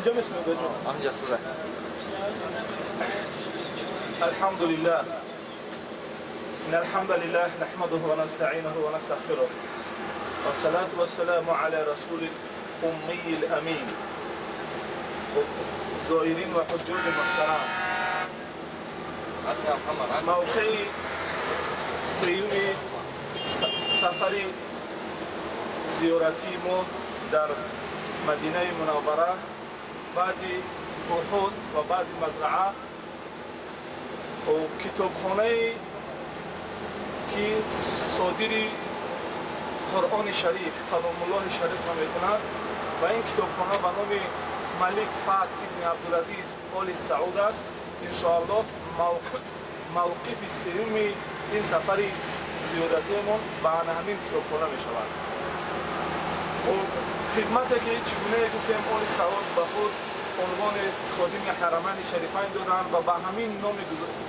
اینجا میسونه بجون همینجا سوره. الحمد لله إن الحمد لله نحمده ونستعينه ونستغفره والصلاة والسلام على رسول الأمي الأمين زائرين وحجوج محترم موقع سیوم سفر زیارتی ما در مدینه منوره بعد احد و بعد مزرعه و کتابخانه که صادر قرآن شریف کلام الله شریف را میکند و این کتابخانه به نام ملک فهد ابن عبدالعزیز آل سعود است. انشاءالله موقف سیوم این سفر زیارتیمان به همین کتابخانه می شود. خدمتی که چگونه گفتیم آل سعود به خود عنوان خادم حرمین شریفین دادند و به همین نام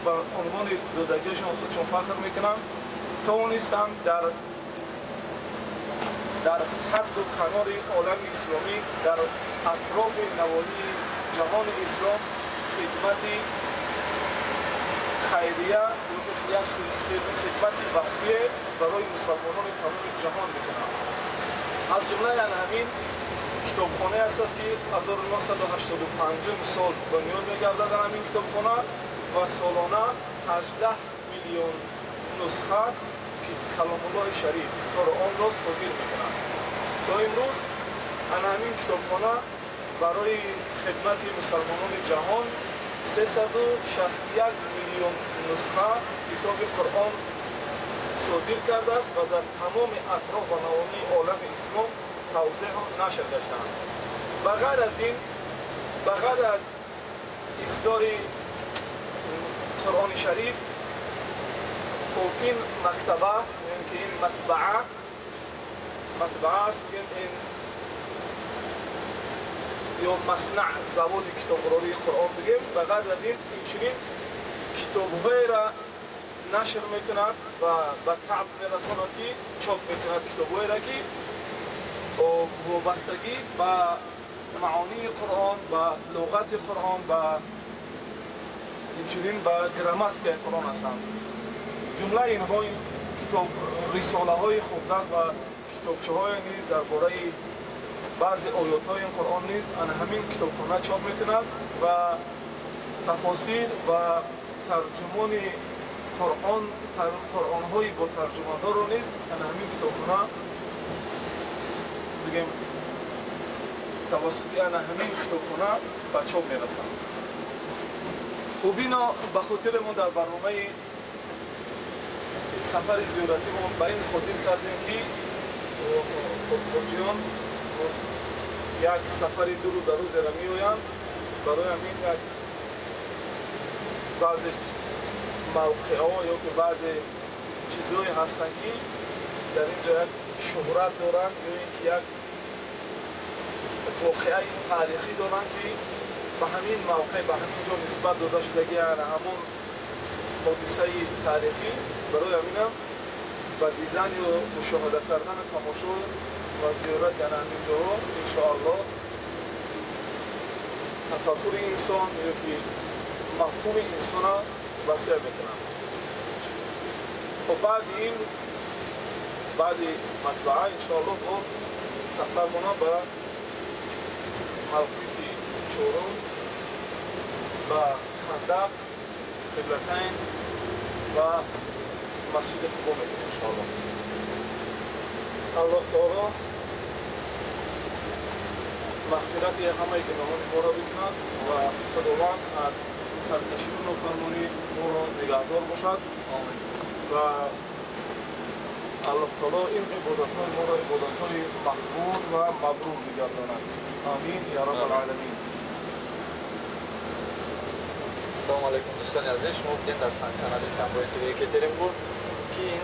به عنوان دادگیشان خودشون فخر میکنند. توانستند در حد و کنار عالم اسلامی در اطراف نواحی جهان اسلام خدمتی خیریه یا خدمت وقفیه برای مسلمانان تمام جهان میکنند. از جمله همین کتابخانه است که 1985 سال بنیاد میگردد در همین کتابخانه و سالانه 18 میلیون نسخه کلام الله شریف قرآن را صادر میکنند. تا امروز همین کتابخانه برای خدمت مسلمانان جهان 361 میلیون نسخه کتاب قرآن صادر کرده است و در تمام اطراف و نواحی عالم اسلام توزیع و نشر گشته‌اند. بغیر از اصدار قرآن شریف خب این مکتبه یعنی که این مطبعه است که این یا مصنع زواد کتابخوانی قرآن بگیم. بغیر از این چنین کتاب‌های را نشر میکند و به طبع میرساند که چاپ میکند کتاب‌های را که وابستگی به معانی قرآن و لغت قرآن و اینچنین به گراماتیک قرآن هستند. جمله اینها کتاب رساله های خوندن و کتابچه های نیز درباره بعضی آیات های قرآن نیز همین کتابخانه چاپ میکند و تفاسیر و ترجمان قرآن های با ترجمه دار رو نیز همین کتابخانه بگیم توسط همین کتابخانه به چاپ میرسند. خب اینا به خاطر ما در برنامه سفر زیارتی ما به این خاطر کردیم که خودجیان یک سفر دور و دراز را میآیند برای همین یک بعضی موقع‌ها یا که بعضی چیزهایی هستند که در اینجا یک شهرت دارند یا اینکه یک واقعه تاریخی دارند که به همین موقع به همین جا نسبت داده شدگی همون حادثه تاریخی برای همین هم با دیدن و مشاهده کردن تماشا و زیارت همین جا انشاءالله تفکر انسان یا که مفهوم انسان را وسیع میکنند. خب بعد مطبعه انشاءالله با سفر مانا به موقف چهارم و خندق قبلتین و مسجد قبا میکنیم انشاءالله. الله تعالی مغفرت همه گناهان ما را بکند و خداوند از سرکشی و نافرمانی ما را نگهدار باشد و الله تعالی این عبادت‌های ما را عبادت‌های مقبول و مبرور بگرداند. آمین یا رب العالمین. Assalomu alaykum do'stlar aziz, shuma bugün در کانال سامبوی تیوی کتریم که این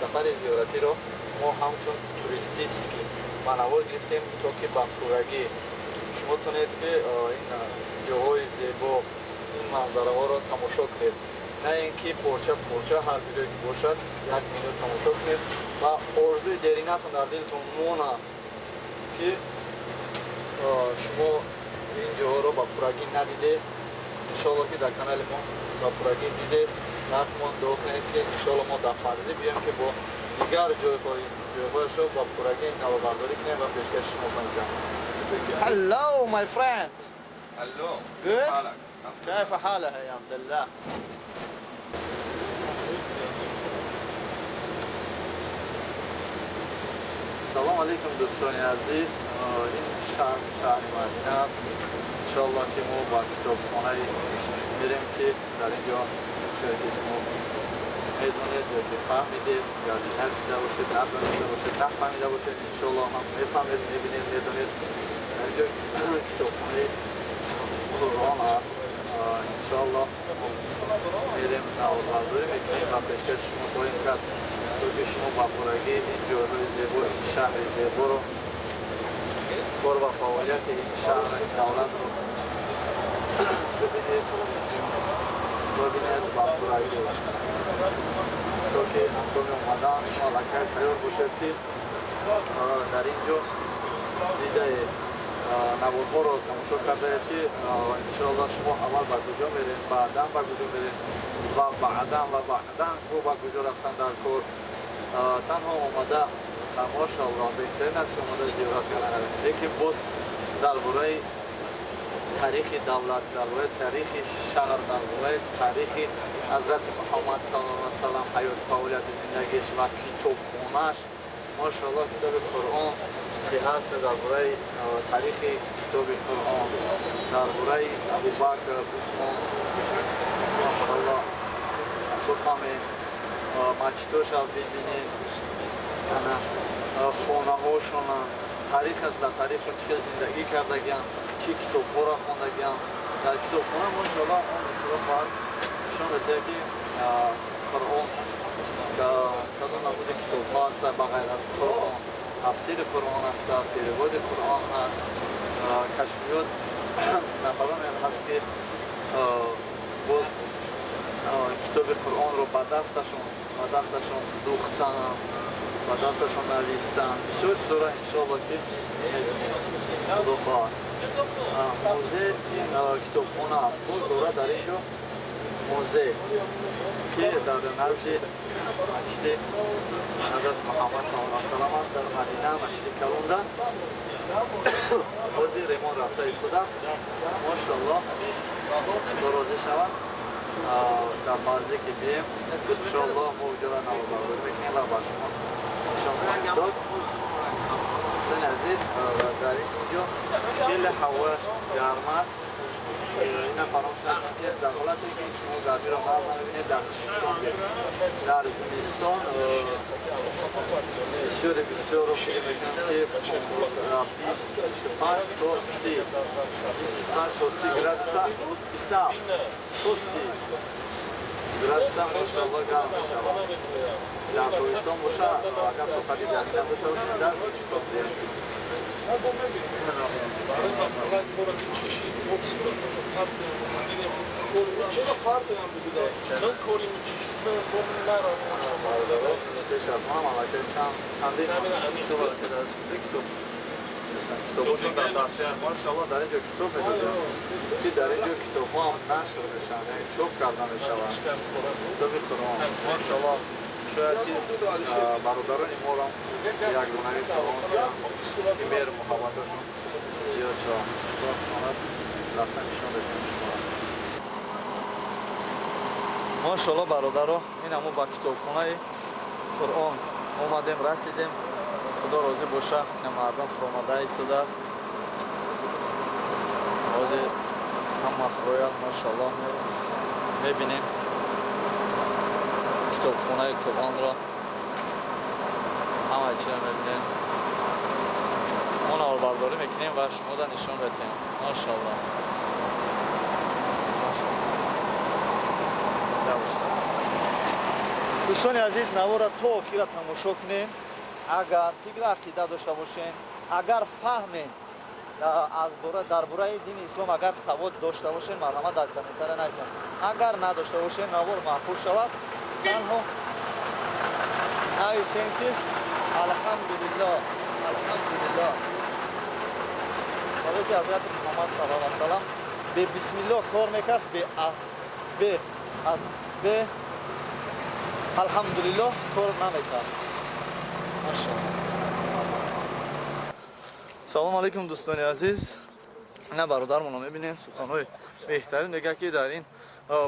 سفر زیارتی رو ما همچون توریستیکی منوال گرفتیم تا که با پورگی شما تونید که این جاهای زیبا این منظره ها رو تماشا کنید، نه اینکه پرچه هر ویدیو که باشد یک مینوت تماشا کنید و آرزوی دریغتون در دلتون مونه که шумо ин ҷоҳоро ба пурагӣ надиде, иншоалло ки дар канали мо ба пурагӣ диде нархмон дуо кунед ки иншоалло мо дар фарзӣ биёем ки бо дигар ҷойҳояшо ба пурагӣ навобардорӣ кунем ва пешкаши шумо конем. Hello my friend. Hello. Good. حالك؟ كيف حالك يا عبد الله؟ سلام علیکم دوستان عزیز. این شهر مدینه است. انشاءالله که ما با کتابخانه میریم که در اینجا شرکت ما میدونید یا که فهمیدید یا که ندیده باشید، ندانسته باشید، نفهمیده باشید، انشاءالله هم میفهمید، میبینید، میدونید. در اینجا کتابخانه قرآن است. انشاءالله میریم نوابرداری میکنیم و پیشکش شما خواهیم کرد تا که شما با پورگی این جاهای زیبا، این شهر زیبا رو کار و فعالیت این شهر این دولت رو ببینید با پورگی تا که هنگام اومدن شما لکه تیار باشد که در اینجا دیده نوارها رو تماشا کرده که انشاءالله شما اول با کجا میرین، بعدا با کجا میرین و بعدا خوب با کجا رفتن در کار. تنها اومده ماشاءالله بهترین است اومده زیارت کردن، لیکن باز درباره تاریخ دولت، درباره تاریخ شهر، درباره تاریخ حضرت محمد صلی الله علیه و سلم، حیات فعالیت زندگیش و کتابخانه‌اش ماشاءالله کتاب قرآن که هست، درباره تاریخ کتاب قرآن، درباره ابوبکر، عثمان ماشاءالله بفهمید مچتوش رو ببینید، خانه هاشون، تاریخ از تاریخشون چه زندگی کردگیان، چی کتاب‌ها را خواندگیان. در کتابخانه ماشاءالله اون اطلاع خواهد نشان بده که قرآن کدام نمود کتاب‌ها است بغیر از قرآن، تفسیر قرآن است، پیرواد قرآن است، کشفیات نفران هست که باز کتاب قرآن رو به دستشون دوختن، به دستشون نویستن. بسیار چیزا انشاءالله که خدا خواهد. موزه کتابخانه است. باز دوره در اینجا موزه که در نزد مشت حضرت محمد صلی الله علیه و سلم است، در مدینه مشت کلونده بازی ریمان رفته ایستاده است. ماشاءالله درازی شود در فرضی که بیم انشاءالله موجود را نوابرداری میکنیم و با شما نشان خواهیم داد. دوستان عزیز، در اینجا خیلی هوا گرم است. اینا فراموش نکنید که در حالتی که شما گرمی را نبینید در زمستان بسیار رو فکر میکنم که 25 تا 30 گرادس گرادس ماشاءالله گرم میشود. در تابستان باشه اگر تو خرید دستم داشته باشید در کتاب بیارید. چرا کارت هم بوده؟ چون کوری میچشید من نرم تشکرم البته چندین کتاب که در کتاب کتابشون در دستیار ماشاءالله در اینجا کتاب میدادن که در اینجا کتاب ها هم نشر بشن، چوب کرده میشون کتاب قرآن ماشاءالله. شاید که برادران ما را یک دونهی قرآن که مهر محبتشون زیاد شد رفتن نشان بدیم شما. ماشاءالله برادرها این همون با کتابخانه قرآن اومدیم رسیدیم. خدا راضی باشه این مردم فرامده ایستاده است. راضی هم مخرویت ماشاءالله میبینیم کتابخانه قرآن را همه چی را میبینیم. ما نواربرداری میکنیم و شما را نشان بدیم ماشاءالله. دوستان عزیز، نوار تا آخر تماشا کنین. اگر فکر عقیده داشته باشین، اگر فهمین درباره دین اسلام اگر سواد داشته باشین، مرحمت در کامنتر نویسین. اگر نداشته باشین نوار محفوظ شود. تنها نویسین که الحمدلله الحمدلله. حضرت حضرت محمد صلی الله علیه و سلام به بسم الله کار میکرد به الحمدلله کار نمیکرد. ماشاءالله. سلام علیکم دوستان عزیز. نه برادرمون رو میبینین سخنهای بهترین دیگه که در این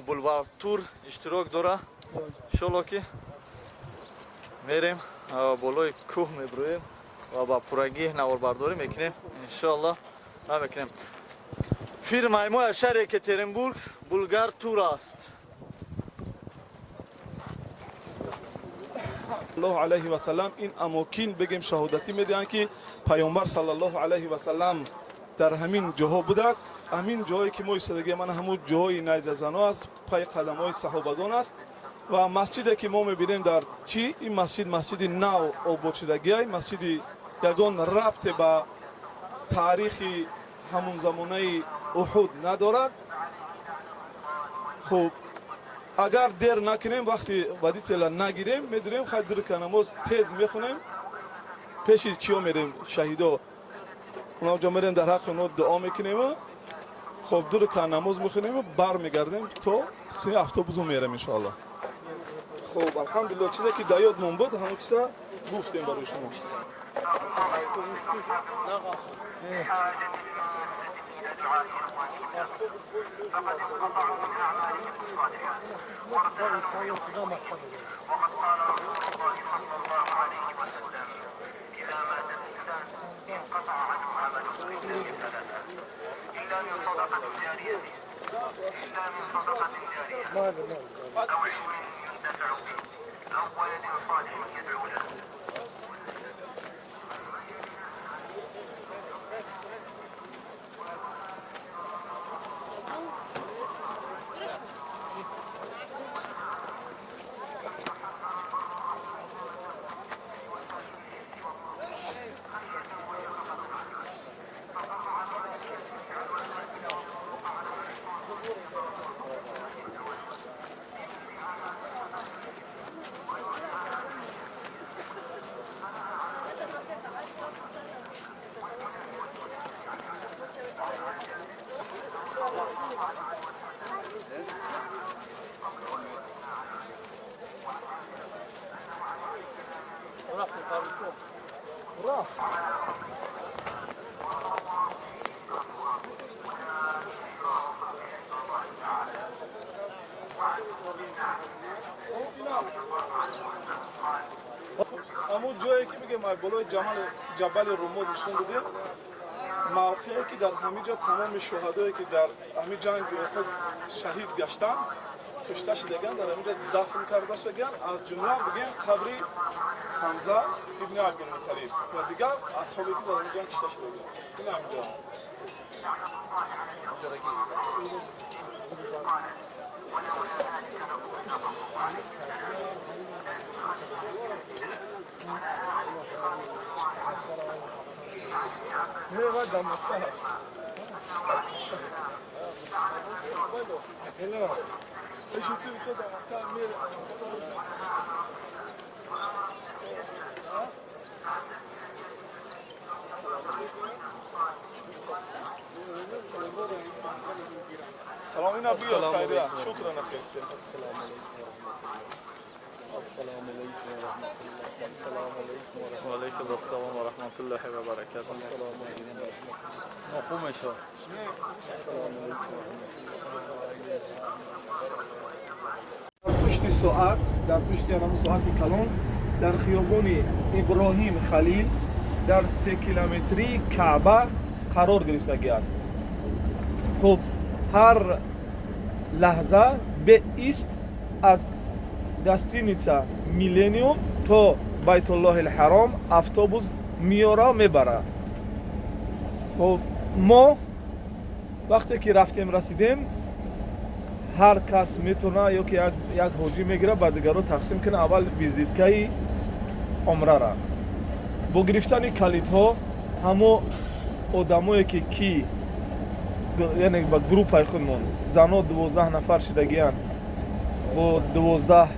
بولوار تور اشتراک داره. انشالله که میریم بالای کوه میبرویم و با پورگی نواربرداری میکنیم. انشالله میکنیم. فیرمای ما شهر یکاترینبورگ بولگار تور است. الله علیه و سلام این اماکن بگیم شهادتی میدن که پیامبر صلی الله علیه و سلام در همین جاها بوده. همین جایی که ما ایستادگی من همون جای نیزه زنا است، پای قدم های صحابگان است و مسجدی که ما میبینیم در چی این مسجد نو آباد شدگی است. مسجد یگان ربط به تاریخ همون زمانه احد ندارد. خب اگر دیر نکنیم وقتی وادی تل نگیریم میدونیم خیلی دیر که نماز تیز میخونیم پیش چیا میریم شهیدا اونجا میریم در حق اونا دعا میکنیم. خب دیر که نماز میخونیم بر میگردیم تا 3 اتوبوس میریم انشاءالله. خب الحمدلله چیزی که در یادمون بود همون چیزا گفتیم برای شما. همون جایی که میگه ما بالای جبل رومود نشون دادیم موقعی که در همینجا تمام شهدایی که در همین جنگ خود شهید گشتن کشته شدگان در همینجا دفن کرده شدگان از جمله بگیم قبری حمزه ابن عبدالمطلب و دیگر اصحابی که در همینجا کشته شدگان این همینجا نه دم مفتاح هلا ايش تبي كذا مكان مير سلام عليكم خير شكرا اخي السلام عليكم ورحمة الله. السلام عليكم ورحمة الله. وعليكم السلام ورحمة الله وبركاته. السلام عليكم. مفهوم إن شاء الله. السلام عليكم ورحمة الله. پشت ساعت در پشت همون ساعت کلان در خیابان ابراهیم خلیل در 3 کیلومتری کعبه قرار گرفتگی است. خب هر لحظه به ایست از گاستینیتسا میلینیوم تا بیت الله الحرام اتوبوس میاره میبره. خب ما وقتی که رفتیم رسیدیم هر کس میتونه یک حاجی میگیره با دیگرو تقسیم کنه اول ویزیتکای عمره را با گرفتن کلیدها همو آدمایی که کی یعنی با گروه خودمون زنا 12 نفر شدگیان با 12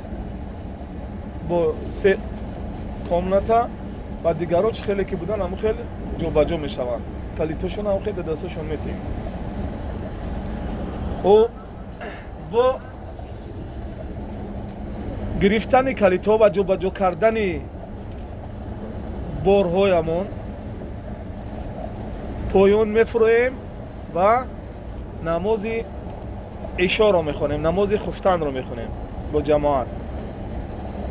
با 3 کامنتا و دیگرها چه خیلی که بودن همو خیلی جو با جو میشوند. کلیتاشون هم خیلی دستشون میتیم و با گرفتن کلیتا و جابجا کردن بارهایمون پایان میفرویم و نماز عشا رو میخونیم، نماز خفتن رو میخونیم با جماعت.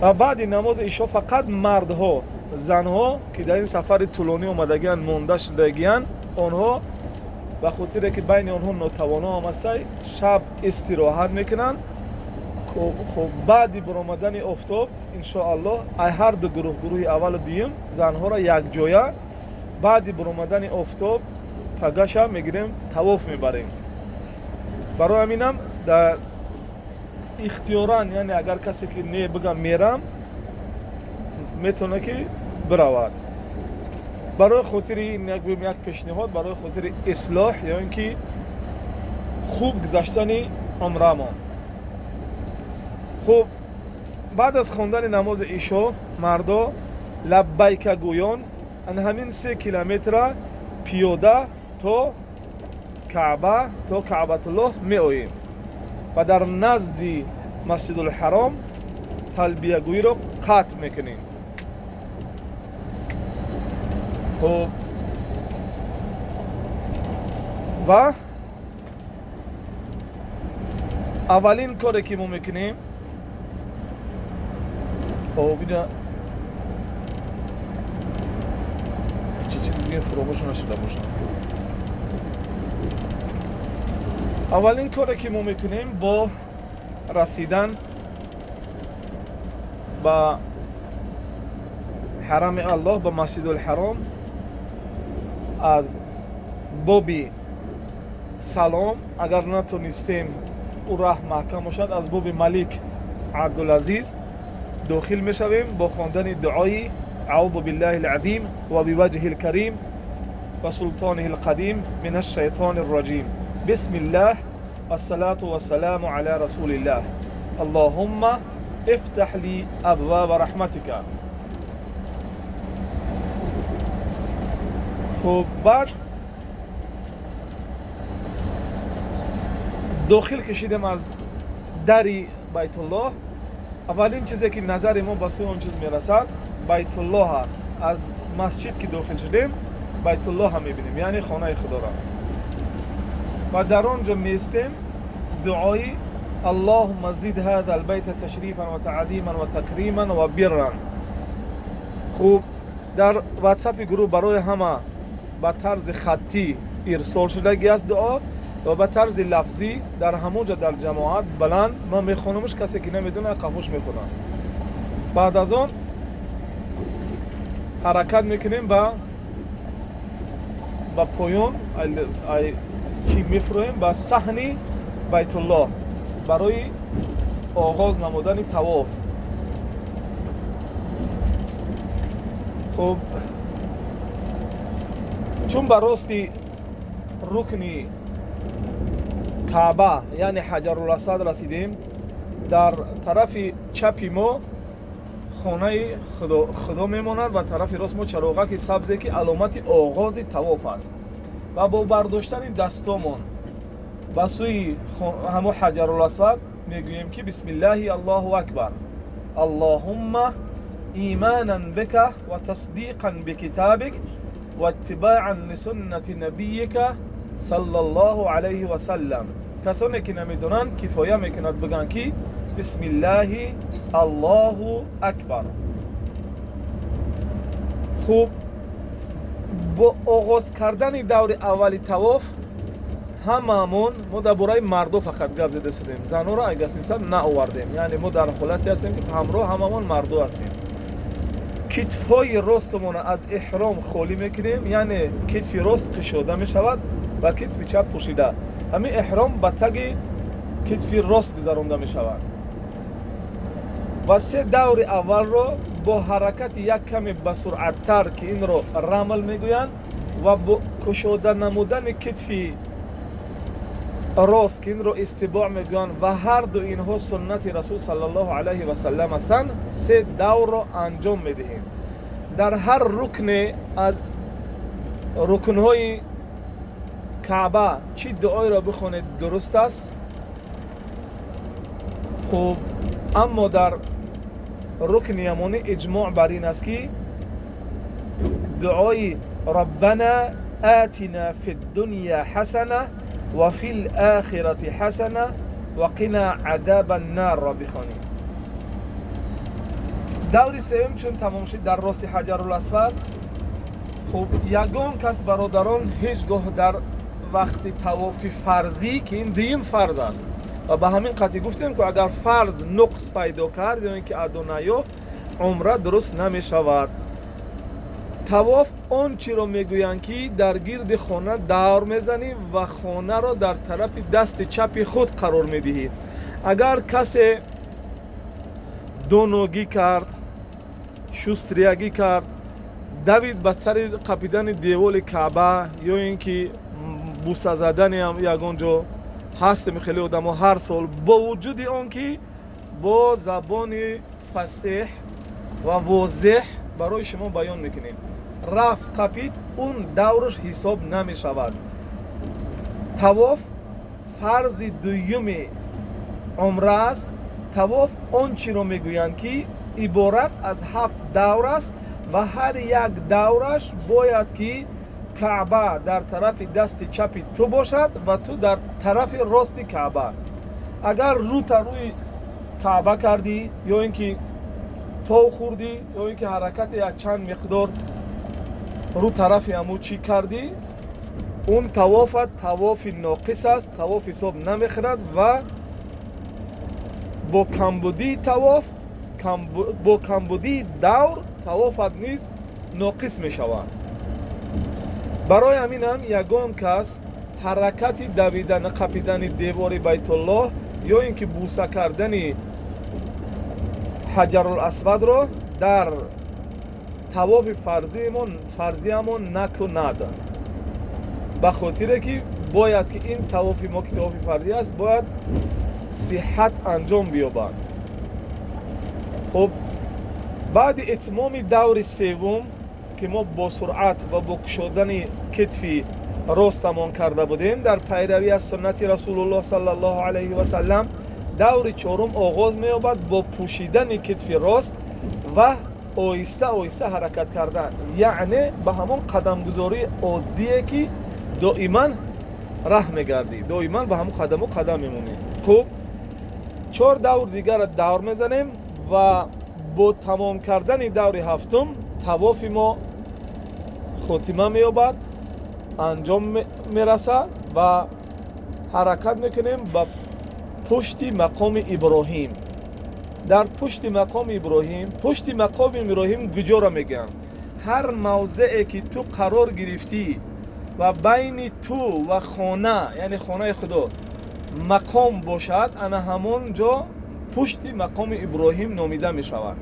و بعد نماز عشا فقط مردها، زنها که در این سفر طولانی اومدگیان مونده شدگیان، آنها به خاطر که بین آنها ناتوانا هم است شب استراحت میکنن. خب بعد برآمدن آفتاب انشاءالله هر دو گروه، گروه اول و دوم، زنها را یک جایه بعد برآمدن آفتاب پگاه شب میگیریم طواف میبریم. برای همینم در اختیاران، یعنی اگر کسی که نه بگم میرم میتونه که برود. برای خاطر این یک پیشنهاد برای خاطر اصلاح یا اینکه خوب گذشتن عمره ما. خب بعد از خواندن نماز عشا مردا لبیک گویان ان همین 3 کیلومتر پیاده تا کعبه، تا کعبه الله می آییم و در نزد مسجد الحرام تلبیه گویی را ختم میکنیم. خب و اولین کاری که ما میکنیم، خب اینجا چیزی دیگه فراموش نشده باشه. اولین کاری که ما میکنیم با رسیدن به حرم الله، به مسجد الحرام، از بابی سلام اگر نتونستیم او راه محکم باشد از باب ملک عبدالعزیز داخل میشویم با خواندن دعای اعوذ بالله العظیم و بوجهه الکریم و سلطانه القدیم من الشیطان الرجیم بسم الله والصلاة والسلام علی رسول الله اللهم افتح لی ابواب رحمتک. خب بعد داخل کشیدیم از دری بیت الله. اولین چیزی که نظر ما به سوی اون چیز میرسد بیت الله هست. از مسجد که داخل شدیم بیت الله هم میبینیم، یعنی خانه خدا را. و در آنجا میستیم دعای اللهم زد هذا البيت تشریفا و تعظیما و تکریما و برا. خوب در واتساپ گروه برای همه به طرز خطی ارسال شدگی است دعا و به طرز لفظی در همونجا در جماعت بلند ما میخونمش، کسی که نمیدونه قفوش میخونم. بعد از آن حرکت میکنیم با پایان چی میفرویم با صحن بیت الله برای آغاز نمودن طواف. خب چون به راستی رکنی کعبه یعنی حجر الاسود رسیدیم، در طرف چپی ما خانه خدا میماند و طرف راست ما چراغک سبزی که علامت آغاز طواف است. و با برداشتن دستامون به سوی همو حجر الاسود میگوییم که بسم الله الله اکبر اللهم ایمانا بک و تصدیقا بکتابک و اتباعا لسنت نبیک صلی الله علیه و سلم. کسانی که نمیدونن کفایه میکند بگن که بسم الله الله اکبر. خوب با آغاز کردن دور اولی طواف هممون ما در برای مردو فقط گپ زده شدیم، زنها را اگه سیستم نه آوردیم، یعنی ما در حالتی هستیم که همراه هممون مردو هستیم. کتفای راستمون از احرام خالی میکنیم، یعنی کتف راست کشوده میشود و کتف چپ پوشیده. همین احرام به تگ کتف راست گذرانده میشود. و 3 دور اول رو با حرکت یک کمی به سرعت تر که این رو رمل میگویند و با کشوده نمودن کتف راست که این رو استباع میگویند و هر دو اینها سنت رسول صلی الله علیه و سلم هستند، 3 دور رو انجام میدهیم. در هر رکن از رکنهای کعبه چی دعای را بخونید درست است. خوب، اما در رکن یمانی اجماع بر این است که دعای ربنا آتنا فی الدنیا حسنه و فی الاخرة حسنه و قنا عذاب النار را بخوانیم. دور سوم چون تمام شد در راست حجر الاسود، خب یگان کس برادران هیچگاه در وقت طواف فرضی که این دویم فرض است و به همین قطعی گفتیم که اگر فرض نقص پیدا کرد یا اینکه ادا نیافت عمره درست نمی شود. طواف آن چی را میگویند که در گرد خانه دور میزنی و خانه را در طرف دست چپ خود قرار میدهی. اگر کسی دونوگی کرد، شستریگی کرد، دوید به سر قپیدن دیوال کعبه یا اینکه بوسه زدن هم یگان جا هست خیلی آدم ها هر سال با وجود آن که با زبان فصیح و واضح برای شما بیان میکنیم رفت قپید اون دورش حساب نمی شود. طواف فرض دویم عمره است. طواف آن چی رو میگویند که عبارت از 7 دور است و هر یک دورش باید که کعبه در طرف دست چپ تو باشد و تو در طرف راست کعبه. اگر رو تا روی کعبه کردی یا اینکه تو خوردی یا اینکه حرکت یک چند مقدار رو طرف همو چی کردی، اون طواف ناقص است، طواف حساب نمیخورد و با کمبودی طواف با کمبودی دور طوافت نیز ناقص می شود. برای همین هم یگان کس حرکت دویدن قپیدن دیوار بیت الله یا اینکه بوسه کردن حجر الاسود را در طواف فرضیمون نکند، به خاطر که باید که این طواف ما که طواف فرضی است باید صحت انجام بیابد. خب بعد اتمام دور سوم که ما با سرعت و با کشودن کتفی راستمان کرده بودیم در پیروی از سنت رسول الله صلی الله علیه و سلم، دور چهارم آغاز می‌یابد با پوشیدن کتف راست و آهسته آهسته حرکت کردن، یعنی به همون قدم گذاری عادیه که دائما راه میگردی، دائما به همون قدم میمونی. خب 4 دور دیگر را دور میزنیم و با تمام کردن دور هفتم طواف ما خاتمه مییابد، انجام میرسه و حرکت میکنیم به پشت مقام ابراهیم. در پشت مقام ابراهیم کجا را میگن؟ هر موضعی که تو قرار گرفتی و بین تو و خانه یعنی خانه خدا مقام باشد، انا همون جا پشت مقام ابراهیم نامیده می شود،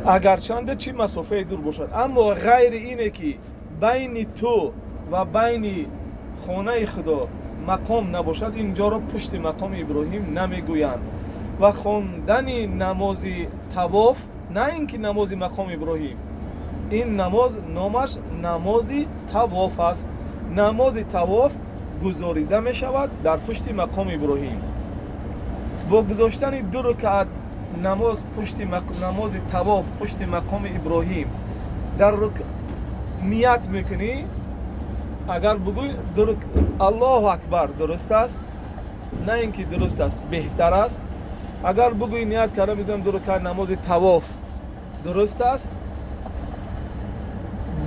اگرچند چی مسافه دور باشد. اما غیر اینه که بین تو و بین خانه خدا مقام نباشد، اینجا را پشت مقام ابراهیم نمیگویند. و خواندن نماز طواف، نه اینکه نماز مقام ابراهیم، این نماز نامش نماز طواف است. نماز طواف گزاریده می شود در پشت مقام ابراهیم. با گذاشتن 2 رکعت نماز طواف پشت مقام ابراهیم در نیت میکنی. اگر بگوی الله اکبر درست است، نه اینکه درست است، بهتر است. اگر بگوی نیت کرده میذارم 2 رکعت نماز طواف درست است،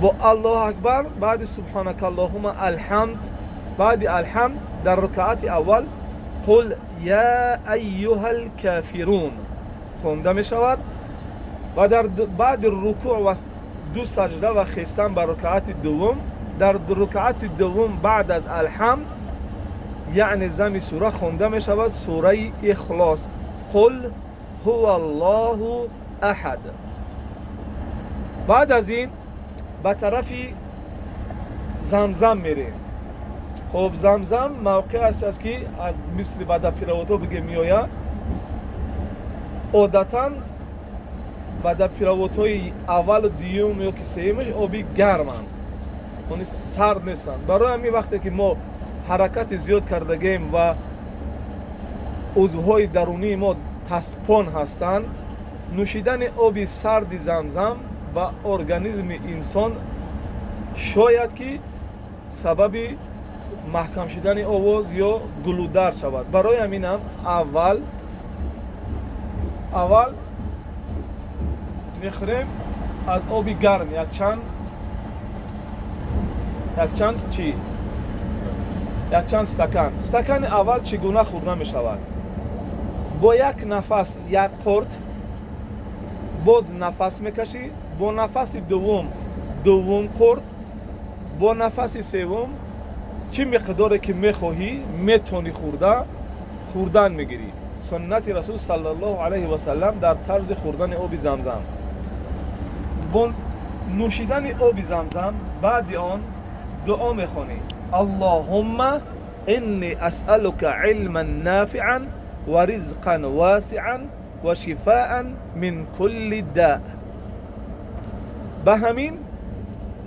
با الله اکبر بعد سبحانك اللهم الحمد، بعد الحمد در رکعت اول قل یا ایها الکافرون خونده می شود و در بعد رکوع و 2 سجده و خیستن بر رکعت دوم، در رکعت دوم بعد از الحمد یعنی زم سوره خونده می شود سوره اخلاص، قل هو الله احد. بعد از این به طرف زمزم میریم. خب زمزم موقع است که از مثل بعد پیروتو بگه میآید، عادتاً بعد پیروتوی اول و دیوم یا که سومش آبی گرمن اون سرد نیستن. برای همین وقتی که ما حرکت زیاد کردگیم و عضوهای درونی ما تسپان هستند، نوشیدن آب سرد زمزم و ارگانیسم انسان شاید که سبب محکم شدن آواز یا گلودر شود. برای همین هم اول میخوریم از آب گرم یک چند استکان اول چگونه خورده می شود؟ با یک نفس یک قرت باز نفس میکشی، با نفس دوم قرت، با نفس سوم چی مقداری که میخواهی میتونی خوردن میگیری. سنت رسول صلی الله علیه و سلم در طرز خوردن آب زمزم. با نوشیدن آب زمزم بعد آن دعا میخونی: اللهم انی اسألک علما نافعا و رزقا واسعا و شفاء من کل داء. به همین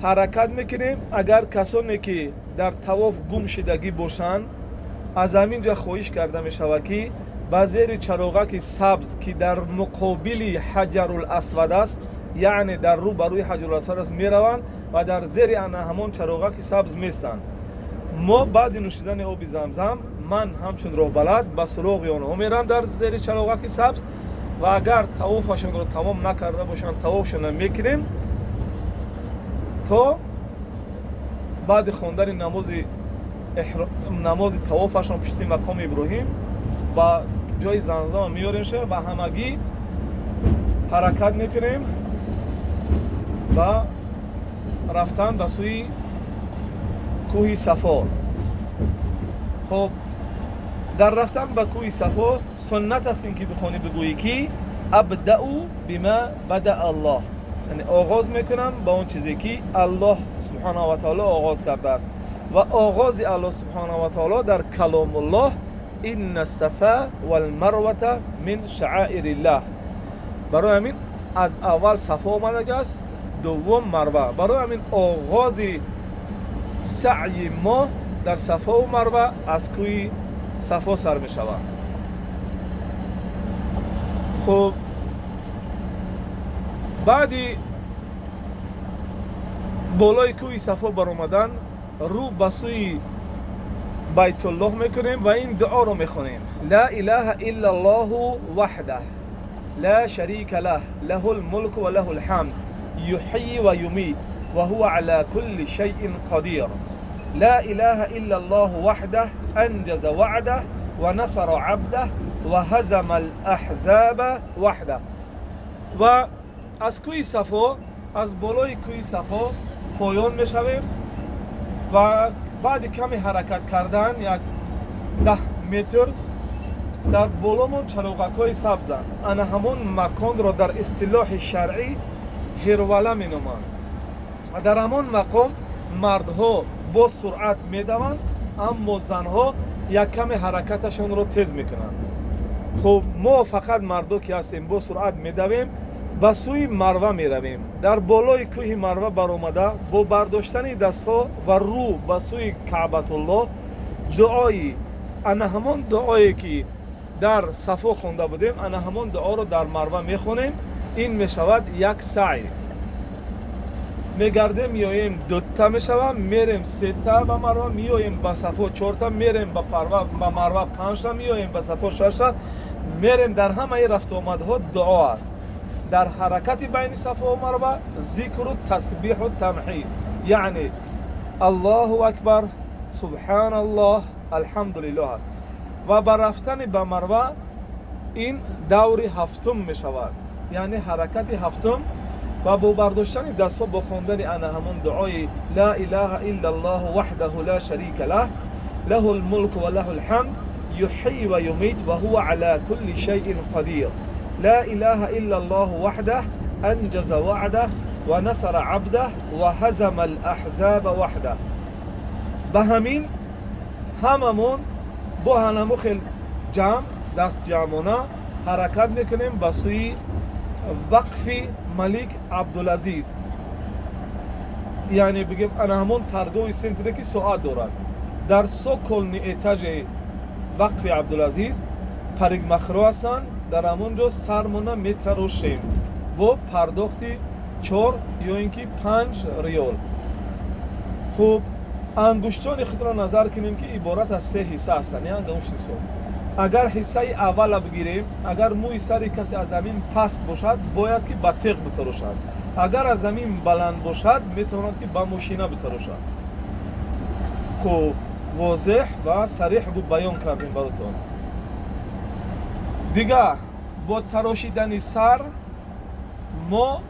حرکت میکنیم. اگر کسانی که در طواف گم شدگی باشند، از همین جا خواهش کرده می شود که به زیر چراغک سبز که در مقابل حجر الاسود است، یعنی در رو بروی حجر الاسود است، می روند و در زیر همون چراغک سبز میستند. ما بعد نوشیدن آب زمزم، من همچون راه بلد به سراغ آنها میرم در زیر چراغک سبز و اگر طوافشون رو تمام نکرده باشند طوافشون میکنیم تا بعد خواندن نماز طوافشون پشت مقام ابراهیم با جای زمزم میاریم و همگی حرکت میکنیم و رفتن به سوی کوه صفا. خب در رفتن به کوه صفا سنت است این که بخونی بگویی که ابدأ بما بدأ الله، یعنی آغاز میکنم با اون چیزی که الله سبحانه و تعالی آغاز کرده است. و آغاز الله سبحانه و تعالی در کلام الله: ان الصفا والمروه من شعائر الله. برای همین از اول صفا آمده است، دوم مروه. برای همین آغاز سعی ما در صفا و مروه از کوی صفا سر می شود. خب بعدی بالای کوی صفا بر آمدن رو به سوی بیت الله میکنیم و این دعا رو میخونیم: لا اله الا الله وحده لا شریک له له الملك و له الحمد یحیی و یمیت و هو على كل شیء قدیر. لا اله الا الله وحده انجز وعده و نصر عبده و هزم الاحزاب وحده. و از کوی صفا، از بالای کوی صفا پایان میشویم و بعد کمی حرکت کردن یک 10 متر در بالامون چراغک‌های سبزند. انا همون مکان را در اصطلاح شرعی هروله مینامند. و در همون مقام مردها با سرعت میدوند، اما زنها یک کمی حرکتشون رو تیز میکنند. خب ما فقط مردو که هستیم با سرعت میدویم، به سوی مروه می رویم. در بالای کوه مروه بر آمده با برداشتن دستها و رو به سوی کعبت الله دعایی، انا همون دعایی که در صفا خونده بودیم، انا همون دعا رو در مروه می خونیم. این می شود یک سعی. می گردیم میاییم 2 تا می شود، میریم 3 تا به مروه، میاییم به صفا 4 تا، میریم به مروه 5 تا، میاییم به صفا 6 تا، میریم. در همه رفت و آمدها دعا است. در حرکت بین صفا و مروه ذکر و تسبیح و تمحید، یعنی الله اکبر، سبحان الله، الحمدلله است. و بر رفتن به مروه این دور هفتم می شود، یعنی حرکت هفتم. و با برداشتن دستها با خواندن انا همون دعای لا اله الا الله وحده لا شریک له له الملك و له الحمد یحیی و یمیت و هو على كل شیء قدیر. لا اله الا الله وحده انجز وعده و نصر عبده و هزم الاحزاب وحده. به همین هممون با هممون خیلی جمع دست جمعانه حرکت میکنیم به سوی وقف ملک عبدالعزیز. یعنی بگیم انا همون تردوی سنتره که ساعت دارد در سوکلنی اتاج وقف عبدالعزیز پرگ مخرو هستن در همونجا سرمونه میتروشیم با پرداختی 4 یا اینکه 5 ریال. خوب انگشتان خود را نظر کنیم که عبارت از 3 حصه هستند. یعنی انگشت حساب اگر حصه اول بگیریم، اگر موی سر کسی از زمین پست باشد باید که با تیغ بتراشد، اگر از زمین بلند باشد میتواند که با ماشینه بتراشد. خوب واضح و صریح بود بیان کردیم براتون. دیگه با تراشیدن سر ما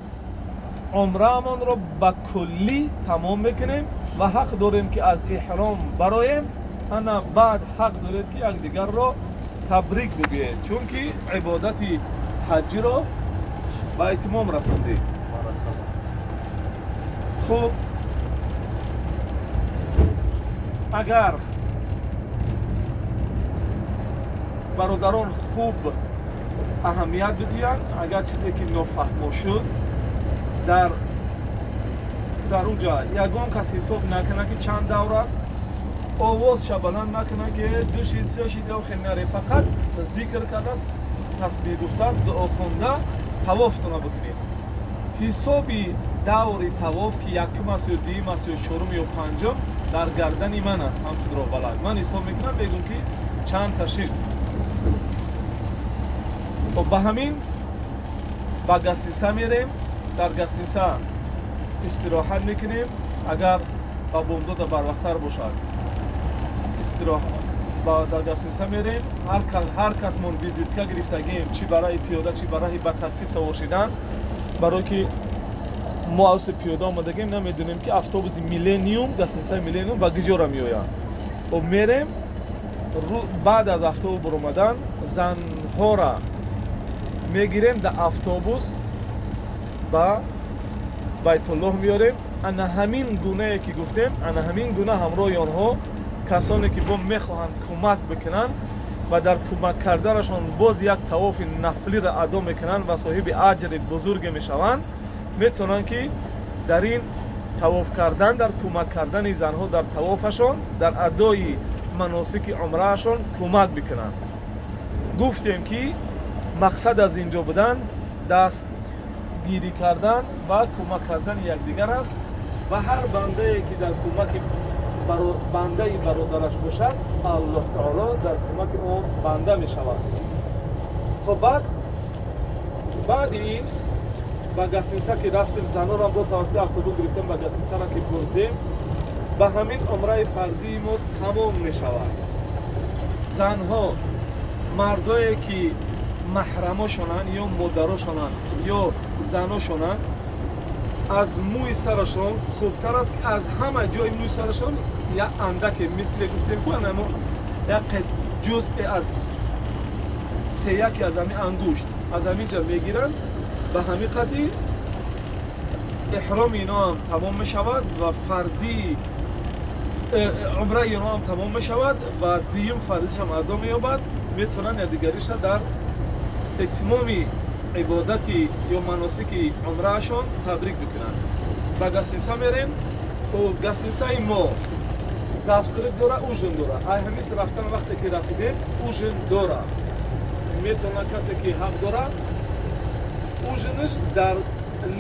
عمرهمان را به کلی تمام میکنیم و حق داریم که از احرام برایم. انا بعد حق دارید که یک دیگر را تبریک بگوید، چون که عبادت حجی را به اتمام رساندید. خوب اگر برادران خوب اهمیت بدهند، اگر چیزی که نافهم شد در اونجا یگان کس حساب نکنه که چند دور است، آواز بلند نکنه که 2 شید 3 شید یا خیلی نره، فقط ذکر کرده تسبیح گفته دعا خونده طوافتون بکنید. حسابی دور طواف که یکم است یا دوم است یا چهارم یا پنجم در گردن من است، همچون را بلد من حساب میکنم بگم که چند تا شید. خب به همین با گسنیسه میریم، در گسنیسه استراحت میکنیم. اگر با بامداد بر وقتر باشد استراحت با در گسنیسه میریم. هر کس من ویزیتکا گرفتگیم، چی برای پیاده چی برای با تاکسی سوار شدن، برای که ما از پیاده آمدگیم نمیدونیم که اتوبوس میلینیوم گسنیسه میلینیوم با گجورا میآید و میریم. بعد از اتوبوس برآمدن زنها را میگیریم در اتوبوس با بیت الله میاریم. انا همین گونه که گفتیم، انا همین گونه همراه آنها کسانی که با میخواهند کمک بکنن و در کمک کردنشان باز یک طواف نفلی را ادا میکنن و صاحب اجر بزرگ میشوند، میتونن که در این طواف کردن، در کمک کردن زنها در طوافشان، در ادای مناسک عمرهشان کمک بکنن. گفتیم که مقصد از اینجا بودن دست گیری کردن و کمک کردن یکدیگر است و هر بنده که در کمک بنده برادرش باشد الله تعالی در کمک اون بنده می شود. خب بعد این با گسنیسه که رفتیم، زنان را با توسط اتوبوس گرفتیم با گسنیسه را که بردیم، به همین عمره فرضی ما تمام می شود. زنها مردایی که محرماشونن یا مادراشونن یا زناشونن از موی سرشون خوبتر است که از همه جای موی سرشون یا اندک مثل گفتیم که اما یک جزء از سیکی از همین انگشت از همین جا میگیرن، به همین قطعی احرام اینا هم تمام می شود و فرضی عمره اینا هم تمام می شود و دیم فرضیش هم ادا می یابد. میتونن یا دیگریش در اتمام عبادتی یا مناسک عمرهشان تبریک بکنن. با گسنیسه میریم و گسنیسه ما زفترک داره، اوژن داره. ای همیست رفتن وقتی که رسیدیم اوژن داره، میتونه کسی که حق داره اوژنش در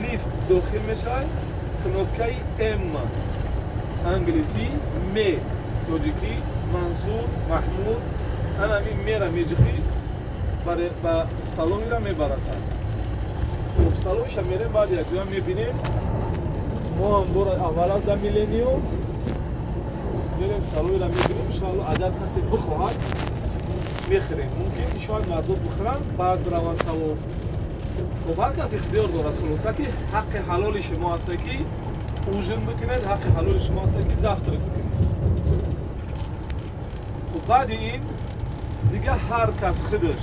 لیفت داخل میشه، کنوپکه ام انگلیسی می توجیکی منصور محمود انا میره میجخی برای با استالومی را میبرد. خب استالومیش هم میریم، بعد یک جا میبینیم ما هم برای اول از در میلینیوم میریم استالومی را میبینیم. انشاءالله اگر کسی بخواهد میخریم، ممکن شاید مردم بخورن بعد بروند طواف. خب هر کس اختیار دارد، خلاصه که حق حلال شما است که اوژن بکنید، حق حلال شما است که زفترک بکنید. خب بعد این دیگه هر کس خودش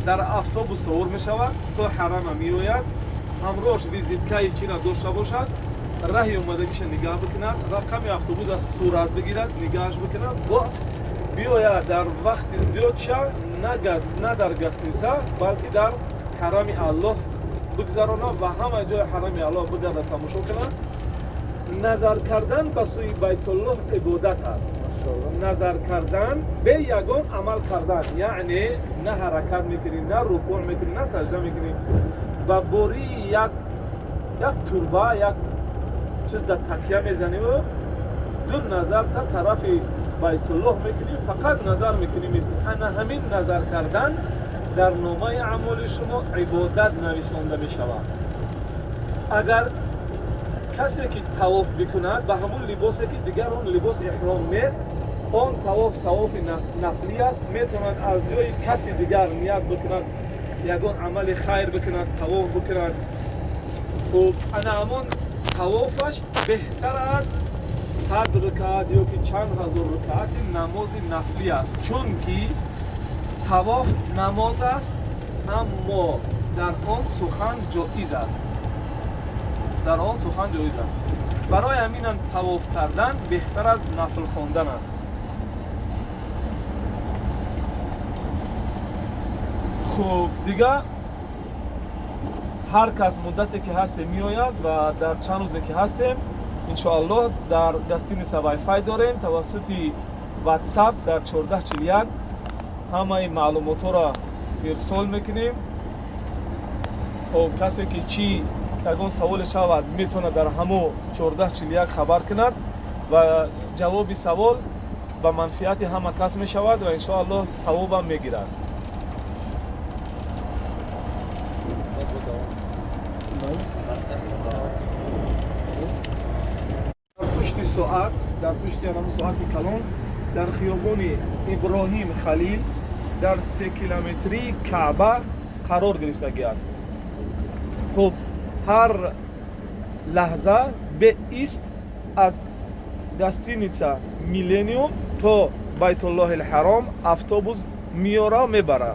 در اتوبوس سوار می شود تا حرم می آید، همراهش ویزیتکای چینا داشته باشد، راهی اومدگیش نگاه بکند، رقم اتوبوس از صورت بگیرد نگاهش بکند و بیاید در وقت زیاد شد نه در گسنیسه بلکه در حرم الله بگذراند و همه جای حرم الله بگرد تماشا کند. назар кардан ба сӯи байтуллоҳ ибодат аст. назар кардан бе ягон амал кардан, яъне на ҳаракат мекунӣ, на рукӯъ мекунӣ, на сажда мекунӣ, ба бории як турба, як чиз дар такя мезаниву ду назар та тарафи байтуллоҳ мекунӣ, фақат назар мекунӣ. ана ҳамин назар кардан дар номаи аъмоли шумо ибодат нависонда мешавад. агар касе ки тавоф бикунад ба ҳамун либосе ки дигар он либос иҳром нест, он тавофи нафлӣ аст, метавонад аз ҷои каси дигар ният бикунад, ягон амали хайр бикунад, тавоф бикунад. хуб ана ҳамон тавофаш беҳтар аст 100 ракаат ё ки чанд ҳазор ракаати намози нафлӣ аст, чунки тавоф намоз аст, аммо дар он сухан ҷоиз аст. барои ҳаминам тавоф кардан беҳтар аз нафл хондан аст. хуб дигар ҳар кас муддате ки ҳастем меояд ва дар чанд рӯзе ки ҳастем иншоаллоҳ дар гостиниса вайфай дорем. тавассути ватсап дар 1441 ҳамаи маълумотҳоро ирсол мекунем. касе ки чӣ ягон саволе шавад метавонад дар ҳамо 1441 хабар кунад ва ҷавоби савол ба манфиати ҳама кас мешавад ва иншоаллоҳ савобам мегирад. дар пушти соати калон дар хиёбони иброҳим халил дар 3 километрии каъба қарор гирифтагӣ аст. хуб ҳар лаҳза беист аз гостиница Millennium то Байтуллоҳил Ҳаром автобус миёра мебара.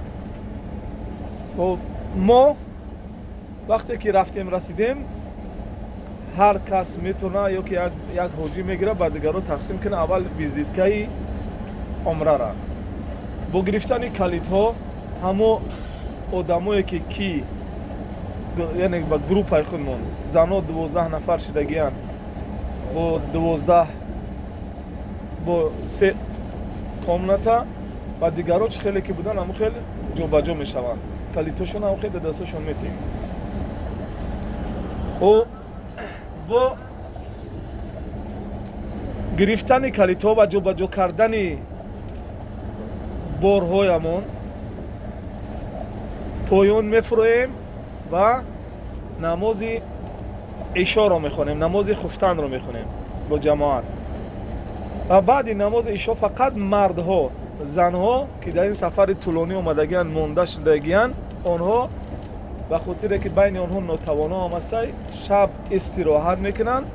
хуб мо вақте ки рафтем расидем ҳар кас метавона ё ки як ҳоҷӣ мегира ба дигаро тақсим кунад аввал визиткаи умрара. бо гирифтани калидҳо ҳамо одамое ки яъне ба группаи худмон занҳо 12 нафар шудагиянд бо 12 бо 3 комната ва дигаро чӣ хеле ки будан ҳамон хел ҷобаҷо мешаванд. калидҳошон ҳамон хел дар дасташон метиҳем. бо гирифтани калидҳо ва ҷобаҷо кардани борҳоямон поён мефуроем ва намози ишоро мехонем, намози хуфтанро мехонем бо ҷамоат. ва баъди намози ишо фақат мардҳо, занҳо ки дар ин сафари тӯлонӣ омадагиянд, монда шудагиянд, онҳо ба хотире ки байни онҳо нотавоно ҳам ҳастай шаб истироҳат мекунанд.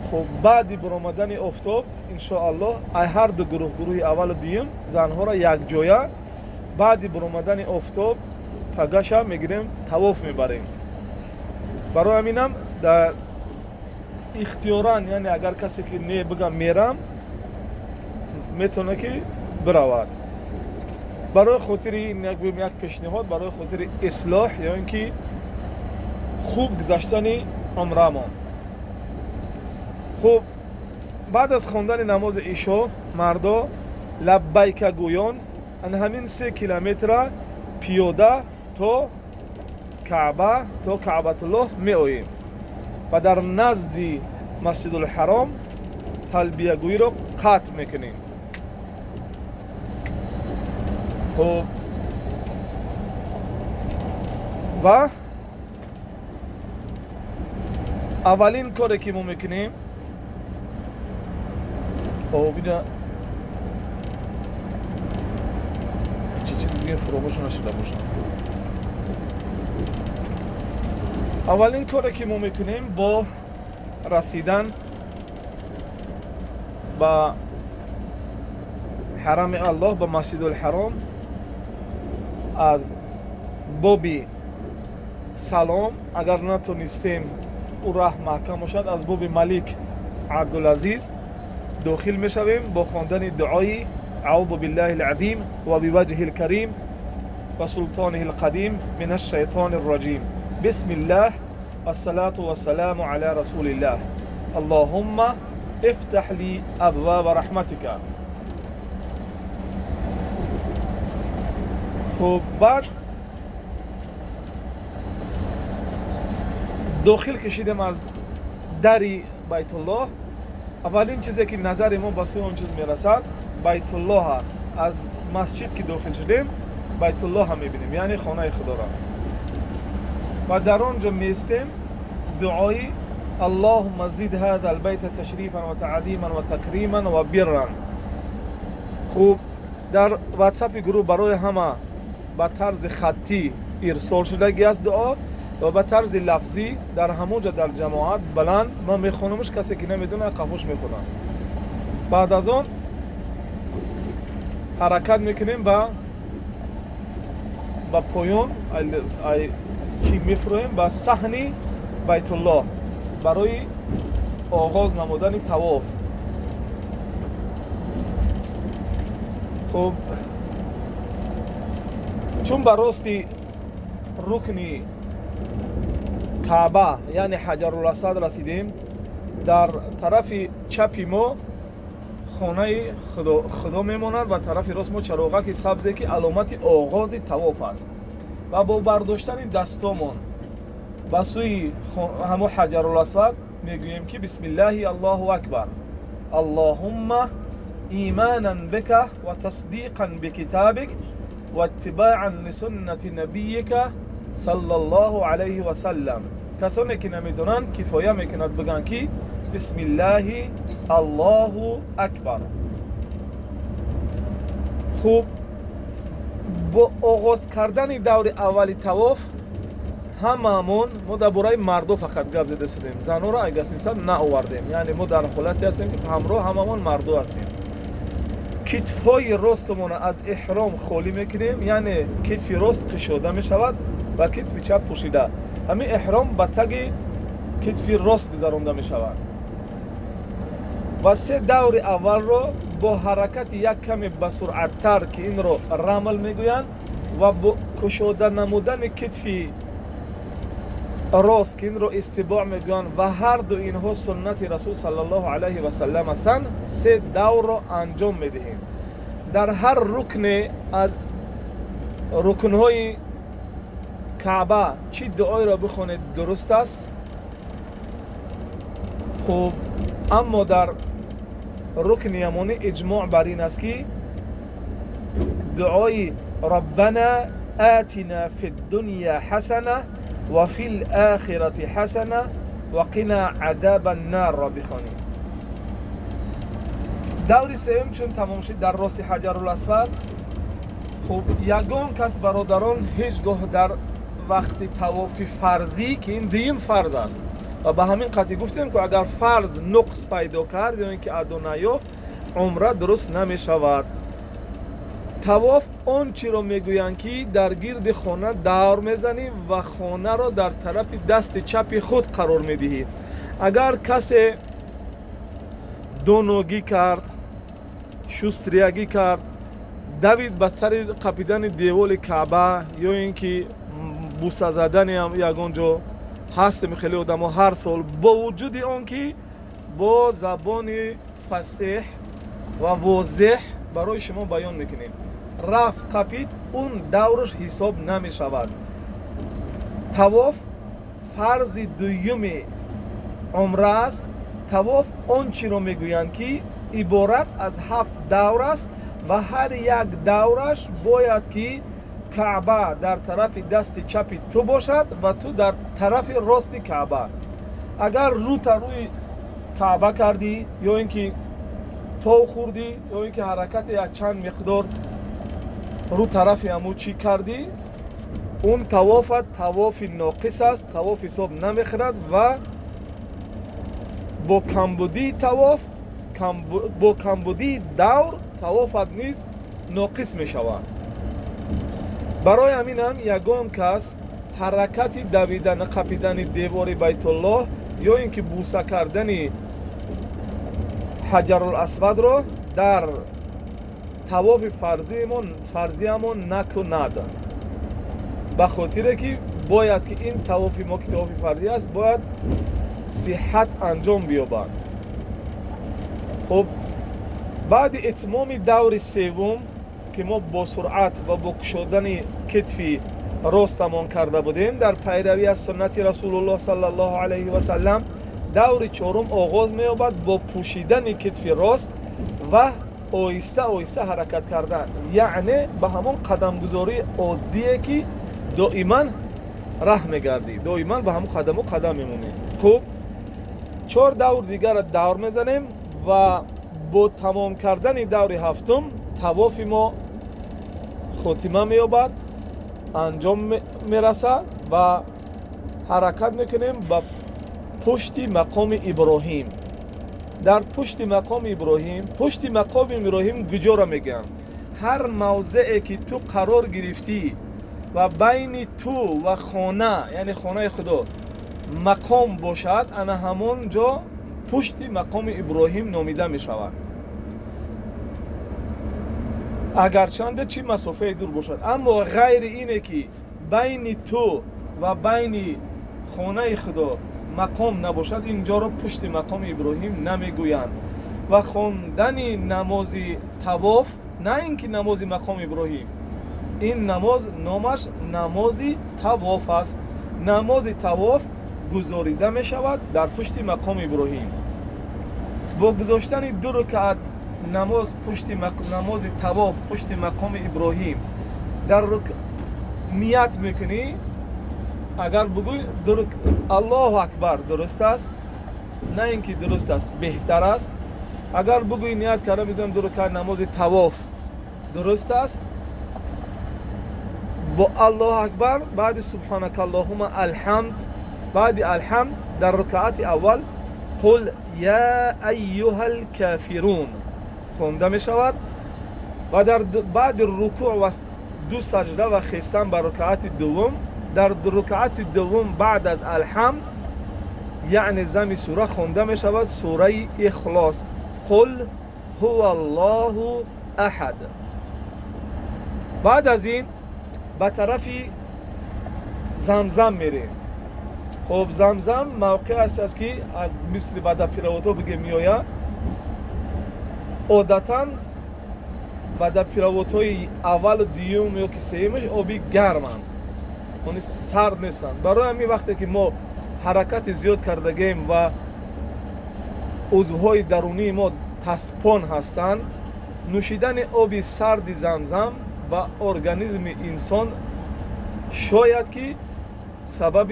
хуб баъди баромадани офтоб иншоаллоҳ ай ҳар ду гурӯҳ, гурӯҳи аввалу дуюм занҳоро якҷоя баъди баромадани офтоб пагаша мегирем, тавоф мебарем. барои ҳаминам дар ихтиёран, яъне агар касе ки не бигам мерам метавона ки биравад. барои хотири як пешниҳод, барои хотири ислоҳ ё ин ки хуб гузаштани умрамон. хуб баъд аз хондани намози ишо мардо лаббайка гӯён ҳамин 3 километра пиёда то каъба, то каъбатуллоҳ меоем ва дар назди Масҷидулҳаром талбиягӯиро қатъ мекунем. хуб ва аввалин коре ки мо мекунем бида фуромӯш нашуда бошад. аввалин коре ки мо мекунем бо расидан ба ҳарами Аллоҳ, ба Масҷидулҳаром аз боби салом, агар натонистем ӯ раҳ маҳкам бошад, аз боби Малик Абдулазиз дохил мешавем бо хондани дуои аъузу биллаҳил азим ва биваҷҳил карим ва султонихил қадим минаш шайтонир раҷим. бисмиллаҳ вассалату вассаламу аля расулиллаҳ. اللهم افتح لي ابواب رحمتك. خب بعد داخل کشیدیم از دری بیت الله. اولین چیزی که نظر ما به سوی اون چیز میرسد بیت الله هست. از مسجد که داخل شدیم بیت الله هم میبینیم، یعنی خانه خدا را. و در آنجا میستیم دعای اللهم زد هذا البيت تشریفا و تعظیما و تکریما و برا. خوب در واتساپ گروه برای همه به طرز خطی ارسال شدگی است دعا و به طرز لفظی در همونجا در جماعت بلند ما میخونمش، کسی که نمیدونه قفوش میخونم. بعد از اون حرکت میکنیم با پایون چی میفرویم با صحن بیت الله برای آغاز نمودن طواف. خب چون به راستی رکنی کعبه یعنی حجر الاسود رسیدیم، در طرف چپی ما خانه خدا میماند و طرف راست ما چراغک سبزی که علامت آغاز طواف است. و با برداشتن دستامون به سوی همو حجر الاسود میگوییم که بسم الله الله اکبر اللهم ایمانا بک و تصدیقا بکتابک و اتباعا لسنت نبیک صلی الله علیه و سلم. کسانی که نمیدونن کفایه میکند بگن که بسم الله الله اکبر. خوب با آغاز کردن دور اولی طواف هممون ما در برای مردو فقط گپ زده شدیم، زنو را اگه سیصد نه آوردیم، یعنی ما در حالتی هستیم که همراه هممون مردو هستیم. کتفای راستمون از احرام خالی میکنیم، یعنی کتف راست کشوده میشود و کتف چپ پوشیده. همین احرام به تگ کتف راست گذرانده میشود. و سه دور اول رو با حرکت یک کمی به سرعت تر که این رو رمل میگویند و با کشوده نمودن کتف راست که این رو استباع میگویند و هر دو اینها سنت رسول صلی الله علیه و سلم هستند، سه دور رو انجام میدهیم. در هر رکن از رکنهای کعبه چی دعای را بخونید درست است. خب اما در رکن یمانی اجماع بر این است که دعای ربنا آتنا فی الدنیا حسنه و فی الاخرة حسنه و قنا عذاب النار را بخوانیم. دور سوم چون تمام شد در راست حجر الاسود، خب یگان کس برادران هیچگاه در وقت طواف فرضی که این دویم فرض است و به همین قطعی گفتیم که اگر فرض نقص پیدا کرد یا اینکه ادا نیافت عمره درست نمی شود. طواف آن چی را میگویند که در گرد خانه دور میزنی و خانه را در طرف دست چپ خود قرار میدهی. اگر کسی دونوگی کرد، شستریگی کرد، دوید به سر قپیدن دیوال کعبه یا اینکه بوسه زدن هم یگانجا هست خیلی آدم ها هر سال با وجود آن که با زبان فصیح و واضح برای شما بیان میکنیم رفت قپید اون دورش حساب نمی شود. طواف فرض دویم عمره است. طواف آن چی رو میگویند که عبارت از 7 دور است و هر یک دورش باید که کعبه در طرف دست چپ تو باشد و تو در طرف راست کعبه. اگر رو تا روی کعبه کردی یا اینکه تو خوردی یا اینکه حرکت یک چند مقدار رو طرف همو چی کردی، اون طواف ناقص است، طواف حساب نمیخورد و با کمبودی طواف با کمبودی دور طوافت نیز ناقص می شود. برای همین هم یگان کس حرکت دویدن قپیدن دیوار بیت الله یا اینکه بوسه کردن حجر الاسود را در طواف فرضیمون نکند، به خاطر که باید که این طواف ما که طواف فرضی است باید صحت انجام بیابد. خب بعد اتمام دور سوم که ما با سرعت و با کشودن کتف راستمان کرده بودیم در پیروی از سنت رسول الله صلی الله علیه و سلم، دور چهارم آغاز می‌یابد با پوشیدن کتف راست و آهسته آهسته حرکت کردن، یعنی به همون قدم گذاری عادیه که دائما راه میگردی، دائما به همون قدم و قدم میمونی. خب 4 دور دیگر را دور میزنیم و با تمام کردن دور هفتم طواف ما خاتمه مییابد، انجام میرسه و حرکت میکنیم به پشت مقام ابراهیم. در پشت مقام ابراهیم کجا را میگن؟ هر موضعی که تو قرار گرفتی و بین تو و خانه، یعنی خانه خدا، مقام باشد، انا همون جا پشت مقام ابراهیم نامیده می شود. اگرچند چی مسافه دور باشد، اما غیر اینه که بین تو و بین خانه خدا مقام نباشد، اینجا را پشت مقام ابراهیم نمیگویند. و خواندن نماز طواف، نه اینکه نماز مقام ابراهیم، این نماز نامش نماز طواف است. نماز طواف گزاریده می شود در پشت مقام ابراهیم. با گذاشتن 2 رکعت نماز طواف پشت مقام ابراهیم در نیت میکنی. اگر بگوی الله اکبر درست است، نه اینکه درست است، بهتر است. اگر بگوی نیت کرده میذارم 2 رکعت نماز طواف درست است، با الله اکبر بعد سبحانك اللهم الحمد، بعد الحمد در رکعت اول قل یا ایها الکافرون خونده می شود و در بعد رکوع و 2 سجده و خیستن بر رکعت دوم، در رکعت دوم بعد از الحمد یعنی زم سوره خونده می شود سوره اخلاص، قل هو الله احد. بعد از این به طرف زمزم میریم. خب زمزم موقع است که از مثل بعد پیروتو بگه میآید، عادتاً بعد پیروتوی اول و دیوم یا که سیمش آبی گرمن، یعنی سرد نیستن. برای همین وقتی که ما حرکت زیاد کردگیم و عضوهای درونی ما تسپان هستند، نوشیدن آب سرد زمزم و ارگانیسم انسان شاید که سبب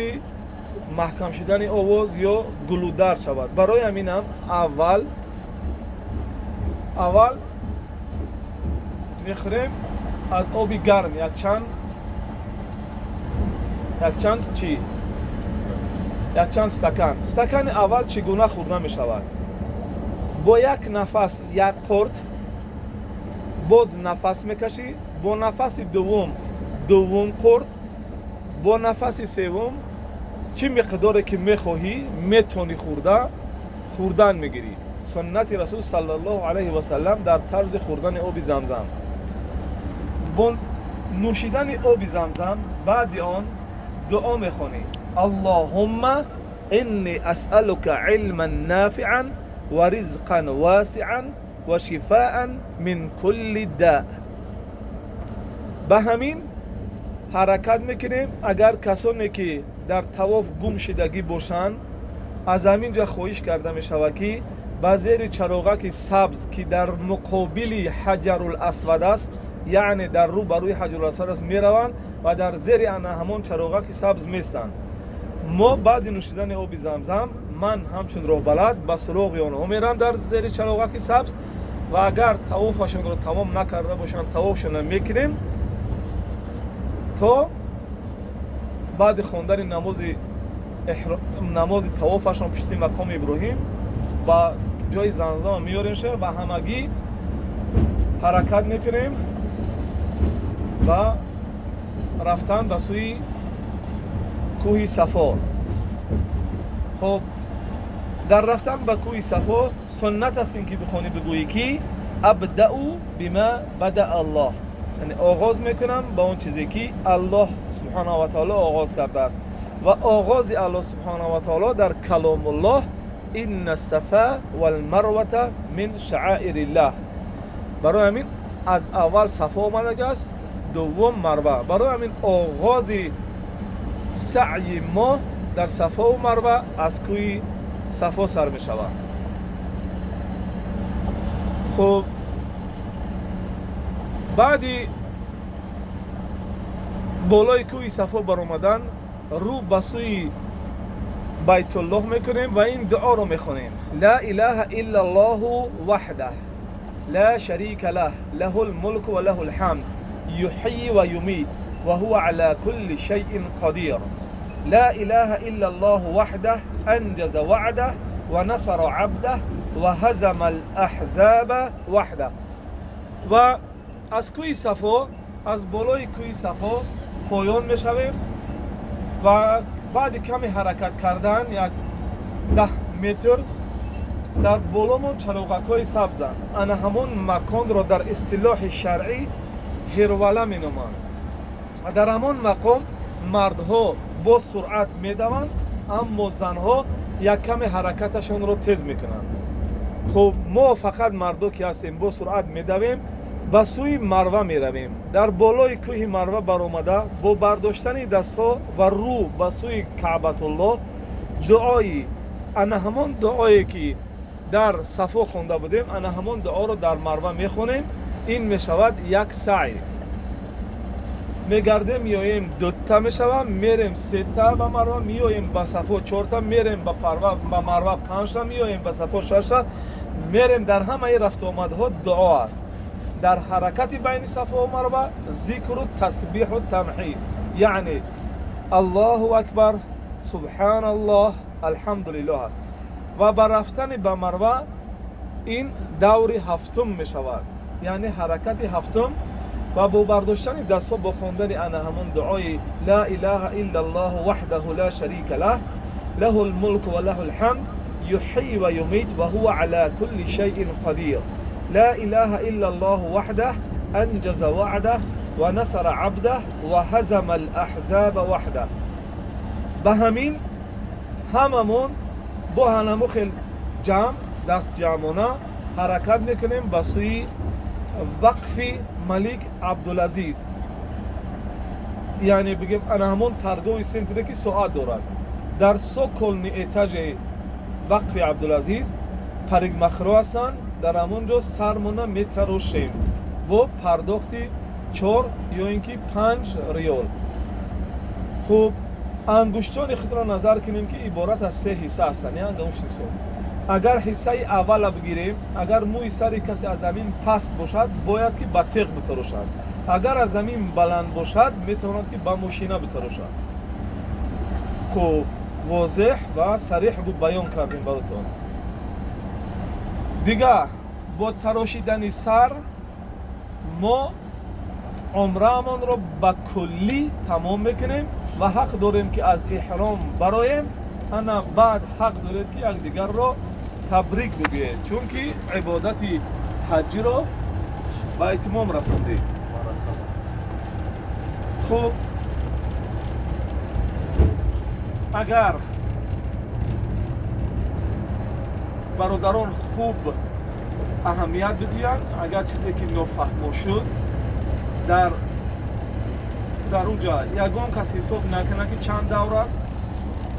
محکم شدن آواز یا گلودر شود. برای همین هم اول میخوریم از آب گرم یک چند استکان اول چگونه خورده می شود؟ با یک نفس یک قرت باز نفس میکشی، با نفس دوم قرت، با نفس سوم چی مقداری که میخواهی میتونی خوردن میگیری. سنت رسول صلی الله علیه و سلم در طرز خوردن آب زمزم. با نوشیدن آب زمزم بعد آن دعا میخوانی اللهم انی اسألک علما نافعا و رزقا واسعا و شفاء من کل داء. به همین حرکت میکنیم. اگر کسانی که در طواف گم شدگی باشند، از همین جا خواهش کرده می شود که به زیر چراغک سبز که در مقابل حجر الاسود است، یعنی در رو بروی حجر الاسود است، می روند و در زیر همون چراغک سبز میستند. ما بعد نوشیدن آب زمزم، من همچون راه بلد به سراغ آنها میرم در زیر چراغک سبز و اگر طوافشون رو تمام نکرده باشند طوافشون میکنیم تا بعد خواندن نماز طوافشون پشت مقام ابراهیم با جای زمزم میاریمشه و همگی حرکت میکنیم و رفتن به سوی کوه صفا. خب در رفتن به کوه صفا سنت است اینکه بخونی بگویی که ابدأ بما بدأ الله، یعنی آغاز میکنم با اون چیزی که الله سبحانه و تعالی آغاز کرده است. و آغاز الله سبحانه و تعالی در کلام الله این الصفا والمروه من شعائر الله. برای همین از اول صفا آمده است، دوم مروه. برای همین آغاز سعی ما در صفا و مروه از کوی صفا سر می شود. خب بعدی بالای کوی صفا بر اومدن رو به سوی بیت الله میکنیم و این دعا رو میخونیم: لا اله الا الله وحده لا شريك له له الملك وله الحمد يحيي ويميت وهو على كل شيء قدير لا اله الا الله وحده انجز وعده ونصر عبده وهزم الاحزاب وحده. و از کوی صفا، از بالای کوی صفا پایان میشویم و بعد کمی حرکت کردن یک 10 متر در بالامون چلوغک‌های سبزند. انا همون مکان را در اصطلاح شرعی هروله مینامند. در همون مقام مردها با سرعت میدوند، اما زنها یک کمی حرکتشون رو تیز میکنند. خب ما فقط مردو که هستیم با سرعت میدویم، به سوی مروه میرویم. در بالای کوه مروه برآمده با برداشتن دستها و رو به سوی کعبه الله دعایی، انا همون دعایی که در صفا خونده بودیم، انا همون دعا رو در مروه میخونیم. این میشود یک سعی. میگردیم میاییم دوتا میشویم، میریم سه-تا به مروه، میاییم به صفا 4-تا، میریم به مروه 5-تا، میاییم به صفا 6-تا، میریم. در همه رفت و آمدها دعا است. در حرکت بین صفا و مروه ذکر و تسبیح و تمحید، یعنی الله اکبر، سبحان الله، الحمدلله است. و بر رفتن به مروه این دور هفتم می شود، یعنی حرکت هفتم. و با برداشتن دستها با خواندن انا همون دعای لا اله الا الله وحده لا شریک له له الملك وله الحمد يحيي ويميت وهو على كل شيء قدير لا اله الا الله وحده انجز وعده ونصر عبده وهزم الاحزاب وحده. به همین هممون با هممون خیلی جمع، دست جمعانه حرکت میکنیم به سوی وقف ملک عبدالعزیز. یعنی بگیم انا همون تردوی سنتره که ساعت دارد. در سوکل ایتاج وقف عبدالعزیز پرگ مخرو هستن. در همونجا سرمونه میتروشیم با پرداختی 4 یا اینکه 5 ریال. خوب انگشتان خود را نظر کنیم که عبارت از 3 حصه هستند. یعنی انگشت سو اگر حصه اول بگیریم، اگر موی سر کسی از زمین پست باشد باید که با تیغ بتراشد، اگر از زمین بلند باشد میتواند که با ماشینه بتراشد. خوب واضح و صریح بود بیان کردیم براتون. دیگه با تراشیدن سر ما عمرهمان رو به کلی تمام میکنیم و حق داریم که از احرام برایم. انا بعد حق دارید که یک دیگر رو تبریک بگوید، چون که عبادت حجی رو به اتمام رسوندید. خب اگر برادران خوب اهمیت بدهند، اگر چیزی که نافهم شد در اونجا یگان کس حساب نکنه که چند دور است،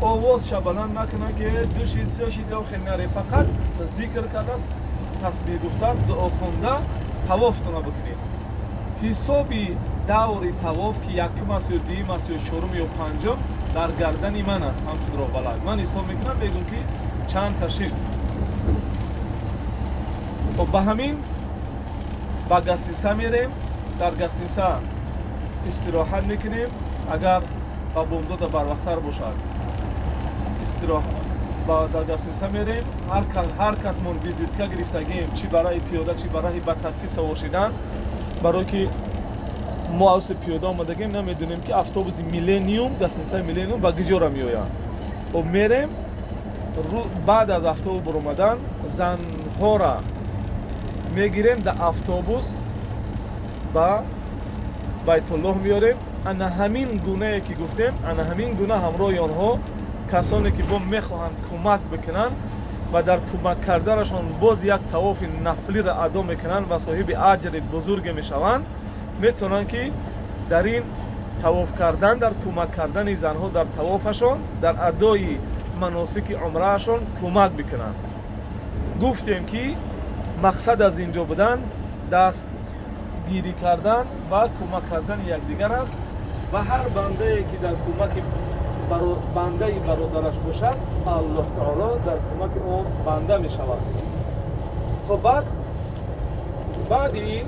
آواز بلند نکنه که 2 شید 3 شید یا خیلی نره، فقط ذکر کرده، تسبیح گفته، دعا خونده طوافتون بکنید. حسابی دور طواف که یکم است یا دوم است یا چهارم یا پنجم در گردن من است، همچون را بلد من حساب میکنم بگم که چند تشریف. خب به همین با گسنیسه میریم، در گسنیسه استراحت میکنیم. اگر با بومداد بر وقتر باشد استراحت با در گسنیسه میریم. هر کس من ویزیتکا گرفتگیم، چی برای پیاده چی برای با تاکسی سوار شدن، برای که ما از پیاده آمدگیم نمیدونیم که اتوبوس میلینیوم، گسنیسه میلینیوم با گجورا میآید و میریم. بعد از اتوبوس برآمدن زنها را میگیریم در اتوبوس با بیت الله میاریم انا همین گونه که گفتیم، انا همین گونه همراه آنها کسانی که با میخواهند کمک بکنن و در کمک کردنشان باز یک طواف نفلی را ادا میکنن و صاحب اجر بزرگ میشوند، میتونن که در این طواف کردن، در کمک کردن زنها در طوافشان، در ادای مناسک عمرهشان کمک بکنن. گفتیم که مقصد از اینجا بودن دست گیری کردن و کمک کردن یکدیگر است و هر بنده که در کمک بنده برادرش باشد، الله تعالی در کمک اون بنده می شود. خب بعد این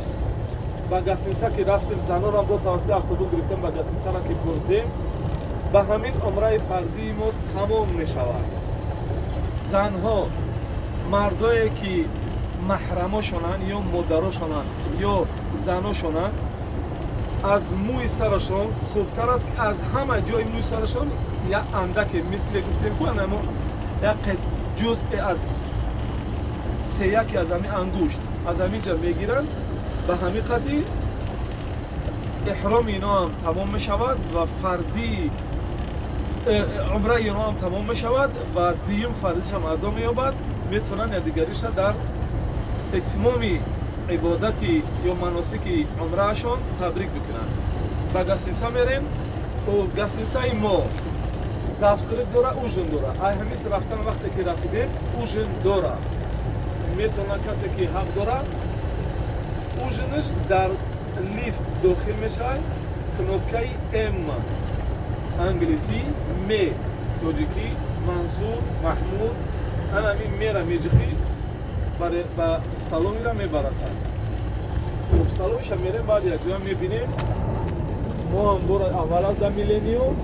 با گسینسا که رفتیم، زنان را با توسط اتوبوس گرفتیم با گسینسا را که بردیم، به همین عمره فرضی ما تمام می شود. زنها، مردایی که محرماشونن یا مادراشونن یا زناشونن، از موی سرشون خوبتر است که از همه جای موی سرشون یک اندک مثل گفتیم که اما یک جزء از سیکی از همین انگشت از همین جا میگیرن، به همین قطعی احرام اینا هم تمام می شود و فرضی عمره اینا هم تمام می شود و دیم فرضیش هم ادا می یابد، میتونن یا دیگریش در اتمام عبادتی یا مناسک عمرهشان تبریک بکنن. با گسنیسا میریم و گسنیسای ما زفترک داره، اوژن داره. ای همیست رفتن وقتی که رسیدیم اوژن داره، میتونه کسی که حق داره اوژنش در لیفت داخل میشه، کنوپکه ام انگلیسی می توجیکی منصور محمود انمی میره میجخی برای با استالو میره میبرد. خب استالوش هم میریم، بعد یک جا میبینیم ما هم برای اول از در میلینیوم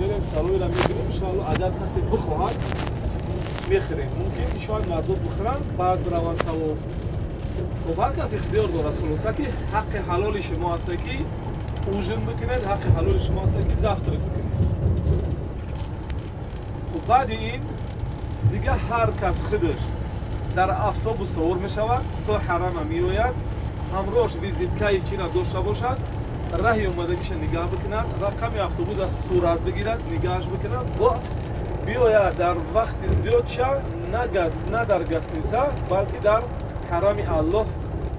میریم استالوی را میبینیم. انشاءالله اگر کسی بخواهد میخریم، ممکن شاید مردم بخورن بعد بروند طواف. خب هر کس اختیار دارد، خلاصه که حق حلال شما است که اوژن بکنید، حق حلال شما است که زفترک بکنید. خب بعد این دیگه هر کس خودش در اتوبوس سوار می شود تا حرم می آید، همراهش ویزیتکای چینا داشته باشد، راه اومدگیش نگاه بکند، رقم اتوبوس از صورت بگیرد، نگاهش بکند و بیاید در وقت زیاد شد نه در گسنیسا بلکه در حرم الله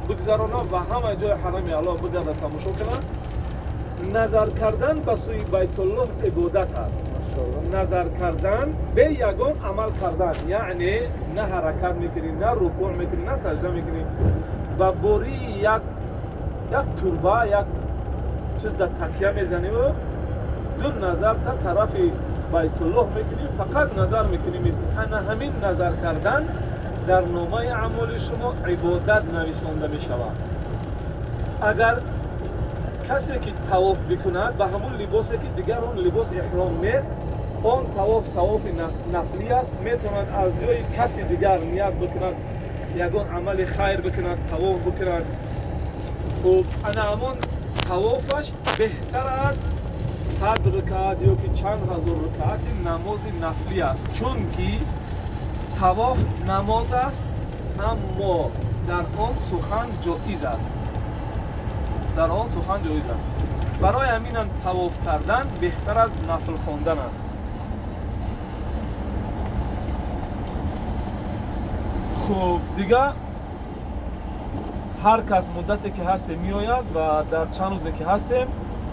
بگذراند و همه جای حرم الله بگرده تماشا کند. نظر کردن به سوی بیت الله عبادت است. نظر کردن به یگان عمل کردن، یعنی نه حرکت میکنی، نه رکوع میکنی، نه سجده میکنی، و بوری یک تربه یک چیز در تکیه میزنی و دو نظر تا طرف بیت الله میکنی، فقط نظر میکنی. مثل انا همین نظر کردن در نامه اعمال شما عبادت نویسنده میشود. اگر کسی که طواف بکند به همون لباسی که دیگر اون لباس احرام نیست، اون طواف نفلی است، میتوند از جای کسی دیگر نیت بکند، یگان عمل خیر بکند، طواف بکند. خب انا همون طوافش بهتر از 100 رکعت یا که چند هزار رکعت نماز نفلی است، چون که طواف نماز است اما در آن سخن جایز است، برای همین طواف کردن بهتر از نفل خواندن است. خب دیگه هر کس مدتی که هست می آید و در چند روزی که هستیم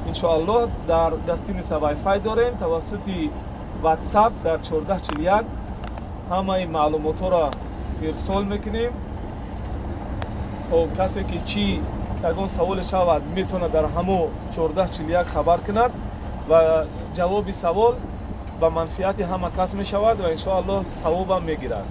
انشاءالله در دستینس وایفای داریم، توسط واتساپ در 1441 همه معلومات را ارسال میکنیم و کسی که چی یگان سوال شود میتونه در همو 1441 خبر کند و جواب سوال به منفعت همه کس می شود و انشاءالله ثواب هم میگیرد.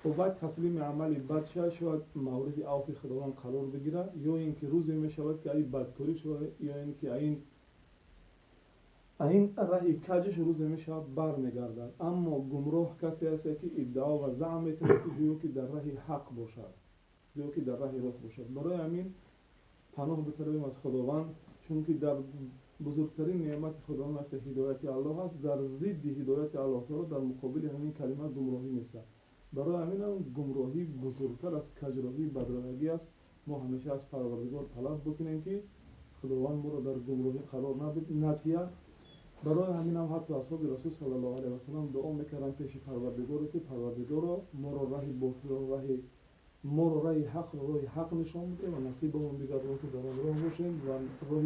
و بعد تسلیم عمل بد شاید مورد عفو خداوند قرار بگیره، یا اینکه روزی می شود که این بدکاری شود، یا اینکه این راهی کجش روز می شود برمیگردد. اما گمراه کسی است که ادعا و زعم میکنه که گویا که در راه حق باشد، گویا که در راه راست باشد. برای همین پناه بطلبیم از خداوند، چونکه در بزرگترین نعمت خداوند وقتی هدایت الله است در ضد هدایت الله تعالی در مقابل همین کلمه گمراهی نیست. برای همین هم گمراهی بزرگتر از کجروی بدراهگی است. ما همیشه از پروردگار طلب بکنیم که خداوند ما را در گمراهی قرار ندهد. برای همین هم حتی اصحاب رسول صلی الله علیه و سلم دعا میکردن پیش پروردگار که پروردگار ما را راه باطل و راه حق نشان بده و نصیبمون بگردون که در آن راه باشیم و راه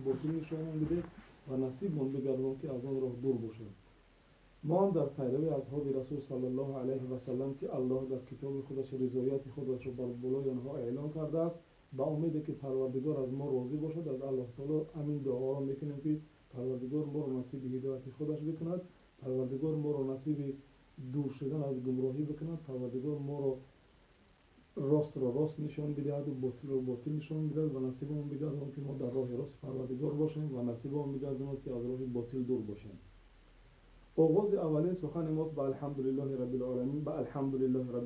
باطل نشان بده و نصیبمون بگردون که از آن راه دور باشیم. ما هم در پیروی اصحاب رسول صلی الله علیه و سلم که الله در کتاب خودش رضایت خودش را بر بالای آنها اعلان کرده است، با امیدی که پروردگار از ما راضی باشد از الله تعالی همین دعا را میکنیم که پروردگار ما را نصیب هدایت خودش بکند، پروردگار ما را نصیب دور شدن از گمراهی بکند، پروردگار ما را راست نشان بدهد و باطل نشان بدهد و نصیبمون بگرداند که ما در راه راست پروردگار باشیم و نصیبمون بگرداند که از راه باطل دور باشیم. آغاز اولین سخن ماست با الحمدلله رب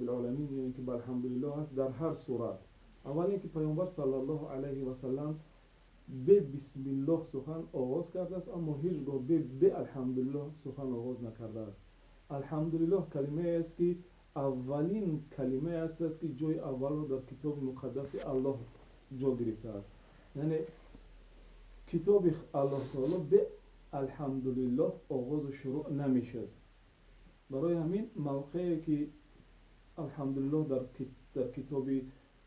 العالمین، یعنی که با الحمدلله هست در هر صورت. اولی که پیامبر صلی الله علیه و سلم به بسم الله سخن آغاز کرده است، اما هیچگاه به الحمدلله سخن آغاز نکرده است. الحمدلله کلمه است که اولین کلمه است که جای اول را در کتاب مقدس الله جا گرفته است. یعنی کتاب الله تعالی به الحمدلله آغاز و شروع نمیشد. برای همین موقعی که الحمدلله در کتاب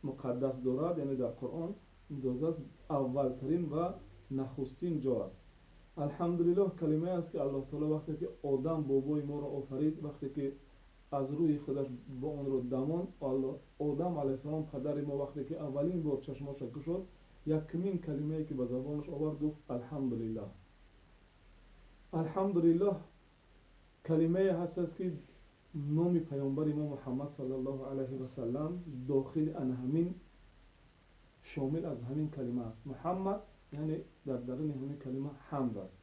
مقدس دارد، یعنی در قرآن داده است، اولترین و نخستین جا است. الحمدلله کلمه است که الله تعالی وقتی که آدم بابای ما را آفرید، وقتی که از روی خودش با اون رو دمان، آدم علیه السلام پدر ما وقتی که اولین بار چشماش گشود، یکمین کلمه‌ای که به زبانش آورد گفت الحمدلله. الحمدلله کلمه هست که نام پیامبر ما محمد صلی الله علیه و سلم داخل همین شامل از همین کلمه است. محمد یعنی در درون همین کلمه حمد است.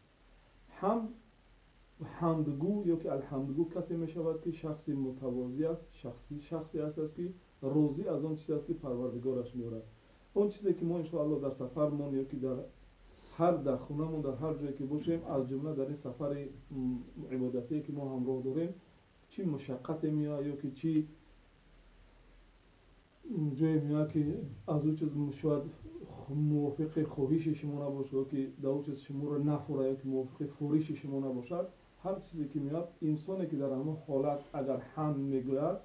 حمدگو یا که الحمدگو کسی می شود که شخصی متواضع است، شخصی است که راضی از آن چیزی است که پروردگارش می‌آورد. اون چیزی که ما ان شاء الله در سفرمون یا که در خونه‌مون در هر جایی که باشیم، از جمله در این سفر عبادتی که ما همراه داریم، چی مشقت میاد یا که چی جایی میاد که از اون چیز شاید موافق خواهش شما نباشه که در اون چیز شما رو نفوره یا که موافق فوریش شما نباشد، هر چیزی که میاد انسانی که در همون حالت اگر حمد میگوید،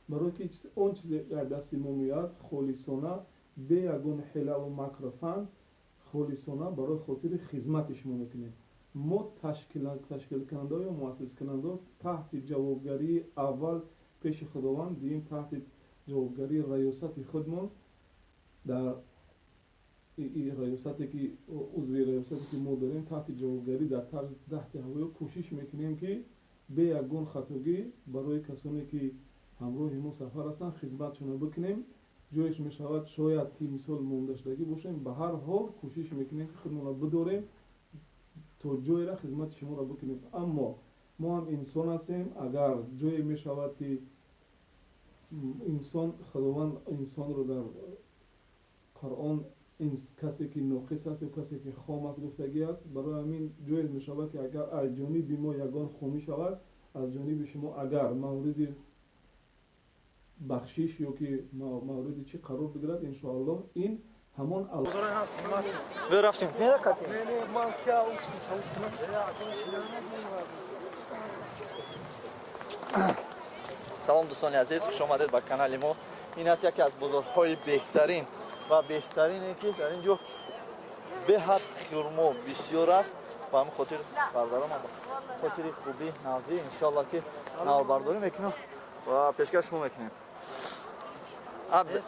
برای که اون چیزی در دست ما میاد خالصانه به یگون حیله و مکر و فن خالصانه برای خاطر خدمت شما میکنیم. ما تشکیل کننده یا مؤسس کننده تحت جوابگری اول پیش خداوند، دیم تحت جوابگری ریاست خودمون در ریاستی که عضوی ریاستی که ما داریم تحت جوابگری در تحت هوای کوشش میکنیم که به یگون خطاگی برای کسانی که همراه ما سفر هستند خدمتشون بکنیم. جایش میشود شاید که مثال موندشتگی باشیم، به هر حال کوشش میکنیم که خودمون را بداریم تا جای را خدمت شما را بکنیم. اما ما هم انسان هستیم، اگر جایی میشود که خداوند انسان رو در قرآن کسی که ناقص است یا کسی که خام است گفتگی است، برای همین جایی میشود که اگر از جانب ما یگان خامی شود، از جانب شما اگر مورد بخشش یا که مورد چی قرار بگیرد، ان شاء الله این همان رفتیم. سلام دوستان عزیز، خوش آمدید به کانال ما. این است یکی از بازارهای بهترین و بهترینی که در اینجا به حد خرما بسیار است و همین خاطر بردارم خاطر خوبی نازی ان شاء الله که نوار برداری میکنم و پیشکش شما میکنیم.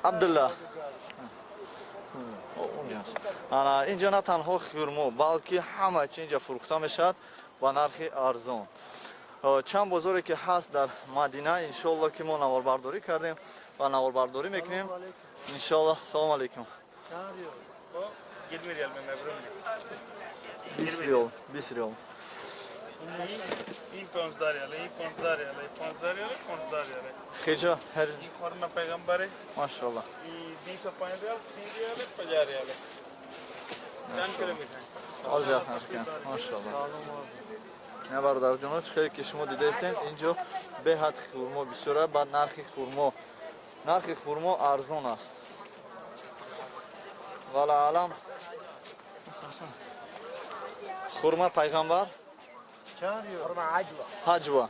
عبدالله اینجا نه تنها خرما بلکه همه چی اینجا فروخته میشد با نرخ ارزان. چند بازاری که هست در مدینه ان شاء الله که ما نوار برداری کردیم و نوار برداری میکنیم ان شاء الله. سلام علیکم. 20 ریال میبرم. 20 ریال. این 15 ریال، این 15 ریال، 15 ریال، 15 ریال. خیجا هر این خورما پیغمبره. ماشاءالله. این 25 ریال، 30 ریال، 50 ریال. چند کیلو میخواین؟ آز یخنش کن ماشاءالله. نه برادر جون خیلی که شما دیدین اینجا به حد خورما بسیاره بعد نرخ خورما ارزان است. والا الان خورما پیغمبر خورما عجوه حجوا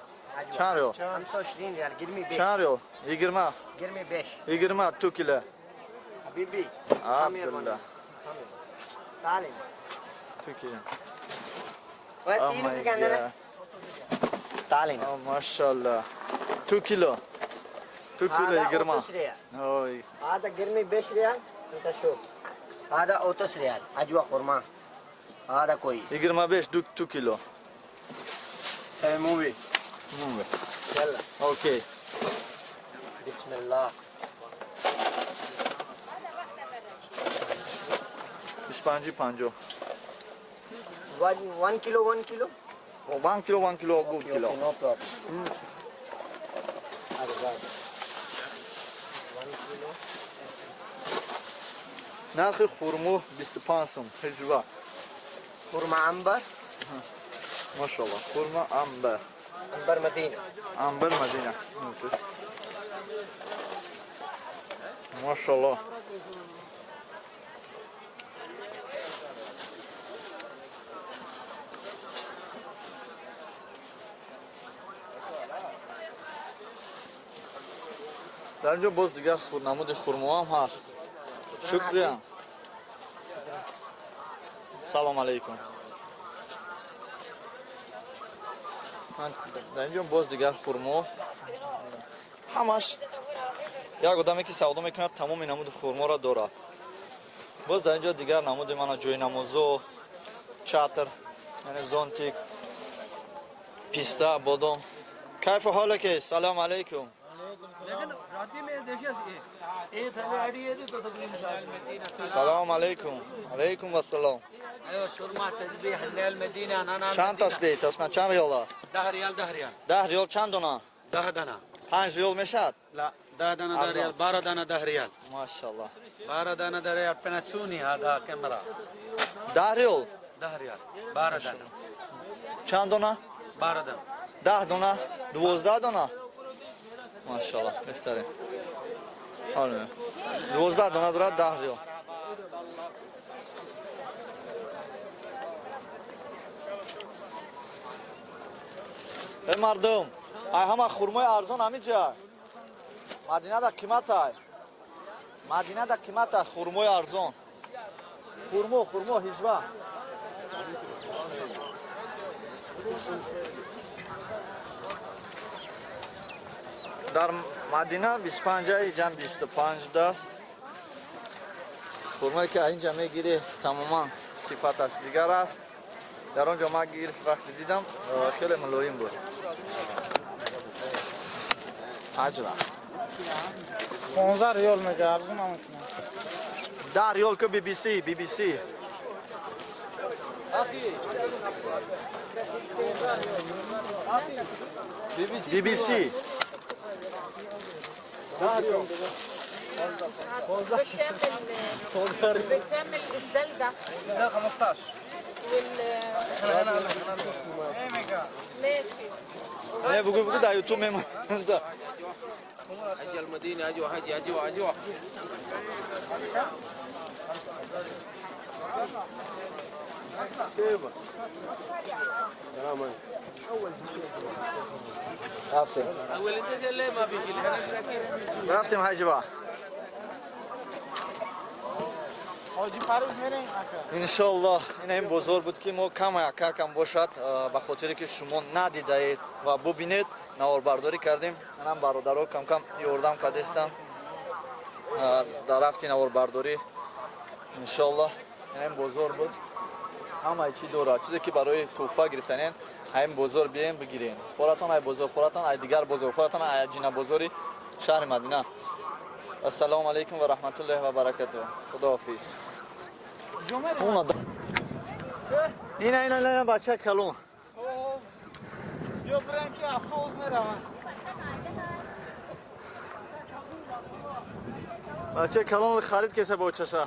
چند ریال 25 ریال گرمی بیش چند ریال 20 گرمی بیش 20 2 کیلو حبیبی عبدالله سالم 2 کیلو و Oh تیرو my دیگه God. سالم Oh maşallah 2 kilo 2 kilo 20 30 ریال oy هذا گرمی بیش ریال انت شوف هذا 30 ریال عجوه خورما هذا كويس 25 2 kilo موي يلا okey بسم الله 25 1 كيلو 1 كيلو 1 kilo 1 kilo 2 kilo نو بروبلم هذا 1 كيلو narxi xurmo 25 so'm hijva خورما عنبر maşallah xurma amber عنبر مدينه amber Madina maşallah در اینجا باز دیگر نمود خرما هم هست شکریه سلام علیکم در اینجا باز دیگر خرما همش یک آدمی که سودا میکند تمام نمود خرما را دارد باز در اینجا دیگر نمود من جوی نمازو چاتر یعنی زونتیک پیستا بادام کیف حالک سلام علیکم سلام علیکم علیکم السلام ايوه شورما تسبيح اللي المدينه انا چند تسبیح تسبیح چند ریال 10 ريال 10 ریال چند دانه 10 دنا 5 ریال میشد لا 10 دنا 10 ريال 12 دنا 10 ريال ماشاءالله 12 دنا 10 ريال بناتسوني هذا كاميرا 10 ریال 10 ريال 12 دنا چند دانه 12 دنا 10 دانه 12 دانه ماشاءالله بهتره آره 12 دانه دارد 10 ریال ای مردم ای همه خرمای ارزان همینجا مدینه دا قیمت های مدینه دا قیمت های خرمای ارزان خرما هیجوه در مدینه 25 جمع 25 دست خرمایی که اینجا میگیری تماما صفتش دیگر است در آنجا ما گرفت وقتی دیدم خیلی ملایم بود عجبه 15 ریال میگه ارزون هم 10 ریال که بی بی سی بی بی سی بكمل الدلدة ده 15 ماشي نه بگو در یوتیوب میمونه حج المدينه اجوا حج اجوا رفتیم حجبه حاجی فروز میرین انشالله این بزرگ بود که ما کم باشد به خاطری که شما ندیده اید و ببینید نواربرداری کردیم منم برادرها کم یاردم کردستن در رفتی نواربرداری انشالله این بزرگ بود همه چی داره چیزی که برای توفه گرفتنین این بزرگ بیاین بگیرین خورتان ای بزرگ خورتان ای دیگر بزرگ خورتان ای جینا بزرگی شهر مدینه السلام علیکم و رحمت الله و برکاته خداحافظ این بچه کلون بیا برن که افسوس میرون بچه کلون خرید کسی با چشه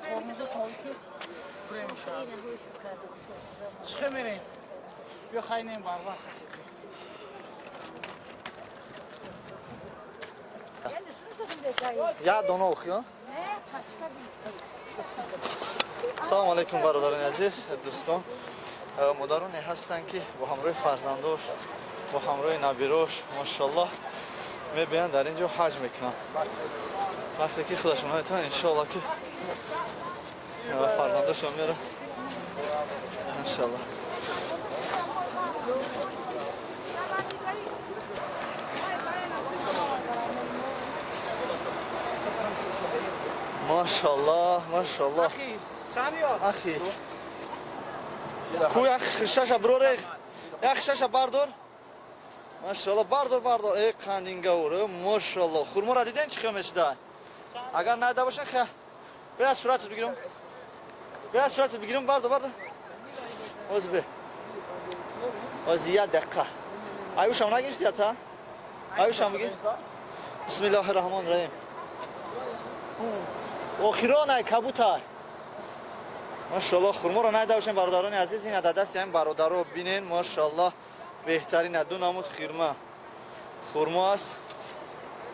ترمز تاریکی بریم شد چه میریم بیا خیلی باربار یا دونه اوخیا سلام علیکم برادران عزیز دوستان مادرانی هستند که با همراه فرزندوش با همراه نبیروش ماشاءالله میبینن در اینجا حج میکنن وقتی که خودشون هایتن انشاءالله که فرزندوشون میره انشاءالله ماشاءالله ماشاءالله اخی کو یک خشش برور یک خشش بردار ماشاءالله بردار ای قندینگه اوره ماشاءالله خورما را دیدین چی خیلی میشده اگر نده باشه خیلی بیا صورتت بگیرم بردار اوز به اوز یه دقیقه ایوش هم نگیرستی یا تا ایوش هم بگیر بسم الله الرحمن الرحیم آخرانه کبوتر ماشاءالله خورما رو نده باشین برادران عزیز این دست این برادر رو بینین ماشاءالله بهترین دو نمود خورما است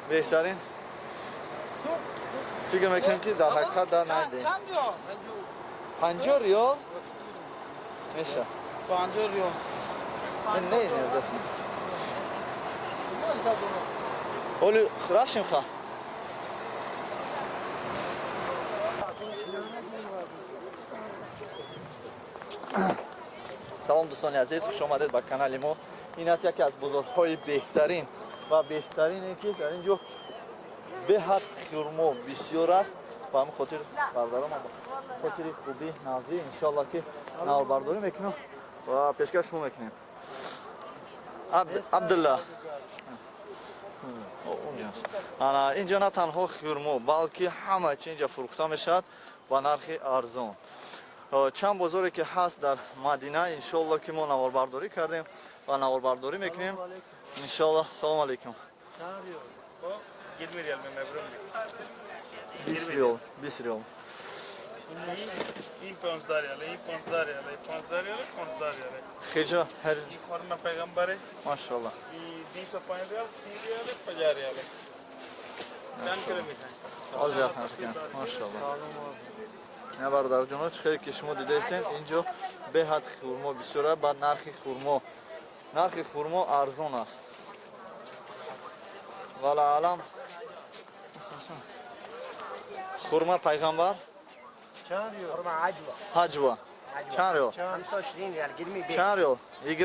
بهترین فکر میکنم که در حقیقت در نده 50 ریال میشه 50 ریال من نه نیازت اولی رفتیم خواه سلام دوستان عزیز خوش آمدید به کانال ما این است یکی از بازارهای بهترین و بهترینی که در اینجا به حد خرما بسیار است و همین خاطر بردارم با خاطر خوبی نازی انشالله که نوار برداری میکنم و پیشکش شما میکنیم عبدالله اینجا نه تنها خرما بلکه همه چی اینجا فروخته میشد با نرخ ارزان چند بازاری که هست در مدینه انشالله که ما نوار برداری کردیم و نوار برداری میکنیم انشالله سلام علیکم 20 ریال میبرم 20 ریال این 15 ریال این 15 ریال 15 ریال 15 ریال خیجا هر این خورما پیغمبره ماشاءالله این 205 ریال 30 ریال 50 ریال چند کیلو میکنه از یاد نشکن ماشاءالله نه برادر جان خیلی که شما دیدین اینجا به حد خرما بسیاره بعد نرخ خرما ارزان است والا الان خرما پیغمبر چند ریال خورما حجوا چند ریال 25 ریال گرمی 5 چند ریال 20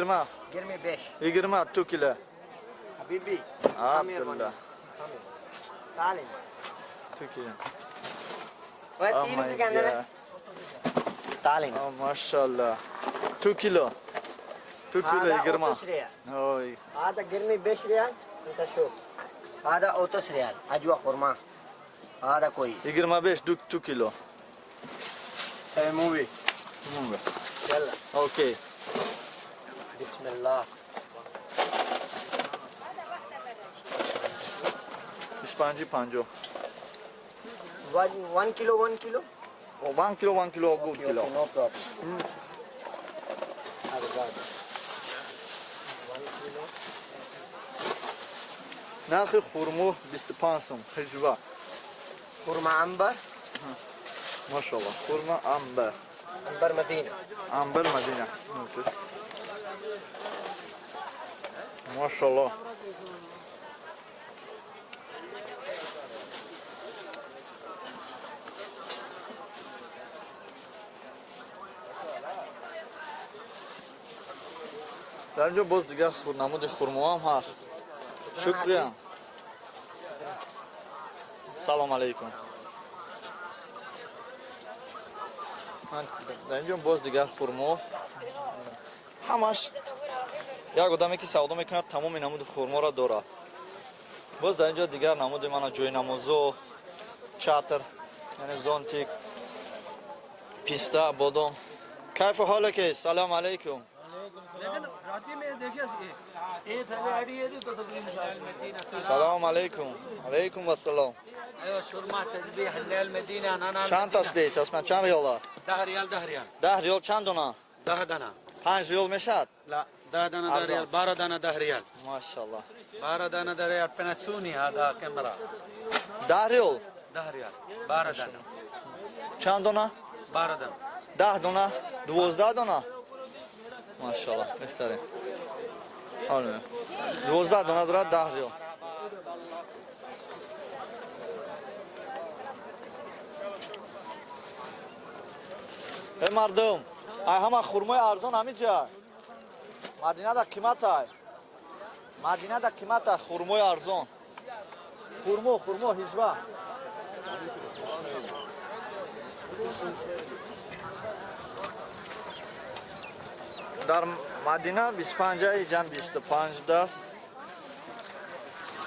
گرمی 5 20 2 کیلو حبیبی عبدالله سالم 2 کیلو و تین سکندر سالم ماشاءالله 2 کیلو 20 ريال اوي هذا قرمي 5 ريال انت شوف هذا 30 ريال اجوا خرما هذا كويس 25 2 كيلو موبي يلا اوكي بسم الله اسبانجي بانجو 1 كيلو 1 كيلو 1 كيلو 1 كيلو 2 كيلو نو بروبلم هذا نرخ خرما 25 سوم حجوا خرما عنبر ما شاء الله خرما عنبر عنبر مدينة مدينة ما شاء الله در اینجا باز دیگر نمود خرما هم هست شکریا سلام علیکم در اینجا باز دیگر خرما همش یک آدمی که سودا میکنه تمام نمود خرما را دارد باز در اینجا دیگر نمود من جوی نمازو چاتر یعنی زونتیک پیستا بادام کیف حالک سلام علیکم سلام علیکم. علیکم السلام. ايوه شورما تسبيح الليل المدينه انا چند تسبیح تسبیح چند ریال؟ 10 ريال 10 ريال 10 ریال چند دونه؟ 10 دنا 5 ریال میشد؟ لا 10 دنا 10 ريال 12 دنا 10 ريال ماشاءالله. 12 دنا 10 ريال بناتسوني هذا كاميرا 10 ریال 10 ريال 12 دنا چند دونه؟ 12 دنا 10 دونه 12 دونه ماشاءالله بهترین. آره 12 دونه داره 10 ریال. ای مردم ای همه خرمای ارزان همینجا مدینه در قیمت های مدینه در قیمت های خرمای ارزان خرمو هیجوه در مدینه 25 جمع 25 دست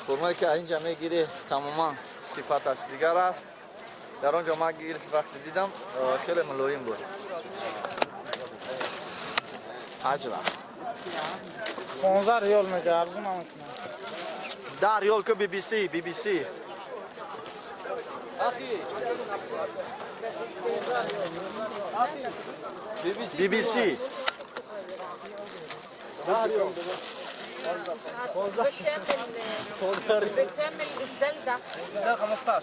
خرمایی که اینجا میگیری تماما صفتش دیگر است. در آنجا ما گرفت وقتی دیدم خیلی ملایم بود. عجبه 15 ریال میگه ارزون هم 10 ریال که بی بی سی بكامل الزلدة ده 15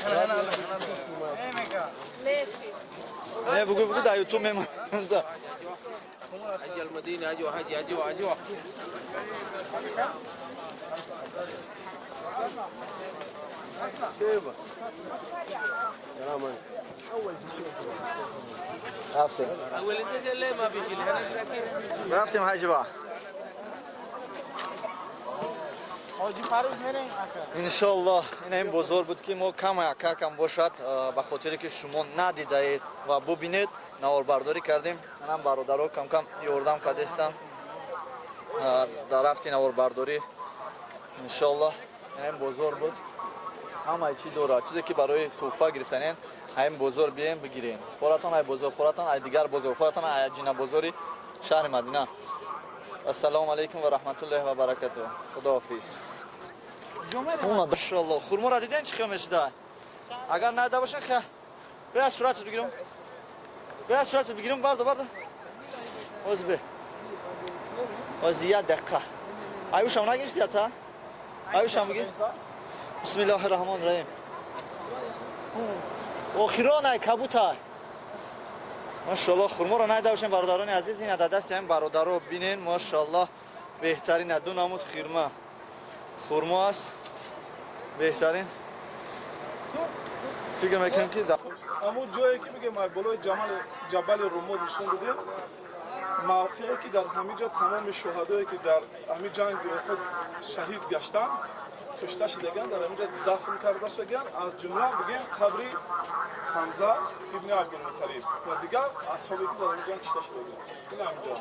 ماشي نه بگو در یوتیوب میمونه. حج المدينه اجوا حج اجوا رفتیم حجبه حاجی فروز میرین انشالله این بزرگ بود که ما کم باشد به خاطری که شما ندیده اید و ببینید نواربرداری کردیم. منم برادرها کم یاردم کردستن در رفتی نواربرداری. انشالله این بزرگ بود همه چی داره چیزی که برای توفه گرفتنین این بزرگ بیایم بگیرین. خورتان ای بزرگ خورتان ای دیگر بزرگ خورتان ای جینا بزرگی شهر مدینه. السلام علیکم و رحمت الله و برکاته. خداحافظ. ماشاءالله خرما را دیدین چی خیلی شده؟ اگر ندیده باشین خیلی بیا صورت بگیرم برده باز به باز یه دقیقه ایوش هم نگیرستی تا ایوش هم بگیر بسم الله الرحمن الرحیم آخران کبوتر ماشاءالله خرما را ندیده باشین برادران عزیز. این در دست این برادرها بینین ماشاءالله بهترین دو نمود خرما است بهترین. فکر میکنم که اما جایی که میگه ما بالای جبل رومو نشون دادیم موقعی که در همینجا تمام شهدایی که در همین جنگ خود شهید گشتن کشته شدگان در همینجا دفن کرده شدگان از جمله بگیم قبری حمزه ابن عبدالمطلب و دیگر اصحابی که در همینجا کشته شدگان این همینجا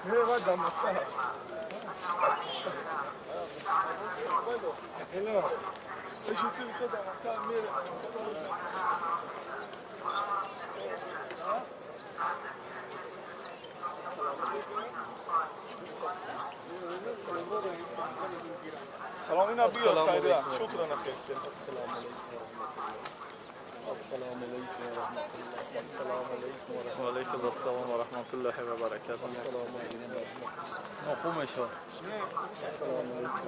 هوا دمته هلا ايش تبي كذا مكان ميري سلام نبي خير شكرا اخي السلام عليكم ورحمة الله السلام عليكم ورحمة الله وعلیکم السلام و رحمت الله و برکاته. السلام عليكم خوب میشود. السلام عليكم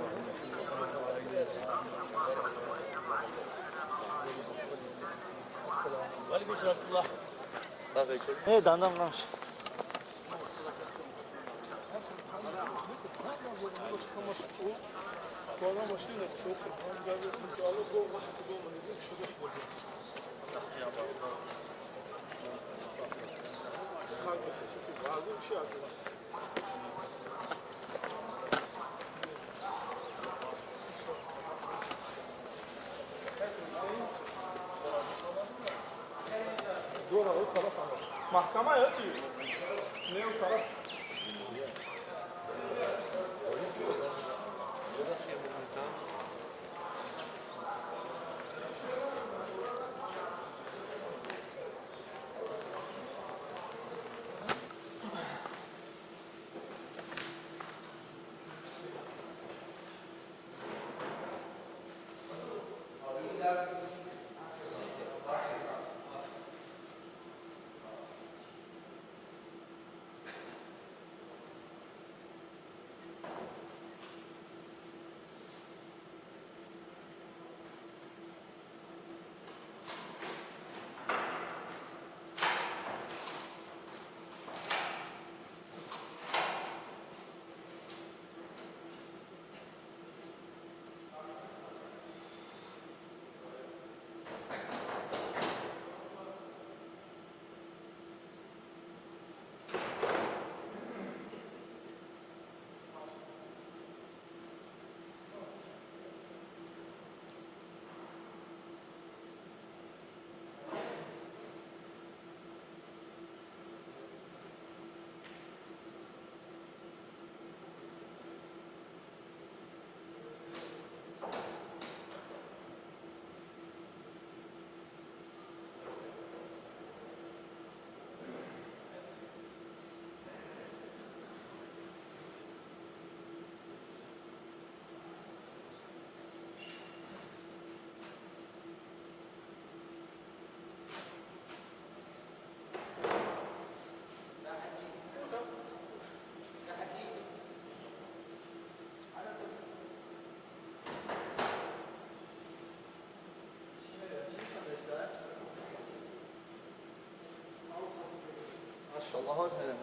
وعليكم السلام ورحمه الله. نه دندم نمیشه. بالا ماشین چوک هم جابه که حالا دو وقت دو منیده شده خواهد بسه چوکی بازم چی از دو را او طرف محکمه یا چی؟ نه او طرف ماشاءالله هاز میرم.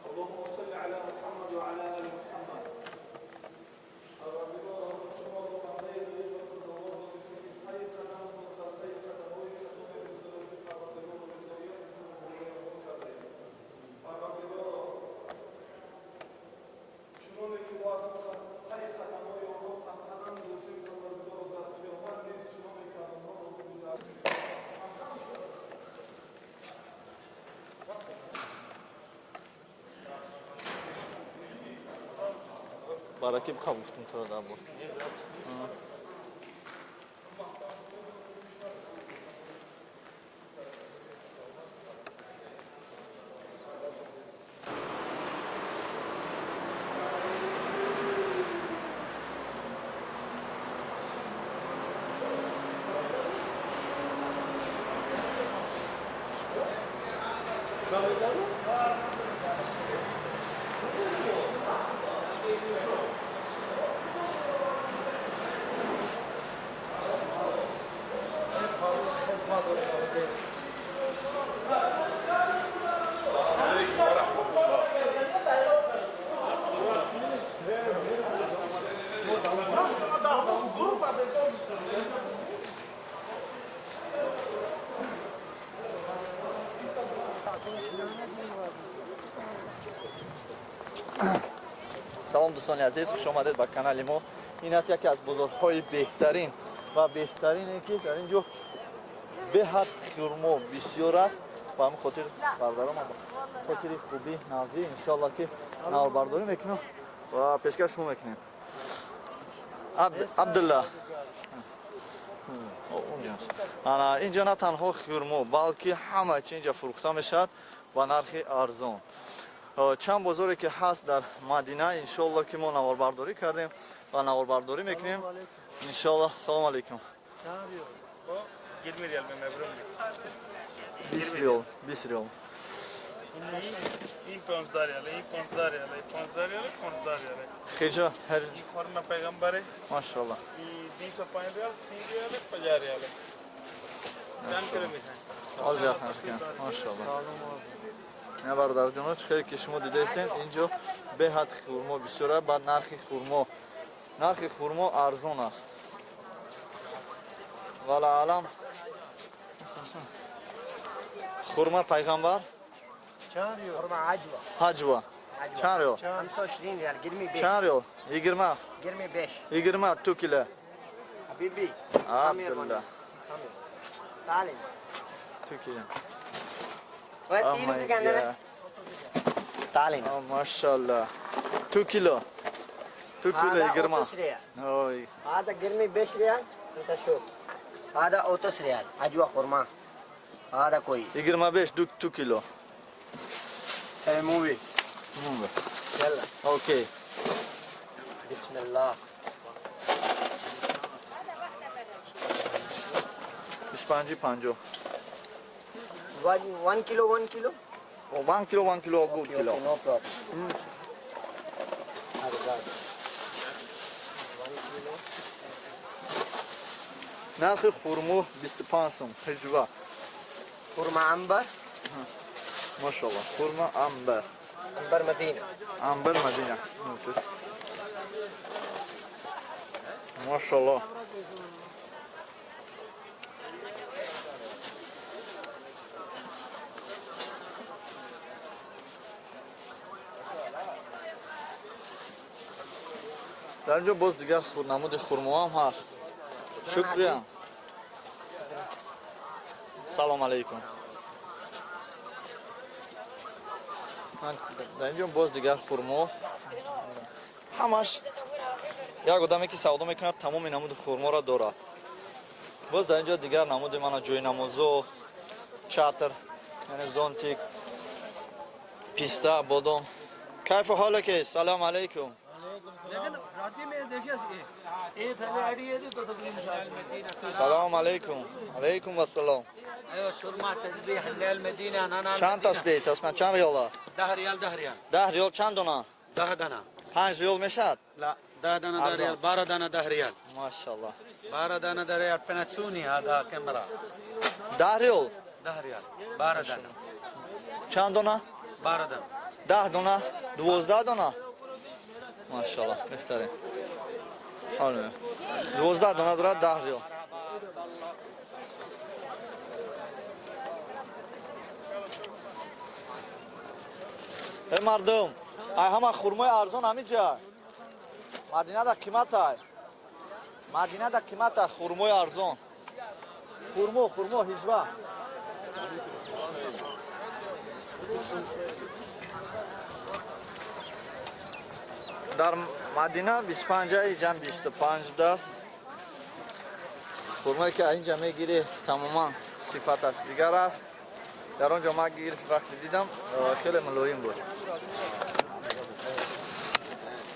اللهم صل على محمد وعلى ال محمد. برای کی بخوام گفتم تو دارم. سلام دوستان عزیز، خوش آمدید به کانال ما. این است یکی از بازارهای بهترین و بهترینی که در اینجا به حد خرما بسیار است و همین خاطر بردارم خاطر خوبی نازی انشالله که نور برداری میکنم و پیشکش شما میکنیم. عبدالله اینجا نه تنها خرما بلکه همه چی اینجا فروخته میشد و نرخ ارزان. چند بازاری که هست در مدینه انشالله که ما نوار برداری کردیم و نوار برداری میکنیم انشالله. سلام علیکم. 20 ریال به مبرم 20 ریال 20 ریال این 15 ریال این 15 ریال 15 ریال 15 ریال خیجا هر این خورما پیغمبره ماشاءالله این 205 ریال 30 ریال 50 ریال جان کرده میخواین از یخنش کن ماشاءالله. نه برادر جان خیلی که شما دیده هستین اینجا به حد خرما بسیاره بعد نرخ خرما ارزان است. والا الان خرما پیغمبر خرما عجوه حجوه چند ریال 25 ریال گرمی بیش چند ریال 20 گرمی بیش 20 2 کیلو حبیبی عبدالله تعالي 2 کیلو وديله تجنن تعالي ماشاءالله 2 کیلو 2 کیلو 20 اوي هذا قرمي بيش ريال انت شوف هذا اوتوس ريال عجوه خرما هذا كويس 25 2 کیلو موي يلا اوكي بسم الله 25 1 كيلو 1 كيلو 1 کیلو 1 کیلو 2 کیلو نو بروبلم هذا نرخ خرما 25 سوم حجوه خرما عنبر ماشاءالله خرما عنبر مدينه عنبر مدینه ماشاءالله. در اینجا باز دیگر نمود خرما هم هست. شکریا. سلام علیکم. در اینجا باز دیگر خرما همش یک آدمی که سودا میکنه تمام نمود خرما را دارد. باز در اینجا دیگر نمود من جوی نمازو چاتر یعنی زونتیک پیستا بادام. کیف حالک؟ سلام علیکم. سلام علیکم. علیکم السلام. ايوه شورما تسبيح اللي المدينه انا چند تسبیح تسبیح چند ریاله؟ 10 ريال 10 ريال 10 ریال چند دونه؟ 10 دنا 5 ریال میشد؟ لا 10 دنا 10 ريال 12 دنا 10 ريال ماشاءالله. 12 دنا 10 ريال بناتسوني هذا كاميرا 10 ریال 10 ريال 12 دنا چند دونه؟ 12 دنا 10 دونه 12 دونه ماشاءالله بهترین. آره 12 دونه داره 10 ریال. ای مردم ای همه خرمای ارزان همینجا مدینه در قیمت های مدینه در قیمت های خرمای ارزان خرمو هیجوه در مدینه 25 جمع 25 دست خرمایی که اینجا میگیری تماما صفتش دیگر است. در آنجا ما گرفت وقتی دیدم خیلی ملایم بود.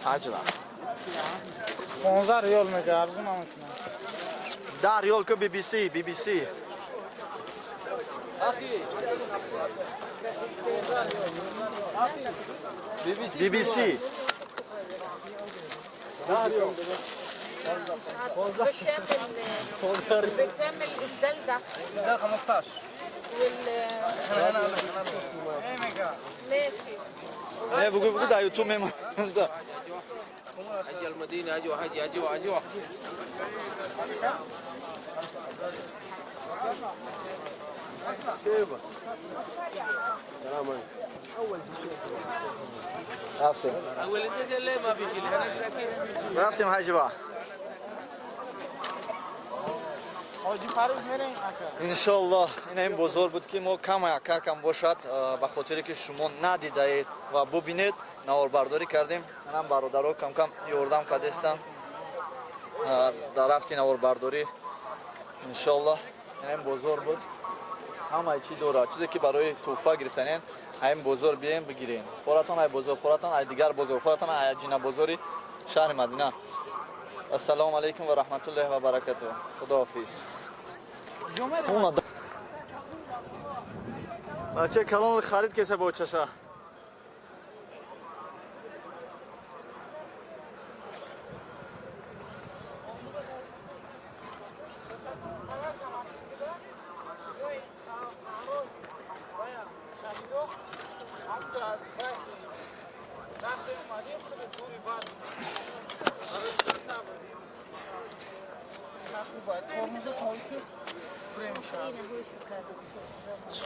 عجبا 15 ریال میگه ارزون هم میکنه 10 ریال که بی بی سی بی بی سی بكام الزلدة؟ ده 15 ماشي نه بگو در یوتیوب میمونه. حج المدينه اجوا حج اجوا رفتیم حجبه حاجی فروز میرین انشالله این بزرگ بود که ما کم باشد به خاطری که شما ندیدید و ببینید نواربرداری کردیم. منم برادرها کم یاردم کردستم در رفتی نواربرداری. انشالله این بزرگ بود همه چی داره چیزی که برای توفه گرفتنین این بزرگ بیاین بگیرین. خورتان ای بزرگ خورتان ای دیگر بزرگ خورتان ای جینا بزرگی شهر مدینه. السلام علیکم و رحمت الله و برکاته. خداحافظ. بچه کلان خرید کسی با چشه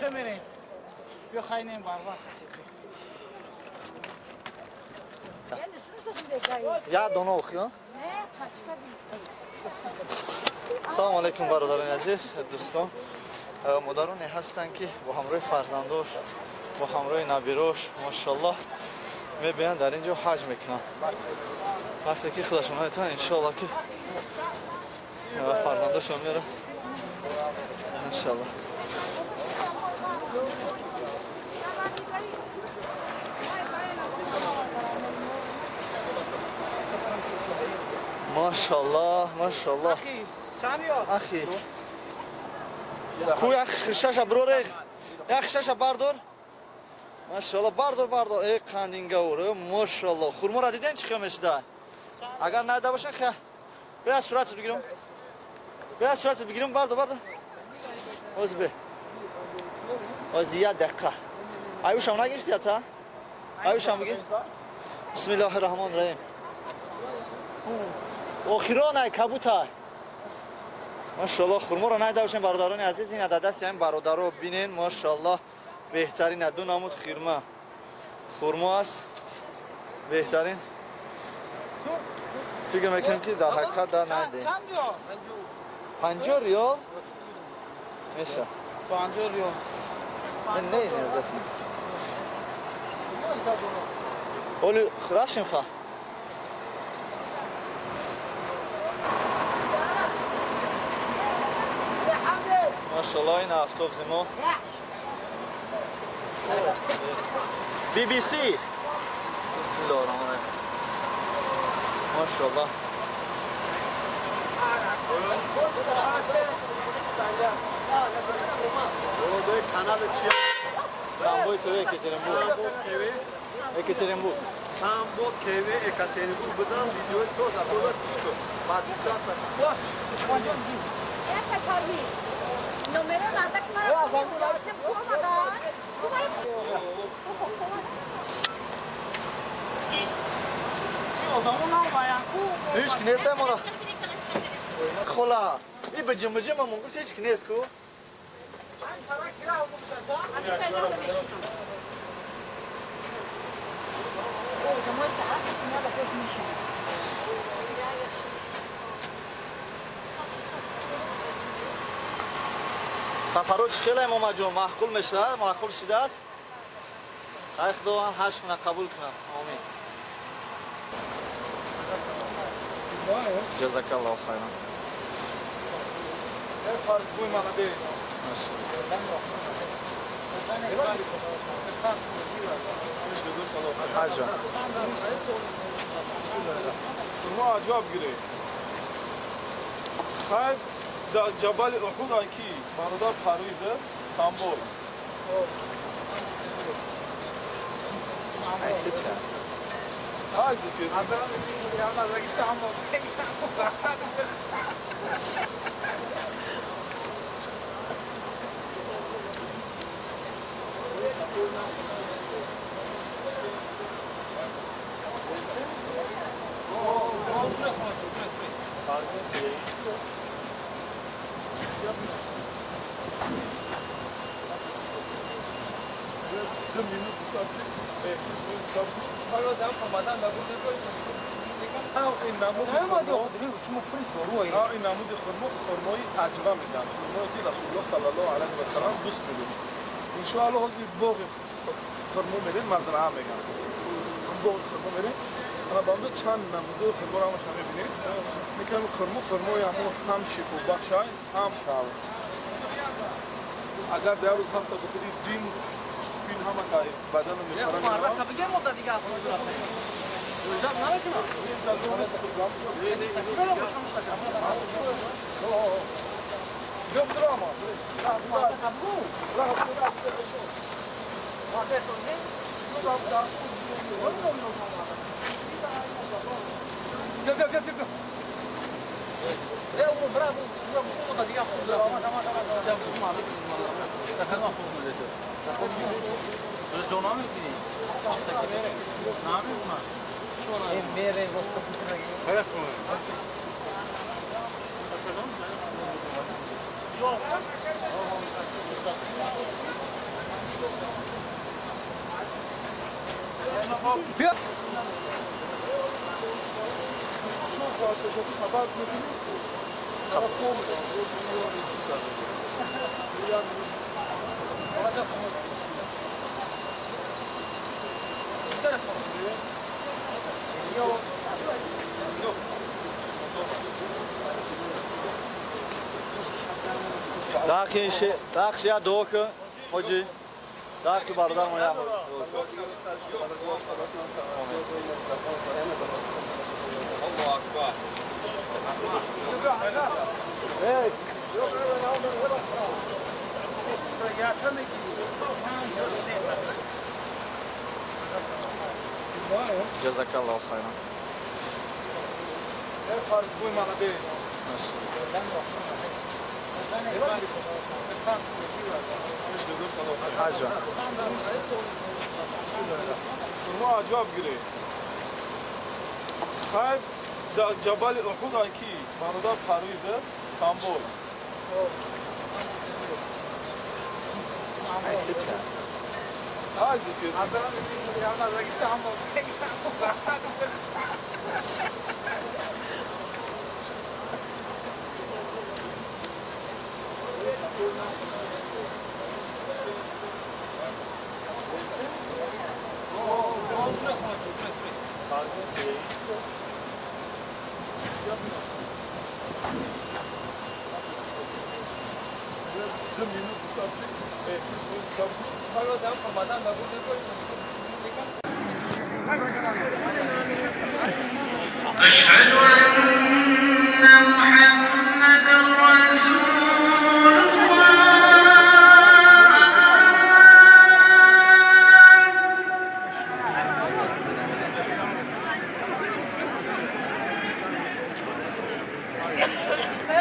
چه میرین بیا خاینیم باربار یا دونه اوخیا سلام علیکم برادران عزیز دوستان. مادرانی هستند که با همراه فرزنداش با همراه نبیراش ماشاءالله میبینن در اینجا حج میکنن. وقتی که خودشون هایتن انشاءالله که فرزنداشون میره انشاءالله. ماشاءالله ماشاءالله اخی کو یک خشش برو یک خشش بردار ماشاءالله بردار ای قندینگه اوره ماشاءالله. خورما را دیدین چی خیلی شده اگر ندیده باشه خیلی بیا صورت بگیرم بردار باز به باز یه دقیقه ایوش هم نگیرستی تا ایوش هم بگیر بسم الله الرحمن الرحیم. آخران کبوت های ماشاءالله خورما را ندیده باشین برادران عزیز. این دست این برادرها بینین ماشاءالله بهترین دو نمود خورما است بهترین. فکر میکنم که در حقیقت در نده 50 ریال میشه 50 ریال من نه نمیزتیم ولی رفتیم خواه ماشاءالله این افتاب زمان بی بی سی بسم الله الرحمن الرحیم. Maşallah. Ovdje kanal će Samboy köyü Ekaterinburg. Sambo Keve, Ekaterinburg. Sambo Keve, Ekaterinburg. Buradan videoyu toz atıyorlar düştü. Badisat satıyor. Essa Carli, numero nada que maravilha. Você forma da. Hiç kinese mi ona? Kola. İyi bıcım bıcım ama bu hiç kines ku. سفرو چکله ما جو معقول میشه معقول شده است ای خدا هشت من قبول کنم آمین جزاک الله خیرا عجب ما عجب گیره خیلی در جبل احد آنکی برادر پرویزه سامبول Hadi ki. این نمود خرمای عجبه میدن خرمایی که رسول الله صلی الله علیه و سلم دوست می‌داشت ان شاء الله از باغ خرما میرین مزرعه میگن باغ خرما میرین انا باندو چند نمود خرما رو شما می‌بینید میگم خرمای هم شفا بخش هم شاو اگر در روز هفته بخورید جین هم که بدن می‌خورن Yok drama. Çok saat yaşadı, sabah etmediniz. Kapı olmuyor. داخل یا دو که حجی داخل باردار ما یامر Allah akbar. جزاک الله خیرا عجب ما عجب گیره خیلی در جبل احد آنکی برادر پرویزه سامبول Hadi ki. أشهد أن محمدا رسول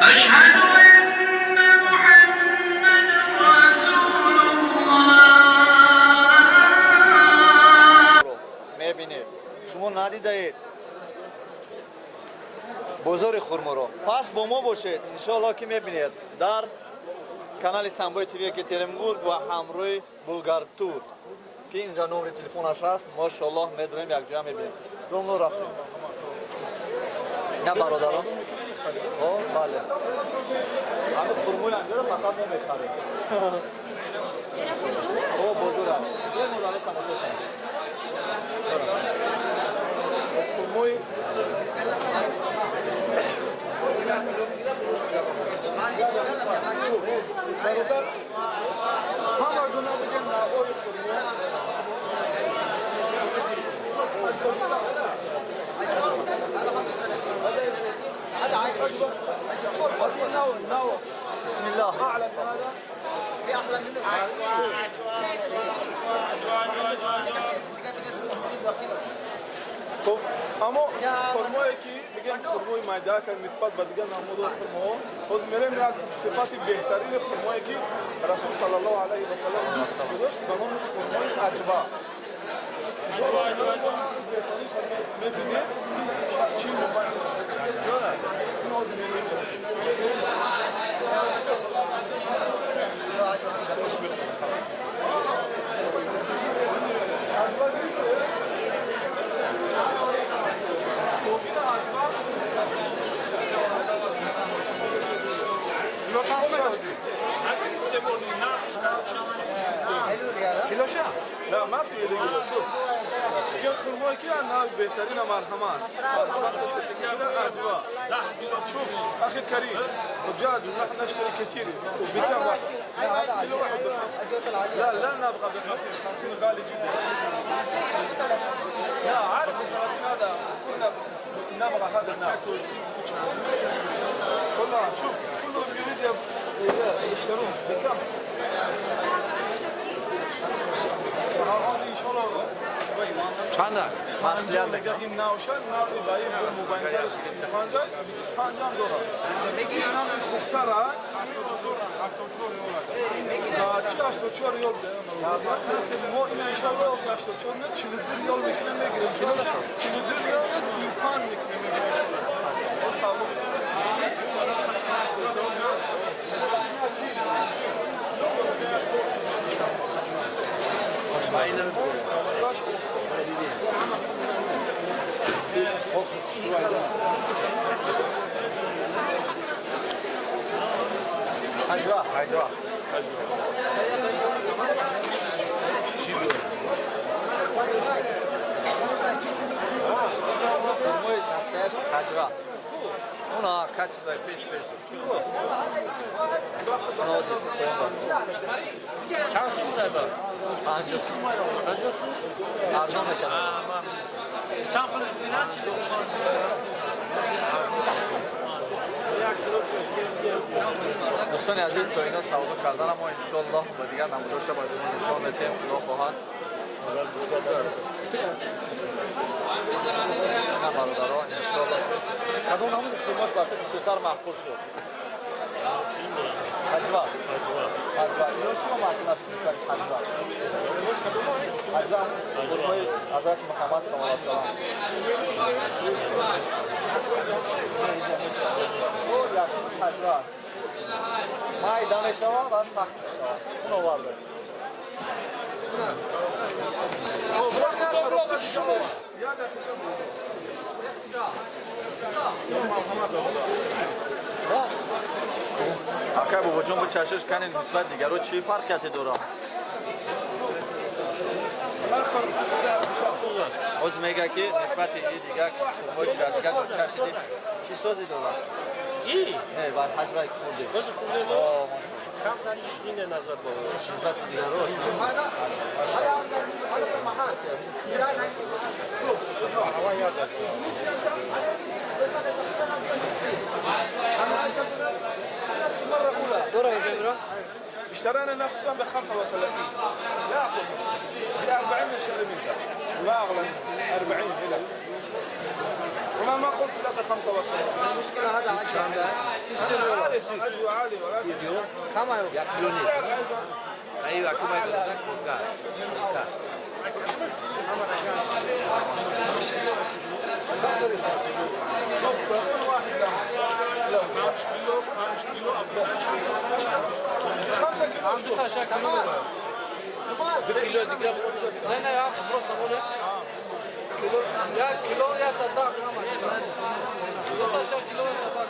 أشهد أن محمدا رسول الله. میبینید شما ندیدید بازار خرما رو. پس با ما باشید انشاءالله که میبینید در کانال سامبای تیوی که ترمگور و همراه بولگار تور که اینجا نمره تلفنش هست. ماشاءالله میدونیم یک جا میبینید دونو رفتیم نه برادران. بله همه خرمای اینجا رو فقط ما میخریم. بازار هست یه مدل تماشا کنید خرمای همه گونه بگن نوای خرما بسم الله. اعلى من هذا في احلى منه خب اما خرمایی که میگن خرمای میده که نسبت به دیگه نمود خرما باز میریم یک صفت بهترین خرمایی که رسول صلی الله علیه و سلم دوست داشت به نام خرمای عجبا. میبینید چی مبارک لا ما في اللي شوف يا خرماي كده الناس بهترين مرحمان شوف اخي الكريم دجاج ونحن نشتري كثير وبكم واحد كيلو واحد لا لا نبغى ب 50 غالي جدا لا عارف ب 30 هذا كنا نبغى هذا ناكل والله شوف كلهم يريد يشترون بكم چنده؟ مسئولیت بگم این نوشن نوی باید به موبایل 25 دلار میگی اینا خوبتر هست 84 چی 84 ریال ما این ان شاء الله 84 نه 42 ریال میکنیم میگیریم 42 ریال 35 میکنیم میگیریم او سوال حجرا خرمای دستهش حجرا اونا کچ زای پیش چند سو دادا؟ 50 سو ارزان میکنم. چند پول دینا چی دوستان عزیز تا اینا سودا کردن ما انشالله با دیگر نموداشا با شما نشان میتیم خدا خواهد نه برادران انشالله کدوم همون خرماش برای بسیارتر محفوظ شد حجبا اینا چی ما معتون هستیم سر حجبا حجبا خرمای حضرت محمد صلی اللہ علیہ وسلم حجبا مای دانش شما و سخت شما اون آورده اکای بابا جون با چشش کنین نسبت دیگر رو چی فرقیتی داره؟ از میگه که نسبت این دیگر خرمای دیگر چشیدی چی سازی داره؟ ای؟ نه باید حجرای خورده باز خورده ما؟ کم داریش اینه نظر با نسبت دیگر رو السهم ب 35 لا اقل ب 40 نشتري منك لا اغلى 40 هنا وما ما قلت لك 35 المشكلة هذا عارف اجوا عالي ولكن كما يأكلوني السعر ايضا أيوة كما يأكلونك كيلو دقيقة لا لا يا خبرة صابونة كيلو يا صدق 16 كيلو يا صدق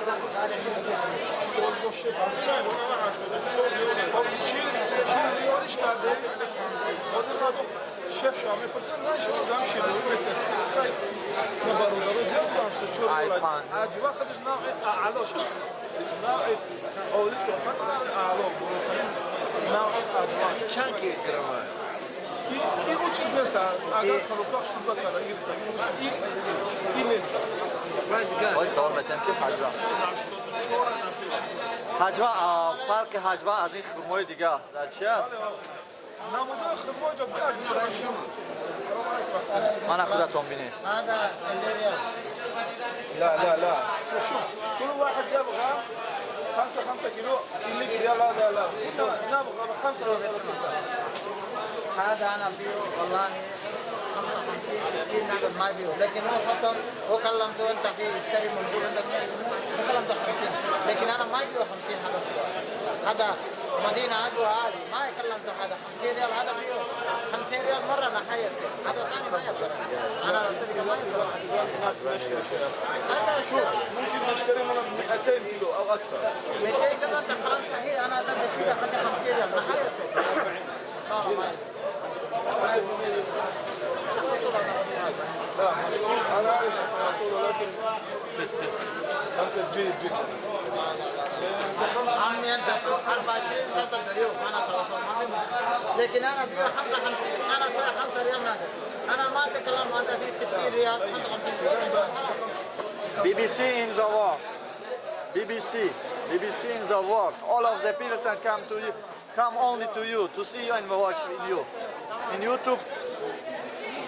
شاف شو عم يفسر لا شو قدام شيء تبرد يلا شو عادي واخد نوع على شو نوع او لك على نوع اجوان چند گرمه این اون چیز نیست اگر خلوطاق شد بکنه این نیست وای سوال متن که حجوه حجوه فرق حجوه از این خرمای دیگه در چی است؟ نموده خرمای جو بیاد من خودتون بینید هذا اللي لا شوف كل واحد يبغى 5 كيلو اللي ريال هذا لا نبغى 5 هذا انا بيو والله 55 60 نقد ما بيو لكن هو خطر هو كلمته انت في اشتري موجود عندك كلمته 50 لكن انا ما بيو 50 هذا مدينة عدوى عالي ما كلمته هذا 50 ريال هذا بيو 50 ريال مرة انا حيس هذا ثاني ما يقدر انا صدق ما يقدر هذا شوف ممكن نشتري من 200 كيلو او اكثر 200 كذا انت كلام صحيح انا ضد كذا حتى 50 ريال ما حيس لا انا اعرف الرسول ولكن انت جيد جدا عمي انت شو 24 سنه اليوم انا تواصل ما في مشكله لكن انا بيو 55 انا صار 5 ريال ناقص انا ما اتكلم انت في 60 ريال 55 ريال BBC in the world BBC in the world all of the people can come only to you to see you and watch video in YouTube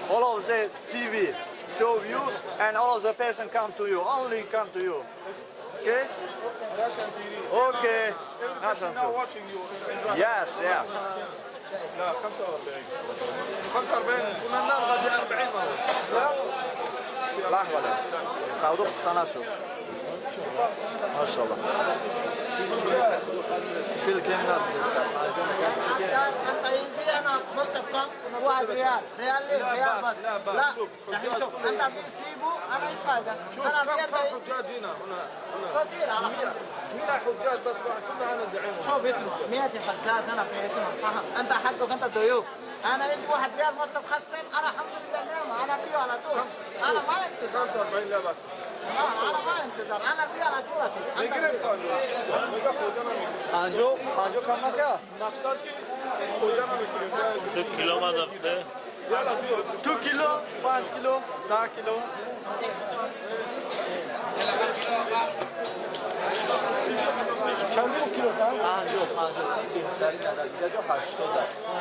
all of the TV show you and all of the person come to you only come to you okay okay now watching you yes لا 45 كنا نبغى 40 لا لحظة سعودك تناسو ما شاء الله شو الكلمات انت ينزل انا مكتب كم 1 ريال ريال بس لا دحين شوف انت بتسيبه انا ايش هذا انا كم حجاج هنا كثير انا 100 حجاج بس كلها انا زعيم شوف اسمع 100 حجاج انا في اسمع فهم انت حقك انت ضيوف انا يجي 1 ريال مصرف خسر انا الحمد لله نعمه انا فيه على طول انا ما انتظر 45 لا بس لا انا ما انتظر انا فيه على طول میگیریم خانجو کم نکرد مقصد که خوجا نمیکنیم 2 کیلو ما داخته 2 کیلو 5 کیلو 10 کیلو چند کیلو سن؟ خانجو در دیگه جو 80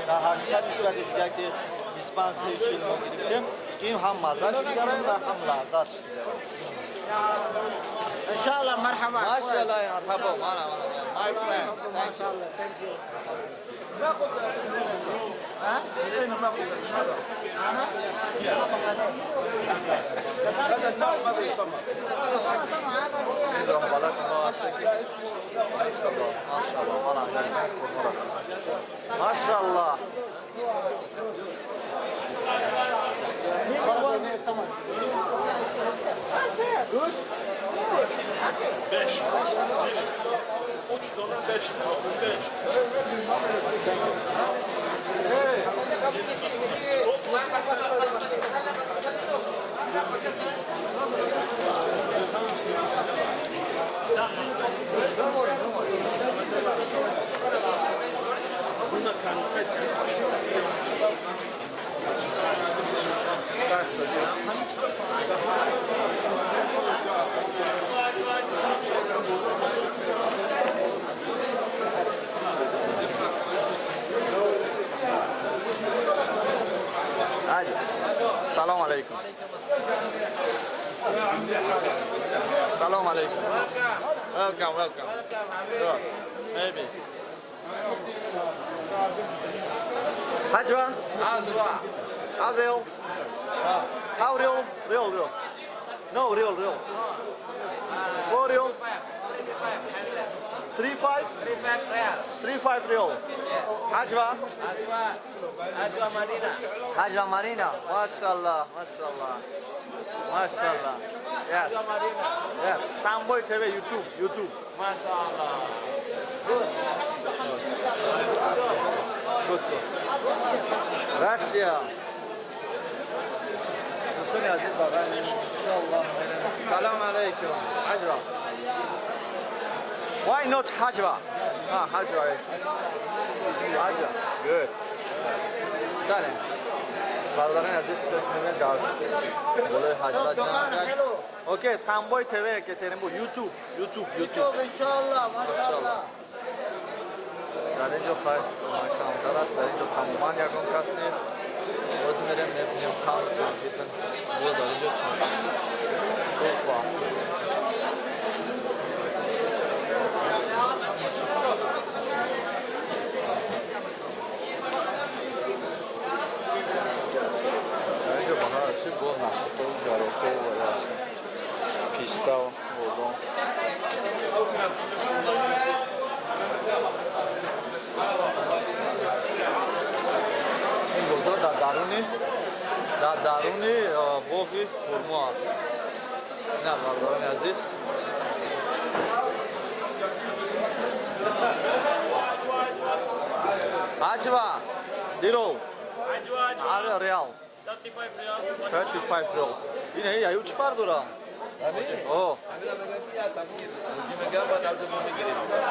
در حقیقت صورت دیگه که 25 کیلو گرفتیم این هم مزهش داره و هم لذتش ان شاء الله مرحبا ما شاء الله يا مرحبا معنا ماي فريند ان شاء الله ثانك يو ناخذ ها ناخذ هذا النوع ماذا يسمى؟ ما شاء الله حاج سلام علیکم. سلام علیکم. Welcome. Maybe. Hajwa? How real? How real? Real. No, real. 4 real? 3.5? 3.5 real. Hajwa? Hajwa Marina. MashaAllah. Yes. Yes. Samboy TV YouTube. MashaAllah. Good. Russia. Salam alaikum. Hajwa. Why not Hajwa? Hajwa. Good. Dale. Bardaran aziz tutmayın da. Böyle Hajwa. Okay, Samboy TV getirin bu YouTube. Inshallah. MashaAllah. در اینجا خواهد ماشام دارد در اینجا تمامان یکم کس نیست باز میرم نبینیم کام کنسیتن بود در اینجا چند خواه در اینجا بخواه چی بود نفته و جاروخه و پیستا و بودون این بزرگ در درونی باقی خورما نه برداران عزیز Hajwa دیرو آره ریال 35 ریال اینه یا چه فرق داره اوه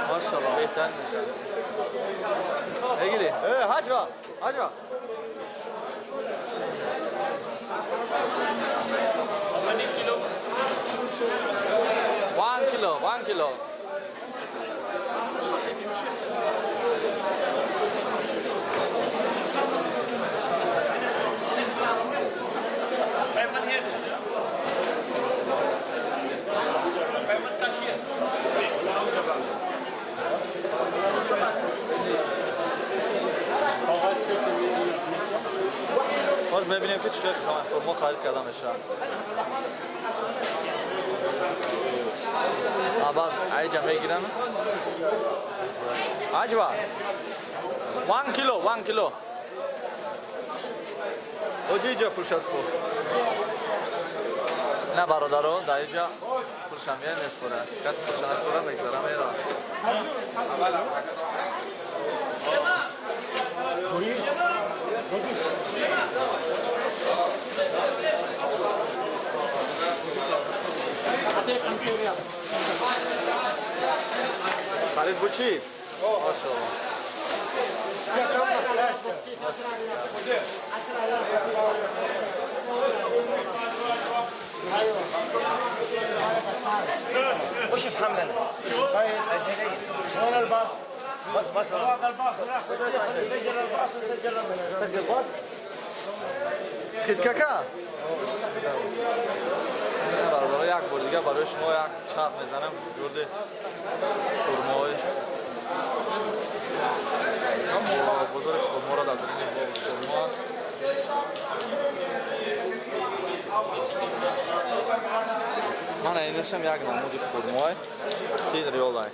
ماشاءالله بهتر میشه بگیری Hajwa 1 kilo باز ببینیم که چقدر خورما خرید کردم اشان آبا ایجا بگیرم Hajwa 1 kilo اوجیجا پولش است نه برادرو در اینجا پولشم یه نسپوره کسی پولشم نسپوره بگذارم ایران خرید بچی؟ ماشاءالله وش محمد؟ وين الباص؟ بس سواق الباص سجل الباص وسجل الباص سكت كاكا برای یک بار دیگه برای شما یک چرخ میزنم جورد خورمای بزرگ خورما را در درین خورما من اینشم یک نمود خورمای 30 ریال است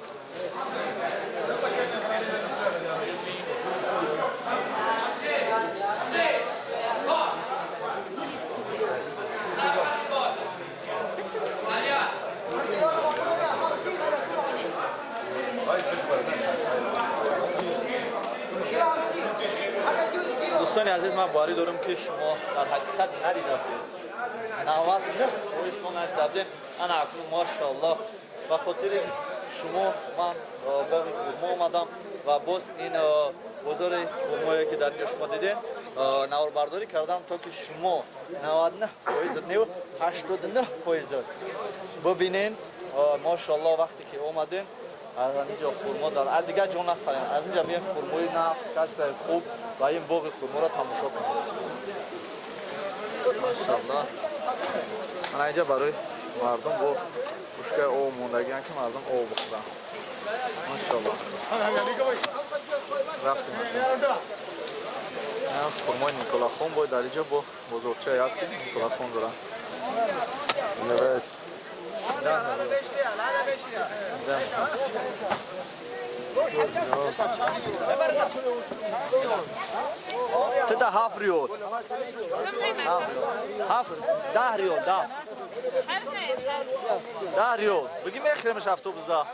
دوستان عزیز من باری دارم که شما در حقیقت ندیدید 99 شما ندیدید انا اکنون ماشاءالله و خاطر شما من باقی خورما آمدم و باز این بازار خورمایی که در اینجا شما دیدین نواربرداری کردم تا که شما 99% ببینین ماشاءالله وقتی که اومدین از اینجا خورما دارن از دیگه جون نخرین از اینجا میان خورمای نفت کشت خوب و این باغ خورما را تماشا کنید ماشاءالله. من اینجا برای مردم با بشکه او موندگی که مردم او بخورن. ماشاءالله. رفتیم. خرمای نیکولا خان باید در اینجا با بزرگچه هست که نیکولا خان دارن. نوید. تدا هاف ریال. هاف 10 ریال 10 ریال. بگی میخریمش اتوبوس دا.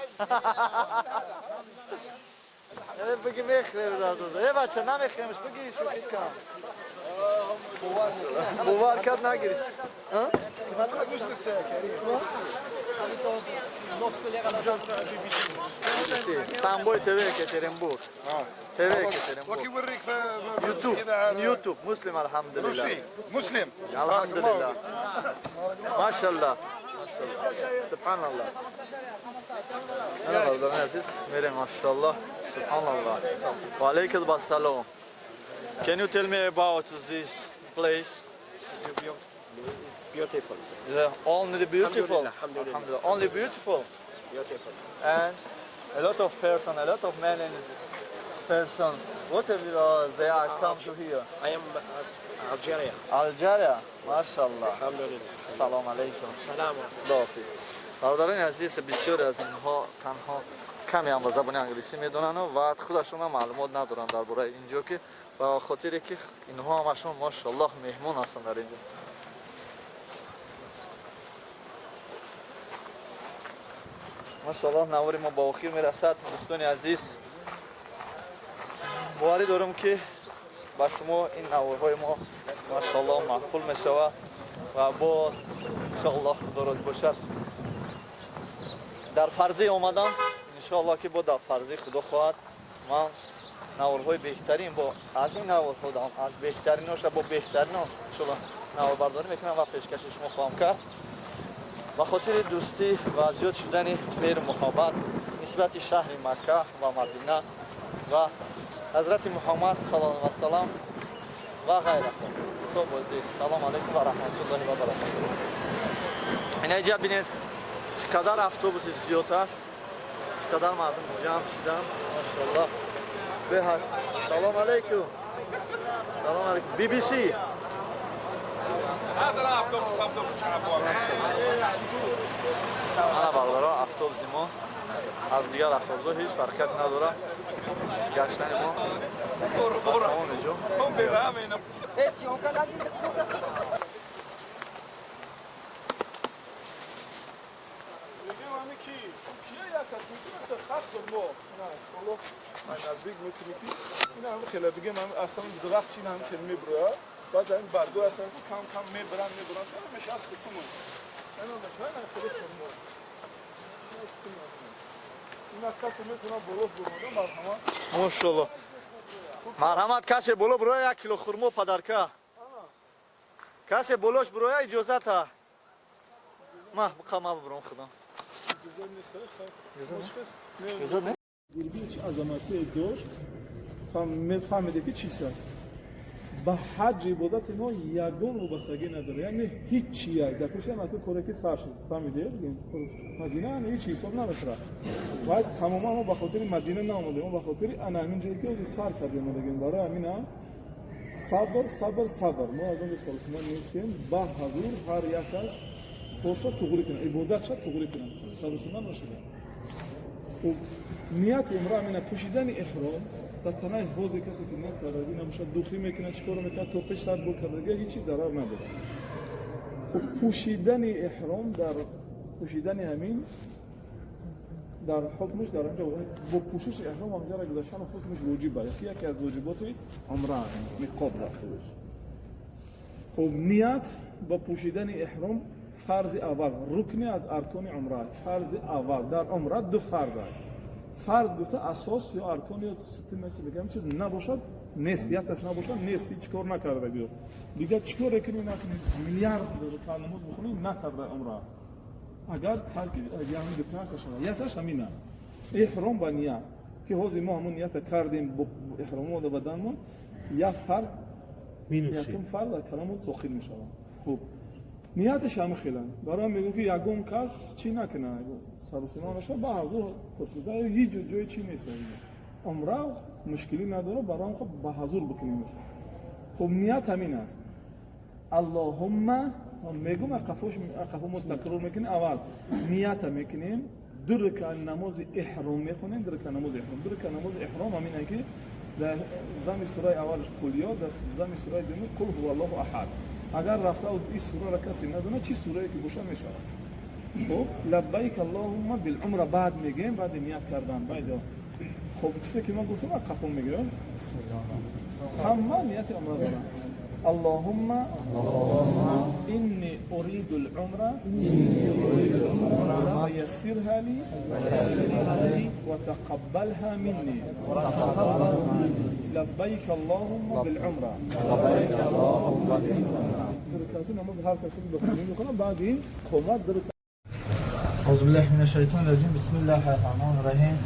بگی میخریم اتوبوس. ای بچه نمیخریمش بگی شوخی کن. باور کرد نگیری. سامبوی تبع Ekaterinburg. تبع Ekaterinburg. يوتيوب مسلم الحمد لله. مسلم الحمد لله. ما شاء الله. سبحان الله. أنا غلطان عزيز. ميري ما شاء الله. سبحان الله. وعليكم السلام. Can you tell me about this place? Beautiful. Only beautiful. Alhamdulillah. Only beautiful. Beautiful. And a lot of men and person. Whatever they are come to here. I am Algeria. Algeria. MashaAllah. Alhamdulillah. سلام علیکم. سلام. خداحافظ. برادران عزیز بسیاری از اینها تنها کمی هم زبان انگلیسی میدونن و خودشون هم معلومات ندارن درباره اینجا که به خاطر که اینها همشون ماشاءالله مهمون هستن در اینجا. ماشاءالله نوار ما با آخر میرسد. دوستان عزیز باوری دارم که با شما این نوارهای ما ماشاءالله محفول میشود و باز انشاءالله درست باشد. در فرضی آمدم انشاءالله که با در فرضی خدا خواهد من نوارهای بهترین با از این نوار خودم از بهتریناش با بهتریناش انشاءالله نوار برداری میکنم و پیشکش شما خواهم کرد. و خاطر دوستی و زیاد شدن مهر محبت نسبت شهر مکه و مدینه و حضرت محمد صلی الله علیه و سلام و غیره. تو بازی سلام علیکم و رحمت الله و برکاته. اینجا ببینید چقدر اتوبوس زیاد است، چقدر مردم جمع شدن ماشاءالله. به سلام علیکم. سلام علیکم. بی بی سی. انا برادرها اتوبوس ما از دیگر اتوبوس‌ها هیچ فرقی نداره. گشتن ما تمام اینجا. اینا هم خیلی دیگه من اصلا درخت چین هم که میبره بعد این برگو اصلا کم کم میبرن شما میشه اصلا تو من خیلی کنم اینا کسی میتونه بلوف بمونه مرحمت ماشاءالله. مرحمت کسی بلو بروی 1 کیلو خرما پدرکه کسی بلوش بروی اجازه تا ما بقام ببرم خدا اجازه نیست خیلی اجازه نه هیچ عظمتی داشت فهمیده که چیز است به حج عبادت ما یگان وابستگی نداره یعنی هیچ چیه در پیش هم تو کره که سر شد فهمیده مدینه هم هیچ حساب نمیشه و تماما ما به خاطر مدینه نآمدیم ما به خاطر انا همین جایی که از سر کردیم دیگه برای همینا صبر ما آدم سالسمان نیستیم با حضور هر یک از فرصت توغری کنه عبادت شد توغری کنه سالسمان باشه و نیت امرا مینا پوشیدن احرام تا تنها حوزه کسی که نکرده دیگه نمیشه دوخی میکنه چیکار میکنه توپش سر بکنه دیگه هیچ ضرر نداره خب پوشیدن احرام در پوشیدن همین در حکمش در اونجا با پوشش احرام اونجا را گذاشتن حکمش واجبه یکی از واجبات عمره نقاب داخلش خب نیت با پوشیدن احرام فرض اول رکن از ارکان عمره فرض اول در عمره دو فرض است فرض گفته اساس یا ارکان یا ستون بگم چیز نباشد نیست یا تاش نباشد نیست هیچ کار نکرده بیو دیگه چیکار کنی نکنی میلیارد تعلیمات بخونی نکرده عمره اگر ترکیب یعنی گفتن کشونه یا تاش همینا احرام با نیت که حاضر ما همون نیت کردیم با احرام و بدنمون یا فرض مینوشیم فرض کلامون سخن میشود خوب نیتش هم خیلی برای میگم که یکم کس چی نکنه سرسنانش با حضور پرسیده هیچ جای چی نیست عمره مشکلی نداره برای خب با حضور بکنیم خب نیت همین است اللهم میگم قفو مستقر میکنیم اول نیت میکنیم در رکعت نماز احرام میخونیم در رکعت نماز احرام همینه که در زمین سوره اولش قل یا در زمین سوره دوم قل هو الله احد اگر رفته و این سوره را کسی ندونه چی سوره که باشه میشه خب لبیک اللهم بالعمره بعد میگیم بعد نیت کردن بعد خب چیزی که من گفتم قفو میگیرم بسم الله همه نیت عمره دارم اللهم إني أريد العمرة فيسرها لي وتقبلها مني لبيك اللهم بالعمرة بعدين خمات أعوذ بالله من الشيطان الرجيم بسم الله الرحمن الرحيم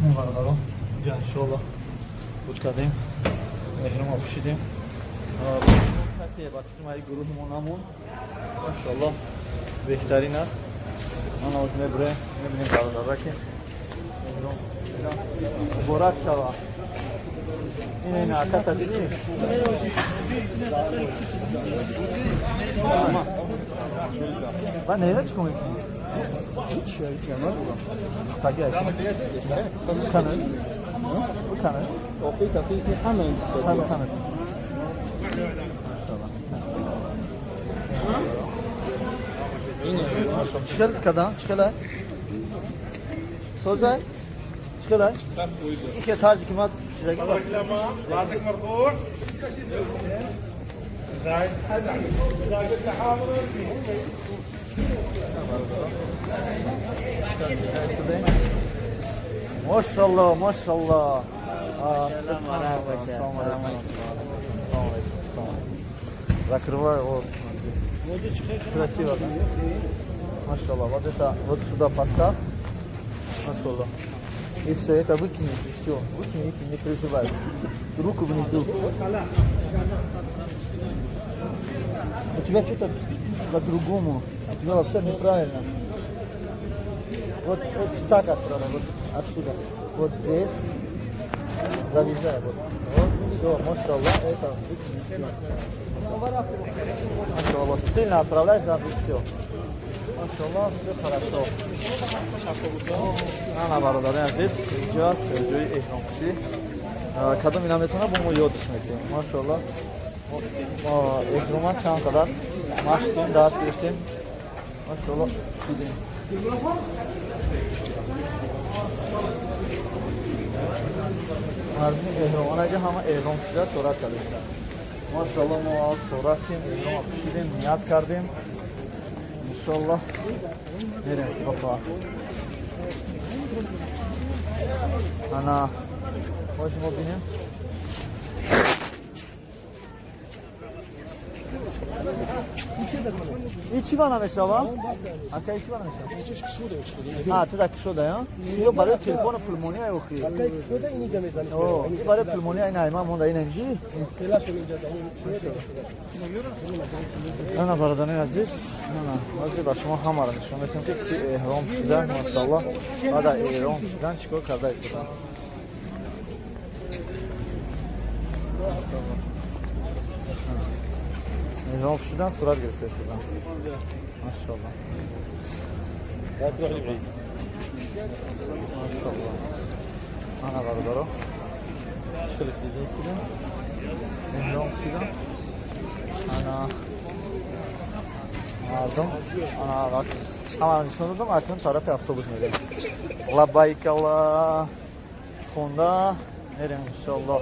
مبارک جان انشالله بود کردیم احرام پوشیدیم کسی بچه ما گروهمون همون انشالله بهترین است من از نبره میبینیم برادر که احرام مبارک شود این عکس دیدی من نیمه چیکار میکنم hiç şey yapmıyor. Peki. Bu kanal. Bu kanal. Okey tabii ki hemen. Hemen. Çıkal kadar, çıkal. Sözay. Çıkal. İşte tarzı kim at? Şuraya bak. Bazık markur. Maşallah maşallah. Закрывай вот. Красиво. Маşallah. Вот это вот сюда поставь. Маşallah. И все это выкини, и все. Выкини, не переживай. Руку внизу. У тебя что-то по-другому. Ну, вообще неправильно. Вот так отсюда, вот отсюда. Вот здесь. Завязай. Вот. Все, машаллах, это машаллах. Сильно отправляй, забудь все. Машаллах, все хорошо. Ана бародари азиз, инҷо ҷои эҳромкушӣ. Кадом ина метавона бо мо ёдиш метем. Машаллах. мо эҳрома чанд қадар маштем, даст гирифтем. Машаллах, шудем. Мардуми эҳромонаҷа ҳама эҳром шуда сурат кардем. Машаллах, мо сурат кардем, эҳром пӯшидем, ният кардем. Иншаллах мерем бахва. Ана бош мо бинем. И чӣ вана мешавам? Ака чӣ вана мешавам? Ту даки шуда я? Ё барои телефони пулмония охи. Ака шуда инҷа мезанем. О, ин барои пулмония ин айма монда ин инҷи. Телашо инҷа дам. Ана бародари азиз, ана ҳозир ба шумо ҳамаро нишон медиҳам ки эҳром шудан, машаллоҳ, баъда эҳром шудан чӣ кор карда истодам. эҳром шудан сурат гирифта истодам. Машаллоҳ. Машаллоҳ. Ана бародаро. Шулик дида истодам. эҳром шудан. Ана мардум, ана ҳамаро нишон додам, акнун тарафи автобус мерем. Лаббайк Аллоҳ хонда мерем иншаллоҳ.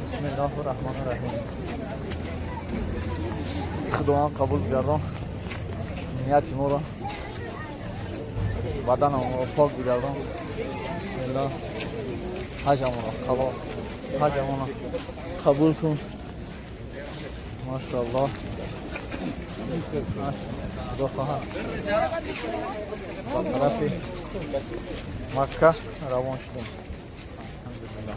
Бисмиллаҳи роҳмони роҳим. Худоам қабул гардон. Нияти моро баданамро пок бигардон. Бисмиллаҳ. الله حجمونا قبول کن ماشاءالله دو خواهر با طرف مکه روان شدیم الحمدلله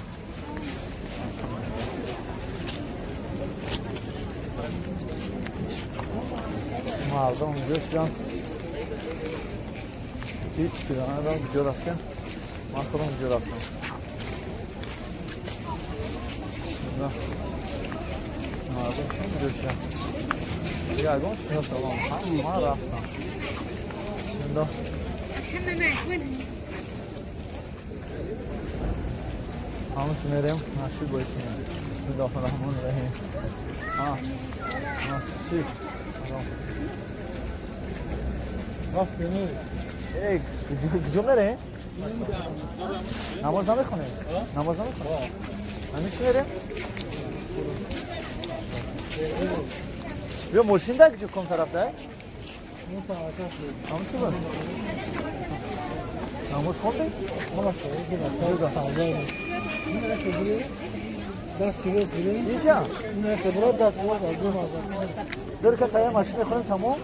مردم اینجا شدن هیچ کدام ندارم اینجا رفتن من خودم اینجا رفتم مردم اینجا شدن دیگه اگه شما سلام همه رفتم بسم همه میریم نشید بایشیم بسم الله الرحمن الرحیم چی؟ رفتیم ای کجا میره؟ نماز نمیخونه؟ نماز نمیخونه؟ همین چی میره؟ بیا ماشین ده کجا کم طرف ده؟ همون چی بود؟ نماز خونده؟ دست روز بریم اینجا؟ نه خبرات دست روز از اون در که تایم ماشین خونیم تمام؟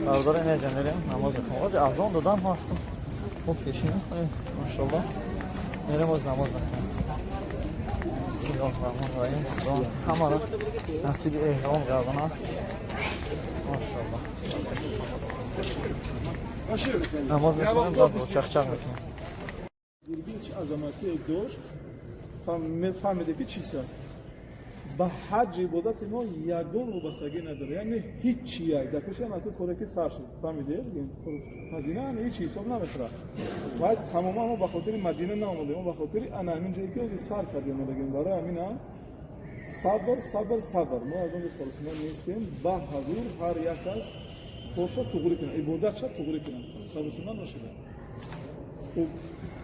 برادر اینجا میریم نماز میخونیم از اون دادن هفتم خوب کشیم ماشاءالله میریم از نماز میخونیم بسم الله الرحمن الرحیم همه را نصیب احرام گردانه ماشاءالله نماز میخونیم بعد چخچق میکنیم هیچ عظمتی داشت فهمیده که چیز هست با حج عبادت ما یگان وابستگی نداره یعنی هیچ یک دفعه هم که کاری که سر شد فهمیده هزینه نه هیچ حساب نمیشه و تماما ما به خاطر مدینه نآمدیم ما به خاطر انا همین جایی که از سر کردیم میگیم برای همین صبر ما از اون سالسینا نیستیم با حضور هر یک از توشا توغری کنه عبادت شد توغری کنه سالسینا نشده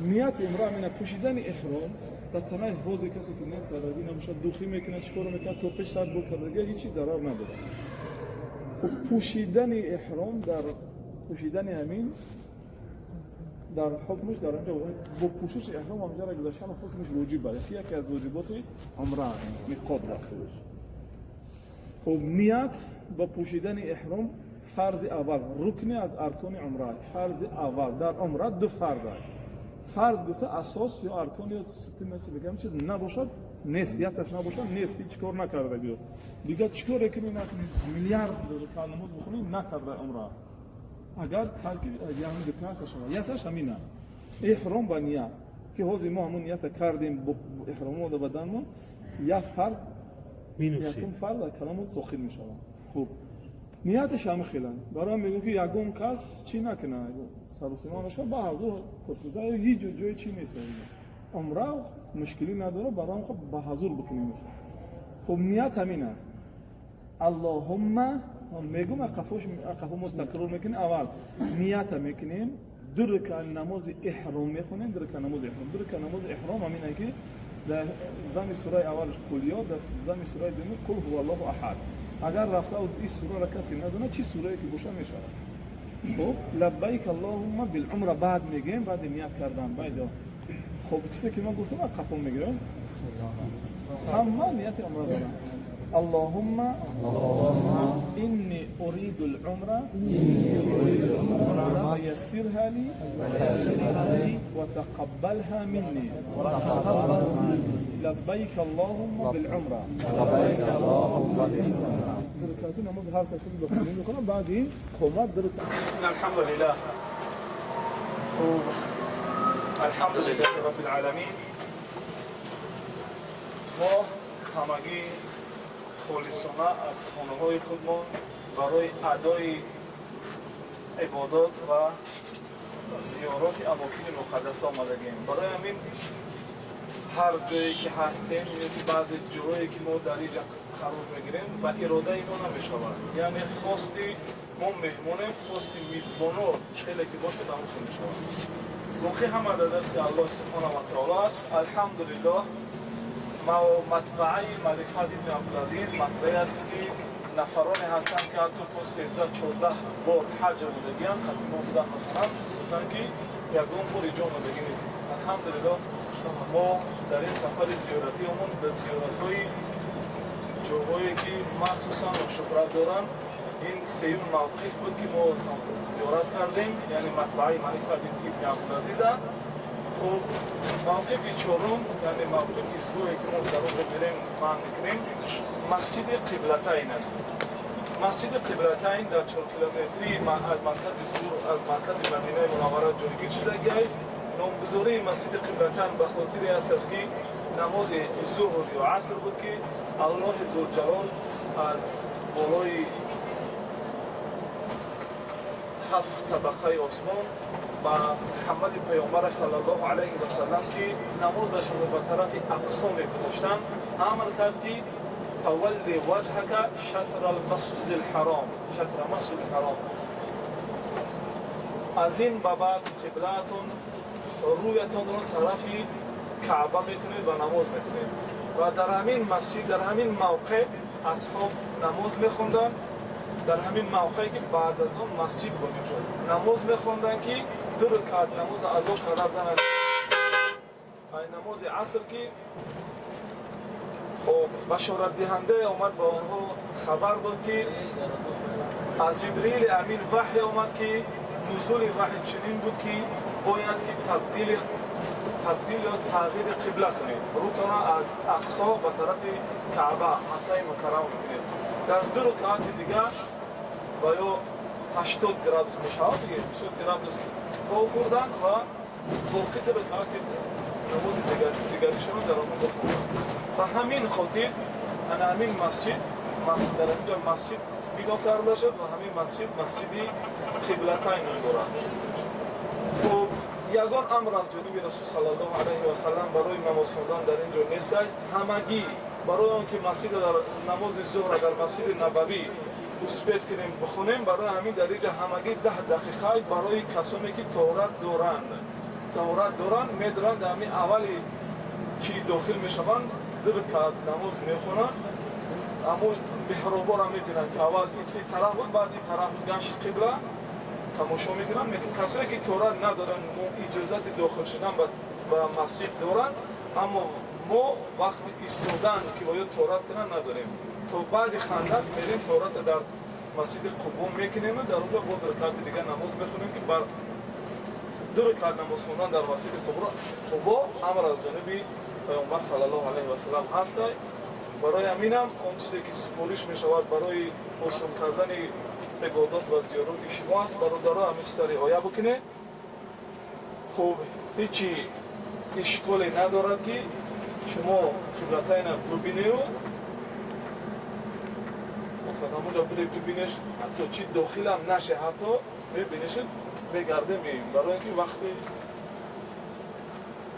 نیت امرا همینه پوشیدن احرام در تنه حوض کسی که نیت کرده بینه میشه دوخی میکنه چیکار میکنه توپش سر بو کرده هیچی ضرر نداره خب پوشیدن احرام در پوشیدن همین در حکمش در اینجا با پوشش احرام همینجا را گذاشتن حکمش واجب است یکی از واجبات عمره میقات داخلش خب نیت با پوشیدن احرام فرض اول رکن از ارکان عمره فرض اول در عمره دو فرض است فرض گفته اساس یا ارکان یا ستون مثل بگم چیز نباشد نیست یا تاش نباشد نیست هیچ کار نکرده بیاد دیگه چیکار کنی نکنی میلیارد کلمات بخونی نکرده عمره اگر ترک یعنی گفتن شما یا تاش همینه احرام با نیت که حاضر ما همون نیت کردیم احرام و بدنمون یا فرض یکم فرض کلمات ساخن میشه خوب نیتش هم خیلی برام میگم که یگون کس چی نکنه سرسیمانش با حضور پرسیده هیچ جای چی نیست عمره مشکلی نداره برام خب با حضور بکنیم خب نیت همین است اللهم میگم قفو مستقر میکنیم اول نیت میکنیم دو رکعت نماز احرام میخونیم دو رکعت نماز احرام همینه که در زمین سوره اولش قل یا در زمین سوره دوم قل هو الله احد اگر رفته و این سوره را کسی ندونه چی سوره که باشه میشه خب لبیک اللهم بالعمره بعد میگیم بعد نیت کردن بعد خب چیزی که من گفتم قفل میگیرم بسم الله همه نیت عمره دارم اللهم إني أريد العمرة فيسرها لي وتقبلها مني لبيك اللهم بالعمرة دركاتنا مظهر كثير بقولين يقولون بعدين خمات الحمد لله الحمد لله رب العالمين ما همگی خالصانه از خانه‌های خودمان برای ادای عبادات و زیارات اماکن مقدس آمدگیم. برای همین هر جایی که هستیم یعنی بعضی جایی که ما در اینجا قرار میگیریم و اراده ما نمیشود یعنی خواستی ما مهمونیم خواستی میزبانو خیلی که باشه تمام میشود روخی همه در درس الله سبحانه و تعالی است. الحمدلله مطبعه ملک ابن عبدالعزیز مطبعه است که نفرانی هستند که حتی تا 13-14 بار حج بودگی‌اند ختم بودن مثلا گفتن که یگان بار جا بودگی نیست. الحمدلله ما در این سفر زیارتیمون به زیارت‌های جاهایی که مخصوصا شهرت دارند این سیوم موقف بود که ما زیارت کردیم، یعنی مطبعه ملک ابن عبدالعزیز است. خب موقف چهارم یعنی موقف اسبوعی که ما در اون بریم معنی میکنیم مسجد قبلتین است. مسجد قبلتین در 4 کیلومتری از مرکز مدینه منوره جایگیر شدگی است. نامگذاری مسجد قبلتین به خاطر است که نماز ظهر یا عصر بود که الله ذوالجلال از بالای 7 طبقه آسمان و محمد پیامبر صلی الله علیه و سلم که نمازش رو به طرف اقصا می‌گذاشتن امر کرد که فول وجهک شطر المسجد الحرام، شطر مسجد الحرام. از این به بعد قبلتون رویتون رو طرف کعبه میکنید و نماز میکنید و در همین مسجد در همین موقع اصحاب نماز میخوندن. در همین موقعی که بعد از اون مسجد بنا شد نماز میخوندن که 2 رکعت نماز ادا کردن. این نماز عصر که خب بشارت دهنده آمد با آنها خبر داد که از جبریل امین وحی آمد که نزول وحی چنین بود که باید که تبدیل یا تغییر قبله کنید، روتون از اقصا به طرف کعبه مکه مکرمه کنید. در 2 رکعت دیگه و یا 80 گرادس میشه دیگه 80 گرادس تو خوردن و باقی 2 رکعت نماز دیگری شما در آن بخوردن. و همین خاطر همین مسجد در اینجا مسجد بنا کرده شد و همین مسجدی قبلتین دارد. خب یگان امر از جانب رسول صلی الله علیه و سلم برای نماز خواندن در اینجا نیست. همگی برای آنکه مسجد در نماز ظهر در مسجد نبوی اسپیت کنیم بخونیم، برای همین در اینجا همگی 10 دقیقه برای کسانی که طهارت دارند میدارند همین اولی چی داخل میشوند 2 رکعت نماز میخونند. اما محرابا را میبینند که اول این طرف بود بعد این طرف گشت قبله تماشا میکنن. کسایی که طهارت ندارن اجازت داخل شدن به مسجد دارن، اما ما وقتی ایستادن که باید طهارت کنن نداریم. تو بعد خندق میریم طهارت در مسجد قبا میکنیم، در اونجا با 2 رکعت دیگه نماز بخونیم که بر 2 رکعت نماز خوندن در مسجد قبا امر از جانب پیامبر صلی الله علیه و سلم هست. برای همینم اون چیزی که سپارش میشود برای حصول کردن عبادات و زیارت شما است، برادرها همه چیز رعایت بکنه. خب هیچی اشکالی ندارد که شما قبلتین ببینید و مثلا اونجا ببینیش حتی چی داخل هم نشه حتی ببینیش بگرده میاییم. برای اینکه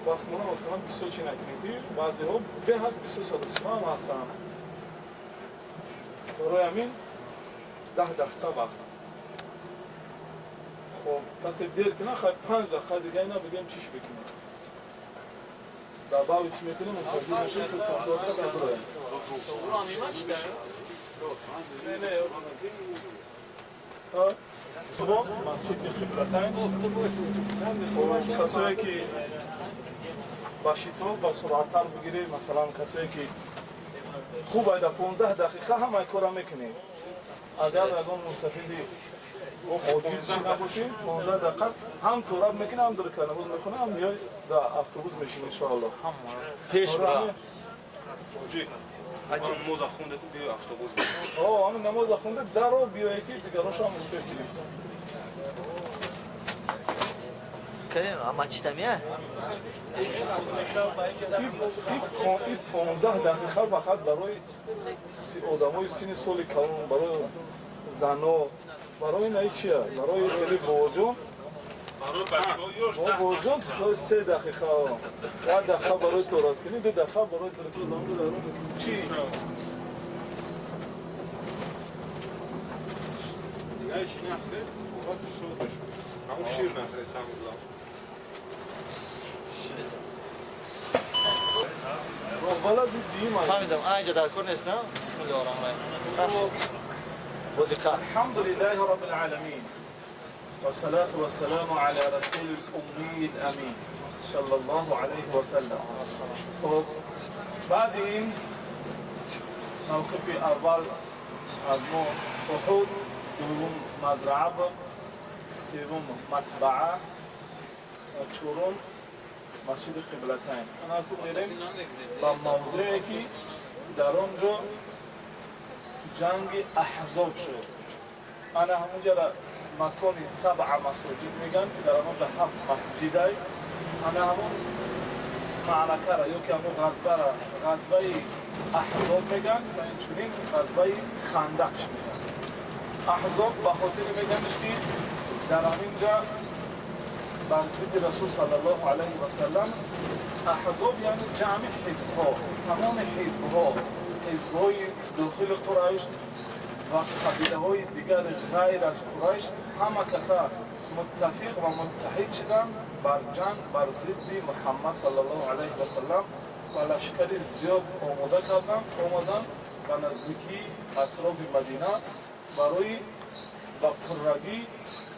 وقت مونه مثلا 20 چی نکنید بعضی ها به حد 20 هم هستن. برای همین 10 دقیقه وقت. خب کسی دیر کنه خواهی 5 دقیقه دیگه اینا بگیم چیش بکنیم. در باوی چی میکنیم متوجه میشیم که کنسرت در برای نه صبح مسجد قبلتین کسایی که باشی تو با سرعتر بگیری، مثلا کسایی که خوب در 15 دقیقه همه کارا میکنی. اگر اگه مستفیدی و عاجز چی نباشیم 15 دقیقه هم تورات میکنه هم در نماز میخونه هم میای در اتوبوس میشین ان شاء الله. پیش برا اگه نماز خونده تو بیا اتوبوس. همین نماز خونده درو بیای که دیگرانش هم مستفیدی. کریم اما چی تمیه؟ این 15 دقیقه فقط برای آدمای سن سال کلان، برای زنا، برای نه چیه؟ برای خیلی بوجون بوجون 3 دقیقه 1 دقیقه برای تورات کنی، 2 دقیقه برای تورات چی؟ Ești neafre, poate și o duși. Am un șir neafre să am la. بلد دیم است. فهمیدم اینجا در کار نیست نه؟ بسم الله الرحمن الرحیم با دقت. الحمد لله رب العالمين والصلاة والسلام على رسول الأمي الأمين صلى الله عليه وسلم. خب بعد این موقف اول از ما احد، دوم مزرعه، سوم مطبعه و چهارم مسجد قبلتین. انا میریم با موضعی که در آنجا جنگ احزاب شد. انا همونجا را مکان 7 مساجد میگن که در آنجا 7 مسجد است. انا همون معرکه را یا که همون غزوه را غزوه احزاب میگن و اینچنین غزوه خندق میگن. احزاب به خاطر میگنش که در همینجا بر ضد رسول صلی الله علیه و سلم. احزاب یعنی جمع حزبها، تمام حزبها، حزبهای داخل قریش و قبیله های دیگر غیر از قریش همه کسا متفق و متحد شدن بر جنگ بر ضد محمد صلی الله علیه و سلم و لشکر زیاد آمدن و نزدیکی اطراف مدینه برای با پررگی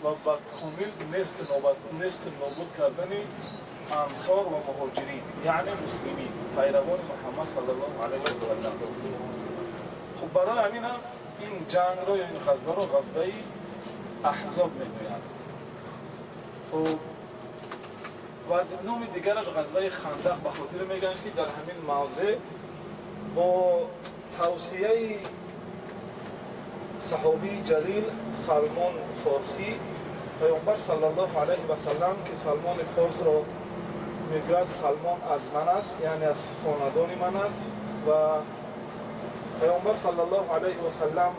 و با کامل نست نابود کردن انصار و مهاجرین یعنی مسلمین پیروان محمد صلی الله علیه و سلم. خب برای همین این جنگ را یعنی غزوه را غزوه احزاب میگویند. خب و نام دیگرش غزوه خندق به خاطر میگن که در همین موضع با توصیه صحابی جلیل سلمان فارسی پیامبر صلی الله علیه و سلم که سلمان فارس را میگوید سلمان از من است یعنی از خاندان من است و پیامبر صلی الله علیه و سلم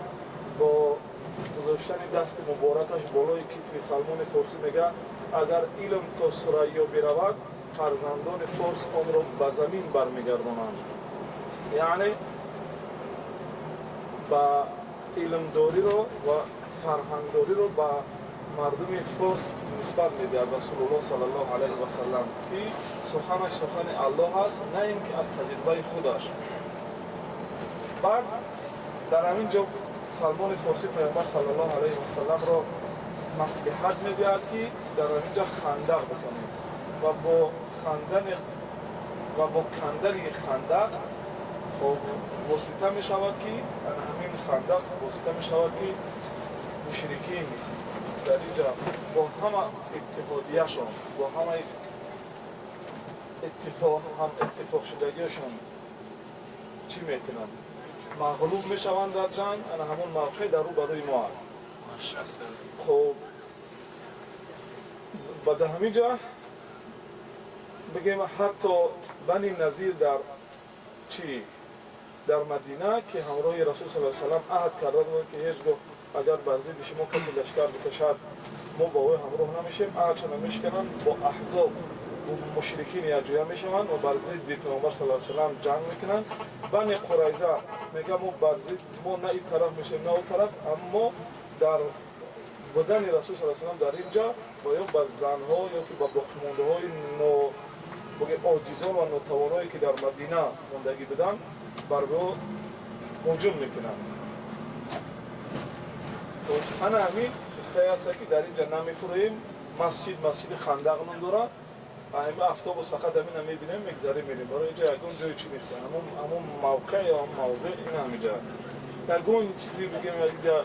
با گذاشتن دست مبارکش بالای کتف سلمان فارسی میگه اگر علم تا ثریا برود فرزندان فارس آن را به زمین برمیگردانند. یعنی با علمداری رو و فرهنگداری رو با مردم فارس نسبت میده رسول الله صلی الله علیه و سلم که سخنش سخن الله است نه اینکه از تجربه خودش. بعد در همین جا سلمان فارسی پیامبر صلی الله علیه و سلم را مصلحت میدهد که در همینجا خندق بکنیم و با کندن خندق خب واسطه می شود که همین خندق واسطه می شود که مشرکین در اینجا با همه اتحادیهشون با همه اتفاق شدگیشون چی میکنن؟ مغلوب می شوند در جنگ. همون موقع در رو برای ما خب و در همینجا بگیم حتی بنی نظیر در چی؟ در مدینه که همراه رسول صلی الله علیه و سلم عهد کرده بود که هیچگاه اگر بر ضد شما کسی لشکر بکشد ما با او همراه نمیشیم. عهدشون میشکنن با احزاب و مشرکین یجویا میشوند و بر ضد پیامبر صلی الله علیه و سلم جنگ میکنن. بنی قریظه میگه ما بر ضد ما نه این طرف میشیم نه اون طرف، اما در بدن رسول صلی الله علیه و سلم در اینجا باید با زنها یا که با باقیمانده های عاجزان و ناتوانایی که در مدینه زندگی بدن بر او هجوم میکنن. انا همین قصه است که در اینجا نمیفرویم. مسجد خندق نام داره. همین افطابوس فقط همین میبینیم میگذاریم میریم. برای اینجا یکون جای چی نیست. همون موقع یا موضع این همینجا. یکون چیزی بگیم اینجا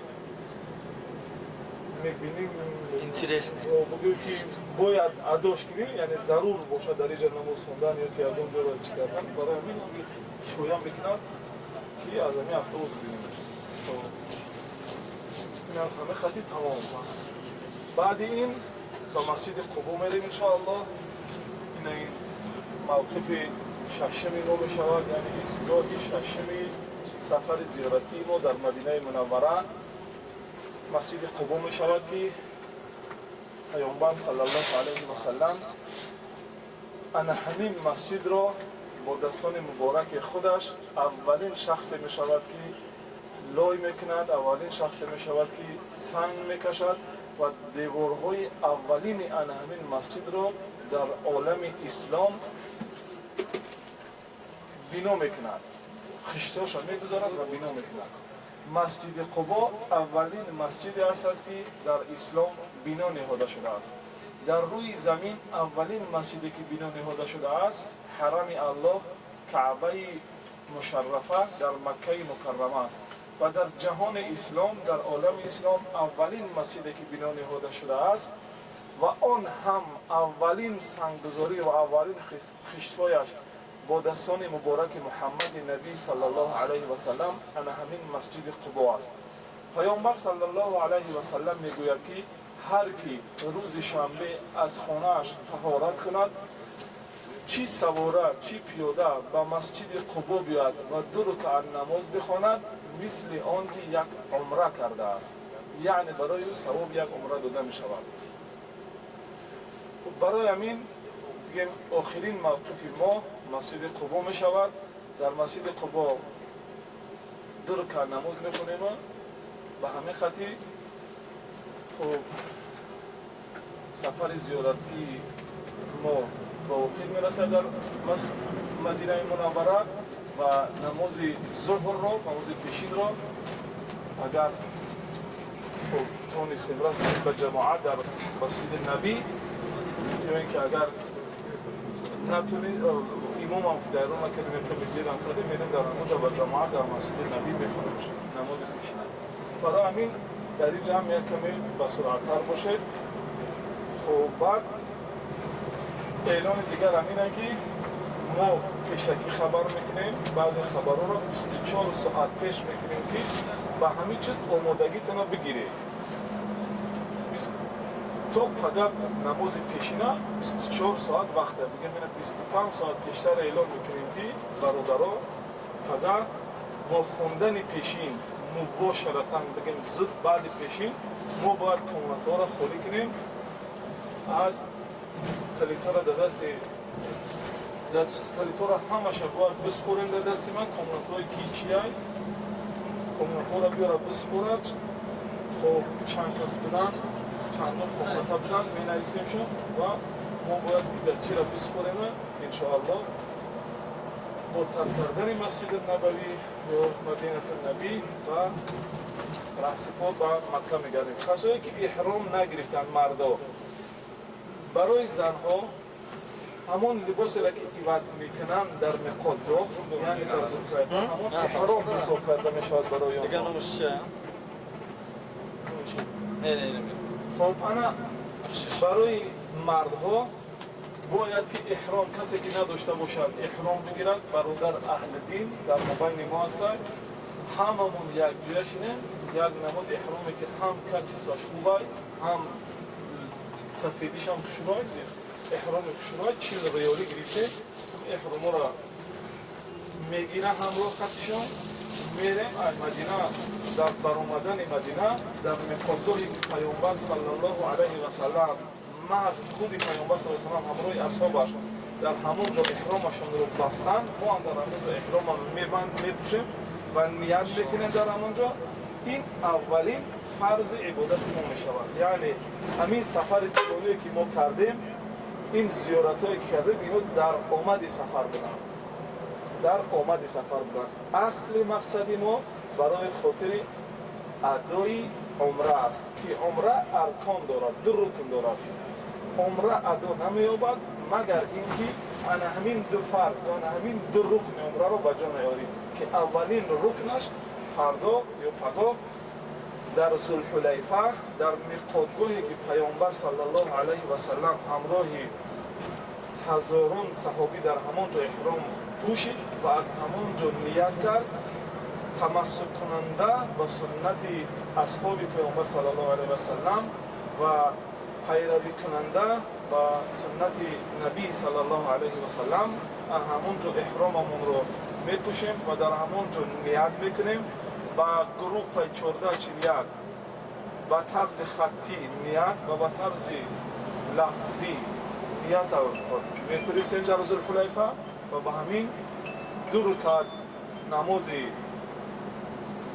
میبینیم اینترست بگیم که باید اداش کنی یعنی ضرور باشه در اینجا نماز خوندن یا که یکون جا را چی کردن. برای همین شویم بکنن که از همین افطابوس ببینیم. این همه خطی تمام است. بعد این با مسجد قبا میریم انشاءالله. این موقف ششمی ما بشود یعنی ایستگاه ششمی سفر زیارتی ما در مدینه منوره مسجد قبا میشود که پیامبر صلی الله علیه و سلم انا همین مسجد را با دستان مبارک خودش اولین شخص میشود که لای میکند، اولین شخص میشود که سنگ میکشد و دیوارهای اولین همین مسجد را در عالم اسلام بنا میکند، خشتاشو میگذارد و بنا میکند. مسجد قبا اولین مسجدی است که در اسلام بنا نهاده شده است. در روی زمین اولین مسجدی که بنا نهاده شده است حرم الله کعبه مشرفه در مکه مکرمه است و در جهان اسلام در عالم اسلام اولین مسجدی که بنا نهاده شده است و آن هم اولین سنگگذاری و اولین خشت‌هایش با دستان مبارک محمد نبی صلی الله علیه و سلم انا همین مسجد قبا است. پیامبر صلی الله علیه و سلم میگوید که هر کی روز شنبه از خانه‌اش طهارت کند، چی سواره چی پیاده به مسجد قبا بیاید و 2 رکعت نماز بخواند مثل آن که یک عمره کرده است، یعنی برای او ثواب یک عمره داده می شود. برای همین بگیم آخرین موقف ما مسجد قبا می شود. در مسجد قبا 2 رکعت نماز میخونیم و به همین خاطر خب سفر زیارتی ما با وقت میرسد در مدینه منوره و نماز ظهر را، نماز پیشین را اگر تونستیم رسیم به جماعت در مسجد نبی، یا اینکه اگر نتونید امام هم که در روم کلمه که بگیرم کردیم میریم در همونجا به جماعت در مسجد نبی بخونیم نماز پیشین. برای همین در این جمع یک کمی به سرعت‌تر باشه. خب بعد اعلان دیگر همینه که ما پیشکی خبر میکنیم، بعضی خبرها رو 24 ساعت پیش میکنیم که به همین چیز آمادگیتون رو بگیرید. تو فقط نماز پیشینه 24 ساعت وقته، بگیم 25 ساعت پیشتر اعلان میکنیم که برادرها فقط با خوندن پیشین مباشرتا بگیم زود بعد پیشین ما باید کاملت‌ها را خالی کنیم، از کلیتا را در دست کلیتا را همش باید بسپریم در دست من، کاملت‌های کیچی های کاملت‌ها را بیاره بسپرد. خب چند کس بدن چند نوع کاملت‌ها بدن می نویسیم شد و ما باید در چی را بسپریم انشاءالله با ترک کردن مسجد نبوی یا مدینه نبی و رأس پا به مکه میگردیم. کسایی که احرام نگرفتن مردا، برای زنها همون لباسی را که عوض میکنن در میقات یعنی در ذوالفیض همون احرام حساب کرده میشود برای آنها. خب انا برای مردها باید که احرام کسی که نداشته باشد احرام بگیرد. برادر اهل دین در مبین ما هست، هممون یک جویش اینه یک نمود احرامی که هم کچیساش خوبه هم سفیدیش هم کشونای احرام کشونای 40 ریالی گرفته. احرام را میگیره همراه خطشان میریم از مدینه. در برآمدن مدینه در مقدار پیامبر صلی الله علیه و سلم محض خود پیامبر صلی الله علیه و سلم همراه اصحابش در همونجا احرامشون رو بستند، ما هم در همونجا احرام میپوشیم و نیت بکنیم در همونجا. این اولین فرض عبادت ما میشود، یعنی همین سفر طولانی که ما کردیم، این زیارت هایی که کردیم اینو در آمد سفر بودن، در آمد سفر بودن. اصل مقصد ما برای خاطر ادای عمره است که عمره ارکان دارد، 2 رکن دارد. عمره ادا نمییابد مگر اینکه انا همین 2 فرض یا همین 2 رکن عمره رو به جا نیاریم که اولین رکنش فردا یا پگاه در ذوالحلیفه در میقاتگاهی که پیامبر صلی الله علیه و سلم همراه هزاران صحابی در همانجا احرام پوشید و از همانجا نیت کرد تمسک کننده و سنت اصحاب پیامبر صلی الله علیه و سلم و پیروی کننده و سنت نبی صلی الله علیه و سلم همونجا احراممون رو میپوشیم و در همونجا نیت میکنیم. با گروه 1441 با طرز خطی نیت و با طرز لفظی نیت رو میفرستیم در ذوالحلیفه و با همین 2 رکعت نماز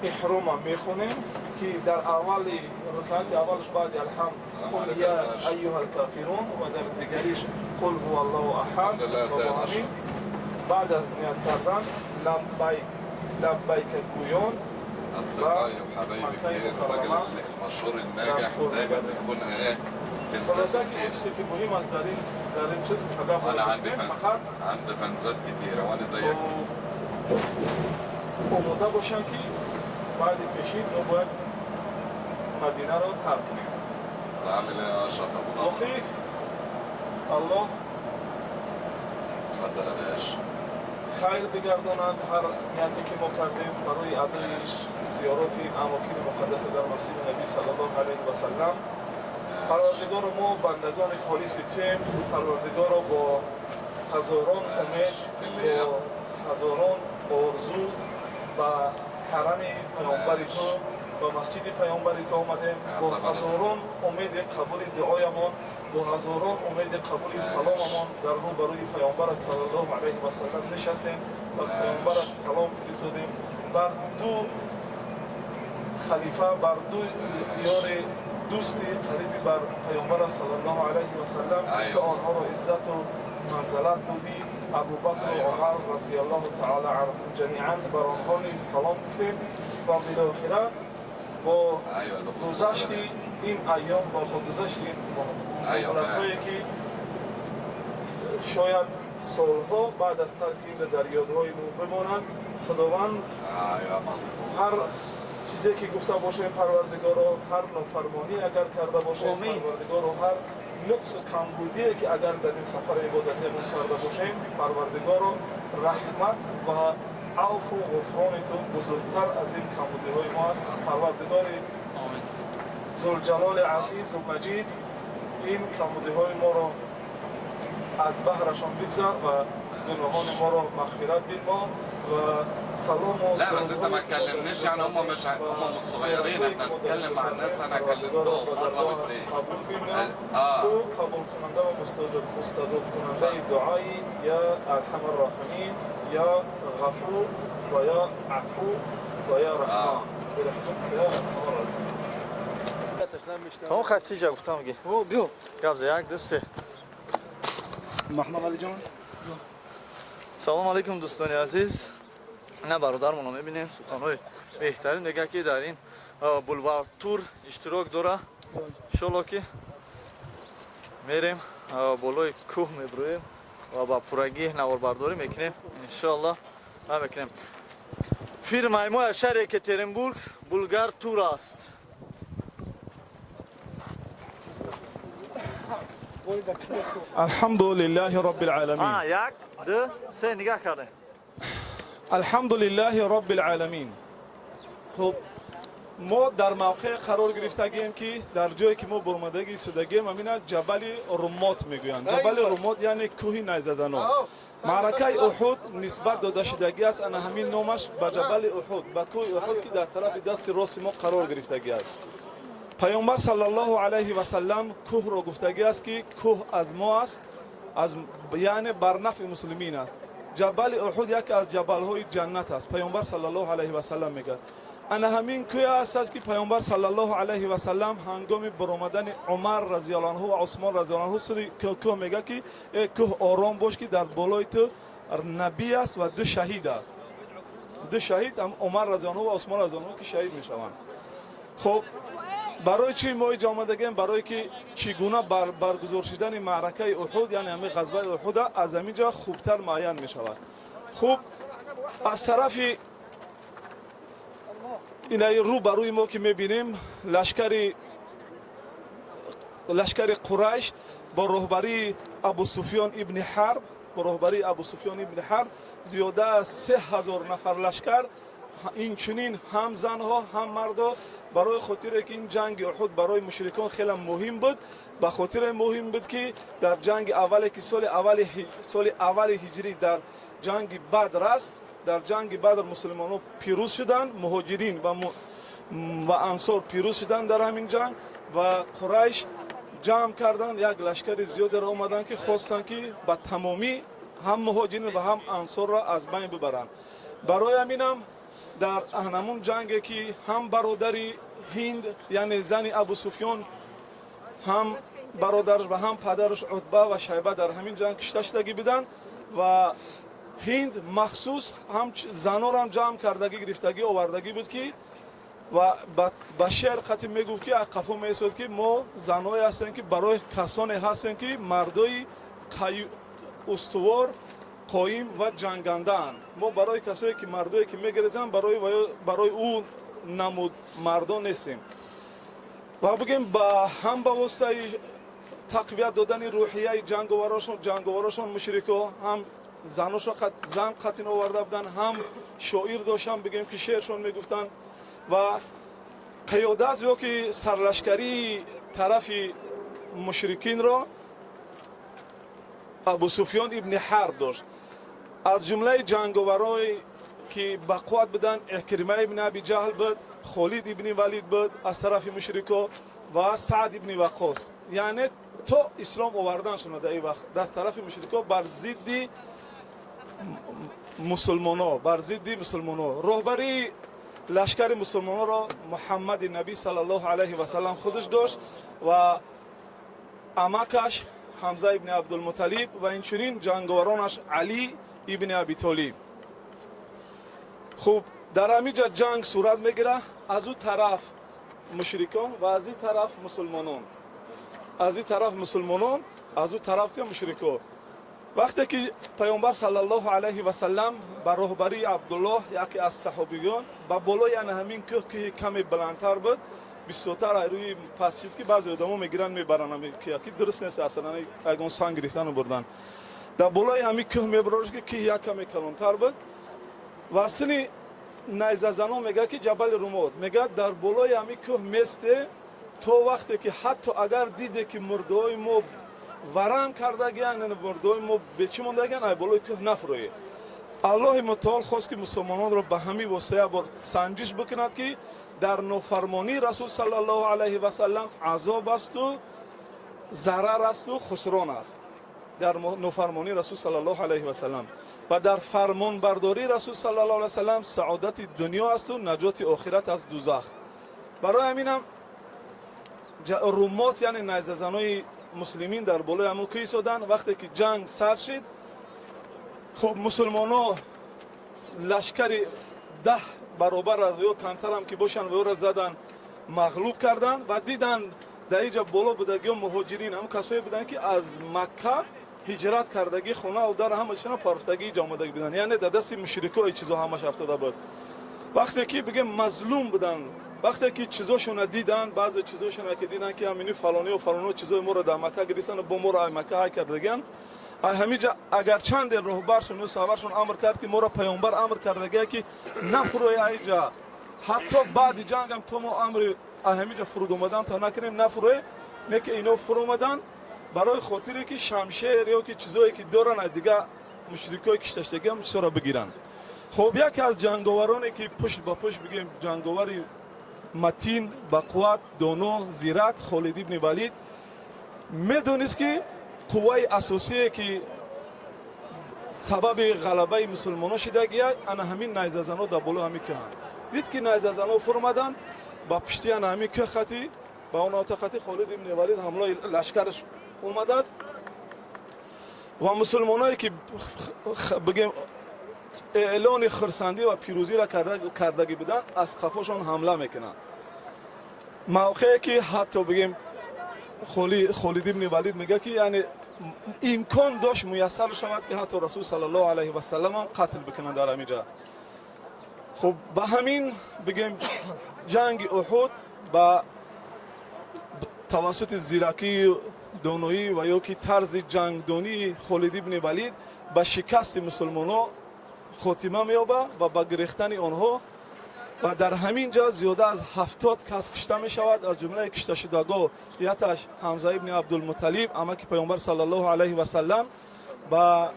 احرام میخونیم که در اول رکعت اولش بعد الحمد قل یا ایها الکافرون و در دیگریش قل هو الله احد و با همین بعد از نیت کردن لبیک گویان اصدقائي وحبايبي كتير الراجل المشهور الناجح دايما بيكون ايه خلاصه که یک چیزی که مهم است در این چیز مشاهده انا عندي فنزات كتيره وانا زيك آماده باشم که بعد کشید ما باید مدینه رو ترک کنیم. عامل ايه يا اشرف ابو ظبي؟ اخی الله اتفضل يا باشا خیر بگرداند هر نیتی که ما کردیم برای ادای زیارت اماکن مقدس در مسجد نبی صلی الله علیه و سلم. پروردگار ما بندگان خالص تیم، پروردگار با هزاران امید با هزاران آرزو و حرم پیامبر تو و مسجد پیامبر تو آمدیم با هزاران امید قبول دعایمان با هزاران امید قبول سلاممان در روبروی پیامبرت صلی الله علیه و سلم نشستیم و پیامبرت سلام فرستادیم بر دو خلیفه بر دو یار دوستی قریبی بر پیامبر صلی الله علیه و سلم که آنها را عزت و منزلت بودی ابوبکر و عمر رضی الله تعالی عنهم جمیعا بر آنها نیز سلام گفتیم و بالاخره با گذشت این ایام و با گذشت این مهلت‌هایی که شاید سالها بعد از ترک این در یادهای ما بمانند خداوند هر چیزی که گفته باشه پروردگار رو هر نافرمانی اگر کرده باشه پروردگار رو هر نقص و کمبودی که اگر در این سفر عبادتیمون کرده باشیم پروردگار رو رحمت و عفو و غفران تو بزرگتر از این کمبودی های ما است. پروردگار ذوالجلال عزیز و مجید این کمبودی های ما رو از بحرشان بگذر و گناهان ما رو مغفرت بفرما و سلام و لا بس انت ما تكلمنيش يعني هم مش صغيرين احنا بنتكلم مع الناس انا كلمتهم مره واثنين تو قبول کننده و مستجاب کننده دعایی یا ارحم الراحمین یا غفور و یا عفو و یا رحمان برحمتك یا ارحم الراحمین. تمام خطی جا گفتم میگه او بیو قبضه یک دسته محمد علی جان سلام علیکم دوستان عزیز. نه برادرمون رو میبینین سخنهای بهترین میگه که در این بولوار تور اشتراک داره. انشالله که میریم بالای کوه میبرویم و با پورگی نواربرداری میکنیم انشالله و میکنیم. فیرمای ما شهر یکاترینبورگ بولگار تور است. الحمد لله رب العالمین. یک دو سه نگاه کرده. الحمد لله رب العالمین. خب ما در موقع قرار گرفتگیم که در جایی که ما برمدگی سودگیم همین جبل رمات میگویند. جبل رمات یعنی کوه نیزه‌زنان. معرکه احد نسبت داده شدگی است ان همین نامش به جبل احد به کوه احد که در طرف دست راست ما قرار گرفتگی است. پیامبر صلی الله علیه و سلم کوه را گفتگی است که کوه از ما است از یعنی بر نفع مسلمین است. جبل احد یکی از جبل های جنت است. پیامبر صلی الله علیه و سلم میگه انا همین کوه است که پیامبر صلی الله علیه و سلم هنگام برآمدن عمر رضی الله عنه و عثمان رضی الله عنه سری کوه میگه که ای کوه آرام باش که در بالای تو نبی است و دو شهید است. دو شهید هم عمر رضی الله عنه و عثمان رضی الله عنه که شهید میشوند. خب برای چی ما اینجا آمدگیم؟ برای که چگونه برگزار شدن معرکه احد یعنی همین غزوه احد از همینجا خوبتر معین می شود. خوب از طرف این رو بروی ما که می بینیم لشکر قریش با رهبری ابو سفیان ابن حرب زیاده از 3000 نفر لشکر این چنین هم زنها هم مردا برای خاطر که این جنگ احد برای مشرکان خیلی مهم بود به خاطر مهم بود که در جنگ اولی که سال اول هجری در جنگ بدر است در جنگ بدر مسلمانان پیروز شدند مهاجرین و انصار پیروز شدند در همین جنگ و قریش جمع کردند یک لشکر زیاد را آمدند که خواستند که به تمامی هم مهاجرین و هم انصار را از بین ببرند. برای همینم در همون جنگ که هم برادری هند یعنی زن ابو سفیان هم برادرش و هم پدرش عتبه و شیبه در همین جنگ کشته شدگی بودند و هند مخصوص هم زنان هم جمع کردگی گرفتگی آوردگی بود که و با شعر ختم میگفت که قفو میسود که ما زنایی هستیم که برای کسانی هستیم که مردای استوار قایم و جنگنده‌اند. ما برای کسایی که مردایی که میگرزن برای او نمود مردان نیستیم و بگیم با هم با واسطه تقویت دادن روحیه جنگاوراشون مشرکا هم زن قتل آورده بودن، هم شاعر داشتن بگیم که شعرشون میگفتن و قیادت یا که سرلشکری طرف مشرکین را ابو سفیان ابن حرب داشت. از جمله جنگاورای که با قوت بدن اکرمه ابن ابی جهل بود، خالد ابن ولید بود از طرف مشرکا و سعد ابن وقاص. یعنی تو اسلام آوردن شده در این وقت در طرف مشرکا بر ضد مسلمانان، رهبری لشکر مسلمانان را محمد نبی صلی الله علیه و سلم خودش داشت و عمکش حمزه ابن عبدالمطلب و اینچنین جنگاورانش علی ابن ابی طالب. خوب در همینجا جنگ صورت میگیره، از اون طرف مشرکان و از این طرف مسلمانان، از این طرف مسلمانان از اون طرف مشرکان. وقتی که پیامبر صلی الله علیه و سلم با رهبری عبدالله یکی از صحابیان با بالای همین کوه که کمی بلندتر بود بیستوتر روی پس شد که بعضی آدما میگیرن میبرن که درست نیست اصلا اگه سنگ گرفتن و بردن در بالای همین کوه میبرن که یک کمی کلانتر بود و اصلا نیزه زنان میگه که جبل رومات میگه در بالای همین کوه میسته تو وقتی که حتی اگر دیده که مردای ما ورم کرده گیان مردای ما بچی مونده گیان ای بالای کوه نفروی. الله متعال خواست که مسلمانان را به همین واسطه بار سنجش بکند که در نافرمانی رسول صلی الله علیه و سلم عذاب است و ضرر است و خسران است. در نافرمانی رسول صلی الله علیه و سلم و در فرمان برداری رسول صلی الله علیه و سلم سعادت دنیا است و نجات آخرت از دوزخ. برای همینم رومات یعنی نیزه زنای مسلمین در بالای همون کوه ایستادن. وقتی که جنگ سر شد خب مسلمان‌ها لشکر 10 برابر یا کمتر هم که باشن و او را زدن مغلوب کردن و دیدن در اینجا بالا بودگی مهاجرین هم کسایی بودن که از مکه هجرت کردگی خونه و در همشون پرفتگی جامدگی بودن، یعنی در دست مشرکا این چیزا همش افتاده بود. وقتی که بگم مظلوم بودن، وقتی که چیزاشون دیدن، بعضی چیزاشون که دیدن که همینی فلانی و فلانی چیزای ما رو در مکه گرفتن و با ما رو مکه های کردگن، همینجا اگر چند رهبرشون و صحابرشون امر کرد که ما را پیامبر امر کردگی که نفروی اینجا، حتی بعد جنگ هم تو ما امر همینجا فرود اومدن تا نکنیم نفروی، نه که اینا فرو اومدن برای خاطری که شمشیر یا که چیزایی که دارن دیگه مشرکای کشتشتگی هم چرا بگیرن. خب یکی از جنگاورانی که پشت با پشت بگیم جنگاوری متین با قوت دانو زیرک خالد ابن ولید میدونست که قوای اساسی که سبب غلبه مسلمانان شده گیاه انا همین نیزه زنها در بالا همی که هم دید که نیزه زنها فرمدن با پشتی انا همی که خطی با اون آتا خطی خالد ابن ولید حمله لشکرش اومدد و مسلمانایی که بگیم اعلان خرسندی و پیروزی را کردگی بودن از خفاشون حمله میکنن. موقعی که حتی بگیم خالد ابن ولید میگه که یعنی امکان داشت میسر شود که حتی رسول صلی الله علیه و سلم هم قتل بکنن در همینجا. خب به همین بگیم جنگ احد با توسط زیرکی دانایی و یا که طرز جنگدانی خالد ابن ولید به شکست مسلمانان خاتمه می‌یابد و با گریختن آنها و در همین جا زیاده از 70 کس کشته می شود. از جمله کشته شدگان یکیش حمزه ابن عبدالمطلب عمک پیامبر صلی الله علیه و سلم و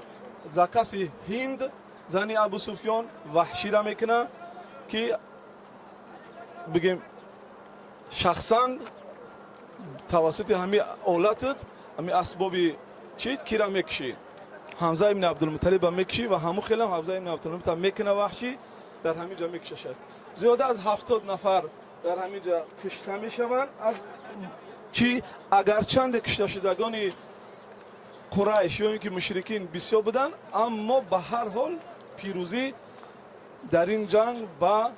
زکس هند زنی ابو سفیان وحشی را میکنه که بگیم شخصا توسط همین اولاد همین اسباب چیت کی را میکشی حمزه ابن عبدالمطلب میکشی و همون خیلی حمزه ابن عبدالمطلب میکنه وحشی در همین جا میکشه. زیاده از 70 نفر در همین جا کشته میشوند. از چی اگر چند کشته شدگان قریش یا اینکه مشرکین بسیار بودن، اما به هر حال پیروزی در این جنگ با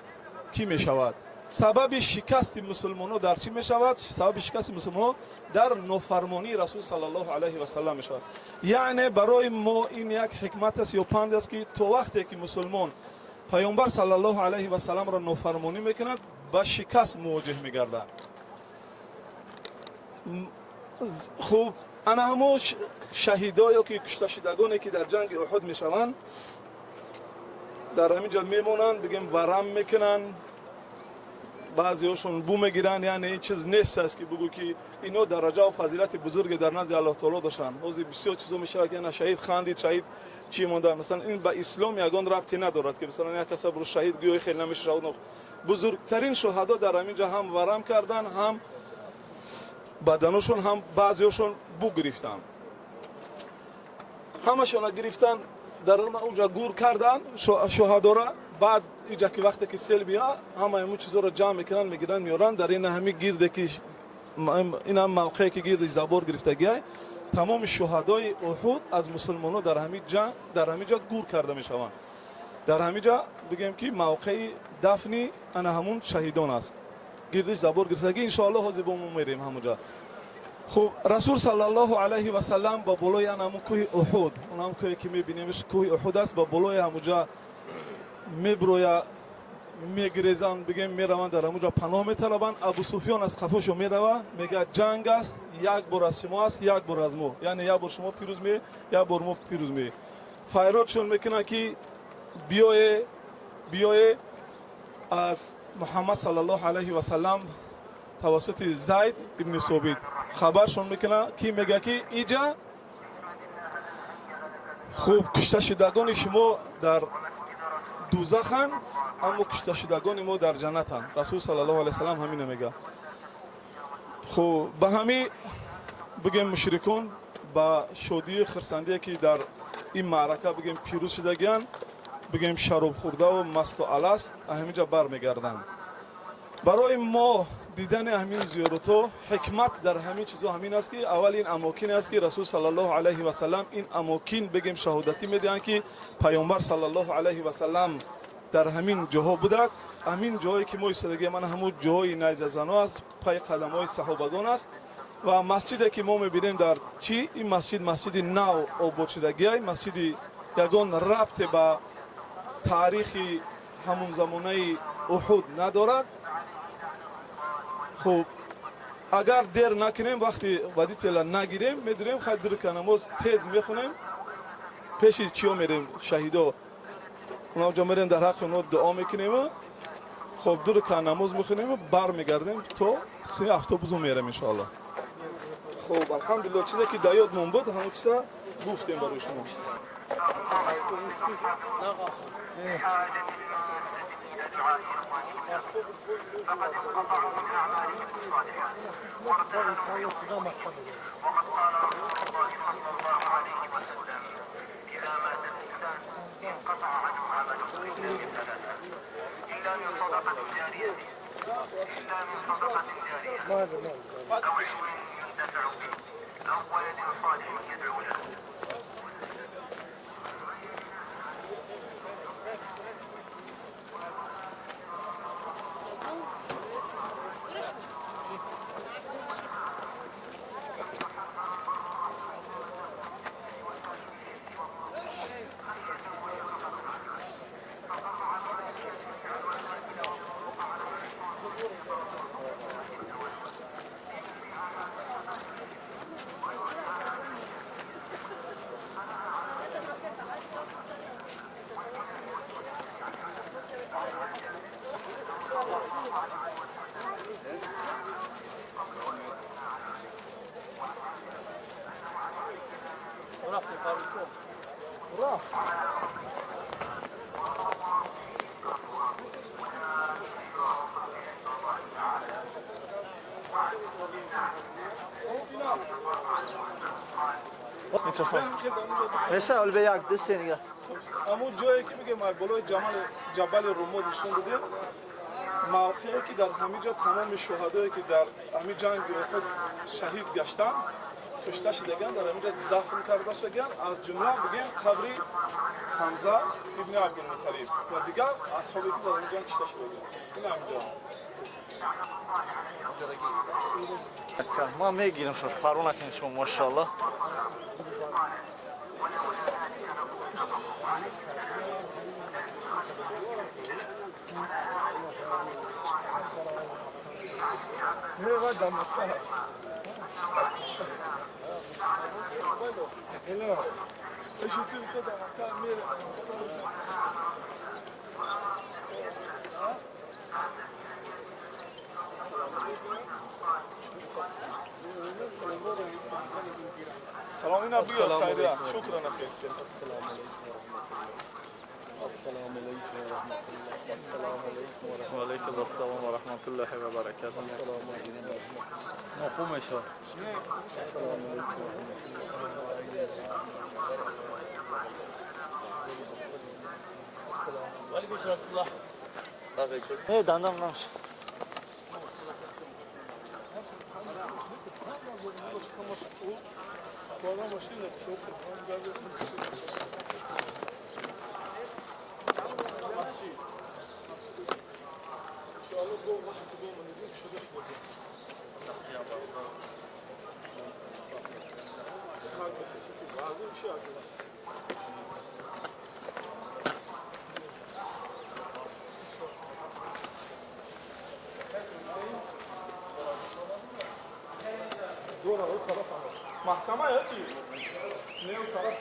کی می شود؟ سبب شکست مسلمانان در چی می شود؟ سبب شکست مسلمانان در نافرمانی رسول صلی الله علیه و سلم می شود. یعنی برای ما این یک حکمت است یا پند است که تو وقتی که مسلمان پیامبر صلی الله علیه و سلم را نافرمانی میکند با شکست مواجه میگردد. خوب انا همو شهیدایی که کشته شدگانی که در جنگ احد میشوند در همینجا میمونند، بگیم ورم میکنن، بعضی هاشون بو میگیرن. یعنی این چیز نیست است که بگو که اینو درجه و فضیلت بزرگ در نزد الله تعالی داشتن. بعضی بسیار چیزا میشه که شهید خواندید، شهید چی مونده. مثلا این با اسلام یگان ربطی ندارد که مثلا یک کس برو شهید گوی خیلی نمیشه شود. بزرگترین شهدا در همینجا هم ورم کردن، هم بدنشون، هم بعضیشون بو گرفتن، همشون گرفتن در اونجا گور کردن شهدا را. بعد اینجا که وقتی که سیل بیا همه همون چیزا رو جمع میکنن میگیرن میارن در این همه گیرده که این هم موقعی که گیرد زبور گرفتگی تمام شهدای احد از مسلمانان در همین جنگ در همین جا گور کرده میشوند. در همین جا بگیم که موقع دفنی انا همون شهیدان است، گیردش زبور گرفتگی. ان شاء الله حاضر بمون میریم همونجا. خب رسول صلی الله علیه و سلم با بالای همون کوه احد، اون هم کوهی که میبینیمش کوه احد است، با بالای همونجا میبرویا میگریزن، بگیم میروند در همونجا پناه میطلبند. ابو سفیان از خفاشو میروه میگه جنگ است، یک بار از شما است، یک بار از ما، یعنی یک بار شما پیروز می، یک بار ما پیروز می. فایراتشون میکنه که بیای از محمد صلی الله علیه و سلم توسط زید ابن ثابت خبرشون میکنه که میگه که اینجا خوب کشته شدگان شما در دوزخن، اما کشته شدگان ما در جنتن. رسول صلی الله علیه و سلم همین میگه. خب به همین بگیم مشرکون با شادی خرسندی که در این معرکه بگیم پیروز شدگان، بگیم شراب خورده و مست و الست همینجا برمیگردن. برای ما دیدن همین زیارت‌ها حکمت در همین چیزا همین است که اول این اماکن است که رسول صلی الله علیه و سلم این اماکن بگیم شهادتی میدن که پیامبر صلی الله علیه و سلم در همین جاها بوده. همین جایی که ما ایستادگی من همون جای نیزه زنا است، پای قدم‌های صحابگان است. و مسجدی که ما میبینیم در چی این مسجد نو آباد شدگی، مسجد یگان ربط به تاریخ همون زمانه احد ندارد. خب اگر دیر نکنیم وقتی وادی تل نگیریم میدونیم خیلی در که نماز تیز میخونیم، پیش چیا میریم شهیدا اونجا میریم در حق اونا دعا میکنیم. خب در که نماز میخونیم بر میگردیم تا 3 اتوبوس میریم ان شاء الله. خب الحمدلله چیزی که در یادمون بود همون چیزا گفتیم برای شما. بشه به یک دوست نگه همون جایی که میگه بالای جبل رماد نشون بده، موقعی که در همینجا تمام شهدایی که در همین جنگ خود شهید گشتن کشته شدگان در اینجا دفن کرده شدگان از جمله بگیم قبر حمزه ابن عبدالمطلب و دیگر اصحابی که در اینجا کشته شدگان. این همینجا ما میگیریم شما پرو نکنید شما ماشاءالله. سلام اینا بیا خیلی شکر نخیر السلام علیکم و رحمت الله. السلام علیکم و علیکم السلام و رحمت الله و برکاته. السلام علیکم. خوب میشه. السلام علیکم و رحمت الله. ای دندان نمیشه. محکمه یکی نیو طرف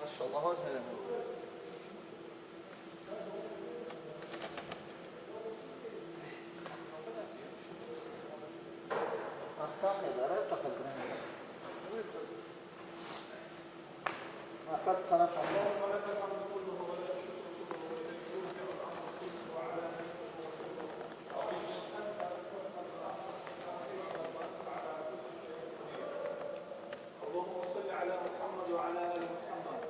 ماشاءالله هاز میدم. احکام نداره دخل کنه. اصلا طرف اللهم صل على محمد وعلى ال محمد.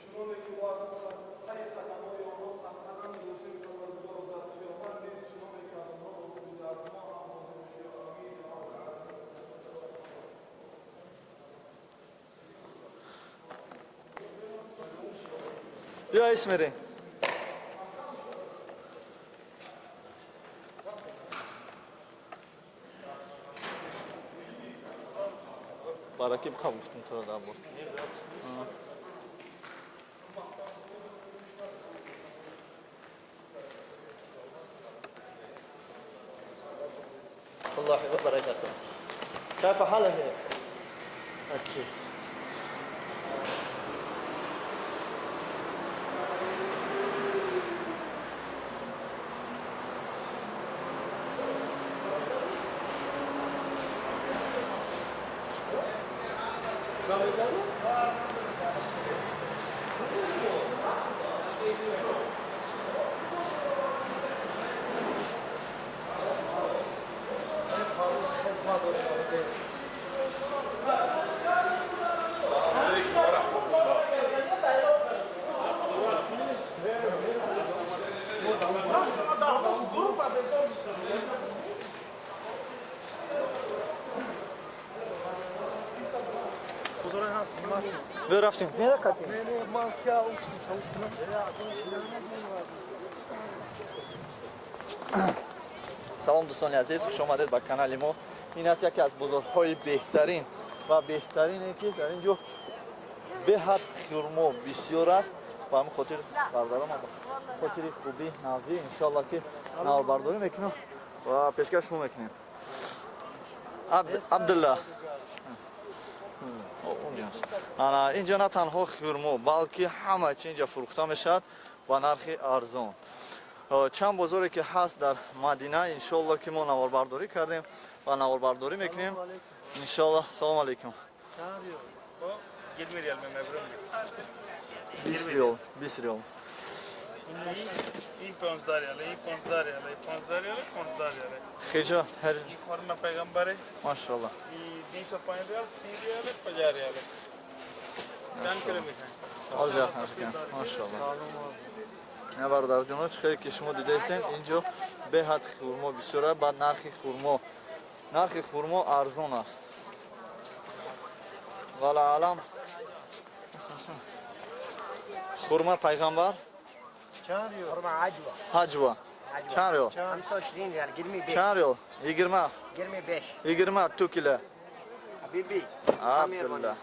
شنو اللي واسطه بیا اسمری برای بخواه گفتم تو را در بود الله وبركاته كيف حالك؟ اوكي بیا رفتیم میره کاتیم سلام دوستان عزیز خوش آمدید به کانال ما این است یکی از بازارهای بهترین و بهترینه که در اینجا به حد خرما بسیار است و همین خاطر بردارم خاطر خوبی نازی انشالله که نوار برداری میکنم و پیشکش شما میکنیم عبدالله اینجا نه تنها خرما بلکه همه چی اینجا فروخته میشد با نرخ ارزان چند بازاری که هست در مدینه انشالله که ما نوار برداری کردیم و نوار برداری میکنیم انشالله. سلام علیکم 20 ریال میبرم 20 ریال 20 ریال این 15 ریال این 15 ریال 15 ریال 15 ریال خیجا هر این خورما پیغمبره ماشاءالله این 205 ریال 30 ریال 50 ریال چند کیلو میخواین آزیا هستن ماشاءالله نه برادر جون خیلی که شما دیدین اینجا به حد خرما بسیار بعد نرخ خرما ارزان است والا علم خرما پیغمبر چند ریال خرما عجوه حجوه چند ریال 25 ریال گرمی 5 چند ریال 20 گرمی 5 20 2 کیلو حبیبی عبدالله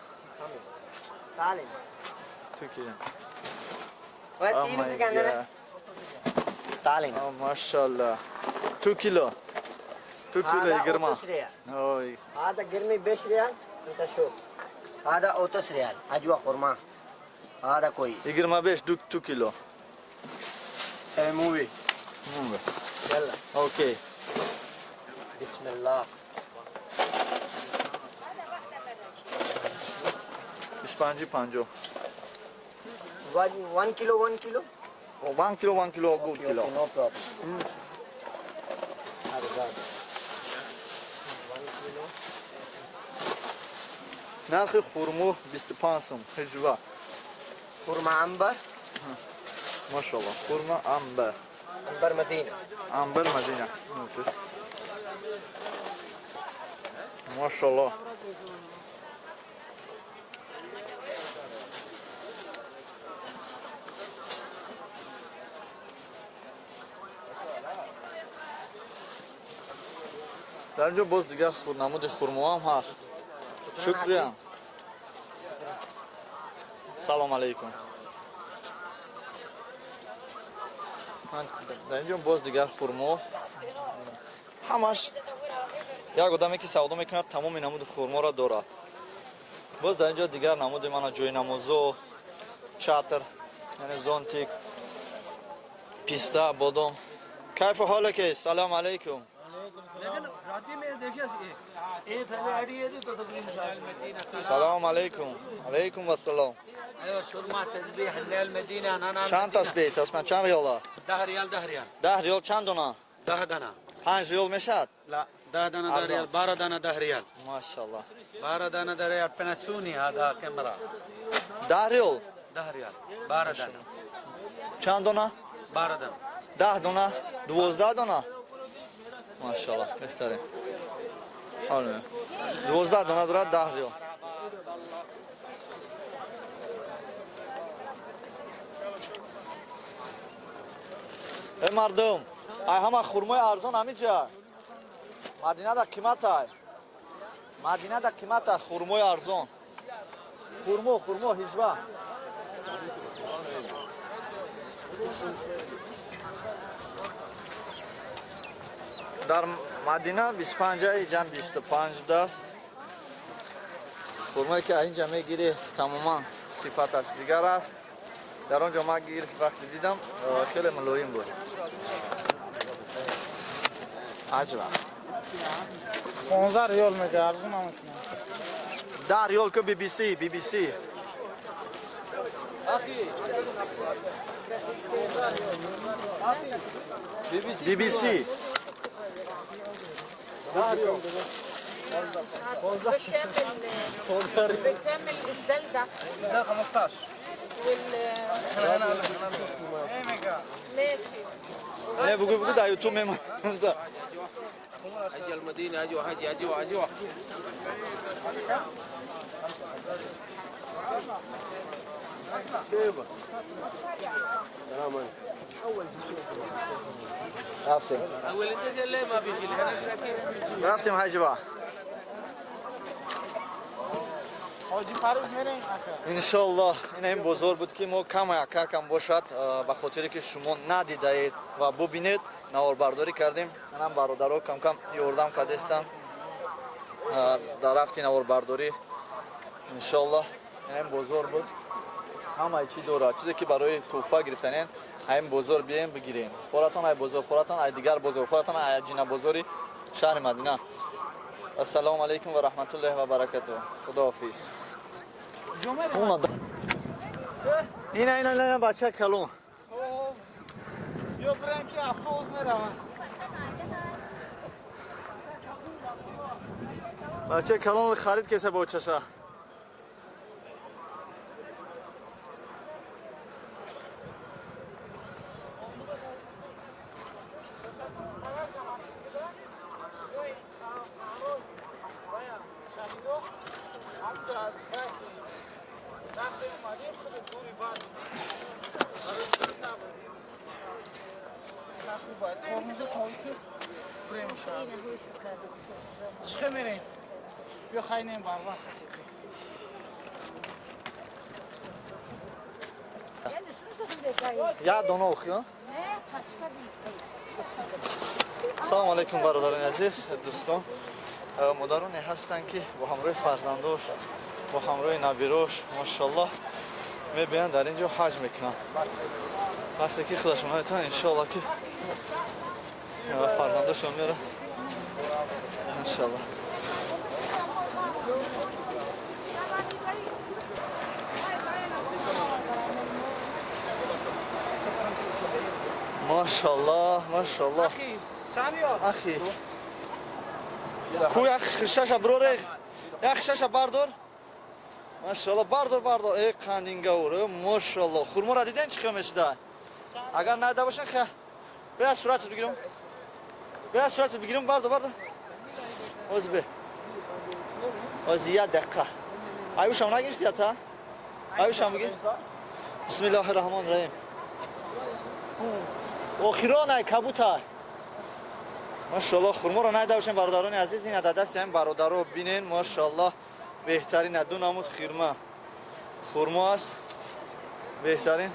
سالم 2 کیلو و تین دیگه سالم ماشاءالله 2 کیلو 2 كيلو يقرما اوي هذا قرمي 20 ريال انت شوف هذا اوتوس ريال اجوا خرما هذا كويس يقرما بيش 2 كيلو موي يلا اوكي بسم الله اسبانجي بانجو 1 كيلو 1 كيلو 1 كيلو 1 كيلو 2 كيلو نو بروبلم هذا نرخ خرما 25 سوم حجوه خرما عنبر ما شاء الله خرما عنبر مدينه عنبر مدينه ما شاء الله در اینجا باز دیگر نمود خرما هم هست شکریا سلام علیکم در اینجا باز دیگر خرما همش یک آدمی که سودا میکند تمام نمود خرما را دارد باز در اینجا دیگر نمود من جوی نمازو چاتر یعنی زونتیک پیستا بادام کیف حالک سلام علیکم السلام عليكم عليكم السلام ايوه شرما تسبيح الليل المدينه انا چند تسبیح تسبیح چند ریال 10 ريال 10 ريال 10 ریال چند دونه 10 دانه 5 ریال میشد لا 10 دانه 10 ريال 12 دانه 10 ريال ما شاء الله 12 دانه 10 ريال بنسوني هذا كاميرا 10 ریال 10 ريال 12 دانه چند دونه 12 دانه 10 دونه 12 دونه ماشاءالله بهتره آره 12 دونه داره 10 ریال ای مردم ای همه خورمای ارزان همینجا مدینه در قیمت های مدینه در قیمت های خورمای ارزان خورمو هیچبه در مدینه 25 جمع 25 دست خورمایی که اینجا میگیری تماما صفتش دیگر است در آنجا ما گرفت وقتی دیدم خیلی ملایم بود عجبه 15 ریال میگه ارزون هم 10 ریال که بی بی سی بی سی بكامل الدلدة ده 15 ماشي نه بگو در یوتیوب میمونه حج المدينة أجوا رفتیم حجبه حاجی فروز میرین انشالله این بزرگ بود که ما کم باشد به خاطری که شما ندیده اید و ببینید نواربرداری کردیم منم برادرها کم یاردم کردستن در رفتی نواربرداری انشالله این بزرگ بود همه چی داره چیزی که برای توفه گرفتنین این بزرگ بیایم بگیریم خورتان ای بزرگ خورتان ای دیگر بزرگ خورتان ای جینا بزرگی شهر مدینه السلام علیکم و رحمت الله و برکاته خداحافظ این بچه کلون یا برن که افسوس میرون بچه کلون خرید کسی با چشه چه میرین؟ بیا خیلی باربار یا دونه اوخیا سلام علیکم برادران عزیز دوستان مادرانی هستند که با همراه فرزندوش با همراه نبیروش ماشاءالله میبینن در اینجا حج میکنن وقتی که خودشون هایتن انشاءالله که فرزندوشون میره انشاءالله ماشاءالله ماشاءالله اخی کوی اخی خشش برو یک خشش بردار ماشاءالله بردار ای قندینگه اوره ماشاءالله خورما را دیدین چی خیلی میشده اگر ندیده باشن خیلی بیا صورت بگیرم بردار اوز به اوز یه دقیقه ایوش هم نگیرست یا تا ایوش هم بگیر بسم الله الرحمن الرحیم آخرانه کبوتر ماشاءالله خورما را ندیده باشین برادران عزیز این دست هم برادرها بینین ماشاءالله بهترین دو نمود خورما است بهترین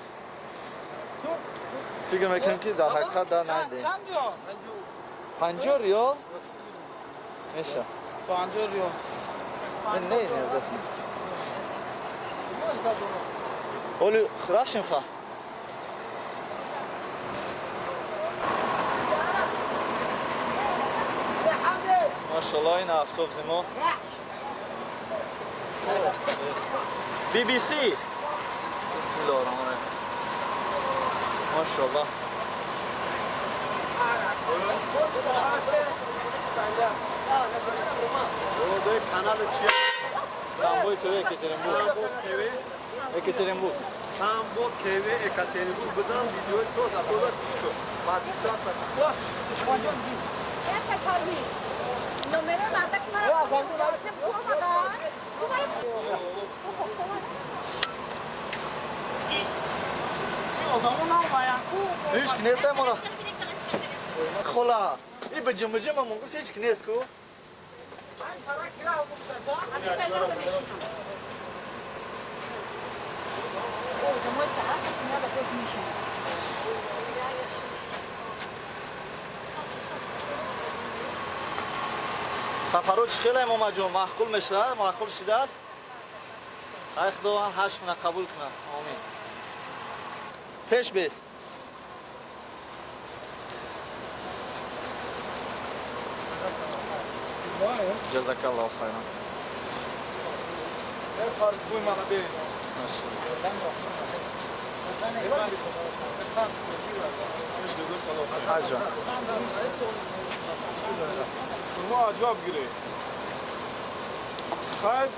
فکر میکنم که در حقیقت در ندید 50 ریال میشه 50 ریال من نه نیازت اولی رفتیم خواه ماشاءالله این افتاب ما بی بی سی بسم الله الرحمن الرحیم ماشاءالله Sambo TV Ekaterinburg. Sambo TV Ekaterinburg. Buradan videoyu toz atıyorlar çıkıyor. Badisa satıyor. Numero nada que maravilha. Você porra da. هیچ نیست ما خلا این به جمع جمع من گفت هیچ نیست کو سفرو چخیل ما جون معقول میشه معقول شده است ای خدا هاش من قبول کنه آمین پیش بیست جزاك الله خيرا حاجة ما عجب گیره خیلی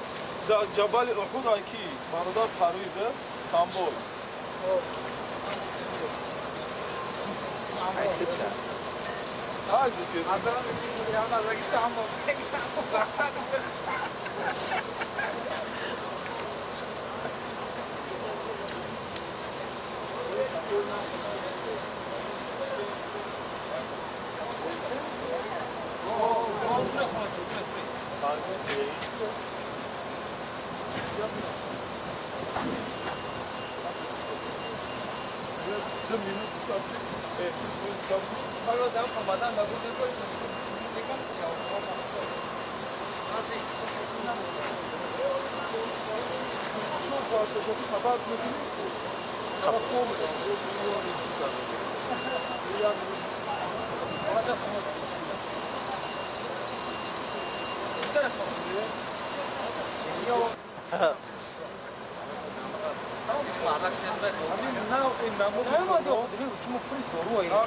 در جبل احد آیکی برادر پرویزه سامبول عايز كده انا باقي سامبول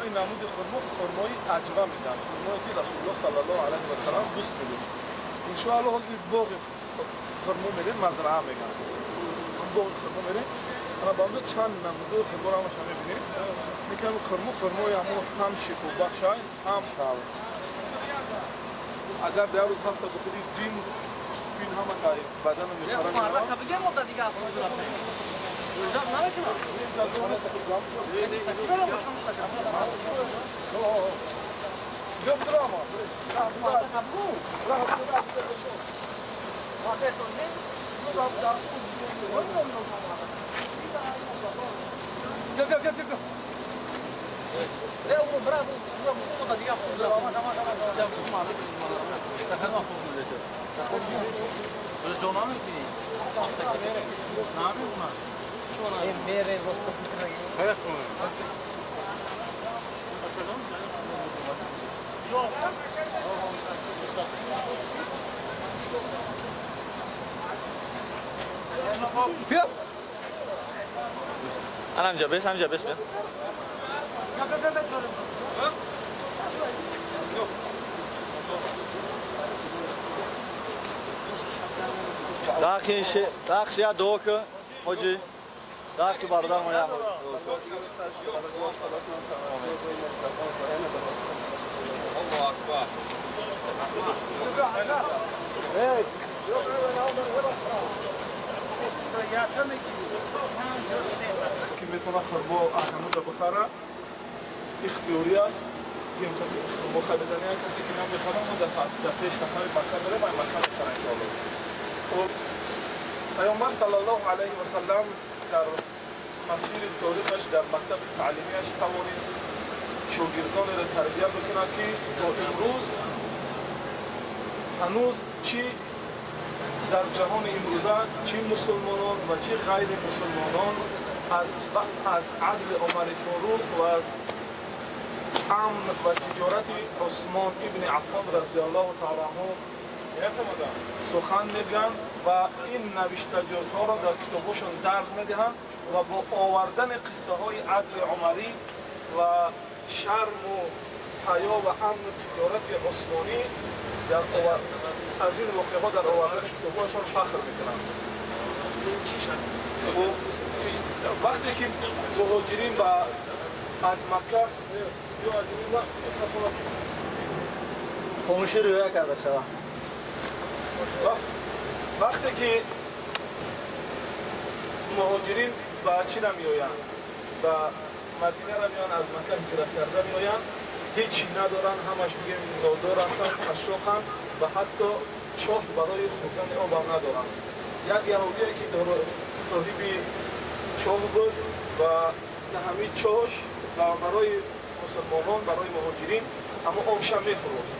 این نمود خرمای عجبه میدن خرمایی که رسول الله صلی الله علیه و سلم دوست می‌داشت ان شاء الله حاضر باغ خرما میریم مزرعه میگن اون باغ خرما میریم انا باید چند نمود خرما رو شما می‌بینید میگم خرمای هم شفا بخش هم شال اگر در روز هفته بخورید جین بین هم که بدن می‌خورن بیا همینجا بس بیا داخل یا دوک موجی داخل برادر ما یا الله اکبر که میتونه خرما احمد بخره اختیاری است که کسی خرما خریدنی کسی که نمیخره اون در پیش سفر مکه میره و مکه میخره ان شاء الله خب پیامبر صلی الله علیه و سلم در مسیر تاریخش در مکتب تعلیمیش توانست شاگردان را تربیت بکنه که تا امروز هنوز چی در جهان امروزه چی مسلمانان و چی غیر مسلمانان از عدل عمر فاروق و از امن و تجارت عثمان ابن عفان رضی الله تعالی عنه سخن میگن و این نوشتجات ها را در کتابشون درج میدهند و با آوردن قصه های عدل عمری و شرم و حیا و امن و تجارت عثمانی از این واقعه ها در آوردن کتابشون فخر میکنند. وقتی که مهاجرین از مکه خاموشی رو کرده شما وقتی که مهاجرین به چی نمی آیند و مدینه را میان از مکه هجرت کرده میآیند هیچی ندارن همش میگیم نادار هستن اشراقن و حتی چاه برای خوردن آب هم ندارن یک یهودیه که صاحب چاه بود و همین چاهش برای مسلمانان برای مهاجرین اما آبش هم میفروخت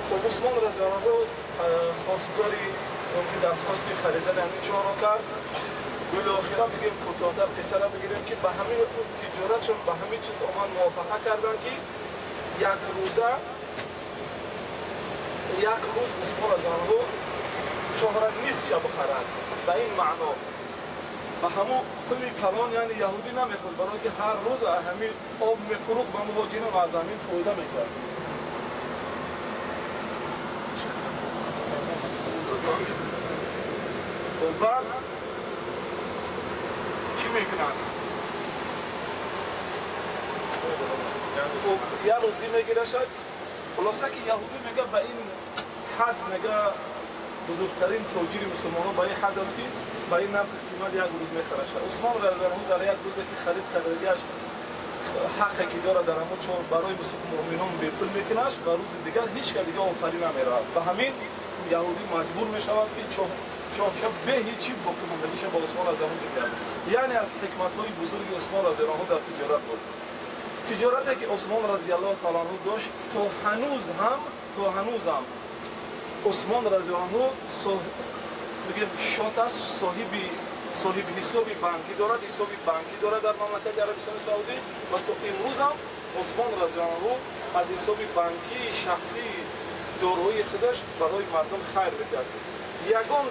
خب عثمان رضی الله عنه خواستگاری که درخواستی خریدن همین چاه را کرد بالاخره بگیم کوتاه‌تر قصه را بگیریم که به همین تجارتشون به همین چیز آمد موافقه کردن که یک روز عثمان رضی الله عنه چاه را نصف بخرد به این معنا و همون کلی کلان یعنی یهودی نمیخواد برای که هر روز همین آب میفروخت به مهاجرین و از همین فایده میکرد و بعد چی میکنن؟ خب یه روزی میگیره شد خلاصه که یهودی میگه به این حد میگه بزرگترین تاجر مسلمانان به این حد است که به این نرخ قیمت یک روز میخره شد عثمان رضی الله عنه در یک روزی که خریدگیش حقی که داره در همون چون برای مؤمنان به پول میکنش و روز دیگر هیچ که دیگه آفرین نمیره و همین یهودی مجبور میشود که چاه به هیچی با کماندگیش با عثمان رضی الله عنه بگیرد یعنی از حکمت‌های بزرگ عثمان رضی الله عنه در تجارت بود تجارتی که عثمان رضی الله تعالی عنه داشت تا هنوز هم عثمان رضی الله عنه میگیم شات است صاحب حسابی بانکی دارد در مملکت عربستان سعودی و تا امروز هم عثمان رضی الله عنه از حساب بانکی شخصی دارایی خودش برای مردم خیر میکرد یگان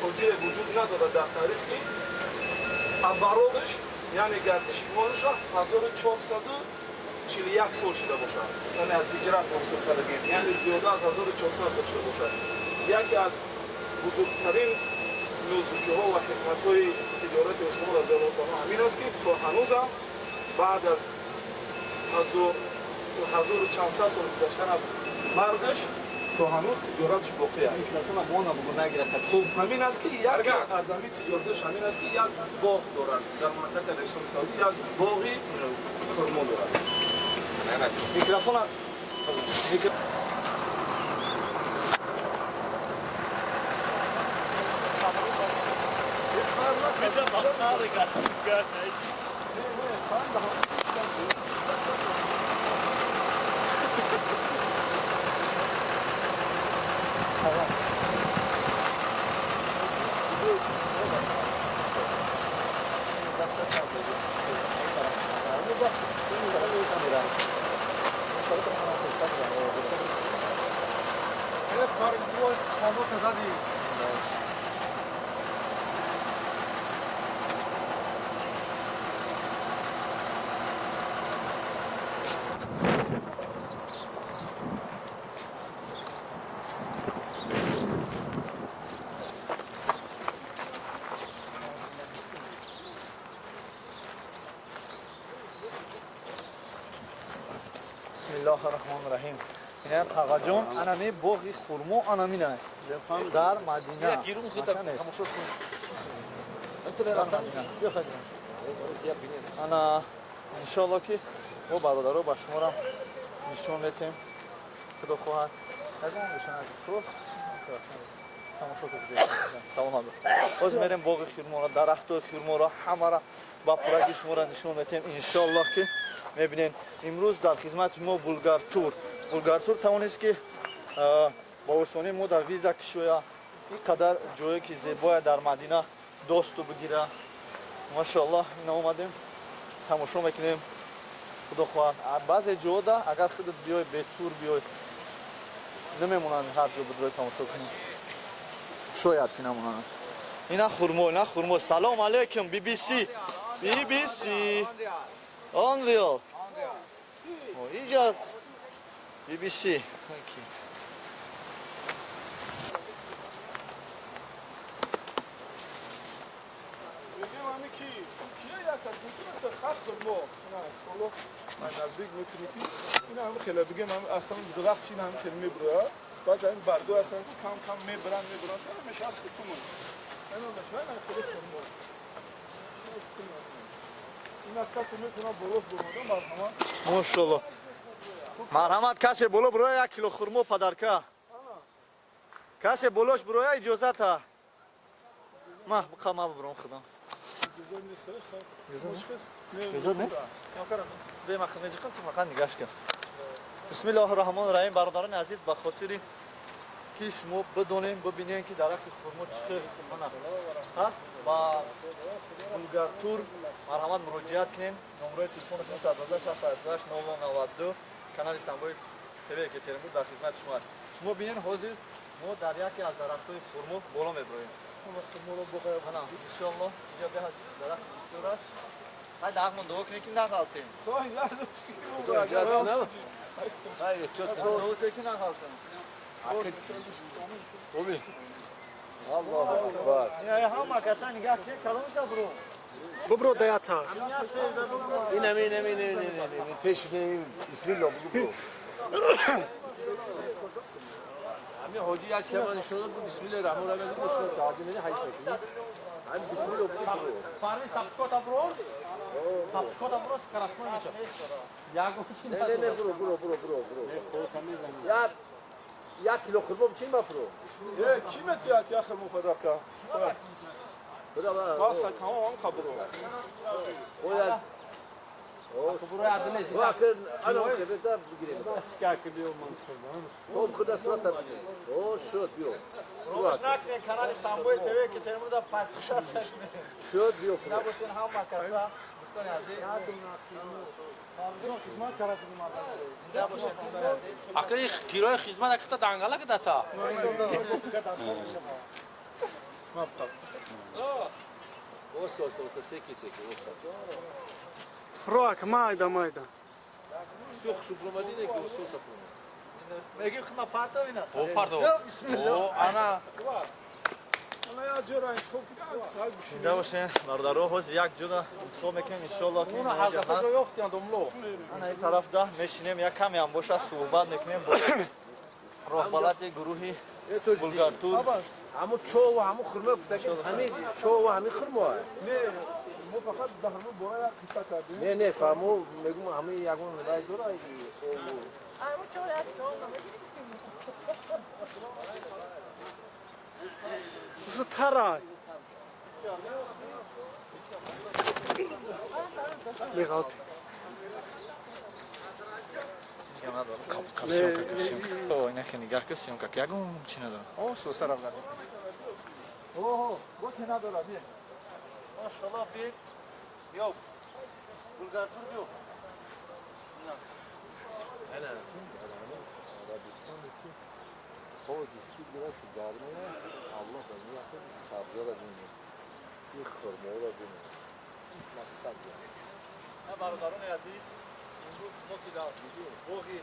تاجر وجود ندارد در تاریخ که ابرادش یعنی گردش ایمانش را 1441 سال شده باشد یعنی از هجرت محسوب کرده یعنی زیاده از 1400 سال شده باشد یکی از بزرگترین نزدیکی ها و حکمت های تجارت عثمان رضی الله عنه همین است که تا هنوز هم بعد از 1400 سال گذشتن از مرگش تا هنوز تجارتش باقی است. خب همین است که یک از همین تجارتش همین است که یک باغ دارد در مملکت عربستان سعودی یک باغی خرما دارد. میکروفون بسم الله الرحمن الرحیم این آقا جان انا می باغی خرما انا می نه در مدینه گیرون خیلی خاموش کن انا ان شاء الله که با برادرها با شما را نشون میدیم خدا خواهد نشون تو تماشا کنید سلام باز میریم باغ خرما را درخت خرما را همه را با پراگی شما را نشون میدیم ان شاء الله که میبینین امروز در خدمت ما بولگار تور توانست که با وسانی ما در ویزا کشویا این قدر جایی که زیبای در مدینه دوستو بگیره ماشاءالله این اومدیم تماشا میکنیم خدا خواهد بعضی جاها اگر خودت بیای به تور بیای نمیمونن هر جا بدروی تماشا کنیم شاید که نمونن اینا خرما سلام علیکم BBC Unreal. اینجا BBC. این همه خیلی بگیم اصلا درخت چین همه خیلی میبره بعد این بردو اصلا کم میبرن شما میشه از ستون این همه خیلی خرما Машалло. Марҳамат, касе боло бироя 1 кило хурмо падарка. Касе болош бироя иҷозата. Ма қама биром худо. Иҷозат не? Бема хунеҷи қам мақан нигаш кам. Бисмиллаҳир-раҳмонир-раҳим. Бародарони азиз, ба хотири ки шумо бидонем, бибинем ки дарахти хурмо чӣ хел гуна ҳаст, ба Булгартур марҳамат муроҷиат кунем. Номерои телефонашон 068 канали Самбои ТВ Екатеринбург дар хизмати шумо аст. Шумо бинен ҳозир мо дар яке аз дарахтҳои хурмо боло мебироем. Иншоалло иҷо беҳад дарахти бисёр аст. ҳай дағмон дуо кунем ки нағалтем. Дуо ки нағалтем. ҳама каса нигах ки калонша бро. ببرو دياتها پیش بسم الله بگو همین حاجی از چه من شده بسم الله الرحمن الرحیم بگو بسم الله تعالی میده هیچ نکنی همین بسم الله بگو فارمی تپشکوتا برو تپشکوتا برو سکراسمان میشه یا گفتی نه نه برو یا 1 کیلو خرما چی مفرو کی متیات یا خرما فداکا خلاص تمام خبرو ويا برو عدل واكن انا وشبه بگیریم اسکا کلیو منصور خب خدا صورت او شد بیو روش نکنه کانال سامبوی تیوی Екатеринбург да патриша сакне شد بیو набошен ҳама каса дӯстони азиз хизмат карасиди набошен дӯстони азиз акли кирои хизмат акта дангала кадата Остро, секи, остро. روح майда Все, шубромадине, ки остро сапрума. мегим хма партовина о парто о ана шунда бошен бародаро ҳозир як ҷуда интихоб мекунем иншоалло ки уна ҳазраташо ёфтиям домло ана ин тарафда мешинем як каме ҳам боша суҳбат мекунем бо роҳбарати гурӯҳи Булгартур همون چو و همون خرمه گفتگی همین چو و همین خرمه نه ما فقط دهرمو برای قصه کردیم نه فهمو میگم همین یگون رای دو رای همو چولاش شو ترای میخواد Ина хе нигах ки сёмка ки ягон чи надорам. О, соса рафта. О, бо ки надора би. Машалло би. Биё. Булгартур биё. Ana. Arabistan'da ki hava gitsi biraz garmaya Allah da ne yapar? Sabza da bilmiyor. Bir xırma da bilmiyor. Masal yani. ҳа бародарони азиз, имрӯз мо ки дар боғи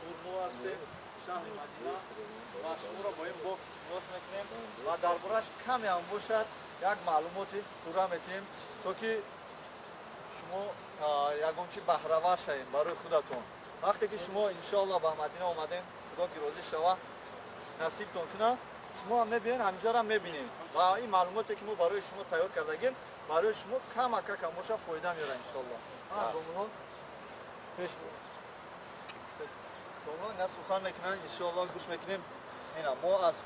хурмо ҳастем, шаҳри Мадина ва шуморо бо ин боғ шинос мекунем ва дар бораш каме ҳам бошад як маълумоти пурра метиҳем, то ки шумо ягончи баҳравар шавем барои худатон. вақте ки шумо иншоалло ба Мадина омадем, худо ки розӣ шава насибтон куна, шумо ҳам мебинед, ҳамҷарам мебинем ва ин маълумоте ки мо барои шумо тайёр кардагем барои шумо камака кам боша фоида меёрад иншоалло. Домон пеш домон ина сухан мекунанд иншоалло гӯш мекунем. Ина мо аз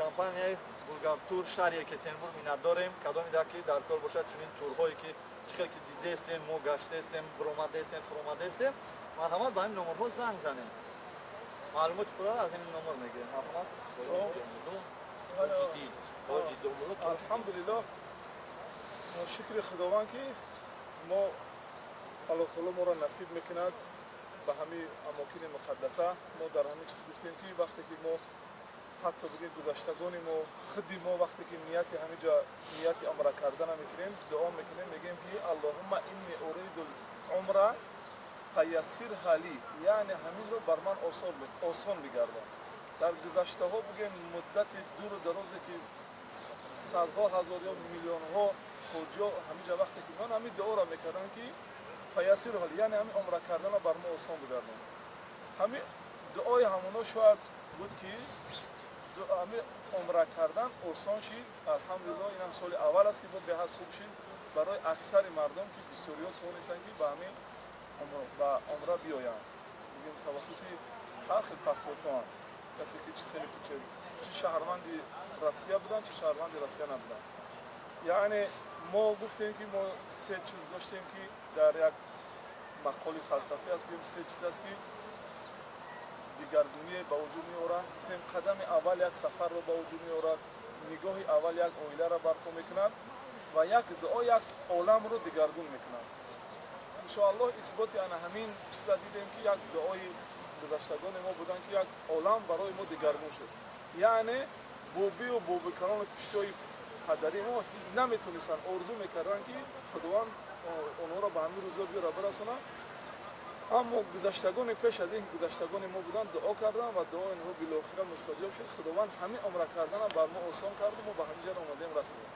компанияи Булгартур шаҳри Екатеринбург миннатдорем, кадомида ки дар кор бошад чунин турҳое ки чӣ хел ки дидестем, мо гаштестем, биромадестем, фуромадестем, марҳамат ба ин номерҳо занг занем. маълумоти пурра аз ин номер мегирем. марҳамат. الحمدلله شکر خداوند که ما الله تعالی ما را نصیب میکند به همین اماکن مقدسه. ما در همین چیز گفتیم که وقتی که ما حتی بگیم گذشتگان ما خودی ما وقتی که نیت همه جا نیت عمره کردن میکنیم دعا میکنیم میگیم که اللهم انی اريد العمره فیسر حالی، یعنی همین رو بر من آسان بگردان. در گذشته ها بگیم مدت دور و درازی که صدها هزار یا میلیون ها حجا همینجا وقتی که من همین دعا را میکردن که فیسر حالی، یعنی همین عمره کردن بر ما آسان بگردان. همین دعای همونا شاید بود که همین عمره کردن آسان شد. الحمدلله این هم سال اول است که با به حد خوب شد. برای اکثر مردم که بسیاری ها توانستن که به همین عمره بیاین. میگیم توسط هر خیلی پاسپورت ها کسی که چه شهروندی روسیه بودن چه شهروندی روسیه نبودن. یعنی ما گفتیم که ما سه چیز داشتیم که در یک مقاله فلسفی است که سه چیز است که دیگرگونی به وجود می آورد. گفتیم قدم اول یک سفر رو به وجود می آورد، نگاه اول یک اویله را برپا میکند و یک دعا یک عالم رو دیگرگون میکند. انشاءالله اثبات همین چیز را دیدیم که یک دعای گذشتگان ما بودن که یک عالم برای ما دیگرگون شد. یعنی بوبی و بوبکران و کشتی‌های پدری ما نمیتونستن آرزو میکردن که خداوند اونها را به همین روزا بیاره برسونه. اما گذشتگان پیش از این گذشتگان ما بودن دعا کردن و دعا اینها بالاخره مستجاب شد. خداوند همین عمره کردن بر ما آسان کرد و ما به همین جا اومدیم رسیدیم.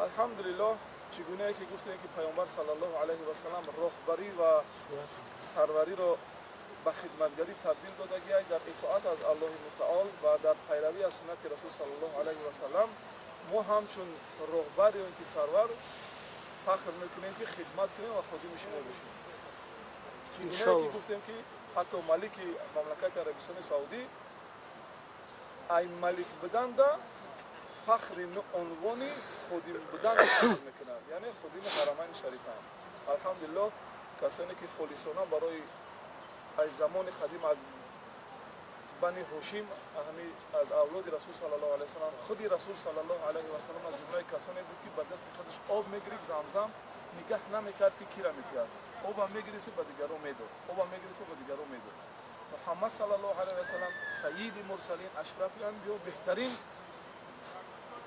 الحمدلله چگونه که گفتیم که پیامبر صلی الله علیه و سلم راهبری و سروری را به خدمتگری تبدیل داده گیای در اطاعت از الله متعال و در پیروی از سنت رسول صلی الله علیه و سلم. ما همچون راهبر یا اینکه سرور فخر میکنیم که خدمت کنیم و خادم شما بشیم. چگونه که گفتیم که حتی ملک مملکت عربستان سعودی ای ملک بودن دا فخر عنوانی خادم بودن میکنند، یعنی خادم حرمین شریفان. الحمدلله کسانی که خالصانه برای از زمان قدیم از بنی هاشم از اولاد رسول صلی الله علیه و سلم خودی رسول صلی الله علیه و سلم از جمله کسانی بود که به دست خودش آب میگرفت، زمزم نگاه نمیکرد که کی را میپیاد، آب هم میگرفت به دیگران میداد، آب هم میگرفت به دیگران میداد. محمد صلی الله علیه و سلم سید مرسلین اشرف الانبیا بهترین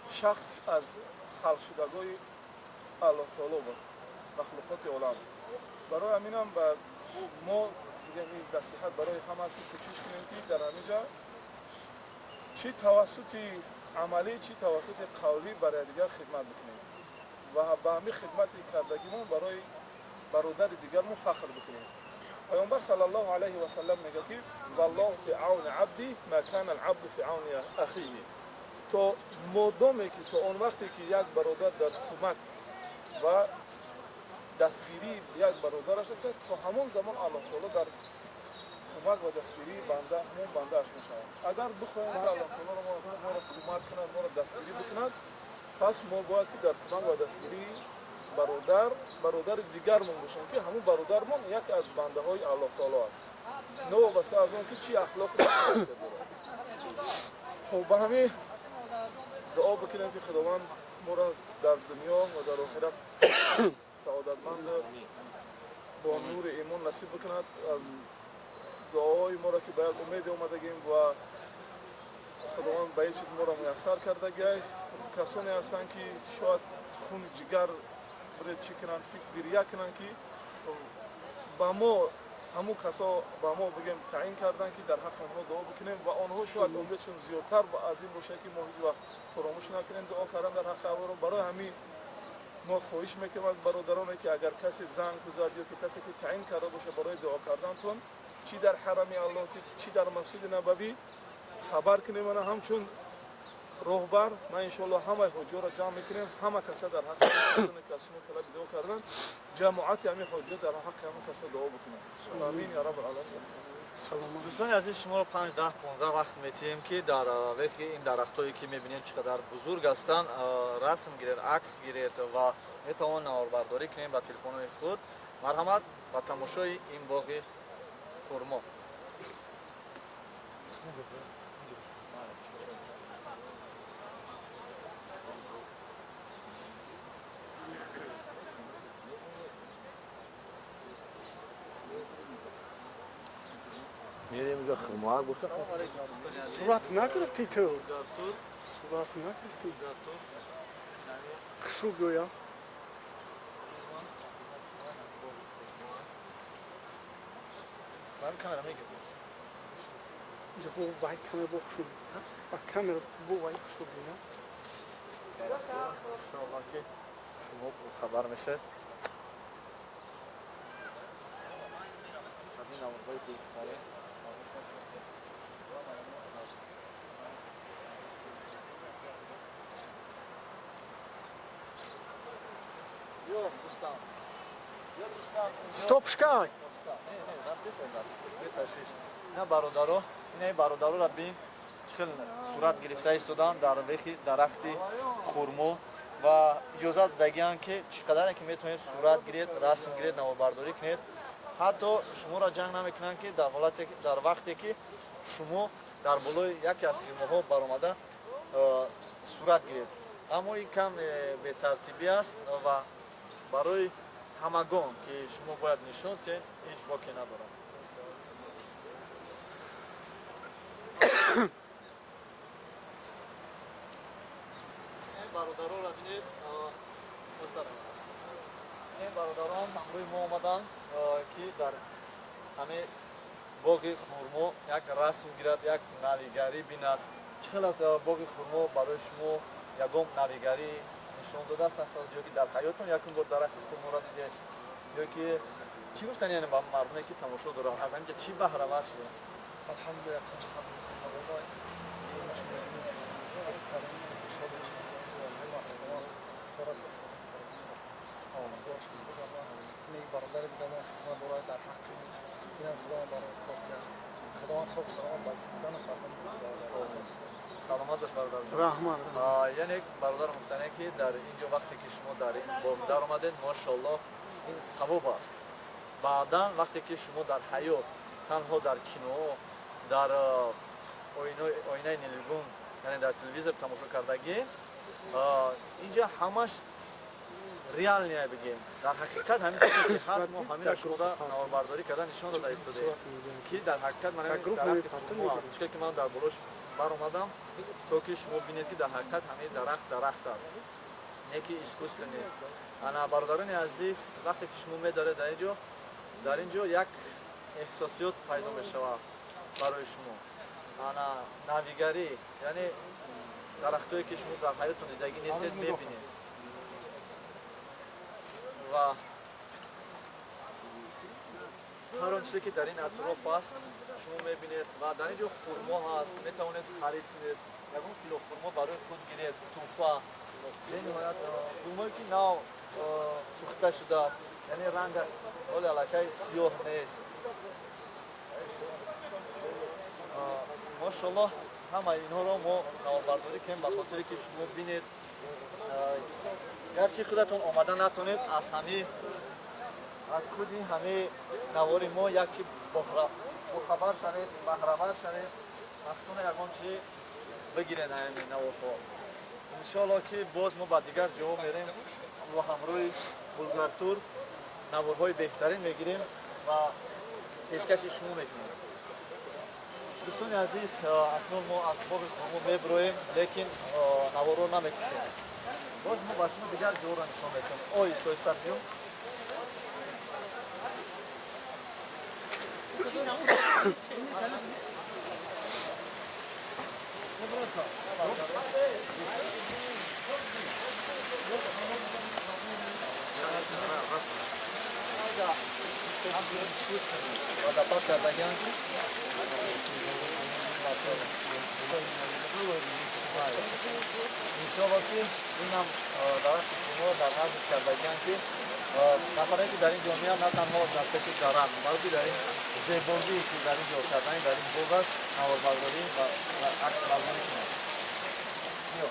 شخص از خلق شدگان الله تعالی بود، مخلوقات عالم. برای همین هم ما این نصیحت برای همه که کوشش کنیم که در همینجا چی توسط عملی چی توسط قولی برای دیگر خدمت بکنیم و با همین خدمت کردگیمون برای برادر دیگرمون فخر بکنیم. پیامبر صلی الله علیه و سلم میگه که والله فی عون عبدی ما کان العبد فی عون اخیه. تو مادامی که تو اون وقتی که یک برادر در کمک و دستگیری یک برادرش است، تو همون زمان الله تعالی در کمک و دستگیری بنده اش میشود. اگر بخوایم که الله تعالی ما را کمک کند، ما را دستگیری بکند، پس ما باید که در کمک و دستگیری برادر دیگرمون باشیم که همون برادرمون یکی از بنده های الله تعالی است. نوابسته از اون که چی اخلاق دارد. خب به همین دعا بکنیم که خداوند ما را در دنیا و در آخرت سعادتمند با نور ایمان نصیب بکند. دعای ما را که باید امید اومدگیم و خداوند به این چیز ما را میسر کرده گیای. کسانی هستند که شاید خون جگر برای چی کنن فکر گریه کنن که با ما همون کسا با ما بگیم تعیین کردن که در حق آنها دعا بکنیم و آنها شاید امیدشون زیادتر و عظیم باشه که ما هیچ وقت فراموش نکنیم دعا کردن در حق او. برای همین ما خواهش میکنیم از برادرانی که اگر کسی زنگ بزنه یا که کسی که تعیین کرده باشه برای دعا کردنتون چی در حرم الله چی در مسجد نبوی خبر کنیم. من همچون راهبر ما ان شاء الله همه حجا را جمع میکنیم، همه کسا در حق کسی طلب دعا کردن، جماعت همه حجا در حق همه کسا دعا بکنیم. آمین یا رب العالمین. دوستان عزیز شما رو 5 10 15 وقت میتیم که در وقتی این درختایی که میبینید چقدر بزرگ هستند رسم گیرید، عکس گیرید و میتوان نواربرداری کنید با تلفن خود. مرحمت و تماشای این باغ خرما. میریم اونجا خرما گوشه صورت نگرفتی تو؟ صورت نگرفتی؟ خشو گویا؟ من کامera میگیرم. اینجا بو باید کامera بخشو با کامera بو باید خشو گویا؟ انشاءالله که شما خبر میشه. از این نمودهای بهتره. یا Yok ustam. Yok ustam. Stopshkay. نه برادرها این برادرها را بین خیلی صورت گرفته ایستادن در وقتی درختی خرمو و اجازه بگیان که چقدر که میتونید صورت گیرید رسم گیرید نوبرداری کنید حتی شما را جنگ نمیکنن که در وقتی که شما در بالای یکی از خیمه ها برآمده صورت گیرید اما این کم به ترتیبی است و برای همگان که شما باید نشون که هیچ باکی ندارد برادران را بینید این برادران روی ما آمدن که در همه باغ خرما یک رسم گیرد یک نویگری بیند چقدر از باغ خرما برای شما یکم نویگری نشان داده است یا که در حیاتون یکم بار درخت خرما را دیدید یا که چی گفتن یعنی با مردمی که تماشا دارن از اینجا چی بهره ور شده الحمدلله صباحی برادر دیدم خدمت برای در حق اینم خدا برای کافیه خدا صبح سلام باز زن فرزند سلامت باش برادر رحمان یعنی برادر گفتنه که در اینجا وقتی که شما در این باغ در آمدید ماشاءالله این ثواب است بعدا وقتی که شما در حیات تنها در کینو در آینه نیلگون یعنی در تلویزیون تماشا کردگی اینجا همش ریال نیای بگیم در حقیقت همین چیزی که هست ما همین شما نوبرداری کردن نشان داده ایستاده که در حقیقت من درخت خرما است چون که من در بروش بر اومدم تو که شما ببینید که در حقیقت همین درخت است نه که اسکوست نیست انا برادران عزیز وقتی که شما می‌دارید در اینجا یک احساسیات پیدا میشه برای شما انا نویگری یعنی درختایی که شما در حیاتتون دیدگی نیستید می‌بینید و هر آنچه که در این اطراف است شما می‌بینید و در اینجا خرما هست می‌توانید خرید کنید یکم کیلو خرما برای خود گیرید توفا به نهایت خرمایی که نو پخته شده است یعنی رنگ ولی علاقه سیاه نیست ماشاءالله همه اینها را ما نوبرداری کنیم به خاطر که شما بینید گرچه خودتون آمده نتونید از خود این همه نواری ما یکی بخبر شوید بهره‌ور شوید وقتونه یکان چی بگیرین همین نوارها انشاءالله که باز ما با دیگر جا میریم و همراه بولگارتور نوارهای بهترین میگیریم و پیشکش شما میکنیم دوستان عزیز اکنون ما از باغ خرما میبرویم لیکن نوار رو نمیکشیم باز ما با شما دیگر جا را نشان میکنیم آیستا ایستا بیون dapat katakan insyaallah ki inam darah semua darah katakan ki nafarnya ki dari dunia na tanho nasib darah balki dari zebogi ki dari jo katanya dari bogas awal balgori ak balgori yo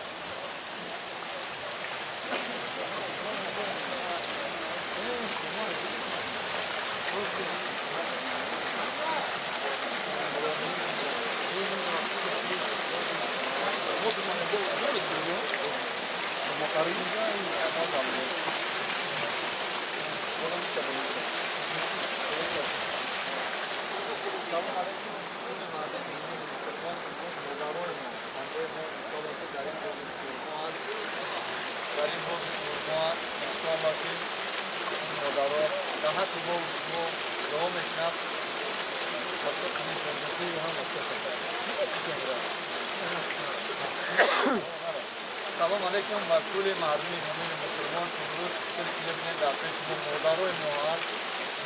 سلام علیکم و کل مردم مومن مسلمان امروز کل ببینید در پیش ما مادرای ما هست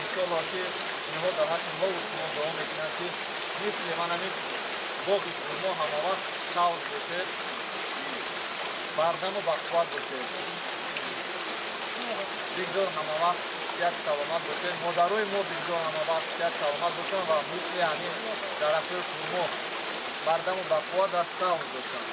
انشاءالله که اینها در حق ما و شما دعا میکنند که مثل من همین باغ خرما همه وقت سبز بشه بردم و بقوت بشه بگذار همه وقت صحت سلامت باشین مادرای ما بگذار همه وقت صحت سلامت باشین و مثل همین درختای خرما بردم و بقوا در سبز باشن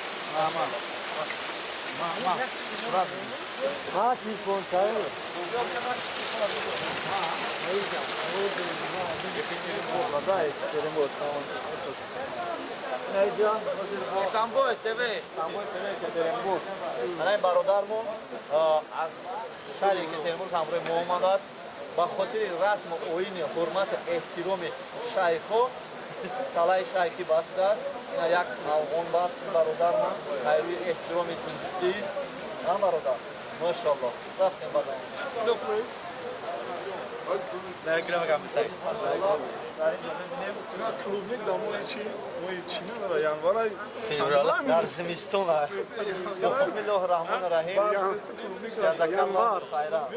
Samboy TV. من برادرمون از شهر یکتریمبورگ همراه ما آمده است با خاطر رسم و آیین حرمت احترام شیخ‌ها سالای شیخی بسته است این یک افغان برادر من خیلی احترام دوستی هم برادر ماشاءالله رفتیم بدم در کلوزنیک در ماه چی نداره ینوار در زمستون است بسم الله الرحمن الرحیم جزاکالله خیرا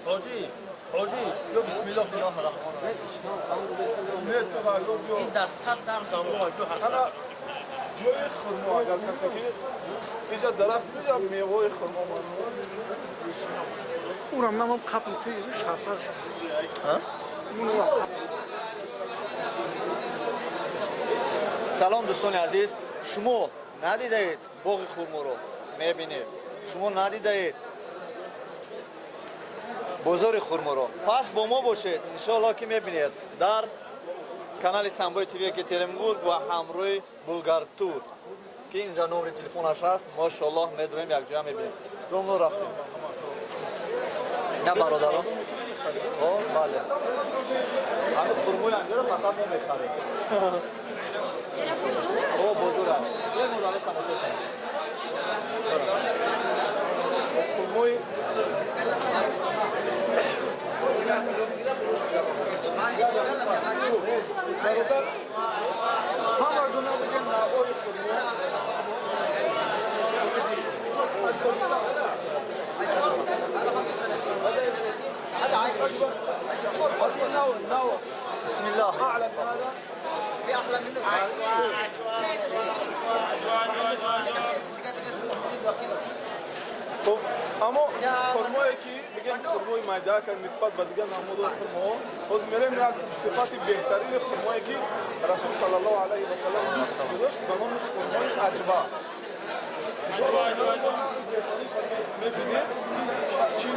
حاجی بیا بسم الله الرحمن الرحیم این در صد در زمان جای خرما اگر کسی که اینجا درخت اینجا میوه خرما اونم نمام قبل توی شرپر سلام دوستان عزیز شما ندیدید باغ خرما رو میبینید شما ندیدید بازار خرما رو پس با ما باشید انشاءالله که میبینید در کانال سامبوی تیوی یکتریمبورگ و همراه بولگار تور که اینجا نمره تلفنش هست ماشاءالله میدونیم یک جا میبینید دومو رفتیم نه برادران بله همه خرمای اینجا رو فقط ما میخریم بزرگ است یه مدل تماشا کنید خرمای برادر همه گونه بگیم نوای بسم الله في احلى منه خب اما خرمایی که بگیم خرمای میده که نسبت به دیگر نمودهای خرما باز میریم یک صفت بهترین خرمایی که رسول صلی الله علیه و سلم دوست داشت به نام خرمای عجبه میبینید چی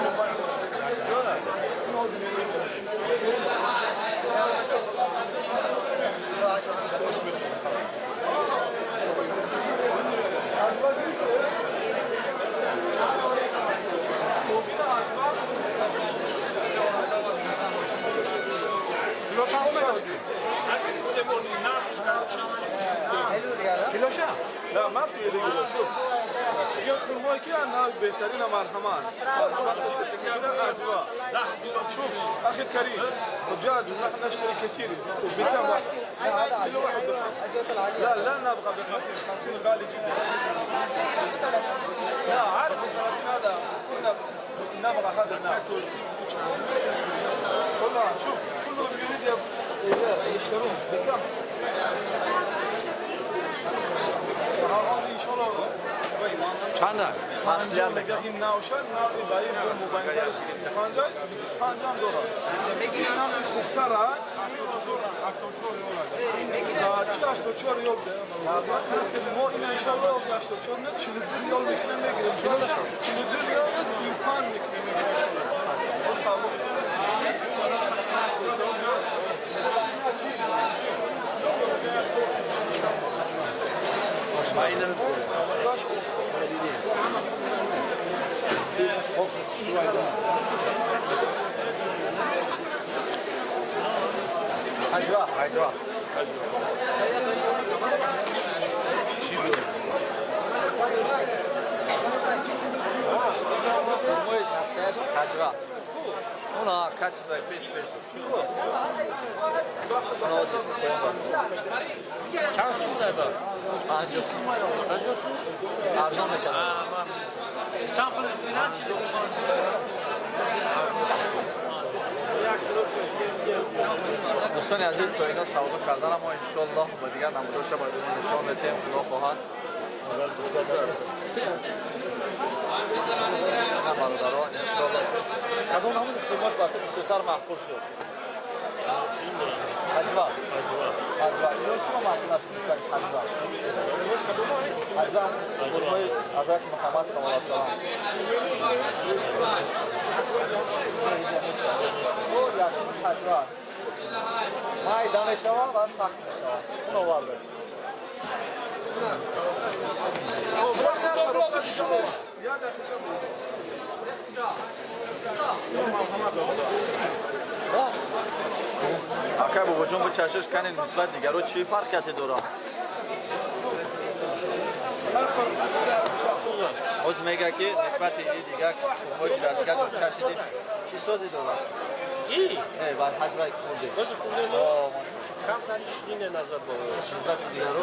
کیلوشه؟ نه ما في اللي شوف يا خرماي كي الناس بهترين مرحمان شوف اخي الكريم دجاج ونحن نشتري كثير وبكم واحد لا نبغى ب 50 غالي جدا لا عارف 30 هذا كنا نبغى هذا ناكل والله شوف كلهم يريد يشترون بكم چنده؟ پنجاه میگه این نوشن نوعی برای موبایلش 50 دلار میگه اینا خوبتره 84 یول ده ما این ان شاء الله 84 نه 42 یول میکنیم میگیریم 42 یول 35 میکنیم او سلام Hacva. Мой настоящий хаджва. Она качество 5 песо. چند سود داده؟ 50 سود. 50 سود؟ ارزان میکنه. چند پول دیدن چی دوستان عزیز تا اینا سودا کردن اما انشالله با دیگر نموداش باید نشان بدیم خدا خواهد نه برادران انشالله کدوم همون خدمت برای بسیار محفوظ شد حجوه اینو شما محفوظ هستید سر حجوه حجوه خدمت حضرت محمد صلی الله علیه وسلم حجوه مای دانشوا و سخت میشوا اون آورده اکا بابا جون با چشش کنین نسبت دیگر رو چی فرقیتی داره؟ اوز میگه که نسبت این دیگر خموی در دیگر رو چشیدیم چی سازی داره؟ ای؟ ای باید حجره خونده بازو خونده کم تری شدین نظر بابا نسبت دیگر رو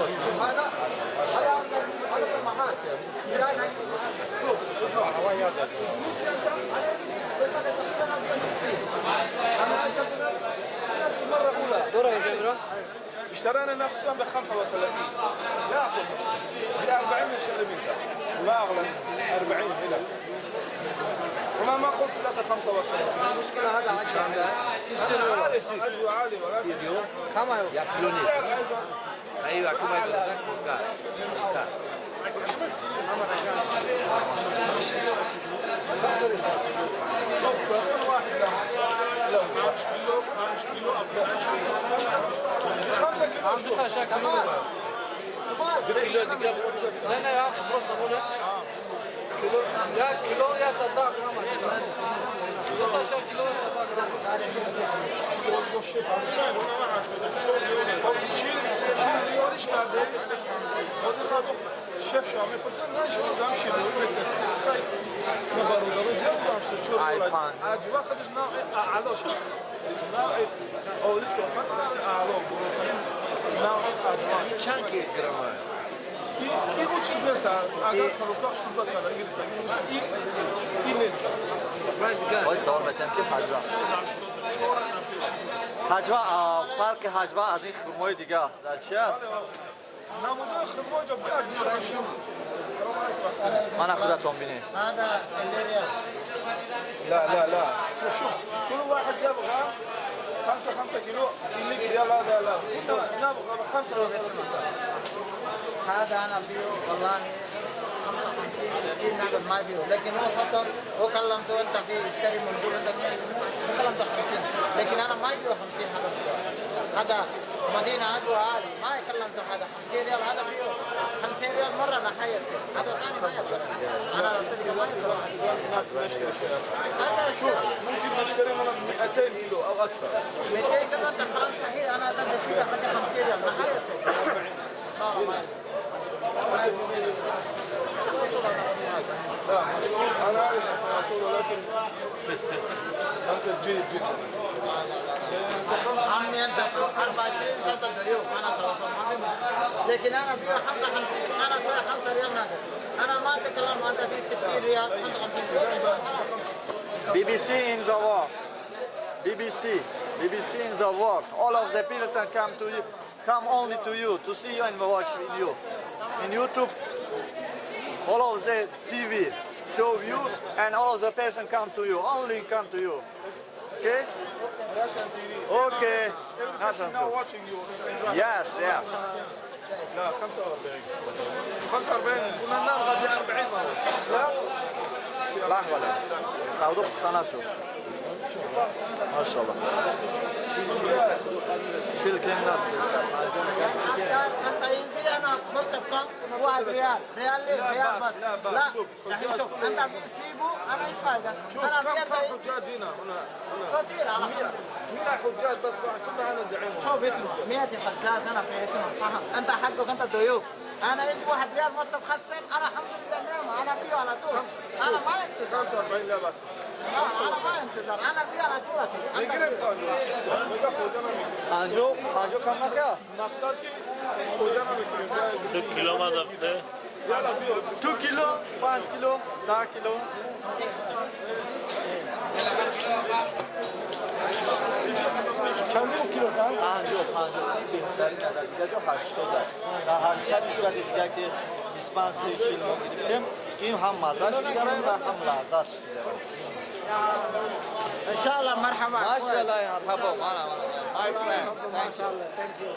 برو اینجا برو اشترينا نفسهم ب 35 لا اقل ب 40 نشتري منك ولا اغلى 40 هنا وما ما قلت لك 25 المشكلة هذا عادي عادي ولكن كم يأكلوني أيوة كم يأكلوني كيلو دقيقة لا لا يا أخي بروسة مولا كيلو يا صداق رمى 16 كيلو يا صداق رمى شيل رياضي شكاردي هذا خاطر شيف شامي بس ما نشوف دام شيل آیپان عادي واخدش نوع اعلى شيء نوع او ذيك اعلى نوع اعلى چند گرمه این اون چیز نیست اگر خروپاق شروع کنه این نیست وای سوال بچم که حجوه فرق حجوه از این خرمای دیگه در چی است؟ نموده خرمای جو بیاد من خودتون بینی هذا الليريال لا شوف كل واحد يبغى 5 كيلو اللي لا نبغى 5 هذا انا فيه والله 55 60 نقد ما فيه لكن هو فقط هو كلمته انت في اشتري من دون كلمته 50 لكن انا ما فيه 50 هذا مدينه عدوى عالي ما كلمته هذا 50 ريال هذا فيه 50 ريال مره انا حيس هذا ثاني ما يقدر انا صدق ما يقدر هذا شوف ممكن نشتري من 200 كيلو او اكثر 200 كذا انت كلام صحيح انا ده كده 50 ريال ما حيس لا انا اعرف رسول ولكن انت جيد جدا عمي انت شو 24 سنه اليوم انا لكن انا فيه 55 انا سوي 5 ريال نادر انا ما اتكلم انت في 60 ريال انت 50 ريال BBC in the world BBC in the world all of the people can come to you come only to you to see you and watch video in YouTube all of the TV show you and all of the person come to you only come to you okay okay now watching you yes لا 45 كنا نرغب ب 40 مره لا لحظه لا سعودو خلاص ما شاء الله شو الكلمات انت ينزل انا مرتب كم 1 ريال ريال بس لا الحين شوف انت تسيبه انا ايش فايده انا في انت حجاج هنا كثير على 100 حجاج بس كلها انا زعيم شوف اسمه 100 حجاج انا في اسمه فاهم انت حقك انت ضيوف انا يجي 1 ريال مصرف خسر انا الحمد لله نعمه انا فيه على طول انا ما ينتظر 45 لا بس انا ما ينتظر انا فيه على طول آنجو کم نکرد مقصد که خودم میکنیم 2 کیلو ما دارده 2 کیلو 5 کیلو 10 کیلو چند کیلو سن؟ 50 بهترین عدد دیگه جو 80 در 80 صورت دیگه که اسپانسیشن ما گرفتیم این هم مزهش داره و هم لذتش داره ان شاء الله مرحبا ماشاءالله مرحبا my friend thank you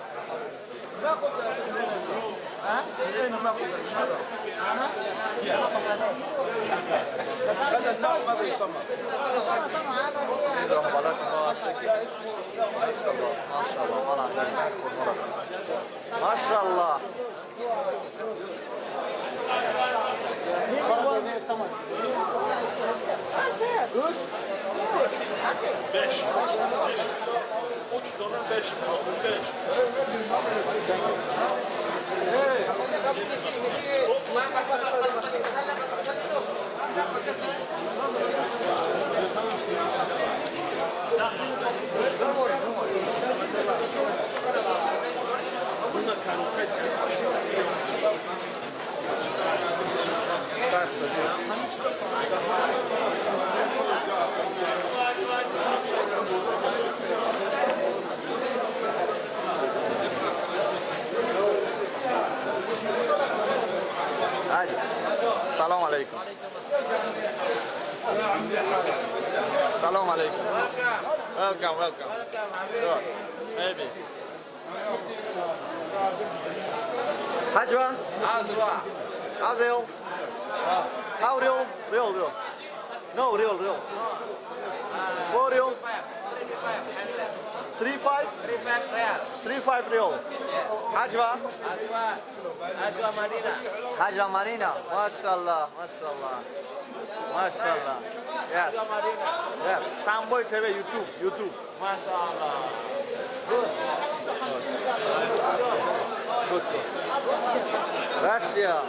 هذا النوع ماذا يسمى؟ ما شاء الله سلام علیکم سلام علیکم welcome maybe Hajwa how real real no real for real 35 real Hajwa Hajwa Marina maşallah yes Samboy TV YouTube maşallah good Russia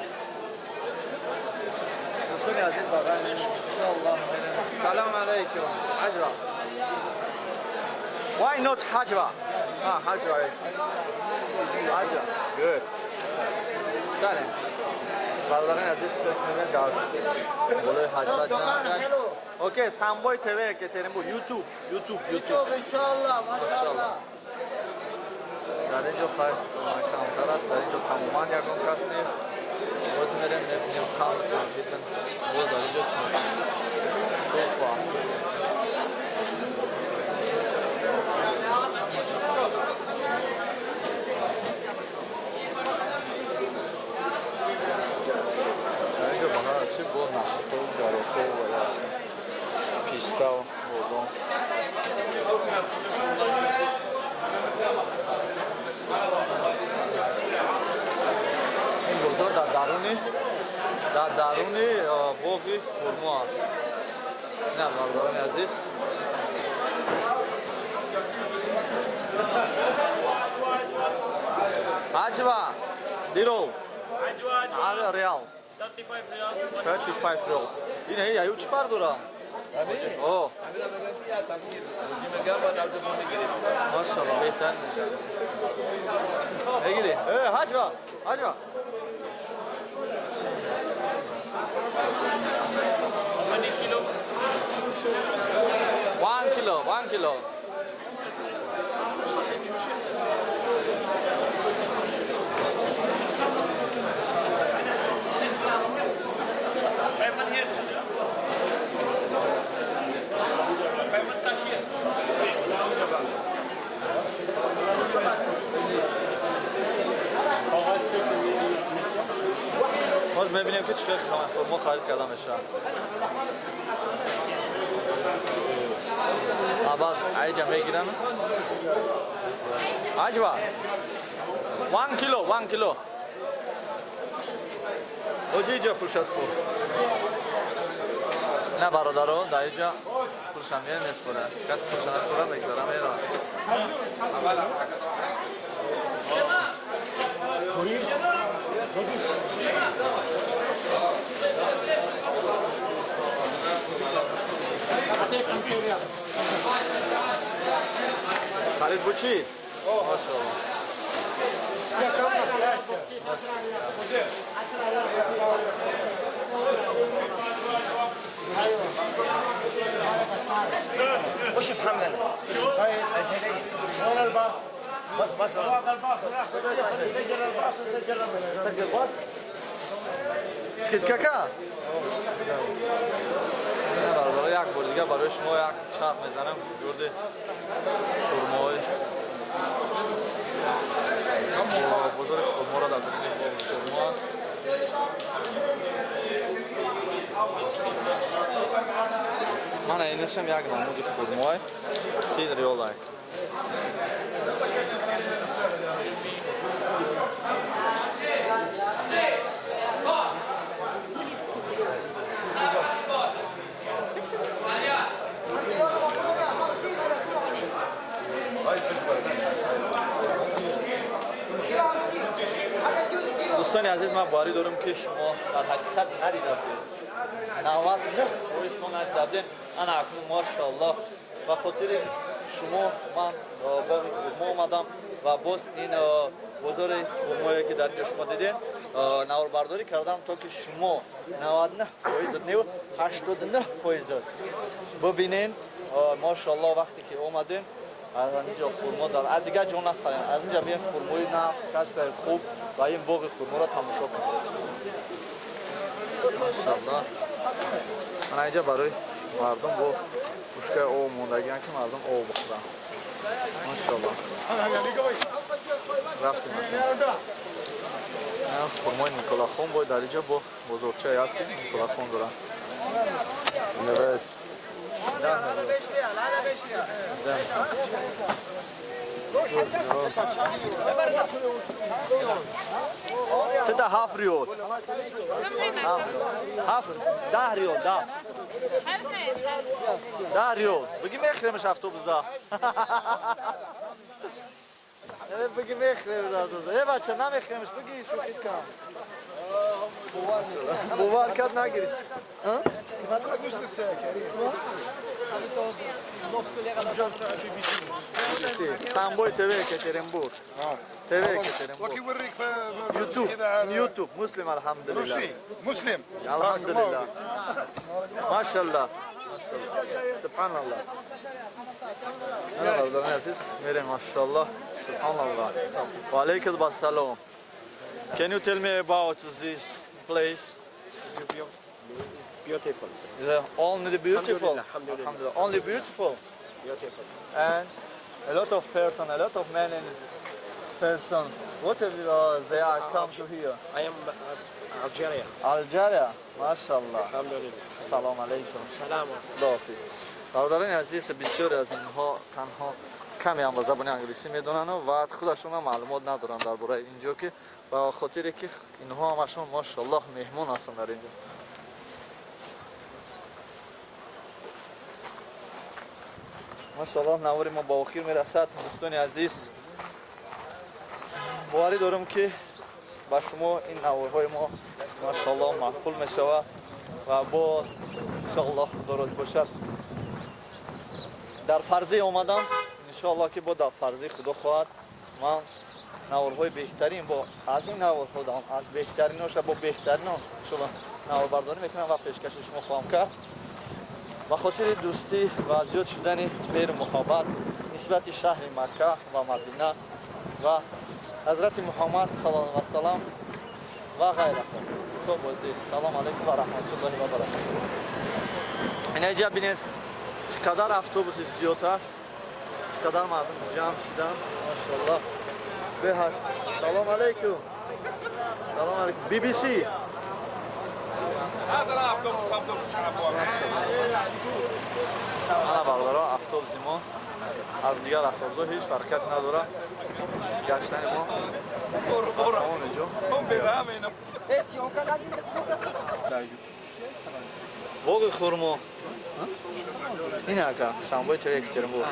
Rusya aziz baba inşallah Selam aleyküm Hajwa Why not Hajwa Hajwa good Dale Bardagan aziz tutmaya geldi Böyle hacda canlar Okay Samboy TV getirin bu YouTube inşallah maşallah در اینجا خواهد کم طرف در اینجا تماما یکم کس نیست باز میرم نبینیم کام ترانزیتن باز در اینجا چند توفا در اینجا بنا چی بود نشتا و جاروکو و پیستا و بودون این بزرگ در درونی بوفی فرما هست نه بردارانی عزیز Hajwa Dirol Hajwa Real 35 Real Yine iyi ya 3 var dura Oh Maşallah beyten İlgili Hajwa 1 kilo باز میبینیم که چقدر ما خرید کردم اشان بعد عیجم بگیرم عجبا 1 kilo اوجی جا پوش است نه برادران در اینجا پوشم میره نسخوره کسی پوشم نسخوره بگذارم ایران خالد بوچی ماشاءالله وش محمد هاي وين الباص بس الباص سجل الباص سجل الباص скидка ка برای یک بار دیگه برای شما یک چرخ میزنم گرد خرمای بزرگ خرما را در زمین خرما من اینشم یک نمود خرمای 30 ریال است. دوستان عزیز من باری دارم که شما در حقیقت ندیدید 99 شما ندیدید انا اکنون ماشاءالله و خاطر شما من با خرما آمدم و باز این بازار خرمایی که در اینجا شما دیدین نواربرداری کردم تا که شما 99% نه 89% ببینین ماشاءالله وقتی که اومدین از اینجا خرما دار از دیگه جون نخرین از اینجا بیاین خرمای کشت خوب و این باغ خرما را تماشا کنید ماشاءالله من اینجا برای مردم با بشکه آب موندگی که مردم آب بخورن ماشاءالله رفتیم خرمای نیکولا خان باید در اینجا با بزرگچه هست که نیکولا خان دارن نوشت ستا هاف ریال هاف 10 ریال 10 ریال بگی میخریمش اتوبوس دا بگی میخریم یه بچه نمیخریمش بگی شوخی کن باور کرد نگیرید سامبوی تیوی اکترینبورگ تیوی اکترینبورگ یوتیوب مسلم الحمدلله مسلم الحمدلله ماشاءالله سبحان الله برادران عزیز میریم ماشاءالله سبحان الله و علیکم السلام. Can you tell me about this place? Beautiful. Is it only beautiful? Alhamdulillah. Only beautiful. Beautiful. And a lot of men and person. What if they are come to here? I am Algeria. Algeria. MashaAllah. Alhamdulillah. Salam alaikum. Salam. Dafi. برادران عزیز بسیاری از اینها تنها کمی هم با زبان انگلیسی میدونن و خودشون هم معلومات ندارن درباره اینجا که و خاطر که اینها همشون ماشاءالله مهمون هستن در اینجا. ماشاءالله نوار ما با آخر میرسد. دوستان عزیز باوری دارم که با شما این نوارهای ما ماشاءالله معقول میشود و باز انشاءالله درست باشد. در فرضی اومدم انشاءالله که با در فرضی خدا خواهد من نوارهای بهترین با از این نوارها دارم از بهتریناش با بهتریناش شما نوار برداری میکنم و پیشکش شما خواهم کرد و خاطر دوستی و زیاد شدن مهر محبت نسبت شهر مکه و مدینه و حضرت محمد صلی الله علیه و سلام و غیره. تو بازی سلام علیکم و رحمت الله و برکاته. اینجا ببینید چقدر اتوبوس زیاد است، چقدر مردم جمع شدن ماشاءالله. به سلام علیکم. سلام علیکم. BBC. انا برادرها اتوبوس ما از دیگر اتوبوس‌ها هیچ فرقی نداره. گشتن ما تمام اینجا. باغ خرما. این اکا سامبوی تو یک ترم بود.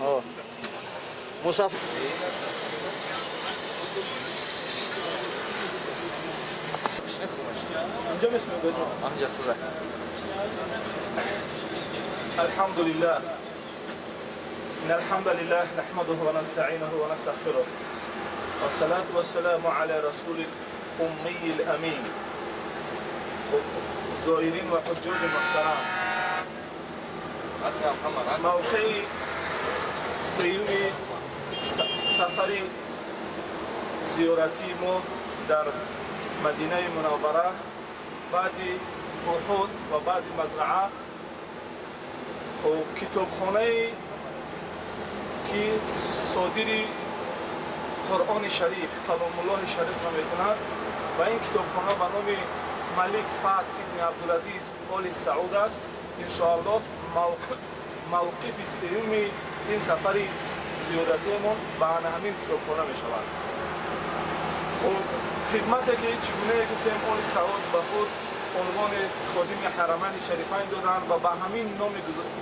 آه. مسافر. اینجا میسیم بدون. آنجا سوزه. الحمد لله. إن الحمد لله نحمده ونستعينه ونستغفره والصلاة والسلام على رسول الأمي الأمين زائرين وحجاج محترم موقع سیوم سفر زیارتی ما در مدینه منوره، بعد احد و بعد مزرعه. خب کتابخانه که صادر قرآن شریف کلام الله شریف را میکند و این کتابخانه به نام ملک فهد ابن عبدالعزیز آل سعود است. انشاءالله موقف سوم این سفر زیارتیمان به همین کتابخانه می شود. خب خدمتی که چگونه گفتیم آل سعود به خود عنوان خادم حرمین شریفین دادند و به همین نام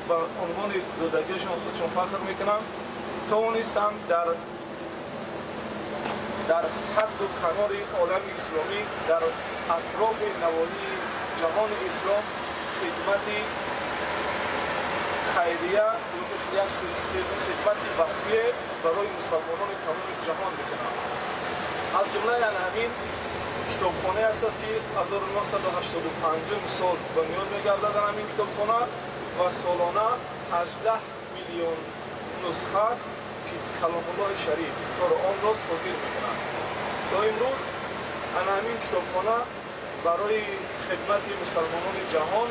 به عنوان دادگیشان خودشون فخر میکنند. توانستند در حد و کنار عالم اسلامی در اطراف نواحی جهان اسلام خدمتی خیریه یا خدمتی وقفیه برای مسلمانان تمام جهان میکنند. از جمله همین کتابخانه است که 1985 سال بنیاد میگردد در همین کتابخانه و سالانه 18 میلیون نسخه کلام الله شریف قرآن را صادر میکنند. تا امروز همین کتابخانه برای خدمت مسلمانان جهان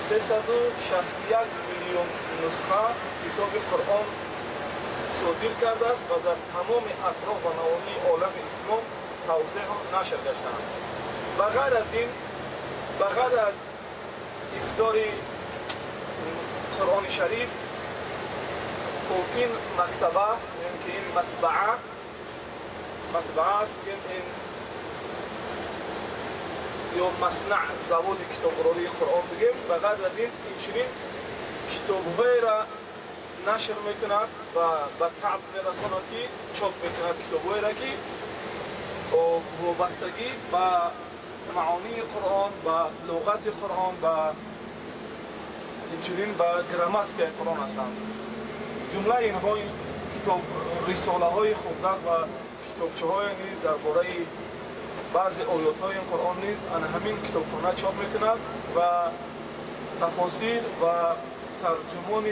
361 میلیون نسخه کتاب قرآن صادر کرده است و در تمام اطراف و نواحی عالم اسلام توزیع نشر گشته‌اند. بغیر از اصدار قرآن شریف، خب این مکتبه یعنی که این مطبعه است، میگن این یا مصنع زواد کتابخوانی قرآن بگیم. بغیر از این چنین کتاب‌های را نشر میکند و به طبع میرساند که چاپ میکند کتاب‌هایی را که وابستگی به معانی قرآن، به لغت قرآن، به اینچنین به گراماتیک قرآن هستند. جمله اینها کتاب رساله های خوندن و کتابچه های نیز درباره بعضی آیات های قرآن نیز همین کتابخانه چاپ میکند و تفاسیر و ترجمان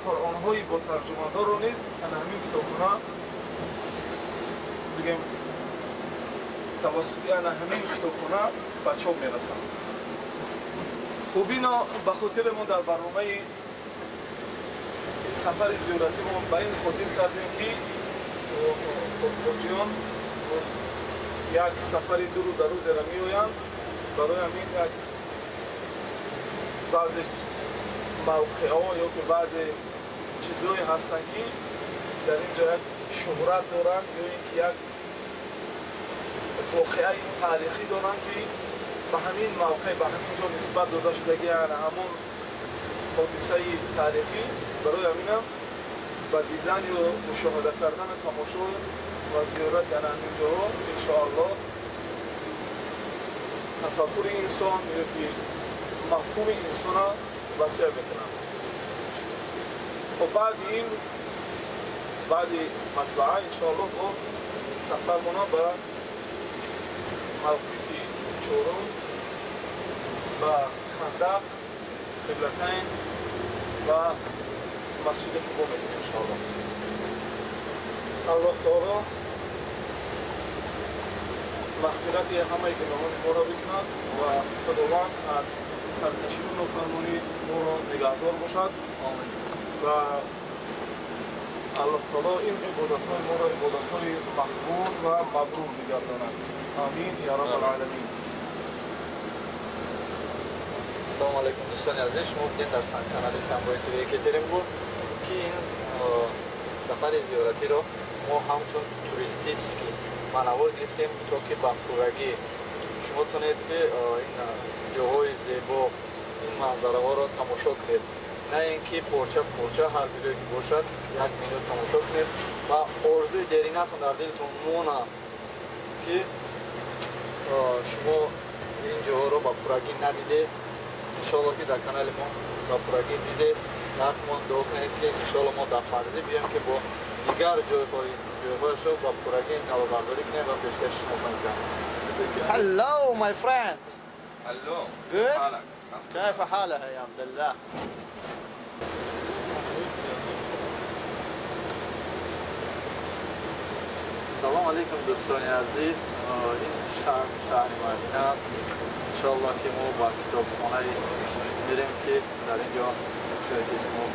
قرآن های با ترجمه دار رو نیز همین کتابخانه بگیم توسط همین کتابخانه به چاپ میرسند. خب اینا به خاطر ما در برنامه سفر زیارتی ما به این خاطر کردیم که خودجیان یک سفر دور و دراز را میآیند. برای همین یک بعضی موقع‌ها یا که بعضی چیزهایی هستند که در اینجا یک شهرت دارند یا اینکه یک واقعه تاریخی دارند که به همین موقع به همین جا نسبت داده شدگی همون حادثه تاریخی. برای همینم با دیدن یا مشاهده کردن تماشا و زیارت همین جاها انشاءالله تفکر انسان یا که مفهوم انسان را وسیع میکنم. خب بعد مطبعه انشاءالله با سفر منا به موقف چهارم و خندق، قبلتین و مسجد قبا میکنیم انشاءالله. الله تعالی مغفرت همه گناهان ما را بکند و خداوند از سرکشی و نافرمانی ما را نگهدار باشد و الله تعالی این عبادت‌های ما را عبادت‌های مقبول و مبرور بگرداند. آمین یا رب العالمین. Assalomu alaykum do'stlar aziz, shuma bugun darsdan kanali Samboy TV Ekaterinburg ki این سفر زیارتی رو ما همچون توریستیکی منوال گرفتیم تا که به پورگی شما تونید که این جاهای زیبا این منظره ها رو تماشا کنید، نه اینکه پارچه هر ویدیویی که باشد یک مینوت تماشا کنید و آرزوی دیرینتون در دلتون مونه که شما این جاها رو به پورگی ندیده. انشاءالله که در کانال ما به پورگی دیده لطفاً دعا کنید که انشاءالله ما در فرضی بیایم که با دیگر جایهایش رو به پورگی نوآوری کنیم و پیشکش شما کنیم. Hello my friend. Hello. Good. كيف حالها يا عبد الله؟ салом алейкум дӯстони азиз. Ин шаҳри марказ. Иншоаллоҳ ки мо ба китобхонаи мирем ки дар ин ҷо шояд ки шумо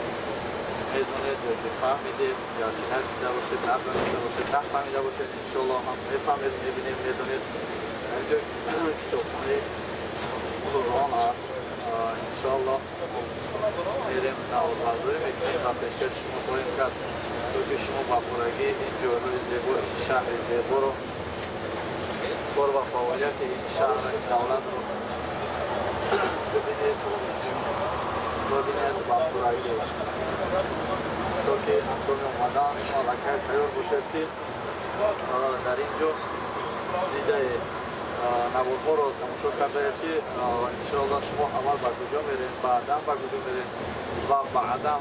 медонед ёки фаҳмидед гарчи надида бошед, надониста бошед, нафаҳмида бошед, иншоаллоҳ ҳам мефаҳмед, мебинед, медонед. Дар ин ҷо китобхонаи Қуръон аст. Иншоаллоҳ мерем навозбардорӣ мекунем ва пешкаши шумо хоҳем кард, то ки шумо ба пуррагӣ ин ҷойҳои зебо, ин шаҳри зеборо кор ва фаъолияти ин шаҳр, ин давлатро бибинед ба пуррагӣ, то ки ҳангоми омадан шумо лакай тайёр бошед ки дар ин ҷо дидаед наводҳоро тамошо кардаед ки иншоаллоҳ шумо аввал ба куҷо меред, баъдан ба куҷо меред ва баъдан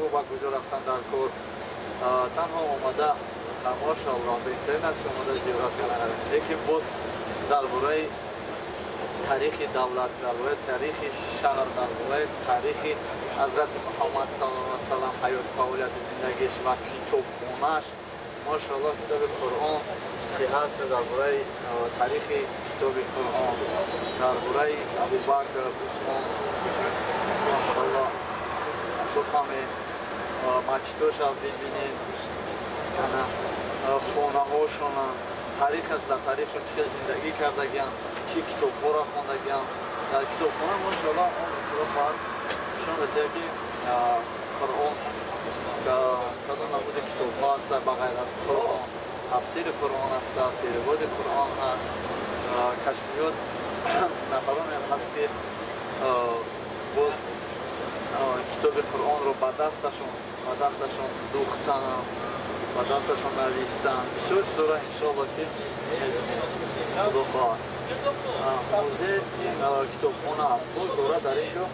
ӯ ба куҷо рафтан дар кор. Танҳо омада машоаллоҳ беҳтарин аст ки омада зиёрат кардан, лекин боз дар бораи таърихи давлат, дар бораи таърихи шаҳр, дар бораи таърихи ҳазрати Муҳаммад саллаллоҳу алайҳи ва саллам, ҳаёт фаъолияти зиндагиаш ва китобхонааш, машоаллоҳ китоби Қуръон ки аст, дар бораи таърихи китоби Қуръон, дар бораи Абубакр, Усмон, машоаллоҳ бифаҳмед мачитоша бибинед, хонаҳошона, таърихаш дар таърихшон чӣ хел зиндагӣ кардагиям, чӣ китобҳоро хондагиям. Дар китобхона машоаллоҳ он ифтироф хоҳад нишон медиҳад ки Қуръон кадом намуди китобҳо аст ба ғайр аз Қуръон. Тафсири Қуръон аст, переводи Қуръон аст, кашфиёт нафароне ҳаст ки боз китоби Қуръонро ба дасташон духтан, ба дасташон навистан, бисёр чизора иншоаллоҳ ки худо хоҳад. Музей китобхона аст, боз дора дар ин ҷо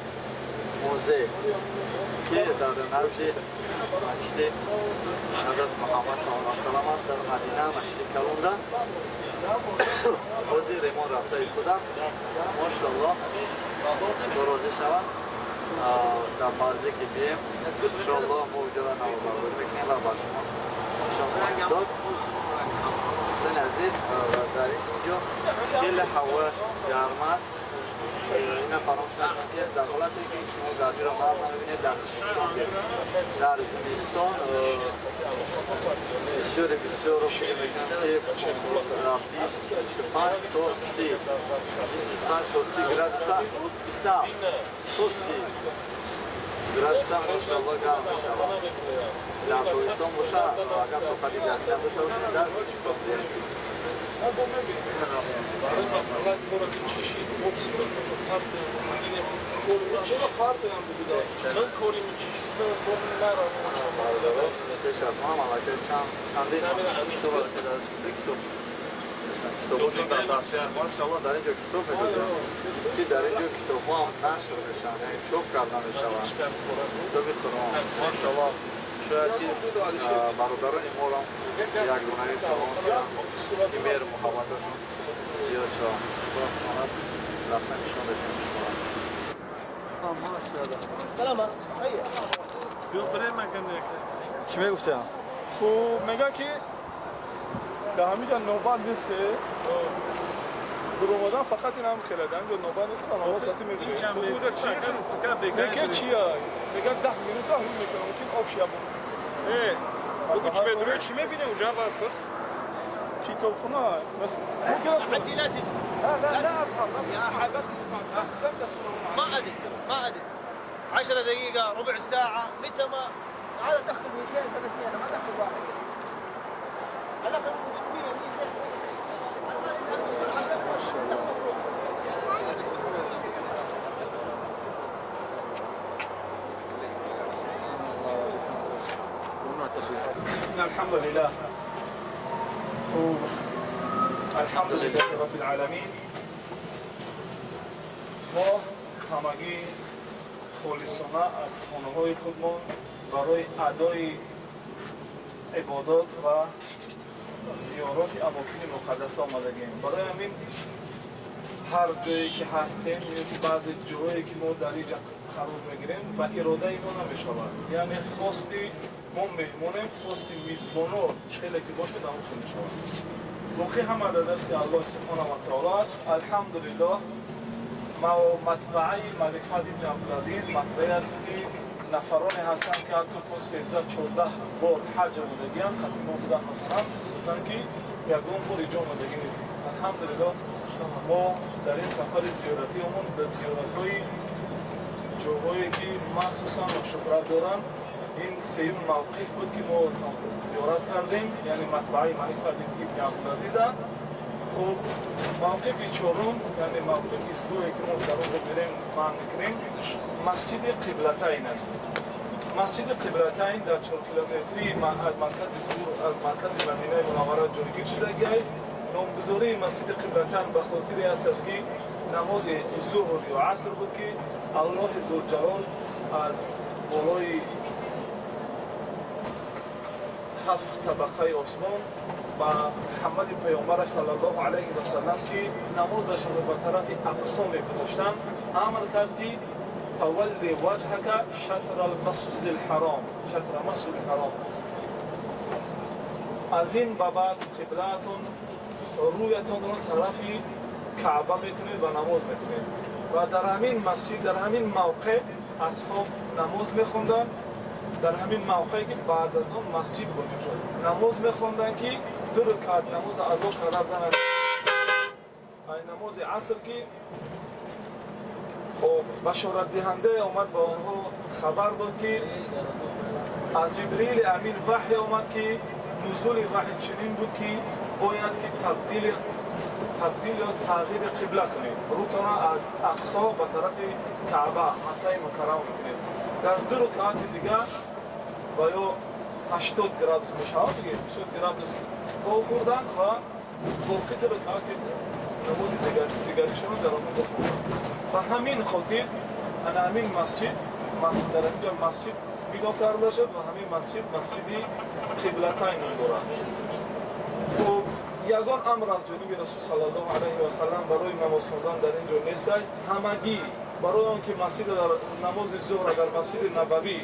музей ки дар назди машти ҳазрати Муҳаммад саллаллоҳу алайҳи ва саллам аст, дар Мадина машти Калонда бози ремон рафта истодааст. Машоаллоҳ худо розӣ шавад, дар фарзе ки бием иншоаллоҳ мо ҷоро навобардорӣ мекунем ва ба шумо нишон хоҳем дод. дӯстони азиз, дар ин ҷо хеле ҳавояш гарм аст. Ина фаромӯш накунед ки дар ҳолате ки шумо гармиро мағз намебинед, дар дар зимистон бисёри бисёр фикр мекунам ки 25 то 30 градуса то 30 градуса машоаллоҳ гарм мешавад. Дар тобистон боша агар тоқати гармидан дошта бошед дар китобошон дар дастшояд машоаллоҳ дар ин ҷо китоб медодем ки дар ин ҷо китобҳо ҳам нашр мешаванд, яъне чоп карда мешаванд. китоби Қуръон машоаллоҳ шояд ки бародарони моро ягонаи Қуръон ки меру муҳаббаташон зиёд шаванд. рафта нишон бедем шуморо. چی میگفتم؟ خب میگه که در همینجا نوبت نیسته در اومدن فقط این هم خیلی در اینجا نوبت نیست که نوبت کسی میگه میگه چیه؟ میگه 10 minut هم میکنه ممکن آب شیه بود بگو چی بدونه چی میبینه اونجا باید پرس کتاب خونه بس حجي لا تجي لا افهم يا بس اسمع ما ادري 10 دقيقة ربع ساعة متى ما هذا دخل 200 300 انا ما دخل واحد انا دخل 500 الحمد لله الحمد لله رب العالمين ما همگی خالصانه از خانه‌های خودمان برای ادای عبادات و زیارات اماکن مقدس آمدگیم. برای همین ҳар ҷое ки ҳастем ки баъзе ҷое ки мо дар инҷа қарор мегирем ба иродаи мо намешавад. Яъне хости мо меҳмонем, хости мизбоно чхеле ки бошад ҳамон мешавад. боқӣ ҳама дар дарси аллоҳ субҳона ва таоло аст. Алҳамдулиллоҳ матбаъаи Малик Фаҳд ибн Абдулазиз матбаъе аст ки нафароне ҳастанд ки ҳатто то 13-14 бор ҳаҷа будагиянд, хатимо буданд масалан, гуфтанд ки ягон бор иҷо омадагӣ нест. Алҳамдулиллоҳ мо дар ин сафари зиёратиамон ба зиёратҳои ҷойҳое ки махсусан ва шӯҳрат доранд. ин сеюм мавқиф буд ки мо зиёрат кардем, яъне матбаъаи Малик Фаҳд ибн Абдулазиз аст. хуб мавқифи чорум, яъне мавқифи зӯе ки мо дар онҷо мерем маън мекунем, масҷиди қиблатайн аст. масҷиди қиблатайн дар 4 километри маркази дур аз маркази Мадинаи Мунаввара ҷойгир шудагиаст. номгузории масҷиди қиблатайн ба хотире аст ки намози зуҳр ё аср буд ки аллоҳи зулҷалол аз болои 7 табақаи осмон ба Муҳаммади паёмбараш саллаллоҳу алайҳи ва саллам ки намозашонро ба тарафи ақсо мегузоштанд, амр кард ки фавалли ваҷҳака шатрал масҷидил ҳаром, шатра масҷидил ҳаром. аз ин ба баъд қиблаатон рӯятонро тарафи Каъба мекунед ва намоз мекунед. ва дар ҳамин масҷид, дар ҳамин мавқеъ асҳоб намоз мехонданд. дар ҳамин мавқеъ ки баъд аз он масҷид буд шуд, намоз мехонданд ки 2 ракъат намоза адо кардан аст. ай намози аср ки хоб башоратдиҳанда омад ба онҳо хабар дод ки аз ҷибрили амин ваҳй омад ки нузули ваҳй чунин буд ки бояд ки табдил ё тағйири қибла кунед, рӯтона аз ақсо ба тарафи Каъба Маккаи Мукаррама кунед. дар 2 ракъати дигар ва ё 80 градус мешавад диге 80 градус гол хӯрдан ва боқи 2 ракъати намози дигаришон дар он бохӯрдан. ба ҳамин хотир ана ҳамин масҷид дар инҷа масҷид бино карда шуд ва ҳамин масҷид масҷиди қиблатайн ном дорад. хуб ягон амр аз ҷониби расул саллаллоҳу алайҳи ва саллам барои намоз хондан дар ин ҷо нестад. ҳамагӣ барои он ки масҷида дар намози зуҳра дар масҷиди набавӣ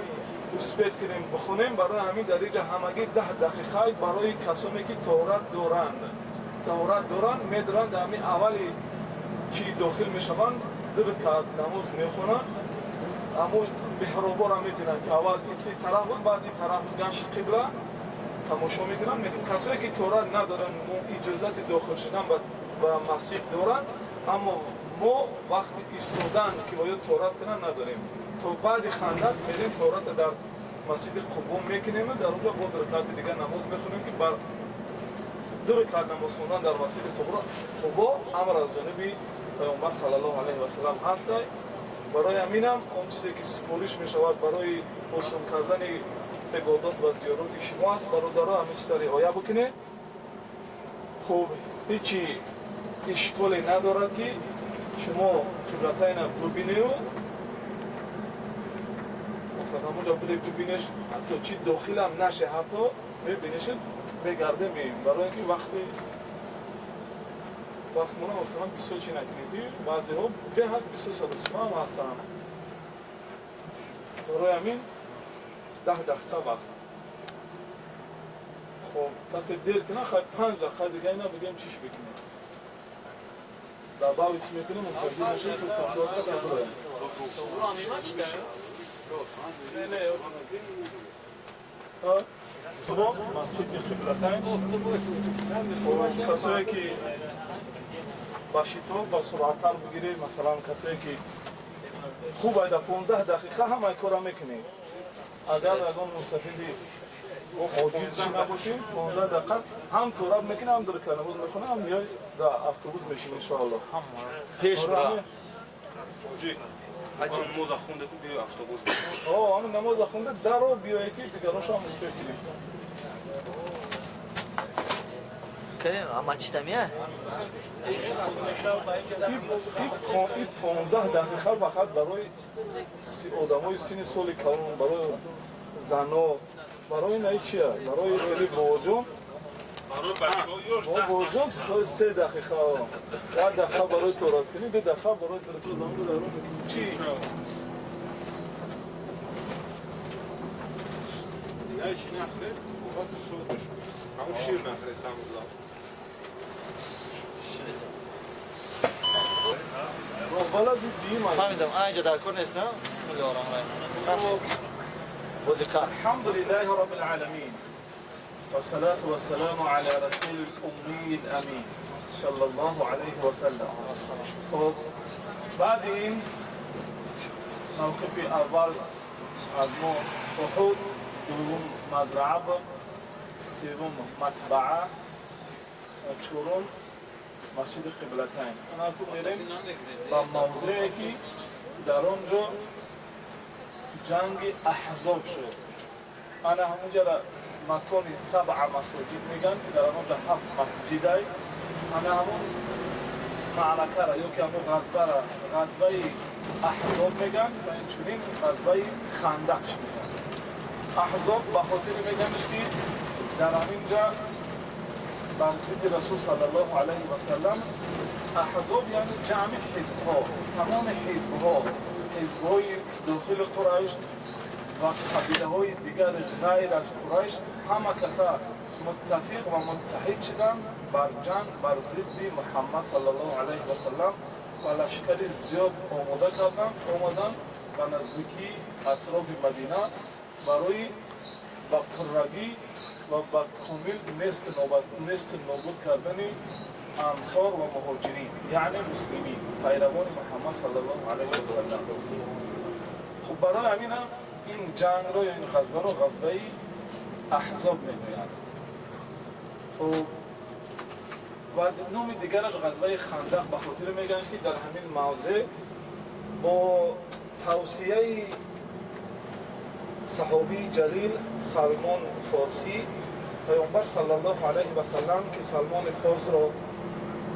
успет кунем бихонем, барои ҳамин дар инҷа ҳамагӣ 10 дақиқа барои касоне ки таҳорат доранд медоранд дар ҳамин аввали чи дохил мешаванд 2 ракъат намоз мехонанд. аммо меҳробора мебинанд ки аввал ин тараф буд, баъд ин тараф гашт қибла тамошо мекунанд. касое ки таҳорат надоранд иҷозати дохил шудан ба масҷид доранд, аммо мо вақти истодан ки бояд таҳорат кунанд надорем. то баъди хандак мерем таҳората дар масҷиди Қубо мекунем, дар онҷо бо 2 ракъати дигар намоз мехонем ки бар 2 ракъат намоз хондан дар масҷиди Қубо амр аз ҷониби паёмбар саллаллоҳу алайҳи ва саллам ҳастай. барои ҳаминам он чизе ки супориш мешавад барои осон кардани ибодот ва зиёроти шумо аст. бародаро ҳамин чиза риоя бикунед. хуб ҳечи ишколе надорад ки шумо қиблатайна бибинеду масалан онҷа буде бибинеш, ҳатто чи дохилам наше, ҳатто мебинеш бегарде меем. барои ки вақти вақтмона масалан бисёр чи накунед, баъзеҳо беҳад бисёр садосима ҳам ҳастанд. барои ҳамин 10 дақиқа вақт. хоб касе дер кунад хай 5 дақиқа дига ина бигем чиш бикунед. дар баъди чӣ мекунем мутаваҷҷиҳ мешавед ки консултка дар буроям. масҷиди қиблатайн касое ки ба шитоб ба суръаттар бигиред, масалан касое ки хуб айда 15 дақиқа ҳамаи кора мекунед. агар ягон мусафири оҷиз чи набошем 15 дақиқа ҳам таҳорат мекунем, ҳам 2 ракъат намоз мехонем, ҳам миёй дар автобус мешем иншоаллоҳ. пеш бира намоза хонда ки биё автобус ҳамин намоза хонда даро биёе ки дигароншо ҳам успех кунем. Мачтамия? ин 15 дақиқа фақат барои одамои синни соли калон, барои зано, барои наи чия, барои хеле боҷон بابا جان 3 دقیقه 1 دقیقه برای تورات کنی 2 دقیقه برای تورات چی؟ دیگه چی نخره؟ بابت صوتش همون شیر نخره سمولا بالا دیم فهمیدم اینجا در کار نیست نه؟ بسم الله الرحمن الرحیم با دقت الحمد لله رب العالمين والصلاة والسلام على رسول الأمي الأمين صلى الله عليه وسلم خب بعد این موقف اول از ما احد دوم مزرعه سوم مطبعه چهارم مسجد قبلتین انا تو میریم با موضعی که در آنجا جنگ احزاب شد انا همونجا مکان 7 مساجد میگن که در آنجا 7 مسجد های انا همون معرکه را یا که همون غزوه احزاب میگن و اینچنین غزوه خندق میگن احزاب به خاطر میگنش که در همینجا بر ضد رسول صلی الله علیه و سلم احزاب یعنی جمع حزبها تمام حزبهای داخل قریش و قبیله های دیگر غیر از قریش همه کسا متفق و متحد شدن بر جنگ بر ضد محمد صلی الله علیه و سلم و لشکر زیاد آمدن و نزدیکی اطراف مدینه برای با پررگی و با کامل نست نابود کردن انصار و مهاجرین یعنی مسلمین پیروان محمد صلی الله علیه و سلم خب برای همین این جنگ رو یا این غزوه رو غزوه احزاب میگویند خب و نام دیگرش غزوه خندق به خاطر میگن که در همین موضع با توصیه صحابی جلیل سلمان فارسی پیامبر صلی الله علیه و سلم که سلمان فارس را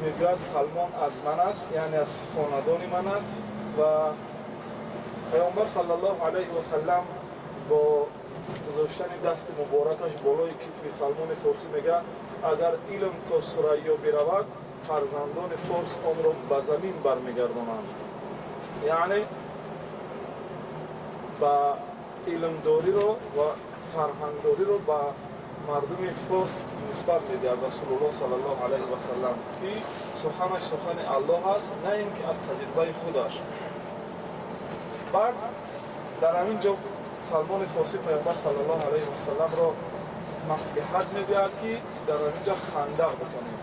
میگوید سلمان از من است یعنی از خاندان من است و پیامبر صلی الله علیه و سلم با گذاشتن دست مبارکش بالای کتف سلمان فارسی میگه اگر علم تا ثریا برود فرزندان فارس آن را به زمین برمیگردانند یعنی با علمداری رو و فرهنگداری رو با مردم فارس نسبت میده رسول الله صلی الله علیه و سلم که سخنش سخن الله است نه اینکه از تجربه خودش بعد در همین جا سلمان فارسی پیامبر صلی الله علیه و سلم را مصلحت میدهد که در اینجا خندق بکنیم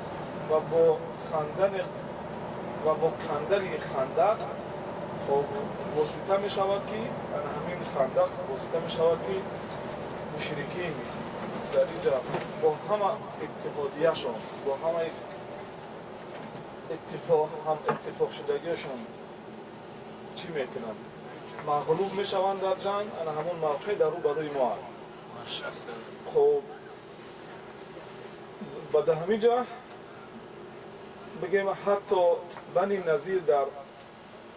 و با خندن و با کندن خندق خب واسطه می شود که همین خندق واسطه می شود که مشرکین در اینجا با همه اتحادیهشون با همه اتفاق شدگیشون چی میکنن مغلوب می شوند در جنگ همون موقع در رو برای ما خب و در همین جا بگیم حتی بنی نظیر در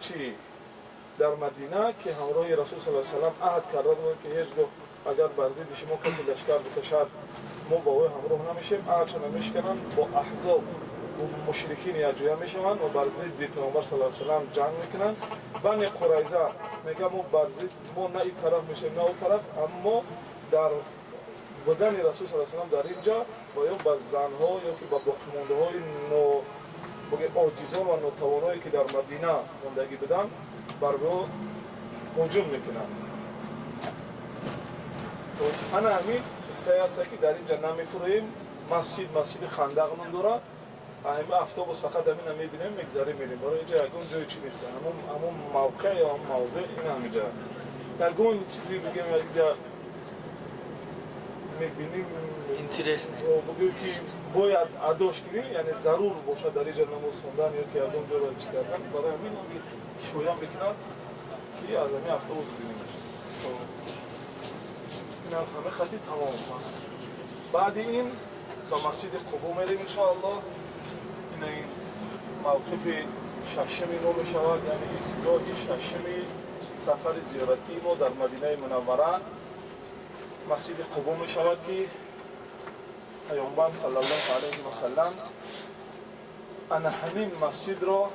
چی در مدینه که همراه رسول صلی الله علیه و سلم عهد کرده بود که هیچگاه اگر بر ضد شما کسی لشکر بکشد ما با او همراه نمیشیم عهدشون میشکنن با احزاب و مشرکین یجویه میشوند و بر ضد پیامبر صلی الله علیه و سلم جنگ میکنن بنی قریظه میگه ما بر ضد ما نه این طرف میشیم نه اون طرف اما در بدن رسول صلی الله علیه و سلم در اینجا باید با زنها یا که با باقیمانده های عاجزان و ناتوانایی که در مدینه زندگی بدن بر او هجوم میکنن انا همین قصه است که در اینجا نمیفرویم مسجد خندق داره همین اتوبوس فقط همین میبینیم میگذاریم میریم برای اینجا یگون جای چی نیست همون موقع یا موضع این همینجا یگون چیزی بگیم اینجا میبینیم اینترس نه بگیم که باید اداش کنی یعنی ضرور باشه در اینجا نماز خوندن یا که یگون جا را چی کردن برای همین شویم بکنن که از همین اتوبوس ببینیم این همه خطی تمام است بعد این به مسجد قبا میریم انشاءالله این موقف ششمی نو بشود یعنی ایستگاه ششمی سفر زیارتی ما در مدینه منوره مسجد قبا میشود که پیامبر صلی الله علیه و سلم انا همین مسجد را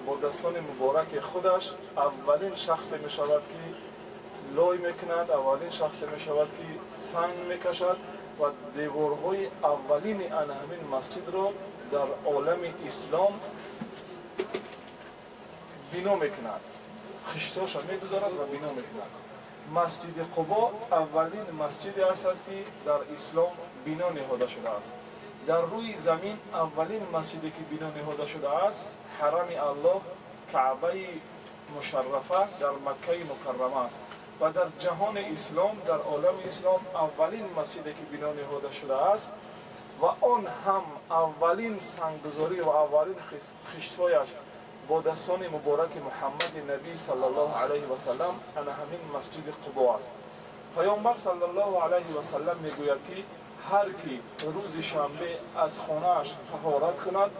با دستان مبارک خودش اولین شخص می شود که لای میکند، اولین شخص می شود که سنگ میکشد و دیوارهای اولین انا همین مسجد را در عالم اسلام بنا میکند، خشتاش میگذارد و بنا میکند. مسجد قبا اولین مسجدی است که در اسلام بنا نهاده شده است. در روی زمین اولین مسجدی که بنا نهاده شده است حرم الله کعبه مشرفه در مکه مکرمه است و در جهان اسلام، در عالم اسلام اولین مسجدی که بنا نهاده شده است و آن هم اولین سنگگذاری و اولین خشت‌هایش با دستان مبارک محمد نبی صلی الله علیه و سلم انا همین مسجد قبا است. پیامبر صلی الله علیه و سلم میگوید که هر کی روز شنبه از خانه‌اش طهارت کند،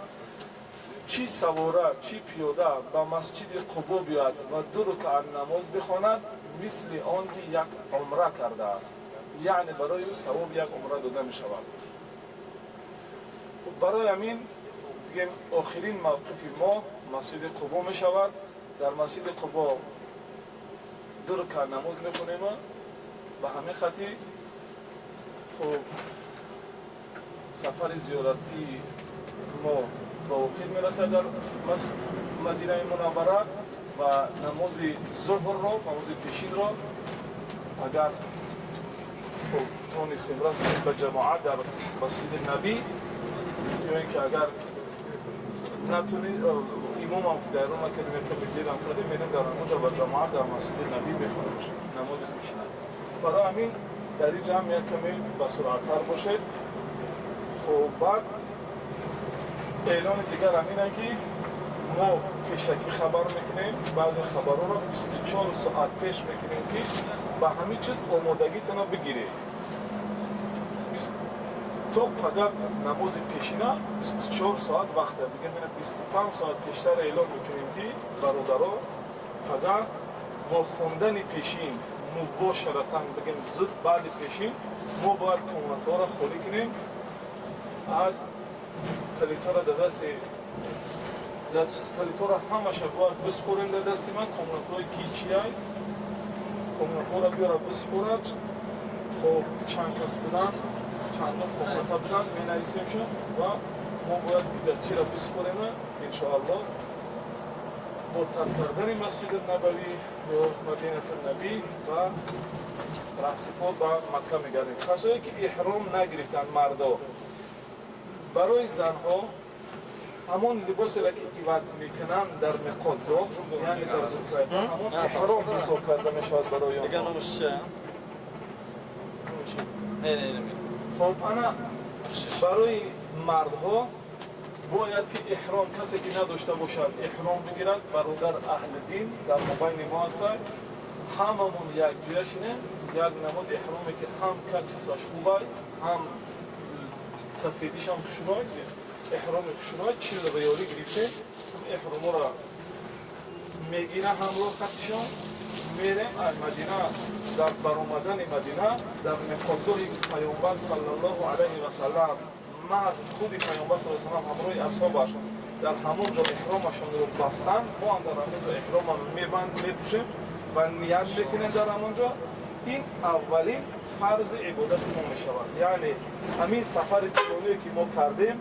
چی سواره چی پیاده به مسجد قبا بیاید و 2 رکعت نماز بخواند، مثل آن که یک عمره کرده است، یعنی برای او ثواب یک عمره داده می شود. برای همین بگیم آخرین موقف ما مسجد قبا می شود. در مسجد قبا 2 رکعت نماز می کنیم. به همین خاطر خب سفر زیارتی ما با وقت می رسد در مدینه منوره و نماز ظهر را، نماز پیشین را اگر تونستیم رسیم به جماعت در مسجد نبی، یا اینکه اگر نتونید امام هم که در روم کلمه که دیدم کردیم میریم در اونجا با جماعت در مسجد نبی بخونیم نماز پیشین. برای همین در این جمع یک کمی به سرعت‌تر باشید. خب بعد اعلان دیگر همینه که ما پیشکی خبر میکنیم، بعضی خبرها را 24 ساعت پیش میکنیم که به همه چیز آمادگیتون رو بگیرید. تو فقط نماز پیشینه 24 ساعت وقت بگیم 25 ساعت پیشتر اعلان میکنیم که برادرها فقط با خوندن پیشین مباشرتاً بگیم زود بعد پیشین ما باید کامنت‌ها را خالی کنیم، از کلیتا را در دست کلیتا را همش باید بسپریم در دست من. کامنت‌های کی چیه؟ کامنت‌ها را بیاره بسپرد. خب چند کس بودن، چند کامنت‌ها بودن می نویسیم شد و ما باید در چی را بسپریم انشاءالله. با ترک کردن مسجد نبوی یا مدینه النبی و رأس پا به مکه میگردیم. کسایی که احرام نگرفتن مردا، برای زنها همون لباسی را که عوض میکنن در مقدار، یعنی در ذوالفیضه همون احرام حساب کرده میشود برای آنها. دیگه نموش چه؟ نه خب انا برای مردها باید که احرام کسی که نداشته باشد احرام بگیرد. برادر اهل دین در مبین ما هست، هممون یک جویشینه، یک نمود احرامی که هم کچیسش خوبه هم سفیدیش هم خشنای، احرام خشنای 40 ریالی گرفته. احرام را میگیره همراه خطشان، میریم از مدینه. در برآمدن مدینه در مقداری پیامبر صلی الله علیه و سلم محض خود پیامبر صلی الله علیه و سلم همراه اصحابش در همون جا احرامشون رو بستن، ما هم در همون جا احرام میپوشیم و نیت میکنیم در همون جا. این اولین فرض عبادت ما میشود. یعنی همین سفر طولانی که ما کردیم،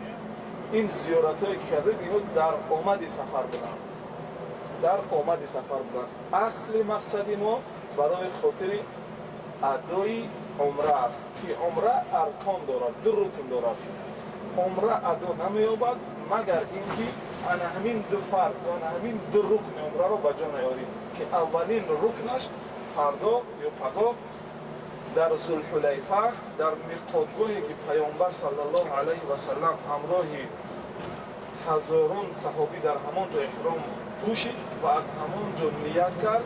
این زیارتایی که کردیم اینو در آمد سفر بودن، در آمد سفر بودن. اصل مقصد ما برای خاطر ادای عمره است که عمره ارکان دارد، 2 رکن دارد. عمره ادا نمییابد مگر اینکه انا همین 2 فرض و همین 2 رکن عمره را به جا نیاریم که اولین رکنش فردا یا پگاه در ذوالحلیفه در میقاتگاهی که پیامبر صلی الله علیه و سلم همراه هزاران صحابی در همانجا احرام پوشید و از همانجا نیت کرد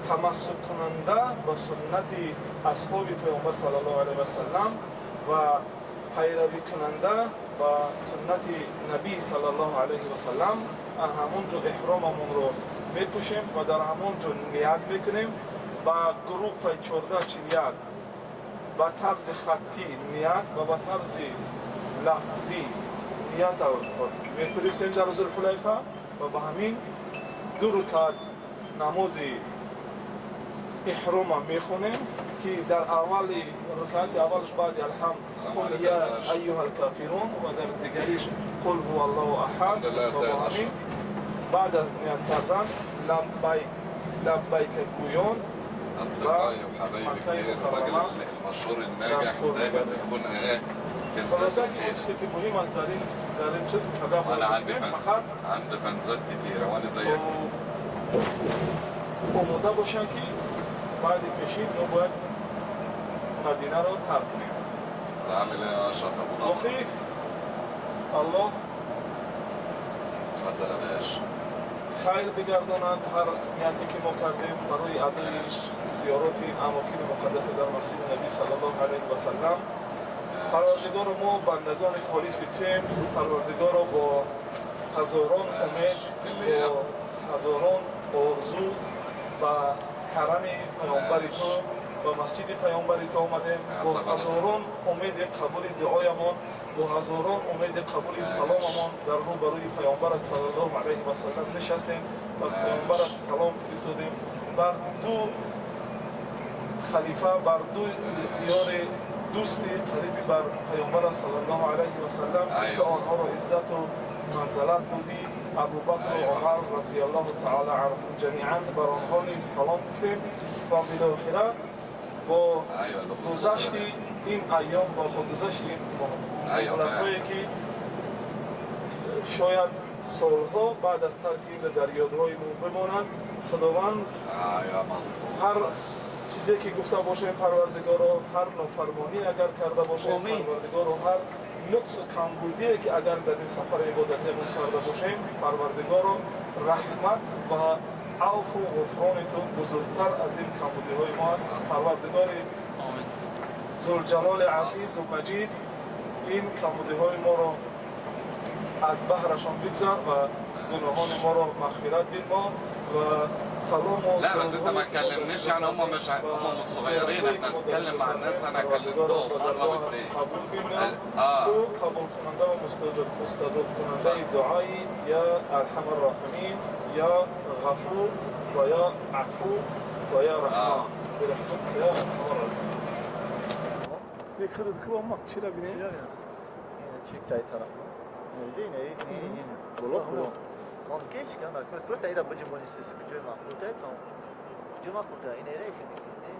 تمسک کننده به سنت اصحاب پیامبر صلی الله علیه و سلم و پیروی کننده با سنت نبی صلی الله علیه و سلم همونجا احراممون رو میپوشیم و در همونجا نیت میکنیم. با گروه 14 41 با طرز خطی نیت و با طرز لفظی نیت رو میفرستیم در ذوالحلیفه و با همین 2 رکعت نماز احرام میخونیم که در اول رکعت اولش بعد الحمد قل یا ایها الکافرون و در دیگریش قل هو الله احد و با همین بعد از نیت کردن لبیک گویان اصدقائي وحبايبي كتير الراجل المشهور الناجح ودايما بيكون ايه خلاصات چیزی که مهم است در این چیز خدام انا عندي فانزات كتيره وانا زيك آماده باشن که بعد کشید نباید مدینه رو ترک کنیم. عامل ايه يا اشرف ابو ظبي؟ اخي الله اتفضل يا باشا خیر بگرداند هر نیتی که ما کردیم برای ادای زیارت اماکن مقدس در مسجد نبی صلی الله علیه و سلم. پروردگار ما بندگان خالص تیم، پروردگار با هزاران امید و هزاران آرزو و حرم پیامبر تو و مسجد پیامبر تو آمدیم با هزاران امید قبول دعایمان با هزاران امید قبول سلاممان در رو برای پیامبرت صلی الله علیه و سلم نشستیم و پیامبرت سلام فرستادیم بر 2 خلیفه بر 2 یار دوستی قریبی بر پیامبر صلی الله علیه و سلم که آنها را عزت و منزلت بودی ابوبکر و عمر رضی الله تعالی عنهم جمیعا بر آنها نیز سلام گفتیم و بالاخره با گذشت این ایام و با گذشت این مهلت‌هایی که شاید سالها بعد از ترک در یادهای ما بمانند خداوند هر چیزی که گفته باشیم پروردگار رو هر نافرمانی اگر کرده باشیم پروردگار رو هر نقص و کمبودی که اگر در این سفر عبادتمون کرده باشیم پروردگار رو رحمت و عفو و غفران تو بزرگتر از این کمبودی های ما است. پروردگار ذوالجلال عزیز و مجید این کمبودی های ما رو از بحرشان بگذر و گناهان ما رو مغفرت بفرما و سلام و لا بس انت ما تكلمنيش يعني هم مش صغيرين احنا نتكلم مع الناس انا كلمتهم مره واثنين تو قبول کننده و مستجاب کننده دعای یا ارحم الراحمین یا غفور و یا عفو و یا رحمان برحمتك یا ارحم الراحمین. یک خدت که ما چرا بینیم؟ چی تای طرف؟ نه بلو ما کیش کنم که فرصت ایرا بجمونی سیسی بجوی مخلوطه تام جو مخلوطه این ایره که میکنه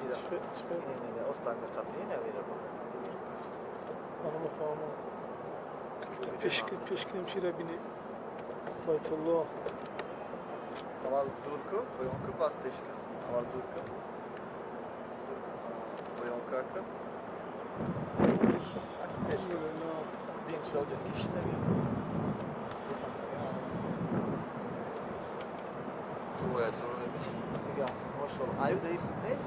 ایره اصلا متفقین نمیره انا مفهوم پیش کنیم چی را بینیم بیت الله اول دور کو بیان کو بعد پیش کن اول دور کو بیان کو پیش کن بین شلوجت کشته بین باید رو نمیشه میگم ماشاءالله ایو دایی خوب نیست؟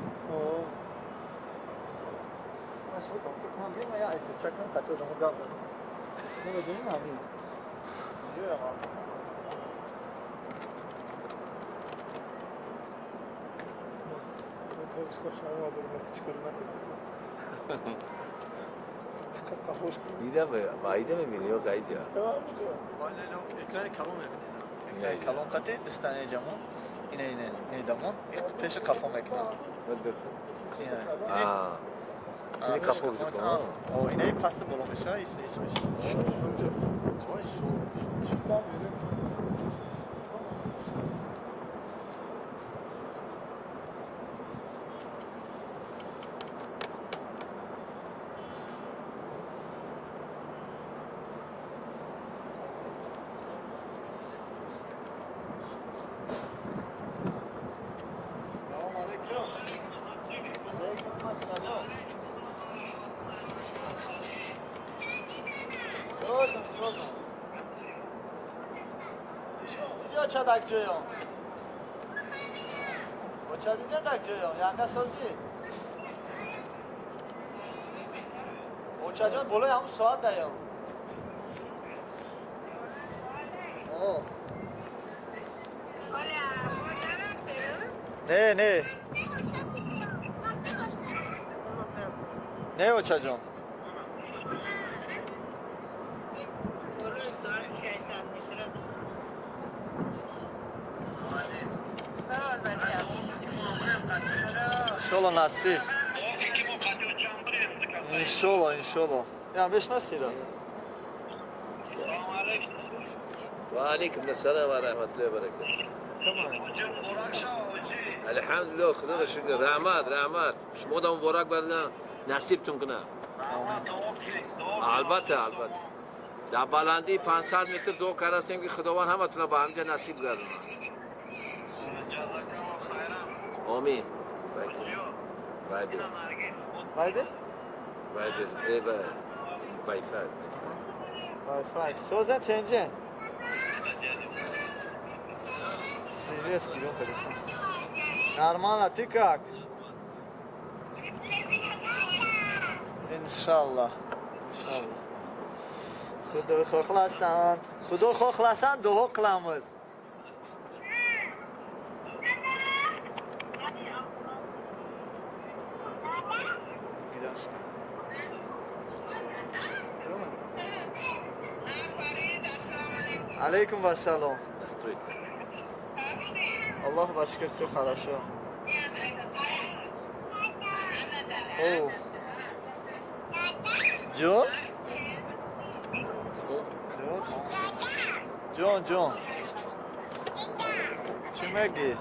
ماشاءالله فکر کنم بیم یا ایفو چکم قطعه دمو گاز زنم نمیدونیم همین جورم هم دیدم بعیده میبینی یا قیدی ها؟ اکران کلون میبینی اکران کلون قطعه دستانه جمعون اینه دامون پیش کافو میکنم سینی کافو بجو کنم او اینه پاست بلو میشه اسمش اینجا چه دک جویم با چه دیگه دک جویم یعنی سازی با چه جان بلوی همون ساعت دایم نه نه اوچا جان انشالله نصیب انشالله یا بشناسی را وعليكم السلام ورحمة الله وبركاته. الحمد لله خدا شکر رحمت شما دا مبارک بردن نصیبتون کنه. البته در بلندی 500 متر دعا کردیم که خداوند همتون با همدیگه نصیب گردونه. آمین. Wi-Fi. Sozan tenzin. Привет, Кирилл, колесо. Нормально, ты как? Иншаллах. Xudo xohlasan duo qilamiz. Алейкум вассалам. Настройте. Аллах башкир, все хорошо. О. Джон? Джон. چی میگی؟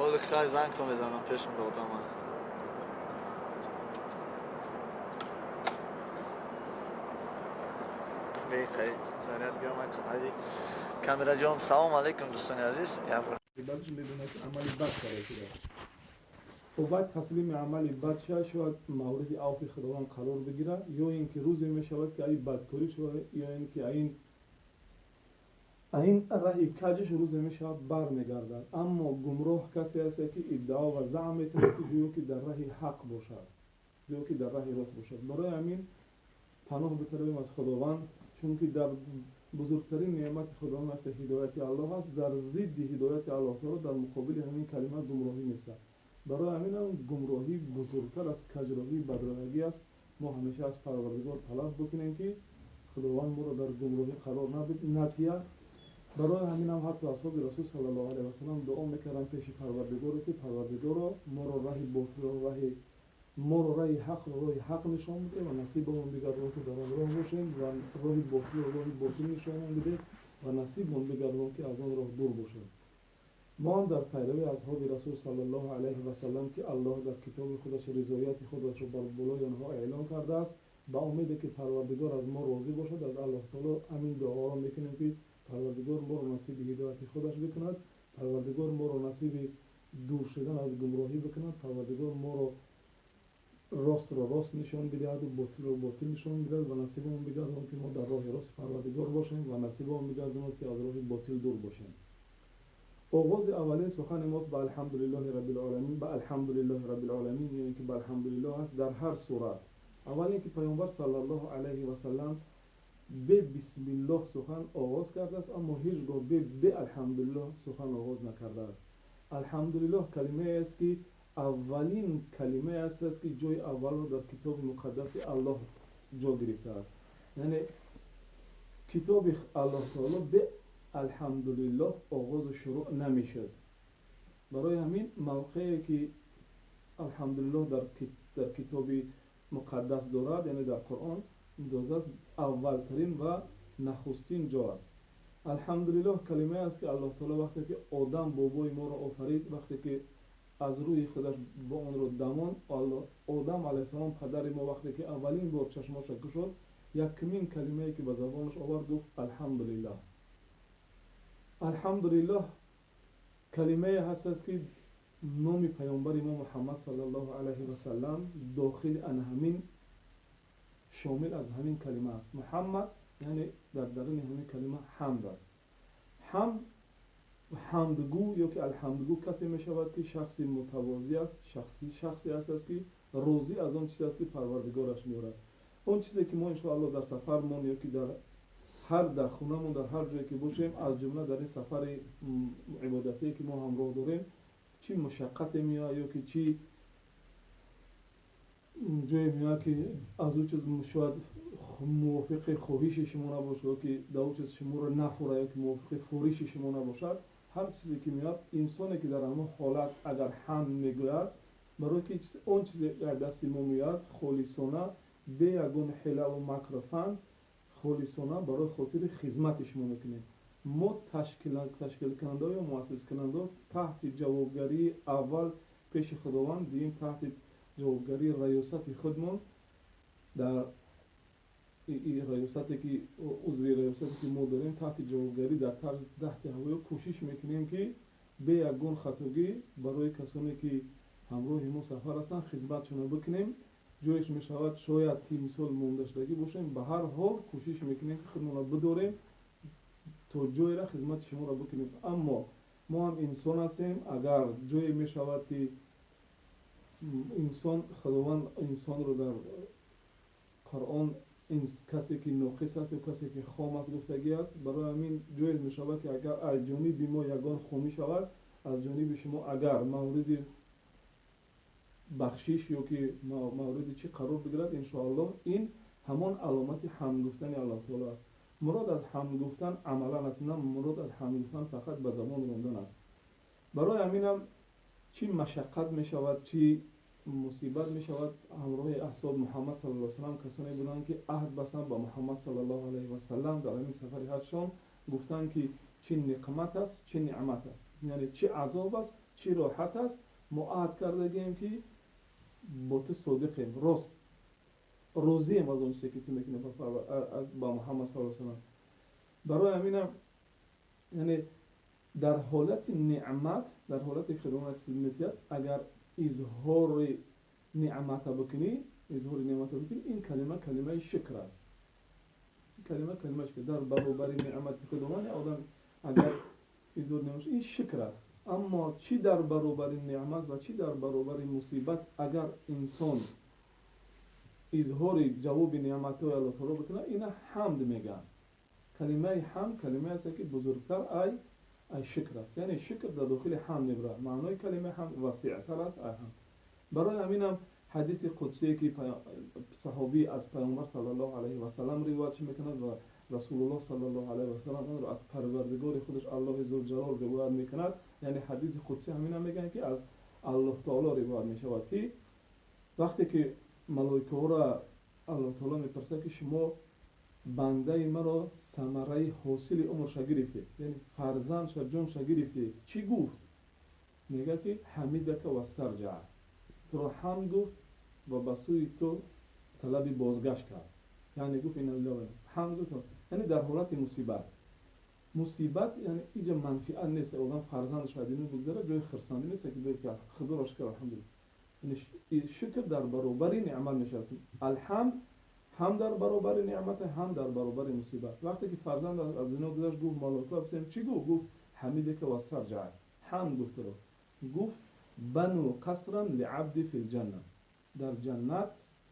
حالا خیلی زنگ تو میزنم پیشم دادم من خیلی زنیت گرم خیلی کامرا جان سلام علیکم دوستان عزیز بعدش میدونه که عملی بد کاری شده و بعد تسلیم عملی بد شاید مورد عفو خداوند قرار بگیره یا اینکه روزی میشود که این بدکاری شده یا اینکه این راهی کجش روزی میشود برمیگردد اما گمراه کسی است که ادعا و زعم میکنه که گویا که در راه حق باشد گویا که در راه راست باشد برای همین پناه بطلبیم از خداوند چون که در بزرگترین نعمت خداوند وقت هدایت الله است در ضد هدایت الله تعالی در مقابل همین کلمه گمراهی نیست برای همین هم گمراهی بزرگتر از کجروی بدراهی است ما همیشه از پروردگار طلب بکنیم که خداوند ما را در گمراهی قرار ندهد برای همین هم حتی اصحاب رسول صلی الله علیه و سلم دعا میکردن پیش پروردگار که پروردگار ما را راه باطل ما را راه حق نشان بده و نصیبمون بگردون که در آن راه باشیم و راه باطل نشان بده و نصیبمون بگردون که از آن راه دور باشیم ما هم در پیروی اصحاب رسول صلی الله علیه و سلم که الله در کتاب خودش رضایت خودش را بر بالای آنها اعلان کرده است با امید که پروردگار از ما راضی باشد از الله تعالی همین دعا را میکنیم که پروردگار ما را نصیب هدایت خودش بکند پروردگار ما را نصیب دور شدن از گمراهی بکند پروردگار ما را راست نشان بدهد و باطل نشان بدهد و نصیبمون بگرداند که ما در راه راست پروردگار باشیم و نصیبمون بگرداند که از راه باطل دور باشیم آغاز اولین سخن ماست به الحمدلله رب العالمین یعنی که به الحمدلله هست در هر صورت اولی که پیامبر صلی الله علیه و سلم به بسم الله سخن آغاز کرده است اما هیچگاه به الحمدلله سخن آغاز نکرده است الحمدلله کلمه است که اولین کلمه است که جای اول را در کتاب مقدس الله جا گرفته است یعنی کتاب الله تعالی به الحمدلله آغاز و شروع نمیشد برای همین موقعی که الحمدلله در کتاب مقدس دارد یعنی در قرآن داده است اولترین و نخستین جا است الحمدلله کلمه است که الله تعالی وقتی که آدم بابای ما را آفرید وقتی که از روی خودش با اون رو دمان آدم علیه السلام پدر ما وقتی که اولین بار چشماش گشود یکمین کلمه ای که به زبانش آورد گفت الحمدلله الحمدلله کلمه هست که نام پیامبر ما محمد صلی الله علیه و سلم داخل همین شامل از همین کلمه است محمد یعنی در درون همین کلمه حمد است حمدگو یا که الحمدگو کسی می شود که شخصی متواضع است شخصی است که راضی از آن چیزی است که پروردگارش می‌آورد اون چیزی که ما ان شاء الله در سفرمون یا که در هر در خونمون در هر جایی که باشیم از جمله در این سفر عبادتی که ما همراه داریم چی مشقت میاد یا که چی جایی میاد که از اون چیز شاید موافق خواهش شما نباشه که در اون چیز شما رو نفوره یا که موافق فوریش شما نباشد، هر چیزی که میاد انسانی که در همون حالت اگر هم میگوید برای که اون چیزی در دست ما میاد خالصانه به یگون حیله و مکر و فن خالصانه برای خاطر خدمت شما میکنیم. ما تشکیل کننده یا مؤسس کننده تحت جوابگری اول پیش خداوند دیم، تحت جوابگری ریاست خودمون در این ریاستی که عضوی ریاستی که ما داریم تحت جوابگری در تحت هوای کوشش میکنیم که به یگون خطاگی برای کسانی که همراه ما سفر هستن خدمتشون بکنیم. جایش میشود شاید که مثال موندشتگی باشیم، به هر حال کوشش میکنیم که خودمون بداریم تا جای را خدمت شما را بکنیم. اما ما هم انسان هستیم، اگر جایی میشود که انسان خداوند انسان رو در قرآن کسی که ناقص است و کسی که خام است گفتگی است، برای همین جایز می شود که اگر از جانب ما یگان خامی شود، از جانب شما اگر مورد بخشش یا که مورد چی قرار بگیرد، انشاءالله این همان علامت حمد گفتن الله تعالی است. مراد از حمد گفتن عملا است، نه مراد از حمد گفتن فقط به زبان راندن است. برای همینم چی مشقت می شود، چی مصیبت می شود، همراه اصحاب محمد صلی الله علیه و سلم کسانی بودند که عهد بستند با محمد صلی الله علیه و سلم در این سفر حجشان، گفتند که چه نقمت است چه نعمت است، یعنی چه عذاب است چه راحت است. ما عهد کردیم که با تو صادقیم، راست روزیم از اون چیزی که تو میکنی با محمد صلی الله علیه و سلم. برای همینم یعنی در حالت نعمت، در حالت خدمت خدمتیت اگر اظهار نعمت بکنی، این کلمه شکر است. کلمه شکر در برابر نعمت خداوند آدم اگر اظهار نمیشه این شکر است. اما چی در برابر نعمت و چی در برابر مصیبت اگر انسان اظهار جواب نعمت های الله تعالی بکنه، اینا حمد میگن. کلمه حمد کلمه است که بزرگتر ای شکر است، یعنی شکر در داخل حمد میبره. معنای کلمه حمد وسیع‌تر است ای حمد. برای همینم حدیث قدسی که صحابی از پیامبر صلی الله علیه و سلم روایت میکند و رسول الله صلی الله علیه و سلم اون رو از پروردگار خودش الله ذوالجلال روایت میکند، یعنی حدیث قدسی همینا میگن که از الله تعالی روایت میشود که وقتی که ملائکه ها را الله تعالی میپرسه که شما بنده مرا ثمره حاصل عمرش گرفته، یعنی فرزندش جانش گرفته، چی گفت؟ میگه که حمیدک و استرجع، تو را حمد گفت و به سوی تو طلب بازگشت کرد. یعنی گفت این الله حمد گفت، یعنی در حالت مصیبت یعنی اینجا منفعت نیست، آدم فرزندش را دینو بگذاره جای خرسندی نیست که بگه که خدا را شکر الحمدلله. یعنی شکر در برابر نعمت میشود. الحمد هم در برابر نعمت، هم در برابر مصیبت. وقتی که فرزند از اینا گذشت گفت ملائکه بسیم چی گفت حمیدک و استرجع، حمد گفت رو گفت بنو قصرا لعبد فی الجنه، در جنت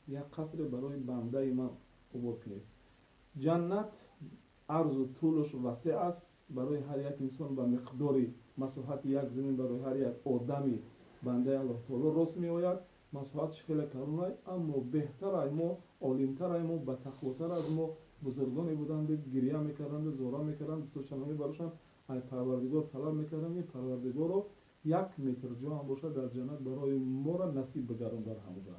یک قصر برای بنده من آباد کنید. جنت عرض و طولش وسیع است، برای هر یک انسان به مقدار مساحت یک زمین برای هر یک آدمی بنده الله تعالی راست می آید. مساحتش خیلی کلان است، اما بهتر از ما، عالمتر از ما، با تقواتر از ما بزرگانی بودند، گریه میکردند، زارا میکردند، سوچنانی براشان ای پروردگار طلب میکردند که پروردگار رو 1 متر جا هم باشد در جنت برای ما را نصیب بگردان در همونجا.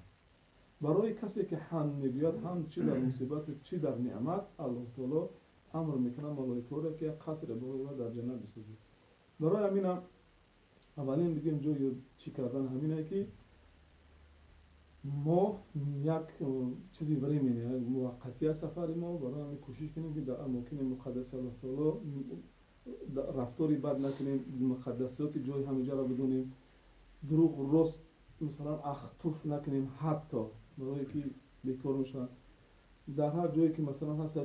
برای کسی که حمد میگوید، هم چی در مصیبت چی در نعمت، الله تعالی امر میکنه ملائکه را که قصر برای در جنت بسازید. برای همینم اولین بگیم جای چی کردن همینه که ما یک چیزی برای مینه موقتی سفر ما برای همین کوشش کنیم که در اماکن مقدس الله تعالی رفتاری بد نکنیم، مقدسات جای همینجا را بدونیم، دروغ راست مثلا اختف نکنیم، حتی برای که بیکار میشه. در هر جایی که مثلا هست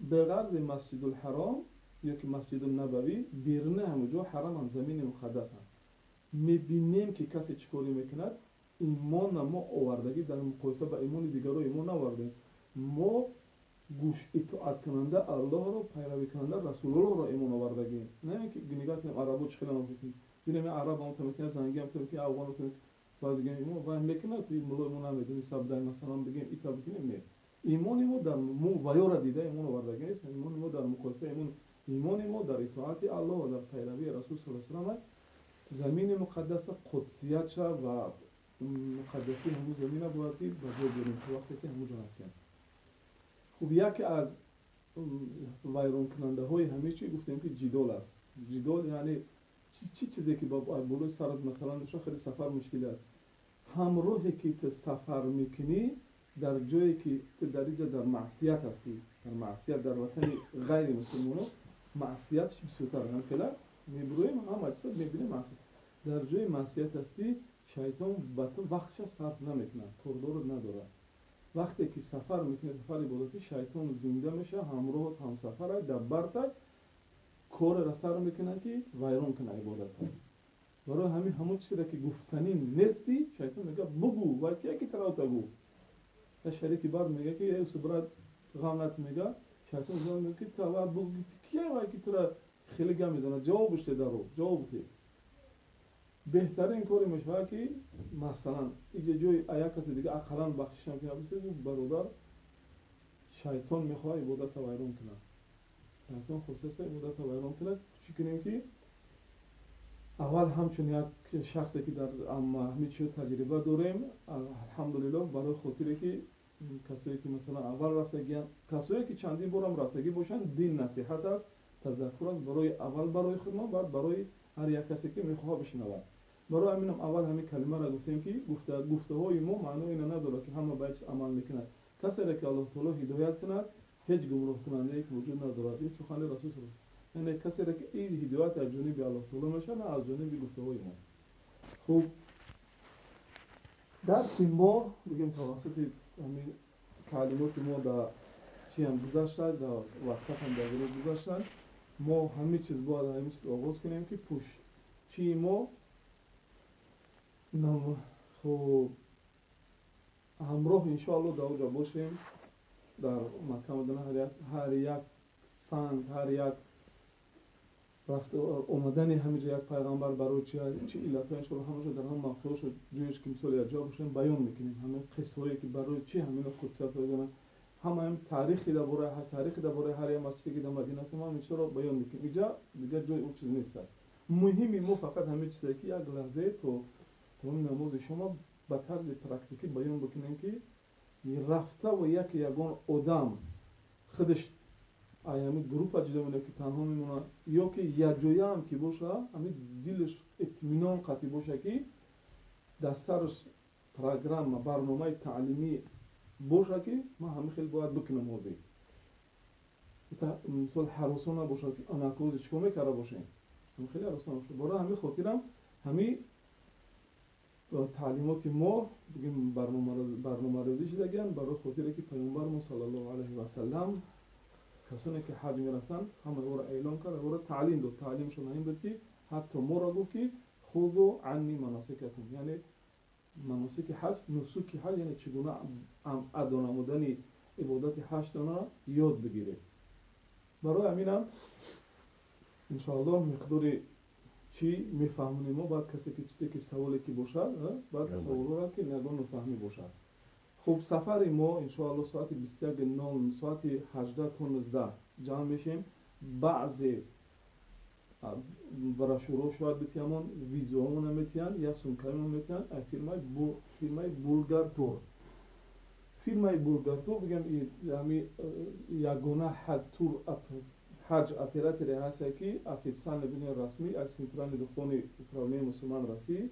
به غرض مسجد الحرام یا که مسجد النبوی بیرون همونجا حرم زمین مقدس هم میبینیم که کسی چیکاری میکند، ایمان ما آوردگی در مقایسه با ایمان دیگران ایمان نآوردیم. ما گوش اطاعت کننده الله رو پیروی کننده رسول الله رو ایمان آوردگی، نه اینکه نگاه کنیم عربو چه خیلی نمیکنیم ببینیم عرب هم تو که زنگی هم تو که افغان تو بعد بگیم ایمان و میکنه توی ملای ما نمیدونی سبدای مثلا بگیم ایتا بکنیم نه ایمان ما در مو ویورا دیده ایمان آوردگی نیست، ایمان ما در مقایسه ایمان ما در اطاعت الله و در پیروی رسول صلی الله علیه و سلم زمین مقدس قدسیت شد و مقدسی همون زمین باید دید و جای بریم تو وقتی که همون جا هستیم. خب یکی از ویران کننده های همه چی گفتیم که جدال است. جدال یعنی چیزی که با بروی سرت مثلا نشون خیلی سفر مشکلی است. همراهی که تو سفر میکنی در جایی که تو در اینجا در معصیت هستی، در معصیت در وطن غیر مسلمانو معصیتش بسیارتر یعنی فعلا میبرویم همه چیز میبینیم معصیت در جای معصیت هستی شیطان با تو وقتش صرف نمیکنه کوردور نداره وقتی که سفر میکنی سفر عبادتی شیطان زنده میشه همراه هم سفر دبرت کار را سر میکنه که ویران کنه عبادت برای همون چیزی که گفتنی نیستی شیطان میگه بگو و که تراو تا گفت شریکی بار میگه که ای صبرات غامت میگه شیطان میگه که تا بگو کیه وای که تو خیلی گم میزنه جوابش دارو جواب بده بهترین کاری میشه که مثلا اینجا جای آیا کسی دیگه اقلا بخششم کنه بسید برادر شیطان میخواه عبادت ویران کنه شیطان خصوصا عبادت ویران کنه چی کنیم که اول همچون یک شخصی که در همه چیز تجربه داریم الحمدلله برای خاطری که کسایی که مثلا اول رفتگی کسایی که چندین بارم رفتگی باشن دین نصیحت است تذکر است برای اول برای خودمان بعد برای هر یک کسی که میخواد بشنود برای همینم اول همین کلمه را گفتیم که گفته های ما معنی اینه نداره که همه باید عمل میکنه کسی را که الله تعالی هدایت کند هیچ گمراه کننده یک وجود نداره این سخن رسول الله یعنی کسی را که این هدایت از جانب الله تعالی میشه نه از جانب گفته های ما خوب درس ما بگیم توسط همین کلمات ما در چی هم گذاشتن در واتساپ هم در گروه گذاشتن ما همه چیز باید همه چیز آغاز کنیم که پشت چی ما خوب همراه انشاءالله در اونجا باشیم در مکه مدینه هر یک سنگ هر یک رفت اومدن همینجا یک پیغمبر برای چی علت انشاءالله همونجا در هم مقطعش جویش که مثال یک جا باشیم بیان میکنیم همین قصه هایی که برای چی همین قدسیت پیدا هم تاریخی درباره هر یک مسجدی که در مدینه است ما چرا بیان میکنیم اینجا دیگه جای اون چیز نیست مهمی ما فقط همین چیزی که یک لحظه تو نماز شما به طرز پرکتیکی بیان بکنیم که رفته و یگان آدم خودش ایامی گروپ جدا میونه که تنها میمونه یا که یک جایی هم که باشه همین دلش اطمینان قطعی باشه که در سرش پروگرام برنامه تعلیمی باشه که ما همین خیلی باید بکنم موضوع مثال حراسان باشه که آنکوز چیکار میکرده باشیم همین خیلی حراسان باشه برای همین خاطرم همین تعلیمات ما بگیم برنامه ریزی شده گن برای خاطری که پیامبر ما صلی الله علیه و سلم کسانی که حج میرفتن همه او را اعلام کرد او را تعلیم داد تعلیمشون این بود که حتی ما را گفت که خذوا عنی مناسککم یعنی مناسک حج نسک حج یعنی چگونه ادا نمودن عبادت حج را یاد بگیره برای همینم ان شاء الله مقدار چی میفهمونیم ما بعد کسی که چیزی که سوالی که باشد بعد سوالا را که نگاه نفهمی باشد خب سفر ما ان شاء الله ساعت 21:00 ساعت 18 تا 19 جمع میشیم بعضی براشورو شاید بتیامون ویزامون هم بتیان یا سونکایمون بتیان فیلمای بولگار تور فیلمای بولگار تور بگم یعنی یگانه حج اپراتوری هست که افیسان بین رسمی از سنترال دخول اوکراینی مسلمان رسی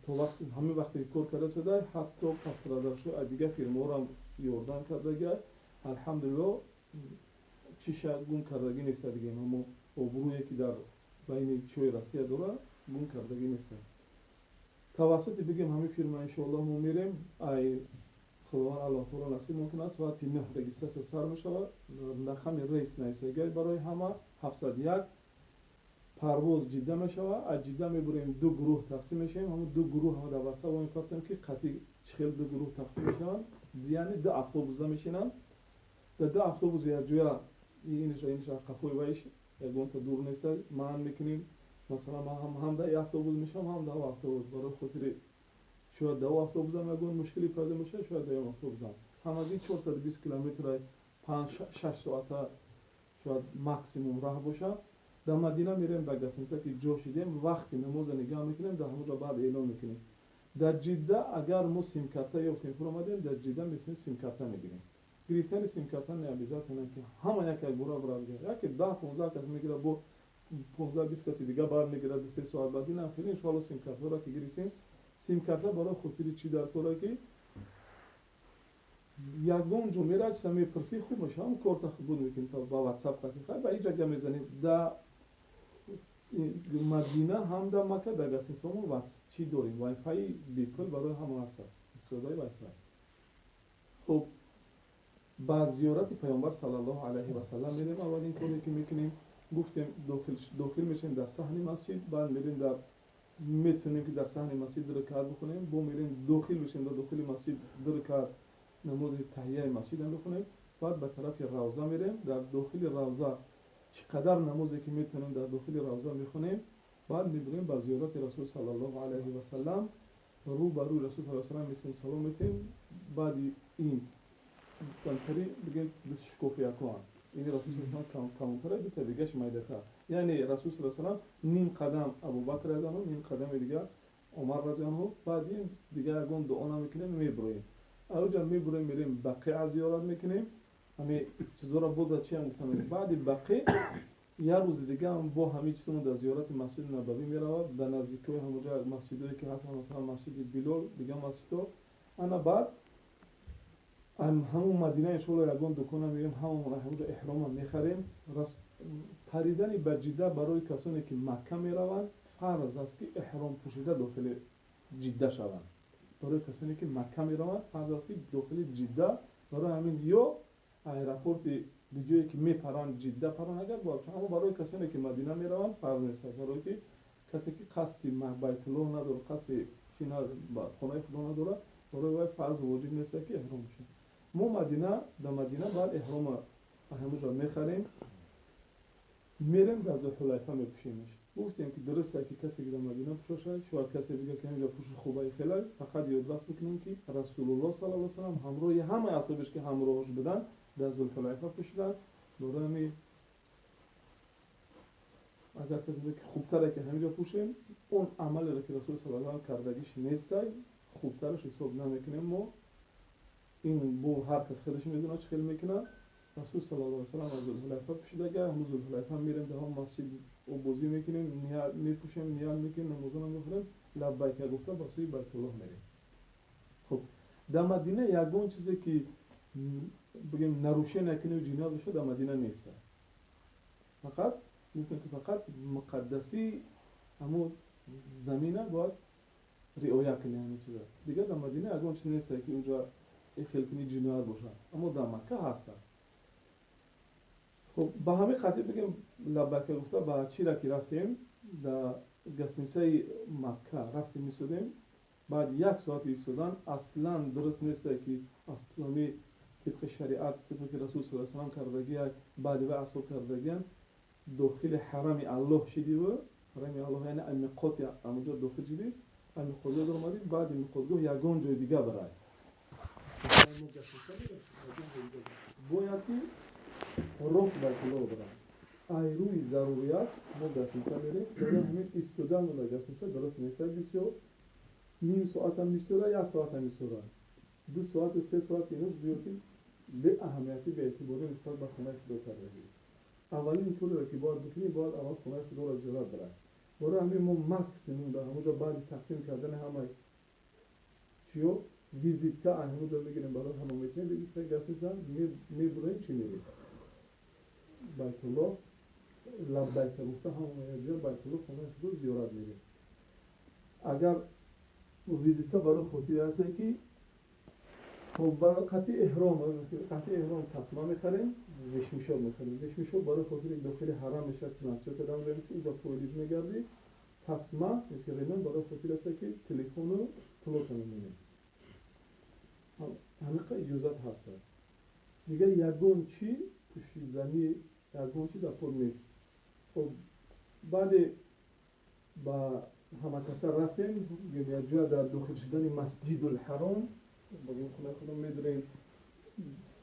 تو وقت همه وقتی کار کرده شده حتی پسترادرشو دیگه فیلم‌ها را یوردان کرده الحمدلله چیش گم کردگی نیست دیگه اما ابرویی که در بین چوی رسیه داره گم کردگی نیست توسط بگیم همین فیلم ان شاء الله ما میریم ای خداوند الله تعالی نصیب ممکن است ساعت 9 رجیستر سر میشه نخمی ریس نویسه برای همه 701 پرواز جده میشه از جده میبریم دو گروه تقسیم میشیم همون دو گروه ها در واسطه و میپرتیم که قطعی چخیل دو گروه تقسیم میشن یعنی دو اتوبوس میشینن ده автобус я جویا اینش قفوی وایش یگون تا دور نیست ما هم میکنیم مثلا ما هم ده автобус میشم هم ده автобус برای خاطر شاید ده автобус هم یگون مشکلی پیدا میشه شاید ده автобус هم همگی 420 کیلومتر 5-6 ساعت شاید ماکسیموم راه باشه در مدینه میریم به گسنته که جا شدیم وقتی نماز نگاه میکنیم در همونجا بعد اعلام میکنیم در جده اگر ما سیم کارت یافتیم پر اومدیم در جده میتونیم سیم کارت میگیریم گرفتن سیم کارت نیابیزات اینه که همه یک برا بگیره یکی 10-15 کس میگیره با 15-20 کسی دیگه بار میگیره 3 ساعت بعد نه خیلی ان شاء الله سیم کارت را که گرفتیم سیم کارت برای خاطر چی در کاره که یگون جو میراج سمی پرسی خوب میشه هم کارت بود میکنیم تا با واتساپ قطعی به اینجا میزنیم در مدینه هم در مکه در گسنسامون واتس چی داریم وای فای بیپل برای همه هست استفاده وای فای خب با زیارت پیامبر صلی الله علیه و سلم میریم اولین کاری که میکنیم گفتیم داخل میشیم در صحن مسجد بعد میریم در میتونیم که در صحن مسجد رکعت بخونیم با میریم داخل میشیم در داخل مسجد رکعت نماز تحیه مسجد هم بخونیم بعد به طرف روضه میریم در داخل روضه چقدر نمازی که میتونیم در داخل روضه میخونیم بعد میبریم با زیارت رسول صلی الله علیه و سلم رو بر رو رسول صلی الله علیه و سلم میسیم سلام میتیم بعد این تنتری بگیم بس شکوفی اکوان این رسول صلی الله علیه و سلم کامتره بیت دیگه شمایده تا یعنی رسول صلی الله علیه و سلم نیم قدم ابو بکر رضی الله عنه نیم قدم دیگه عمر رضی الله عنه بعد این دیگه اگون دعا میکنیم میبریم اوجا میبریم میریم بقیع زیارت میکنیم همه چیزا را بود چی هم گفتم بعد بقیع یه روز دیگه هم با همه چیزمون در زیارت مسجد نبوی میروه در نزدیکی همونجا مسجدی که هست مثلا مسجد بلال دیگه مسجد انا بعد همون مدینه ان شاء الله یگون دکان میریم همونجا احرام میخریم پریدن به جده برای کسانی که مکه میروند فرض است که احرام پوشیده داخل جده شوند برای کسانی که مکه میروند فرض است که داخل جده برای همین یا ایرپورت دیگه که میپرند جده پرند اگر باشه اما برای کسانی که مدینه میروند فرض نیست برای که کسی که قصد بیت الله نداره قصد چینا خانه خدا نداره برای وای فرض واجب نیست که احرام بشه ما مدینه در مدینه بعد احرام همونجا میخریم میریم در ذوالحلیفه میپوشیمش گفتیم که درسته که کسی که در مدینه پوشه شاید کسی بگه که اینجا پوش خوبه خیلی فقط یادداشت بکنیم که رسول الله صلی الله علیه و سلم همراه همه اصحابش که همراهش بودن در ذوالحلیفه پوشیدن برای همین اگر کسی بگه خوبتره که همینجا پوشیم اون عمل را که رسول صلی الله علیه و سلم کردگیش نیسته خوبترش حساب نمیکنیم ما این بو هر کس خودش میدونه چه خیلی میکنه رسول صلی الله علیه و سلم از ذوالحلیفه پوشیده هم ذوالحلیفه میریم در هم مسجد و بازی میکنیم میپوشیم نیاز میکنیم نمازون هم میخونیم لبیک گفته با سوی بیت الله میریم خب در مدینه یگون چیزی که بگیم نروشه نکنه و جنایت بشه در مدینه نیست فقط گفتم که فقط مقدسی همون زمینه باید رعایت کنه همین چیزا دیگه در مدینه یگون چیزی نیست که اونجا خیلی جنایت باشه اما در مکه هست خب با همه قطعی بگیم لبیک گفته با چی را که رفتیم در گسنیسه مکه رفتیم میسودیم بعد 1 ساعت ایستادن اصلا درست نیست که افتامی طبق شریعت طبق که رسول صلی الله علیه و سلم کردگی بعد و اصحاب کردگیان داخل حرم الله شدی و حرم الله یعنی امیقات اونجا داخل شدی امیقات رو اومدی بعد امیقات یگان جای دیگه برای باید که روح بیت الله برای ای روی ضروریات ما گسنسه میریم برای همین ایستادن و گسنسه درست نیست بسیار نیم ساعت هم میستوره 1 ساعت هم میستوره 2 ساعت 3 ساعت اینوش بیوتیم به اهمیتی به اعتباری نسبت به خونه خدا کردگی اولین کاری را که باید بکنی باید اول خونه خدا را زیارت برای برای همین ما مکسیموم در همونجا بعد تقسیم کردن همه چیو ویزیتا همونجا میگیریم برای همه میتونیم ویزیتا گسنسه میبریم چی میریم بیت الله لبیک گفته همون میگه بیت الله خونه خدا زیارت میریم اگر ویزیتا برای خاطر هست که خب برای قطع احرام تسمه میخریم وشمیشاب میخریم وشمیشاب برای خاطر داخل حرم نشستی مسجد قدم برمیسی اینجا پولیج میگردی تسمه میخریم برای خاطر هست که تلفن رو طلوع کنیم همه اجازت هست دیگه یگون چی پوشیدنی یگون چی در پول نیست. خب بعد با همه کسا رفتیم یه جا در داخل شدن مسجد الحرام بگیم خونه خودم میدونیم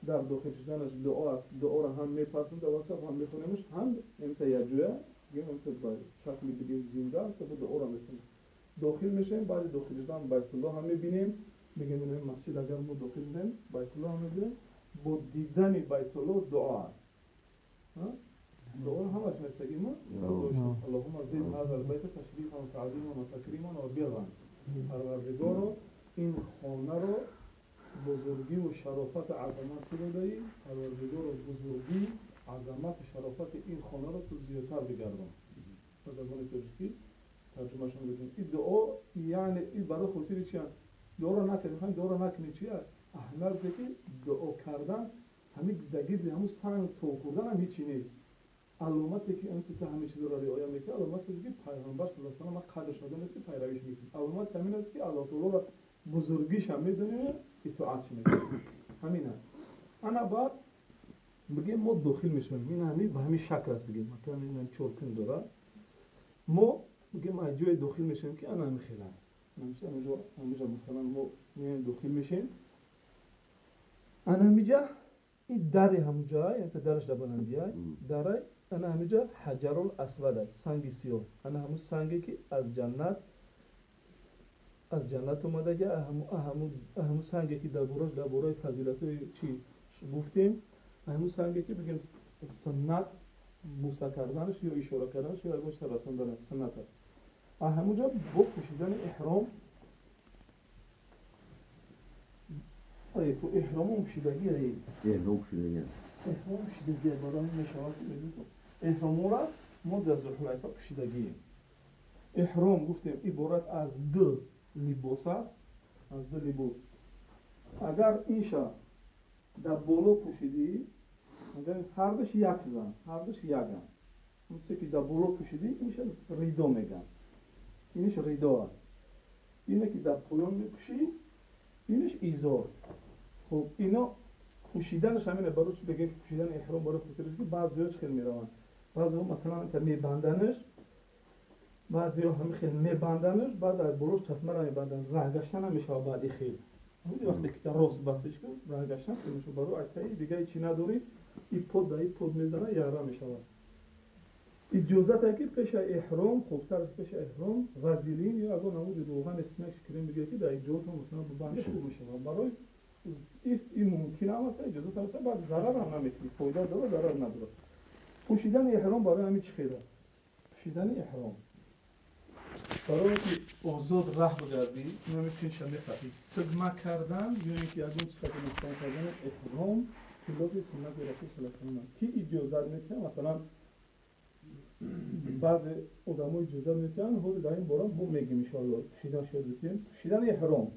در داخل شدنش دعا است، دعا را هم میپرسیم در واسه هم میخونیمش هم امتا یه جویا بگیم امتا با شکلی بگیم زنده که دعا را میکنیم داخل میشیم. بعد داخل شدن بیت الله هم میبینیم بگیم این مسجد اگر ما داخل شدیم بیت الله هم میبینیم با دیدن بیت الله دعا دعا همش میستگیم ما اللهم زد هذا البيت تشریفا و تعظیما و تکریما و برا پروردگارو این خانه رو بزرگی و شرافت عظمت رو داری پروردگارو بزرگی عظمت شرافت این خانه رو تو زیادتر بگردم از زبان ترکی ترجمه شون بدیم. این دعا یعنی این برای خاطر چیه دعا رو نکنیم همین دعا رو نکنی چیه اهمیت ده که دعا کردن همین دگیر همون سنگ تو خوردن هم هیچی نیست. علامتی که انت تا همه چیز رو رعایت میکنی علامتی است که پیامبر صلی الله علیه و آله قدر شده است پیرویش میکنی. علامت همین است که الله تعالی را بزرگیش هم میدونی اطاعتش میکنی. همینه. انا بعد بگیم ما داخل میشیم این همین به همین شکل است بگیم مثلا این چورکن داره ما بگیم از جای داخل میشیم که انا همین خیلی است همینجا مثلا ما میایم داخل میشیم انا همینجا این در همونجا یعنی درش در بلندیه داره انا همینجا حجر الاسود است سنگ سیاه انا همون سنگی که از جنت اومده که همون سنگی که در برای فضیلت چی گفتیم همون سنگی که بگیم سنت بوسه کردنش یا اشاره کردنش یا گوشت رساندن سنت است. همونجا با پوشیدن احرام تو احرام پوشیدگی احرام پوشیدگی برای نشاط احرام را ما در ذوالحلیفه پوشیدگی احرام گفتیم عبارت از دو لباس است از دو لباس اگر اینشا در بالا پوشیدی اگر هر دوش یک زن هر دوش یک هم مثل که در بالا پوشیدی اینش ریدا میگن اینش ریدا است اینه که در پایان میپوشی اینش ایزار. خب اینا پوشیدنش همینه برای چی بگیم پوشیدن احرام برای خاطرش که بعضیاش خیلی میروند بعضی مثلا تا میبندنش بعضیا همین خیلی میبندنش بعد از بلوش چشمه را میبندن راه گشتن هم میشه بعدی خیلی همین وقتی که راست بسش کن راه گشتن میشه برای اتایی دیگه چی نداری این پود میزنه یارا میشه اجازت که پیش احرام خوبتر پیش احرام وازلین یا اگه نمود روغن اسمش کریم بگیری که در ایجاد هم مثلا ببنده خوب میشه برای این ممکن هم هست اجازت هم هست بعد ضرر هم نمیکنی فایده داره ضرر نداره. پوشیدن احرام برای همین چی خیره پوشیدن احرام برای که آزاد راه بگردی نمیتونی شمی خطی خدمه کردن یعنی که از اون چیز که کردن احرام خلاف سنت رسول صلی الله علیه و آله کی اجازت میده مثلا بعضی آدمای اجازه میدن حاضر در این باره ما میگیم ان شاء الله پوشیدن شدیم پوشیدن احرام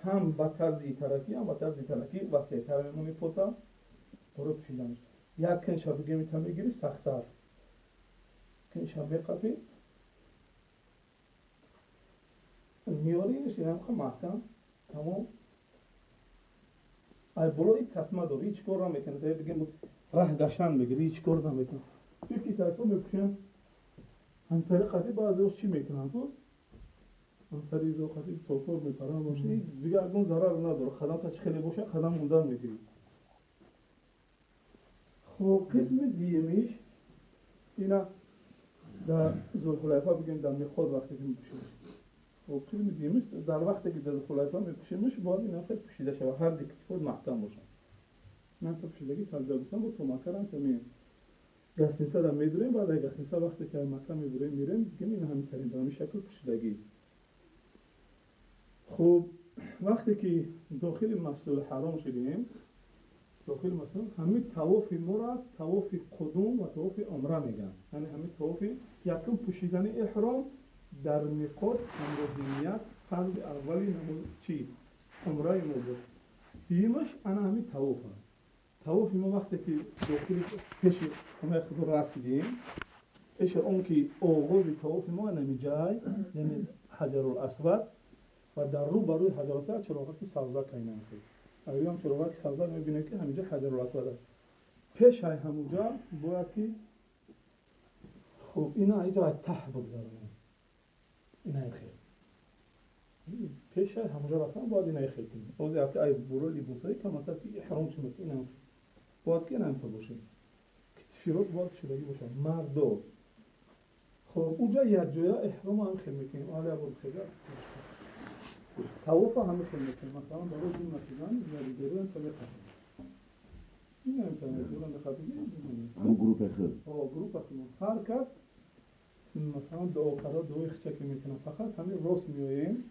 هم با طرز ترکی هم با طرز ترکی واسه تر میمونی پوتا برای پوشیدنش یک کنش بگیم میتونی میگیری سخت‌تر کنش میقطی میارینش یعنی خیلی محکم تمام ای بلوی تسمه داری هیچ کار نمیکنه تا بگیم راه گشتن بگیری هیچ کار نمیکنه توی که تایفا میپوشن هم طریقتی بعضیش چی میکنن تو هم طریقتی توپر میپرن باشه دیگه اگه ضرر نداره خدم تا خیلی باشه خدم موندن میگیری. خب قسم دیمیش اینا در ذوالحلیفه بگیم در میخواد وقتی که میپوشن و قسم دیمیش در وقتی که در ذوالحلیفه میپوشیمش باید این وقت پوشیده شود هر دیکتیفود محکم باشن من تا پوشیدگی ترجیح میدم با تو مکرم که می گسنیسه را میداریم بعد از گسنیسه وقتی که مکه میبریم بگیم این همین ترین به همین شکل پوشیدگی. خب وقتی که داخل مسجد الحرام شدیم داخل مسجد همین طواف ما را طواف قدوم و طواف عمره میگن یعنی همین طواف یکم پوشیدن احرام در میقات همراهیت فرض اولی نماز چی عمره ما بود دیمش انا همین طواف هست. طواف ما وقتی که داخل پیش خونه خود رسیدیم پیش اون که آغاز طواف ما نمیجای یعنی حجر الاسود و در رو بروی حجر الاسود چراغی سبزه کینه میکنیم اگر هم چراغک سبزه میبینه که همینجا حجر الاسود پیش های همونجا باید که خب اینا اینجا ته بگذارم اینا خیلی پیش های همونجا رفتن باید اینا خیلی کنیم اوزی که ای برو لیبوسایی که مثلا که احرام چی میکنه اینا باید که اینا انتا باشه فیروز باید شدگی باشه مردو خب اونجا یک جایا احرام هم خیلی میکنیم آلی ابو خیلی طواف هم خیلی میکنیم مثلا برای دون نتیجان یادی دارو هم طبیعه این هم طبیعه دوران بخوابیدی هم گروپ خیلی گروپ خیلی هر کس مثلا دعا کرا دعای خچکی میکنم فقط همین راست میاییم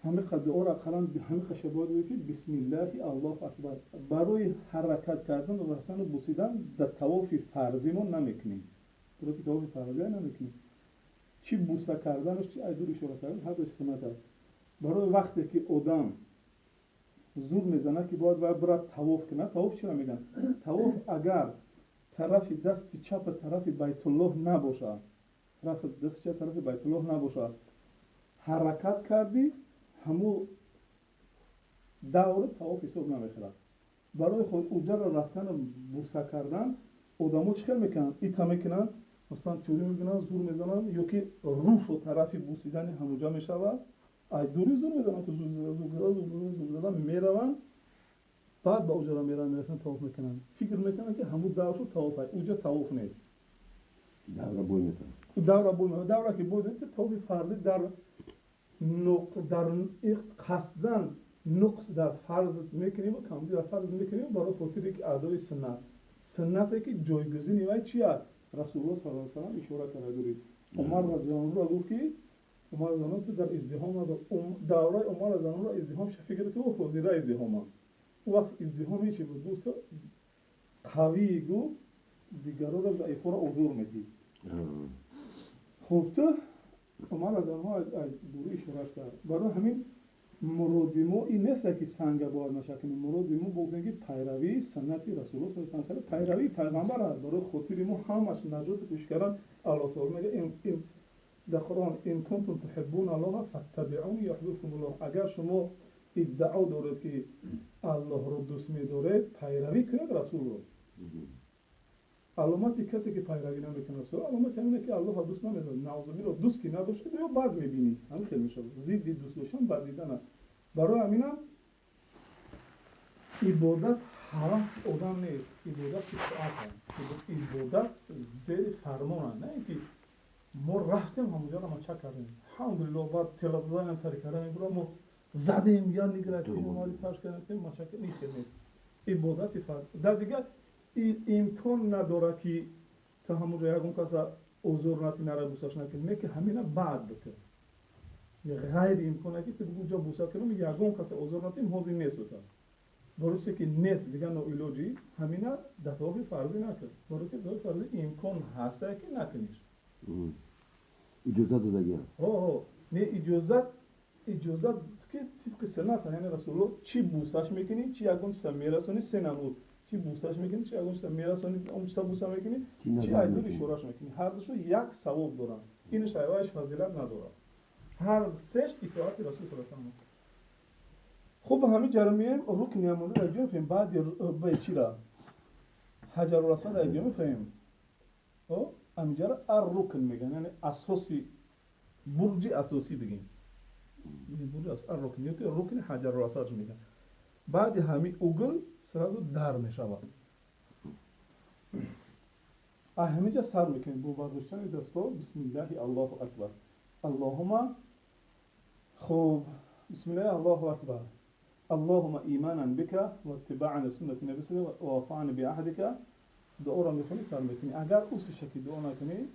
همه دعا را قرآن همه خشبات میگه که بسم الله الله اکبر برای حرکت کردن و رفتن و بوسیدن در طواف فرضیمون نمیکنیم برای طواف فرضی نمیکنیم چی بوسه کردنش چی ایدور اشاره کردن هر دوش سنت است برای وقتی که آدم زور میزنه که باید برای طواف کنه طواف چرا میگن طواف اگر طرف دست چپ طرف بیت الله نباشه طرف دست چپ طرف بیت الله نباشه حرکت کردی همو دور طواف حساب نمیخوره برای خود اوجا را رفتن بوسه کردن آدمو چیکار میکنن ایتا میکنن مثلا چوری میکنن زور میزنن یا که روش و طرف بوسیدن همونجا میشود ای دوری زور میزنن که زور زدن میرون بعد با اوجا را میرسن طواف میکنن فکر میکنن که همون دورشو طواف های اوجا طواف نیست دوره بوی میکنن دوره که بوی نیست طواف فرضی در قصدن نقص در فرض میکنیم و کمبودی در فرض میکنیم برای خاطر یک ادای سنتی که جایگزینی وای چیه رسول الله صلی الله علیه و سلم اشاره کرده دارید عمر رضی الله عنه را گفت که عمر رضی الله عنه در ازدحام دوره عمر رضی الله عنه را ازدحام فکر که او حاضر ازدحام وقت ازدحامی چی بود گفت قوی گو دیگران را ضعیفا را عذر میدی خب تو عمر رضی الله عنه دوری اشاره کرد برای همین مراد ما این نیست که سنگ بار نشه کنیم مراد ما بگوییم که پیروی سنت رسول الله صلی الله علیه و سلم پیروی پیغمبر است برای خاطر ما همش نجات پیش کردن الله تعالی میگه این در قرآن ان کنتم تحبون الله فاتبعونی یحببکم الله اگر شما ادعا دارید که الله را دوست می‌دارید پیروی کنید رسول الله علامت کسی که پیروی نمیکنه رسول علامت همینه که الله را دوست نمی‌داره نعوذ بالله دوست که نداشته یا بعد می‌بینی همین خیلی میشه ضد دوست داشتن بعد دیدن برای همینم عبادت هوس آدم نیست عبادت اطاعت است عبادت زیر فرمان نه اینکه ما رفتیم همونجا رو ما چک کردیم الحمدلله بعد تلویزیون هم تاریخ کردن برای ما زدیم یا نگرد که شما تاش کردیم ما چک نیست عبادت فرد در دیگه امکان نداره که تا همونجا یکون کسا عذر نتی نره بوسش نکنه که همینا بعد بکن یا غیر امکانه که تو بگو جا بوسه کنم یکون کسا عذر نتی حاضر نیست تا برای که نیست دیگه نو ایلوجی همینا دفعه فرضی نکن برای که دفعه فرضی امکان هسته که نکنیش اجازت دادگی نه اجازت که طبق سنت یعنی رسول الله چی بوسش میکنی چی یکون چیزا میرسونی سه نمود چی بوسش میکنی چی یکون چیزا میرسونی اون چیزا بوسه میکنی چی ایدوری شورش میکنی هر دوشو یک ثواب دارن اینش ایواش فضیلت نداره هر سهش اطاعت رسول صلی الله علیه و خب همین جرمیم رکن یمانی را گرفتیم بعد به چی را حجر الاسود را گرفتیم همینجا را رکن میگن یعنی اساسی برج اساسی بگیم برج رکن یا که رکن حجر الاسود میگن بعد همین اوگل سرازو در میشود همینجا سر میکنیم با برداشتن دستا بسم الله الله اکبر اللهم خب بسم الله الله اکبر اللهم ایمانا بك و اتباعا سنت نبی صلی الله و وفاء بعهدك دعا را میخونی سر میکنی اگر اوسی شکی دعا نکنی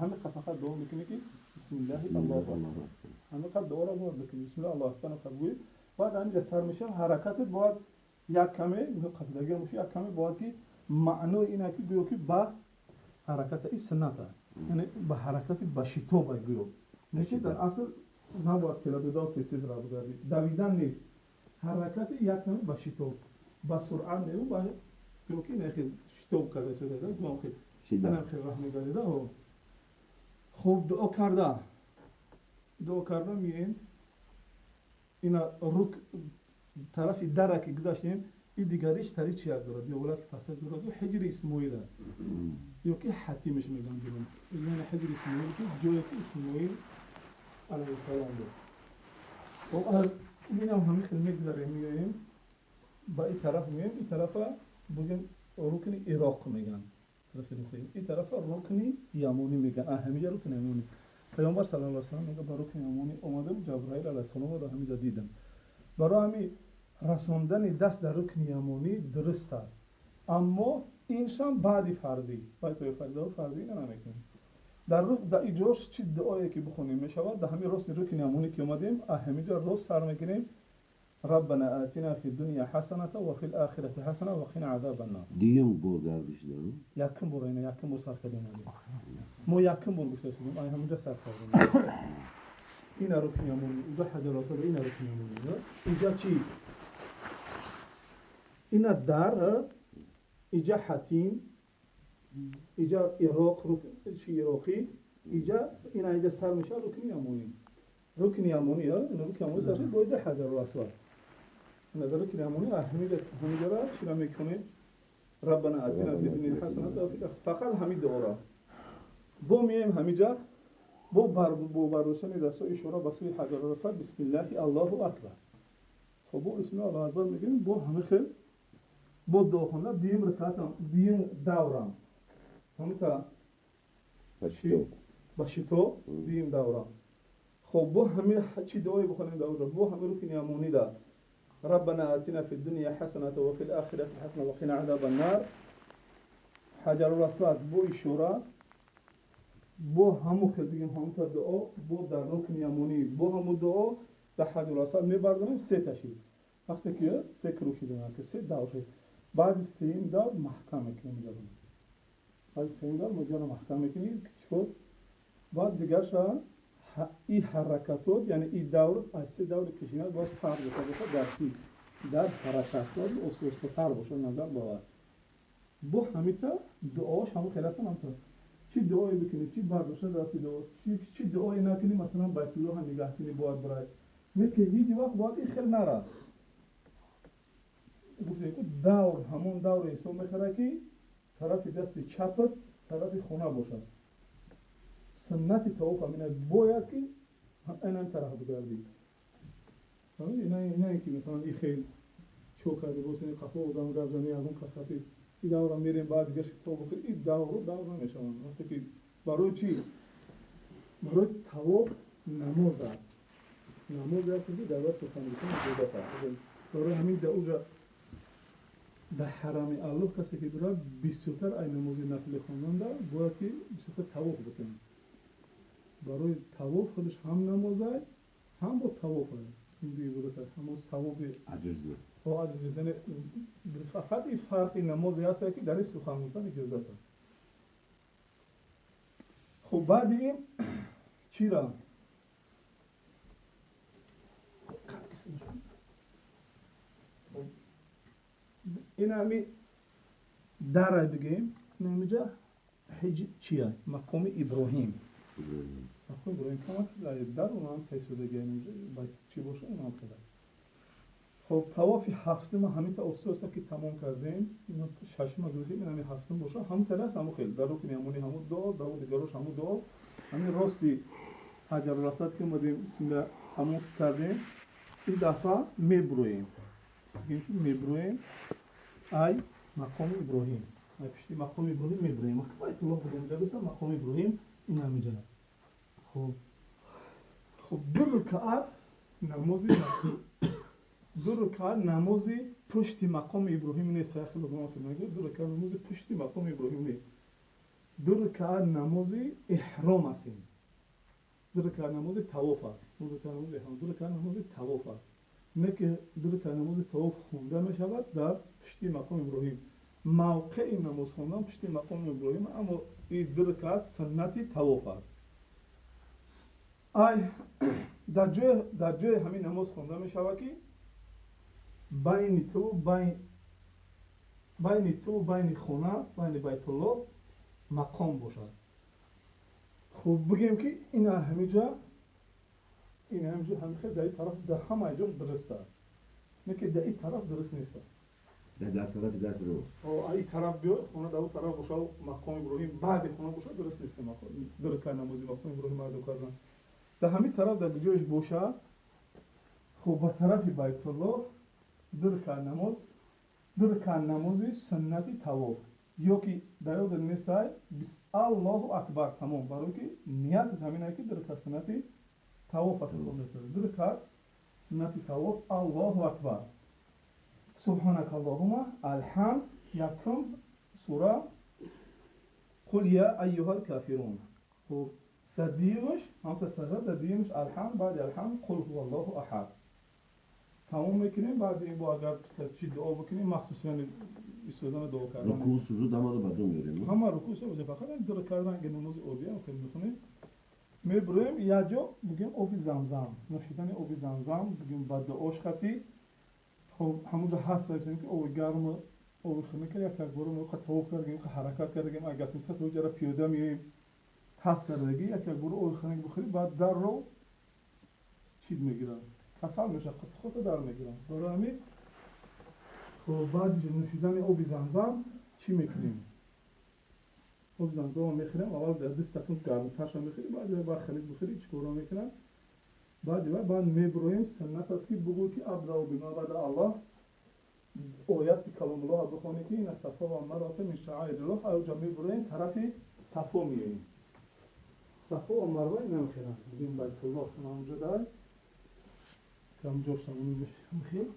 همه فقط دعا میکنی که بسم الله الله اکبر همه فقط دعا را باید بکنی بسم الله الله اکبر فرگوی بعد همینجا سر میشه حرکتت باید یک کمی قبلگی میشه یک کمی باید که معنای اینه که گویا که با حرکت این سنت یعنی با حرکت با شتاب گویا نشه در اصل نباید تلابیدا تیز را بگردی دویدن نیست حرکت یک کمی با شتاب با سرعت نیو با گویا که نخیل شتاب کرده سوده گویا خیل رحمی گردیده خوب دعا کرده میین اینا طرف دره که گذاشتیم این دیگریش تری چی دارد یا ولی که پسر دارد و حجر اسماعیل یا که حتیمش میگن بیرون یعنی حجر اسماعیل که جایی که اسماعیل علیه السلام بود و این هم همه خیلی میگذاریم میگیم با این طرف میگیم این طرف بگیم رکن عراق میگن طرف رکن این طرف رکن یمانی میگن همینجا رکن یمانی پیامبر صلی الله علیه و سلم میگه با رکن یمانی اومده بود جبرائیل علیه السلام رو همینجا دیدم برای همین رساندن دست در رکن یمانی درست است اما اینشان بعد فرضی باید توی فرضی نمیکنیم در اینجاش چی دعایی که بخونیم میشود در همین راست رکن یمانی که اومدیم همینجا راست سر میکنیم ربنا آتنا في الدنيا حسنة وفي الآخرة حسنة وقنا عذاب النار. دیگه بار گردش دارم. یکم بار اینه یکم بار سر کردیم ما یکم بار گفته شدیم آیا همونجا سر کردیم این رکن یمانی اینجا حجرات این رکن یمانی اینجا چی این در اینجا حتیم اینجا عراق رکن چی عراقی اینجا سر میشه رکن یمانی رکن یمانی این رکن یمانی سرش باید حجر الاسود نظر که نمونه همینجا را چرا میکنه ربنا آتنا فی الدنیا حسنة و فی الآخرة فقط همین دعا را بو میم همینجا بو برداشتن دستای شورا به سوی حجر الاسود بسم الله الله اکبر خب بو بسم الله الله اکبر میگیم بو همه خیل بو دعا خونده دیم رکعت دیم دورم همین تا باشیتو دیم دورم خب بو همین چی دعایی بخونیم دور بو همین رکن یمانی دا ربنا آتنا في الدنيا حسنة وفي الآخرة حسنة وقنا عذاب النار حجر الأسود بو إشورة بو همو خیل بگیم همو تا دعا بو در رکن یمانی بو همو دعا در حجر الأسود میبردنیم سه تشید وقتی که سه کروشی دونن که سه دور شد بعد سیم دور محکم میکنیم جلون بعد سیم دور مجال محکم میکنیم کتفت بعد دیگرش این حرکاتات یعنی این دور از سه دور کشیدن باز فرق باشه در حرکاتات استوار باشه نظر باور بو همیتا دعاش همون خلاص هم تو چی دعایی بکنی چی برداشت دستی دعا چی دعایی نکنی مثلا بیت الله هم نگاه کنی باید برای میگه هیچ وقت باید این خیلی نره گفته که دور همون دور حساب میخوره که طرف دست چپت طرف خونه باشه سنت طواف همینه باید که این طرف بگردی نه که مثلا این خیلی چو کرده بسید قفا و دم رفت زنی اون کساتی این دور هم میریم بعد گشت تو بخیر این دور نمیشون وقتی که برای چی؟ برای طواف نماز است نماز است که در وقت سخن بکنی عبادت است برای همین در اونجا در حرم الله کسی که برای بیشتر ای نماز نفل خواندن باید که بیشتر طواف بکنه برای طواف خودش هم نمازه هم با طواف این دیگه بودتا همون ثواب عجزه با عجزه یعنی فقط این فرق نمازی هست که در این سخن گفتن اجازه است خب بعد این چی را این همی در بگیم نمیجا حج چیه مقام ابراهیم مقام ابراهیم کامل در اونم تیسودگی نمیجا باید چی باشه اونم کده خب طواف هفتم همین تا اصلا که تمام کردیم اینو ششم گذاشتیم این همین هفتم باشه هم تلاس هم خیلی در رکن یمانی هم دعا داود دیگرش هم دعا همین راستی حجر الاسود که مدیم بسم الله تمام کردیم این دفعه میبرویم میبرویم ای مقام ابراهیم ای پشتی مقام ابراهیم میبرویم بیت الله بودیم جلسه مقام ابراهیم این همینجا خب دو رکعت نمازی دو رکعت نمازی پشت مقام ابراهیم نیست خیلی لطفاً میگه دو رکعت نمازی پشت مقام ابراهیم نیست دو رکعت نمازی احرام است دو رکعت نمازی طواف است دو رکعت نمازی احرام دو رکعت نمازی طواف است نه که دو رکعت نمازی طواف خونده می شود در پشت مقام ابراهیم موقع نماز خوندن پشت مقام ابراهیم اما این دو رکعت سنتی طواف است ای در جای همین نماز خونده می شود که بین تو بین خونه بین بیت الله مقام باشد خب بگیم که این همینجا همین خیلی در این طرف در همه جاش درسته نه که در این طرف درست نیست. در طرف دست راست. این طرف بیاد خونه در اون طرف باشه مقام ابراهیم بعد خونه باشه درست نیست. در کار نمازی مقام ابراهیم مردم کردن در همین طرف در بجایش باشه خب به طرف بیت الله در کار نمازی سنتی طواف یا که در یاد نیست الله اکبر تمام برای که نیت همینه که در کار سنتی طواف در کار سنتی طواف الله اکبر سبحانك اللهم الحمد یکم سوره قل یا ایها الکافرون. خب در دیمش همتا سجده در دیمش الحمد بعد الحمد قل هو الله احد تمام میکنیم. بعد این با اگر چی دعا بکنیم مخصوصا استفاده دعا کردن رکوع سجود همه رو بعدون میاریم. همه رکوع سجود فقط در کردن که نماز عادی هم که میخونیم میبریم یا جا بگیم آب زمزم نوشیدن آب زمزم بگیم بعد دعاش خطی. خب همونجا هست داشتیم که آب گرم آب خنک کرد یک بار ما طواف کردیم که حرکت کردیم اگر نیست تو جرا پیاده میایم تاس کردگی یک بار آب خنک بخوریم بعد در رو چید میگیرن کسل میشه خود در میگیرن برای همین خب بعد نوشیدن آب زمزم چی میکنیم؟ آب زمزم میخوریم اول در دستتون گرمترش میخوریم بعد خنک بخوریم چیکار میکنن بعد میبرویم سنت است که بگو که ابدا بما بدا الله آیات کلام الله بخونی که این صفا و مروه من شعائر الله اونجا میبرویم طرف صفا میاییم صفا و مروه نمیخورن بگیم بیت الله اونجا داره کم جوش تمامی میخیم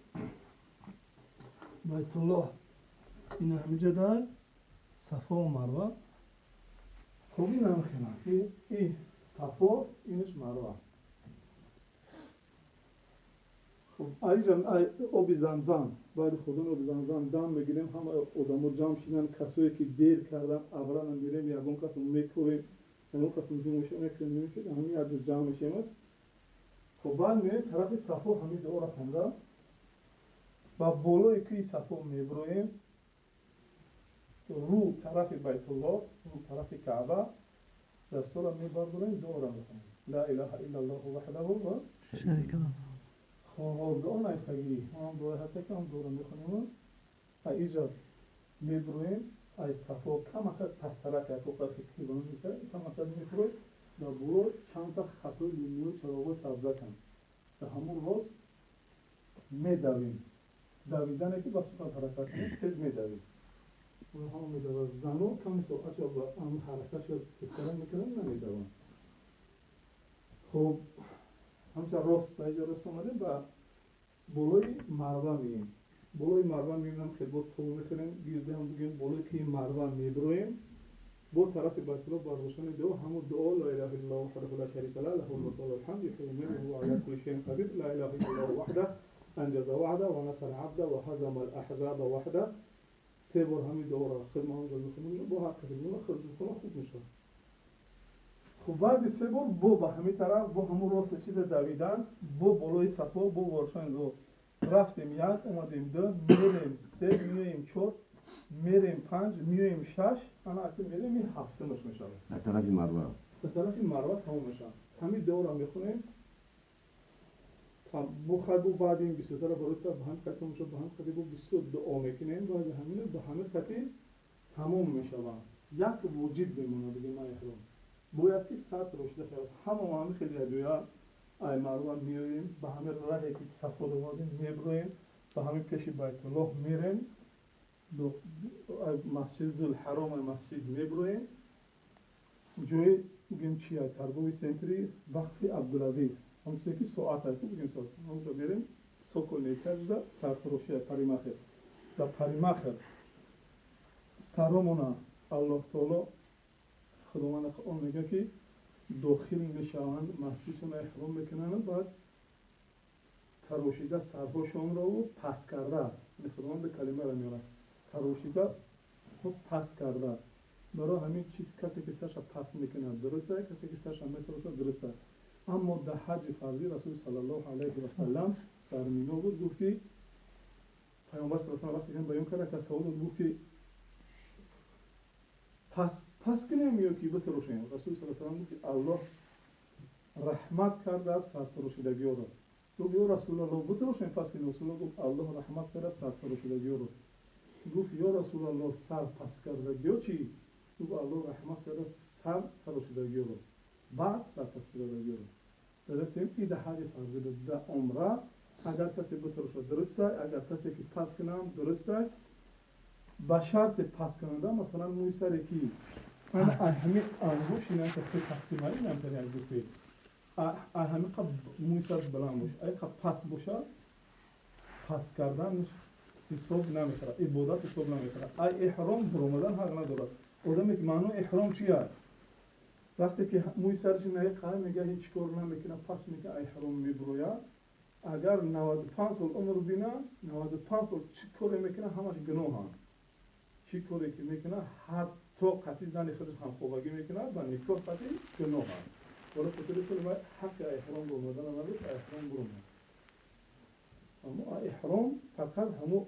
بیت الله این همینجا داره صفا و مروه خوبی نمیخورن این صفا اینش مروه. آب زمزم بعد خودمون آب زمزم دم بگیریم همه آدم‌ها جمع شدن کسایی که دیر کردن اولا میریم یگون کس میکوبیم اون کس میکنیم همین از جمع میشیم. خب بعد میریم طرف صفا همین دعا را خوندم با بالای که صفا میبرویم رو طرف بیت الله رو طرف کعبه دستا را میبرداریم دعا را میخونیم لا اله الا الله وحده و شریک له. خب دعا نیستگی هم دعا هسته که هم دعا رو میخونیم ایجا میبرویم ای صفا کم اکد پسترک یک وقت فکری بانو میشه کم اکد میبرویم در برو چند تا خطوی لیمون چراغوی سبزه کن در همون راست میدویم دویدن که با سکان حرکت کنیم تیز میدویم اون هم میدویم زنو کمی ساعت یا با هم حرکت یا تیزتره میکنیم نمیدویم. خب همچه راست به اینجا راست آمدیم و بالای مروه میگیم بالای مروه میبینم خیلی با طول میکنیم گیرده هم بگیم بالای که مروه میبرویم با طرف بیت الله برداشتن دعا همون دعا لا اله الا الله وحده لا شریک له له الملك وله الحمد يحيي ويميت وهو على كل شيء قدير لا اله الا الله وحده انجز وعده ونصر عبده وهزم الاحزاب وحده سه بار همین دعا را خدمت هم میکنیم با هر کسی میکنه خوب میشه. خب بعد سه بار با همین طرف با همون راست چیز دویدن با بالای صفا با وارشان دو رفتیم یک اومدیم دو میریم سه میایم چهار میریم پنج میایم شش انا اگه میریم این هفتمش میشه در طرف مروه تمام میشه. همین دعا را میخونیم بخدو بعد این 23 را برای تا به هم ختم میشه به هم خطی با 22 دعا میکنیم بعد همین به همه خطی تمام میشه یک وجود بمونه بگیم ما احرام باید که سرد روشده خیلی همه خیلی ادویه ای مروه میاییم به همه راهی که صفا دوادیم میبرویم به همه پیش بیت الله میریم مسجد الحرام مسجد میبرویم جوی بگیم چیه تربوی سنتری وقت عبدالعزیز همچه که ساعت هایی که بگیم ساعت همونجا میریم سوکو نیکه جده سرفروشی پریمخر در پریمخر سرامونا الله تعالی خداوند خدا میگه که داخل میشوند مسجدشون احرام میکنن بعد تراشیده سرهاشون رو پس کرده خداوند کلمه را میاره تراشیده و پس کرده برای همین چیز کسی که سرش پس میکنه درسته کسی که سرش میتراشد درسته. اما در حج فرضی رسول صلی الله علیه و سلم در مینا بود گفت که پیامبر صلی الله علیه و سلم وقتی بیان کرده که سوال گفت که پس که نمیو که بتراشیم رسول صلی الله علیه و سلم گفت که الله رحمت کرده از سرتراشیدگی را گفت یا رسول الله بتروشین. پس که رسول الله گفت الله رحمت کرده سر تراشیدگی رو. گفت یا رسول الله سر پس کردگی چی؟ گفت الله رحمت کرده سر تراشیدگی رو، بعد سر پس کردگی رو. درسته؟ این ده حج فرضی ده عمره اگر کسی بتروشه درسته، اگر کسی که پس کنم درسته. با شرط پس کننده مثلا موی سر کی انا همین انگوش اینا که سه تقسیم هایی نمیتونی از بسی همین قب موی سر بلند باشه، ای قب پس باشه پس کردن حساب نمیکنه، عبادت حساب نمیکنه. ای احرام برآمدن حق نداره. آدمی که معنی احرام چیه؟ وقتی که موی سرش نقه میگه هیچ کار نمیکنه پس میگه احرام میبروید. اگر 95 سال عمر بینه 95 سال چی کاری میکنه همش گناه هم. چی کاری که میکنه حتی قطعی زن خودش هم خوبگی میکنه و نکاح قطعی گناه هم. ولی خاطر کنه حق احرام برآمدن نداشت، احرام برآمد. اما احرام فقط همو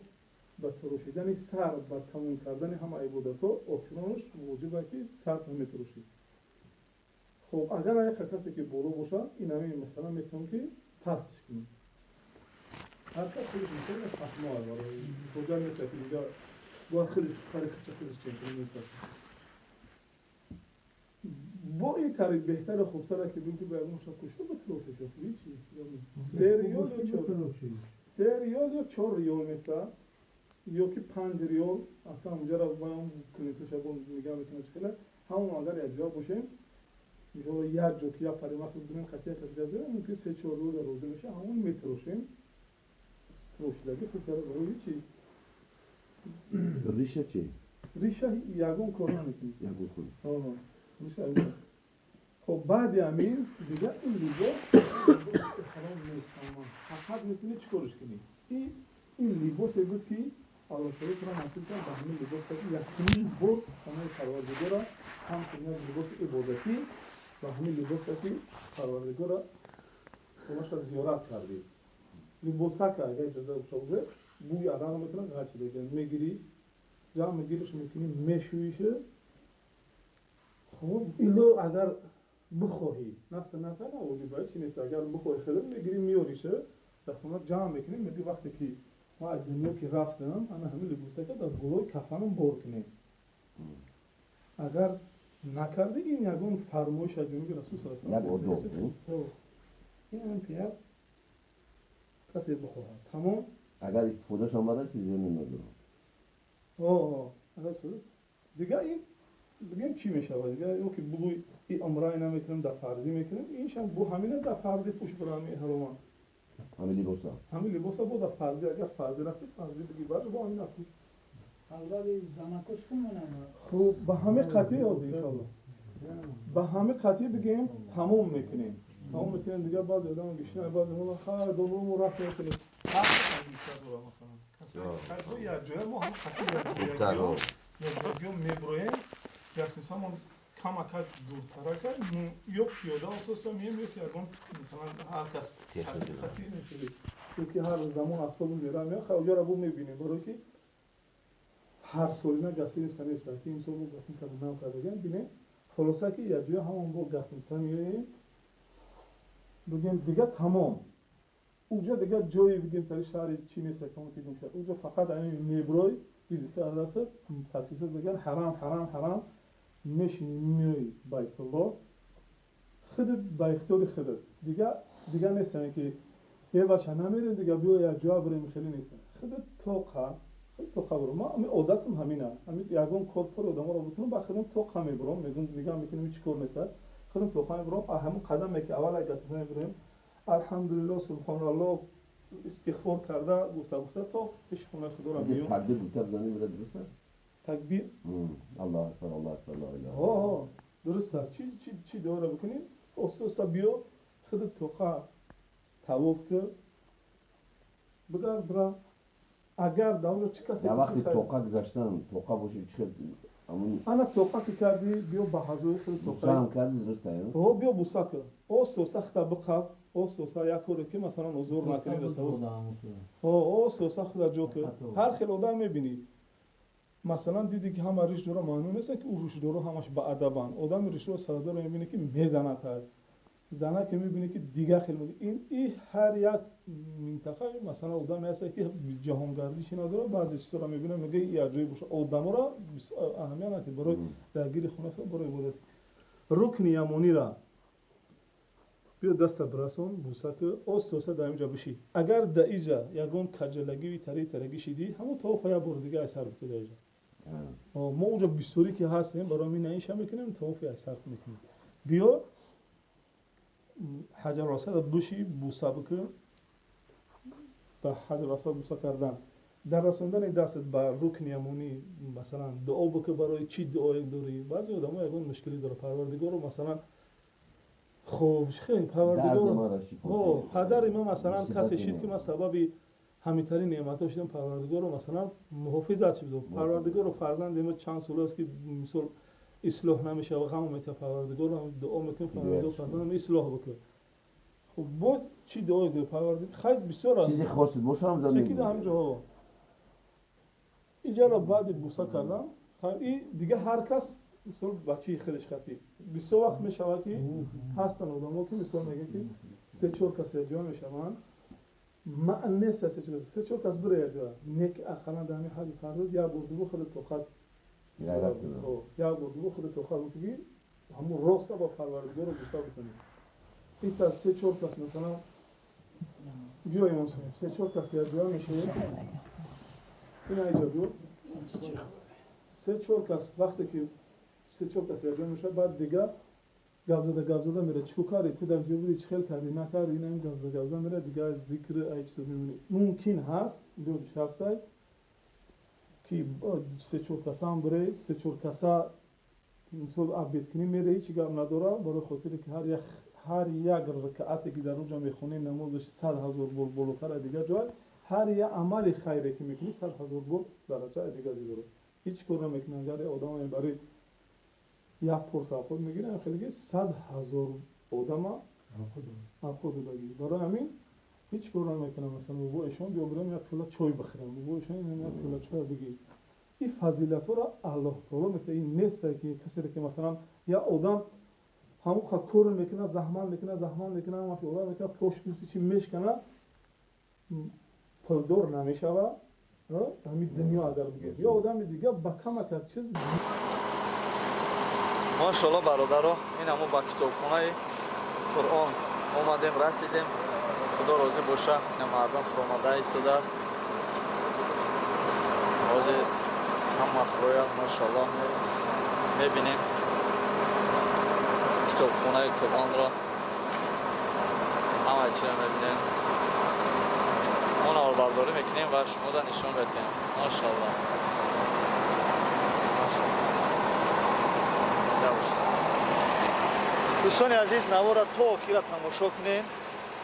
به تراشیدن سر و تموم کردن همه عبادت ها اکنونش واجبه که سر نمیتراشید. خب اگر یک کسی که برو باشه این همین مثلا میتونم که پسش کنیم. هر کس خودش میتونه پسما برای کجا نیست که اینجا باید خودش سر خودش چین کنیم نیست. با این طریق بهتر و خوبتره که بگو به اون شب کشته به تروفی شد. چی؟ 3 ریال یا 4 ریال؟ 3 ریال یا 4 ریال میسه یا که 5 ریال اصلا اونجا رو باید کنید تو شب میگم میکنه چکله همون اگر یک جا باشیم یا یک جا که یا پریمخ بگیریم قطعه قطعه بگیریم ممکن 3-4 روز روزه میشه همون میتروشیم. تروشیدگی خوبتره برای چی؟ ریشه چی؟ ریشه یگون کار نمیکنی. یگون کار. ریشه یگون. خب بعد همین دیگه این لباس حرام نیست. فقط میتونی چیکارش کنی؟ این لباسی بود که الله تعالی تو را نصیب کرد به همین لباس که یقینی بود همه پروردگار همچنین لباس عبادتی و همین لباس که پروردگار شما زیارت کردی. لباسا که اگر اجازه باشه بوی عرق میکنه غچ دیگه میگیری جا میگیرش میکنی میشویشه. خب ایلو اگر بخواهی نه سنت نه واجبه چی نیست. اگر بخواهی خیلی میگیری میاریشه در خونه جمع میکنی میگی وقتی که ما از دنیا که رفتم انا همین لباسا که در گروه کفنم بار کنی. اگر نکردی این یگون فرمایش از جناب رسول صلی الله علیه و آله این هم پیاد کسی بخواهد تمام. اگر استفادهش آمده چیزی نمیدونم. اگر شد دیگه این بگیم چی میشه دیگه او که بگوی این عمره نمیکنیم در فرضی میکنیم اینش هم بو همینه در فرضی پوش برامی حرام همین لباسا بود در فرضی اگر فرضی رفتی فرضی بگی باشه با همین پوش. البته زمکش کنم. خب به همه قطعی از انشالله به همه قطعی بگیم تمام میکنیم دیگه بعضی آدم گشنه بعضی مولا خواهد دونو رفت میکنیم مثلا یا جای ما هم قطعی یا میبرویم یا سیسامون کم اکد دورتره کرد یا پیاده اساسا میم یا که اگون مثلا هر کس قطعی میکنیم که هر زمان اطفال میرم یا خواهد را بو میبینیم برای که هر سالینا گسین سنه است که این سال گسین سنه نام کرده بینه خلاصه که یا جویا همون با گسین سنه بگیم دیگه تمام اونجا دیگه جایی بگیم تری شهر چی نیست که بگیم شهر اونجا فقط این میبروی فیزیکال آدرس تخصیصات بگن حرام میشینی میای بیت الله خودت با اختیار خودت دیگه نیستن که یه بچه نمیره دیگه بیا یک جا بریم خیلی نیست خودت تو خبر ما عادتم همینه همین یگون کار پر آدم رو بتونم بخیرم تو خمی برام میگم نگاه میکنم چی کار نیست خودم تو خمی برام همون قدمی که اول اگه اصلا بریم الحمدلله سبحان الله استغفار کرده گفته تو پیش خونه خدا رو میام تکبیر بیشتر بزنیم بده درسته تکبیر الله اکبر لا اله درسته چی دوره بکنیم اساسا بیا خودت تو طواف که بگرد برا اگر دور چه کسی وقتی توقع گذاشتن توقع باشه چه انا توقع که کردی بیا به حضور خود توقع بوسه هم کردی درسته بیا بوسه کرد او سوسه خدا بقب او سوسه یک کوره که مثلا حضور نکنید او سوسه خدا جو که هر خیلی آدم میبینی مثلا دیدی که همه ریش دورا معنی نیست که او ریش دورا همش با ادبان آدم ریش دورا سرده رو میبینی که میزنه تا زنه که میبینی که دیگه خیلی این هر یک منطقه مثلا آدمی هست که جهانگردیش نداره بعضی چیزا رو میبینه میگه یه جایی باشه آدما را اهمیت نداره برای درگیری خونه برای عبادت رکن یمانی را بیا دست برسون بوسه که اوست در اینجا بشی اگر در اینجا یگون کجلگی و ترگی شدی همون طواف یا بار دیگه اثر بکنه اینجا ما اونجا بیستوری که هستیم برای می نعیش میکنیم طواف اثر میکنیم بیا حجر الاسود بشی بوسه بکن به حجر الاسود بوسه کردن در رسوندن دستت به رکن یمانی مثلا دعا بکن برای چی دعایی داری بعضی آدم‌ها یگون مشکلی داره پروردگار رو مثلا خوب خیلی پروردگار پدر ما مثلا کسی شد که ما سبب همینطوری نعمت‌ها شدیم پروردگار رو مثلا محافظت شد پروردگار رو فرزند ما چند سال است که مثلا اصلاح نمیشه و غم میته پروردگار رو دعا میکنیم پروردگار فرزند اصلاح بکنه خب بود چی دعای دو پروردگار خیلی بسیار چیزی خاصی باشه هم زمین سکید همجا اینجا رو بعد بوسه کردم این دیگه هر کس مثلا بچه خیلیش خطی بسیار وقت میشود که هستن آدم ها که مثلا میگه که 3-4 کس جا میشوند معنی نیست 3-4 کس بره جا نیک اقلا در همین حد فرد یا بردو خود تو خود یا بردو خود تو خود بگی همون راست با پروردگار رو بوسه بزنید این تا 3-4 کس مثلا بیا ایمان صاحب 3-4 کس جا میشه این اینجا بیو 3-4 کس وقتی که 3-4 کس جا میشه بعد دیگه گاب زده میره چیکو کاری تو در بودی چه خیلی کردی نکردی اینا این گاب زده میره دیگه ذکر ای چیز میمونی ممکن هست دوش هستی که 3-4 کس هم بره 3-4 کسا مثلا عبید کنی میره هیچ گام نداره برای خاطر که هر یک رکعتی که در اونجا میخونی نمازش 100,000 بار بالاتر دیگه جای هر یک عمل خیری که میکنی 100,000 بار درجه دیگه داره هیچ کار نمیکنه اگر آدم برای یک پرس خود میگیره خیلی 100,000 آدم خود بگی برای همین هیچ کار نمیکنه مثلا بابا ایشون بیا بریم یک کلا چای بخریم بابا ایشون یک کلا چای بگی این فضیلت ها را الله تعالی میگه این نیست که کسی که مثلا یا آدم همون کار میکنه زحمت میکنه ماشاءالله میکنه پشت گوشتی چی میشکنه پولدار نمیشه و همین دنیا اگر بگه یا آدم دیگه با کمک چیز ماشاءالله برادرها این همون با کتابخونه قرآن اومدیم رسیدیم خدا راضی باشه این مردم فرامده ایستاده است راضی هم مخرویت ماشاءالله میبینیم کتابخونه قرآن را همه چی را میبینیم اون رو برداری میکنیم و شما را نشون بدیم ماشاءالله دوستان عزیز نوار را تا آخر تماشا کنین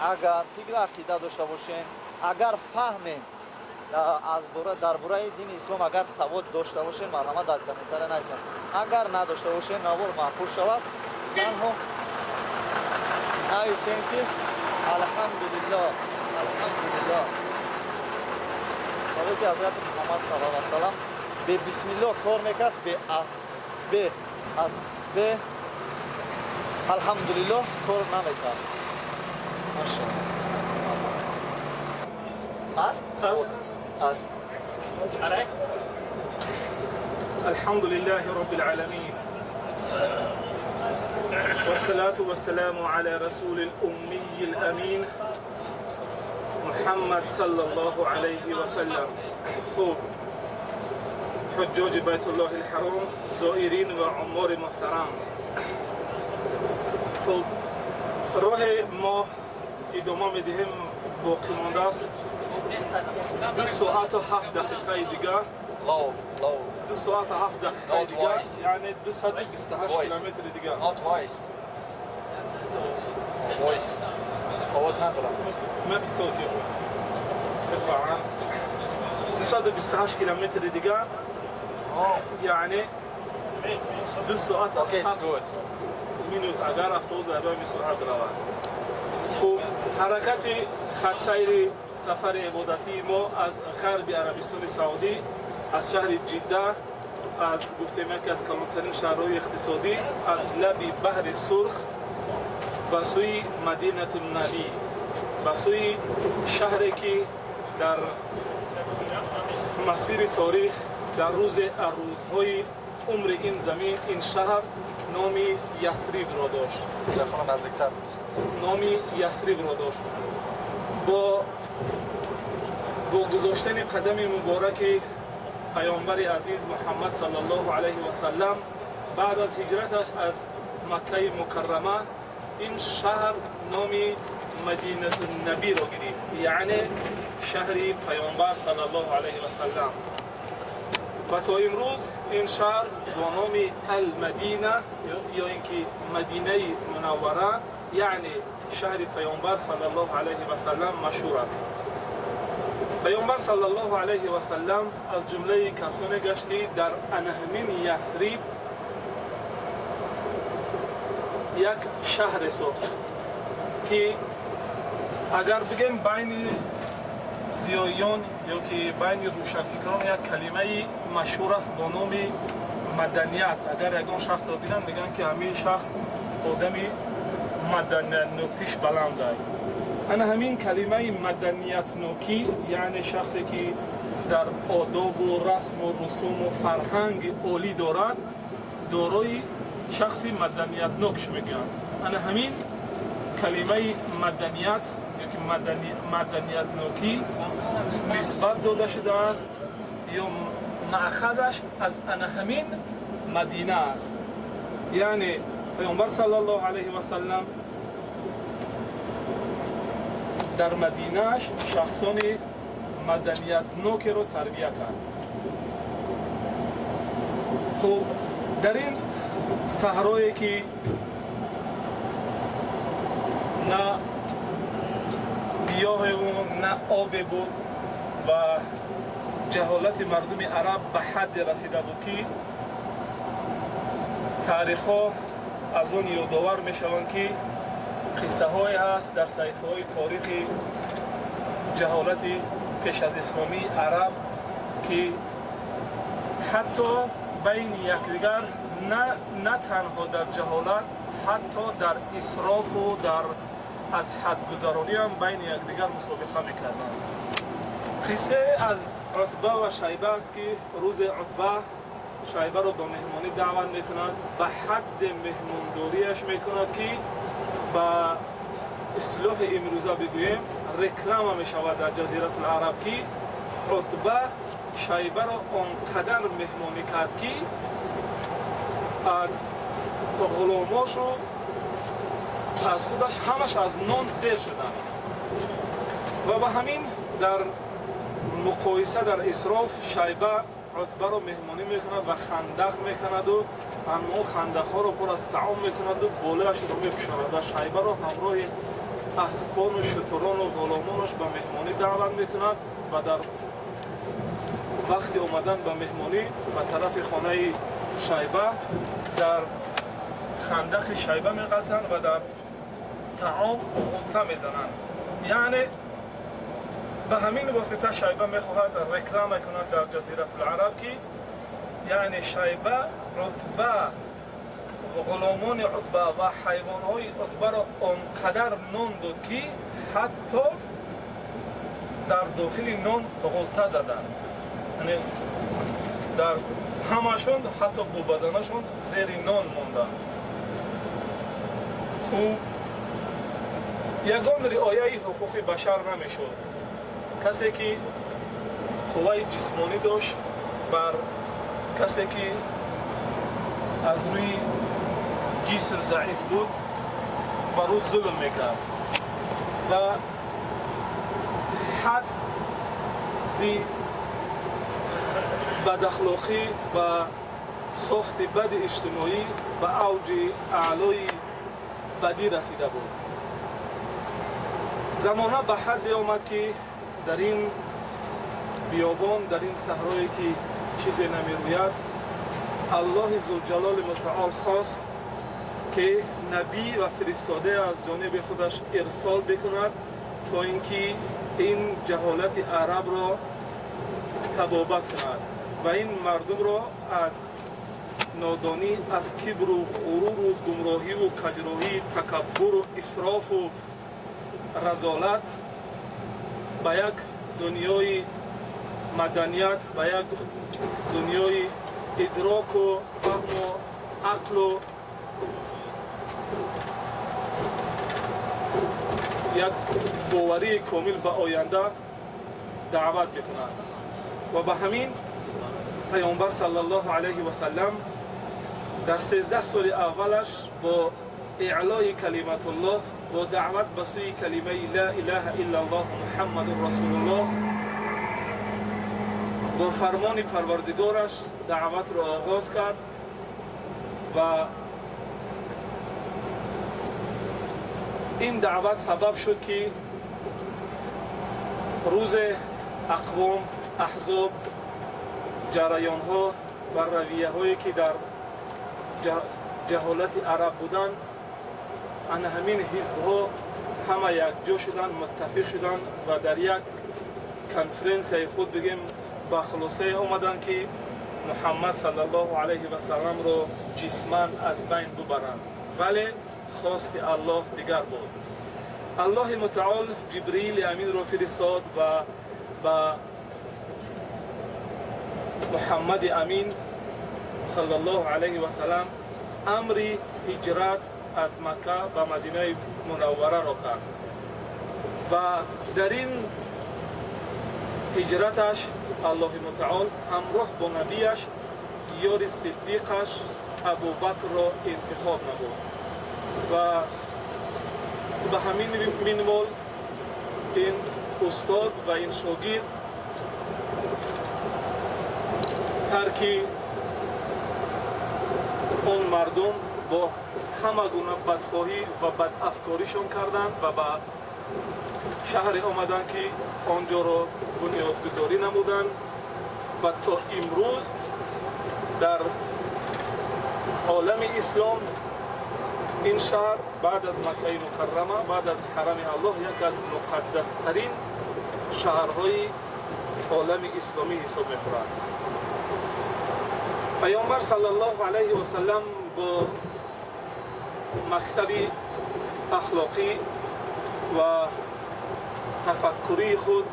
اگر فکر عقیده داشته باشین اگر فهمین درباره دین اسلام اگر سواد داشته باشین برنامه در کامنتر نویسین اگر نداشته باشین نوار محفوظ شود تنها نویسین که الحمدلله برای که حضرت محمد صلی الله علیه و سلم به بسم الله کار میکرد به الحمدلله کار نمیکرد ماشاءالله است الحمد لله رب العالمين والصلاة والسلام على رسول الأمي الأمين محمد صلى الله عليه وسلم خوب حجاج بيت الله الحرام زائرين وعمار محترم خوب راه ما ادامه میدهیم باقی مانده است 2 ساعت و 7 دقیقه دیگه 2 ساعت و 7 دقیقه دیگه یعنی 228 کیلومتر دیگه آواز ندارم ما في صوت ارفع 228 كيلومتر دیگه یعنی 2 ساعت و 7 مینوت اگر افطوز در راه سرعت رود خب حرکت خط سیر سفر عبادتی ما از غرب عربستان سعودی از شهر جده از گفتیم که از کلانترین شهرهای اقتصادی از لب بحر سرخ به سوی مدینه النبی، به سوی شهری که در مسیر تاریخ در روزهای عمر این زمین این شهر نامی یثریب را داشت. نامی یثریب را داشت. با گذاشتن قدم مبارک پیامبر عزیز محمد صلی الله علیه و سلم بعد از هجرتش از مکه مکرمه این شهر نامی مدینه النبی را گرفت، یعنی شهری پیامبر صلی الله علیه و سلم. و تا امروز این شهر با نام المدینه یا اینکه مدینه منوره یعنی شهر پیامبر صلی الله علیه و سلم مشهور است. پیامبر صلی الله علیه و سلم از جمله کسانی گشت که در انهمین یثریب یک شهر ساخت که اگر بگیم بین زیایان یا که بین روشنفکران یک کلمه مشهور است با نام مدنیت. اگر یگان شخص را بینن میگن که همین شخص آدمی مدنیت نوکیش بلند است. انا همین کلمه مدنیت نوکی یعنی شخصی که در آداب و رسم و رسوم و فرهنگ عالی دارد دارای شخصی مدنیت نوکش میگن. انا همین کلمه مدنیت یا مدنیت نوکی نسبت داده شده است یا مأخذش از انا همین مدینه است. یعنی پیامبر صلی الله علیه و سلم در مدینهش شخصان مدنیت نوک رو تربیت کرد. خب در این صحرایی که نه گیاه و نه آب بود و جهالت مردم عرب به حد رسیده بود که تاریخ ها از اون یادآور می شوند که قصه های هست در صحیفه های تاریخ جهالت پیش از اسلامی عرب که حتی بین یکدیگر نه تنها در جهالت حتی در اسراف و در از حد گذرانی هم بین یکدیگر مسابقه میکردند. قصه از عتبه و شیبه است که روز عتبه شیبه رو به مهمانی دعوت میکند، به حد مهمانداریش میکند که با اصلاح امروزه بگوییم رکلام میشود در جزیره العرب که عتبه شیبه را آنقدر مهمانی کرد که از غلاماش و از خودش همش از نان سیر شدن و به همین در مقایسه در اسراف شیبه عتبه را مهمانی میکند و خندق میکند و اما خندق ها را پر از طعام میکند و بالایش را میپوشاند و شیبه را همراه اسبان و شتران و غلامانش به مهمانی دعوت میکند و در وقتی آمدن به مهمانی به طرف خانه شیبه در خندق شیبه میقلتند و در طعام غوطه میزنند. یعنی به همین واسطه شیبه میخواهد رکلام کند در جزیره العرب که یعنی شیبه عتبه و غلامان عتبه و حیوانهای عتبه را آنقدر نان داد که حتی در داخل نان غوطه زدند. یعنی در همشون حتی با بدنشون زیر نان ماندند. خوب یگان رعایه حقوق بشر نمیشد. کسی که قوه جسمانی داشت بر کسی که از روی جسم ضعیف بود بر او ظلم میکرد و حدی بداخلاقی و ساخت بد اجتماعی به اوج اعلای بدی رسیده بود. زمانه به حدی آمد که در این بیابان در این صحرایی که چیزی نمیروید الله ذوالجلال متعال خواست که نبی و فرستاده از جانب خودش ارسال بکند تا اینکه این جهالت عرب را تبابت کند و این مردم را از نادانی از کبر و غرور و گمراهی و کجروهی، تکبر و اسراف و رذالت به یک دنیای مدنیت، به یک دنیای ادراک و فهم و عقل و یک باوری کامل به آینده دعوت بکنند و به همین پیامبر صلی الله علیه و سلم در 13 سال اولش با اعلای کلمت الله با دعوت به سوی کلمه لا اله الا الله محمد رسول الله با فرمان پروردگارش دعوت را آغاز کرد و این دعوت سبب شد که روز اقوام، احزاب، جریان ها و رویه هایی که در جهالت عرب بودند، ان همین حزب ها همه یک جا شدند، متفق شدند و در یک کنفرانس خود بگیم با خلاصه آمدند که محمد صلی الله علیه و سلم را جسماً از بین ببرند، ولی خواست الله دیگر بود. الله متعال جبریل امین را فرستاد و با محمد امین صلی الله علیه و سلم امر هجرت از مکه به مدینه منوره را کرد و در این هجرتش الله متعال همراه با نبیش یار صدیقش ابوبکر را انتخاب نمود و به همین منوال این استاد و این شاگرد ترک اون مردم با همه گونه بدخواهی و بد افکاریشون کردند و به شهر آمدند که آنجا را بنیادگذاری نمودند و تا امروز در عالم اسلام این شهر بعد از مکه مکرمه، بعد از حرم الله، یک از مقدس‌ترین شهرهای عالم اسلامی حساب می‌خورد. پیامبر صلی الله علیه و سلم با مکتب اخلاقی و تفکری خود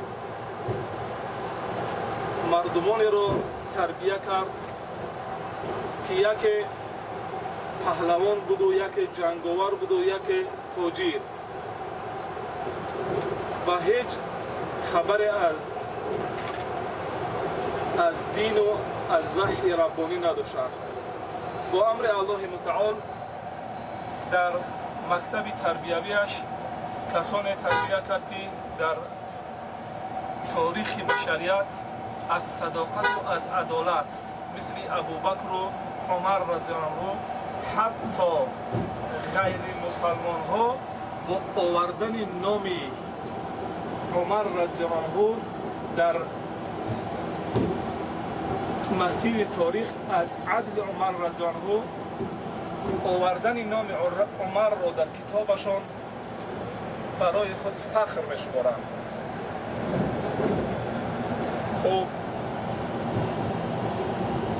مردمانی را تربیت کرد که یک پهلوان بود و یک جنگاور بود و یک تاجر و هیچ خبر از دین و از وحی ربانی نداشتند. با امر الله متعال در مکتب تربیویش کسانی تربیت کرد که در تاریخ بشریت از صداقت و از عدالت مثل ابوبکر و عمر رضی الله عنه، حتی غیر مسلمان ها با آوردن نام عمر رضی الله عنه در مسیر تاریخ از عدل عمر رضی الله عنه آوردن نام عمر را در کتابشان برای خود فخر می‌شمارند. خب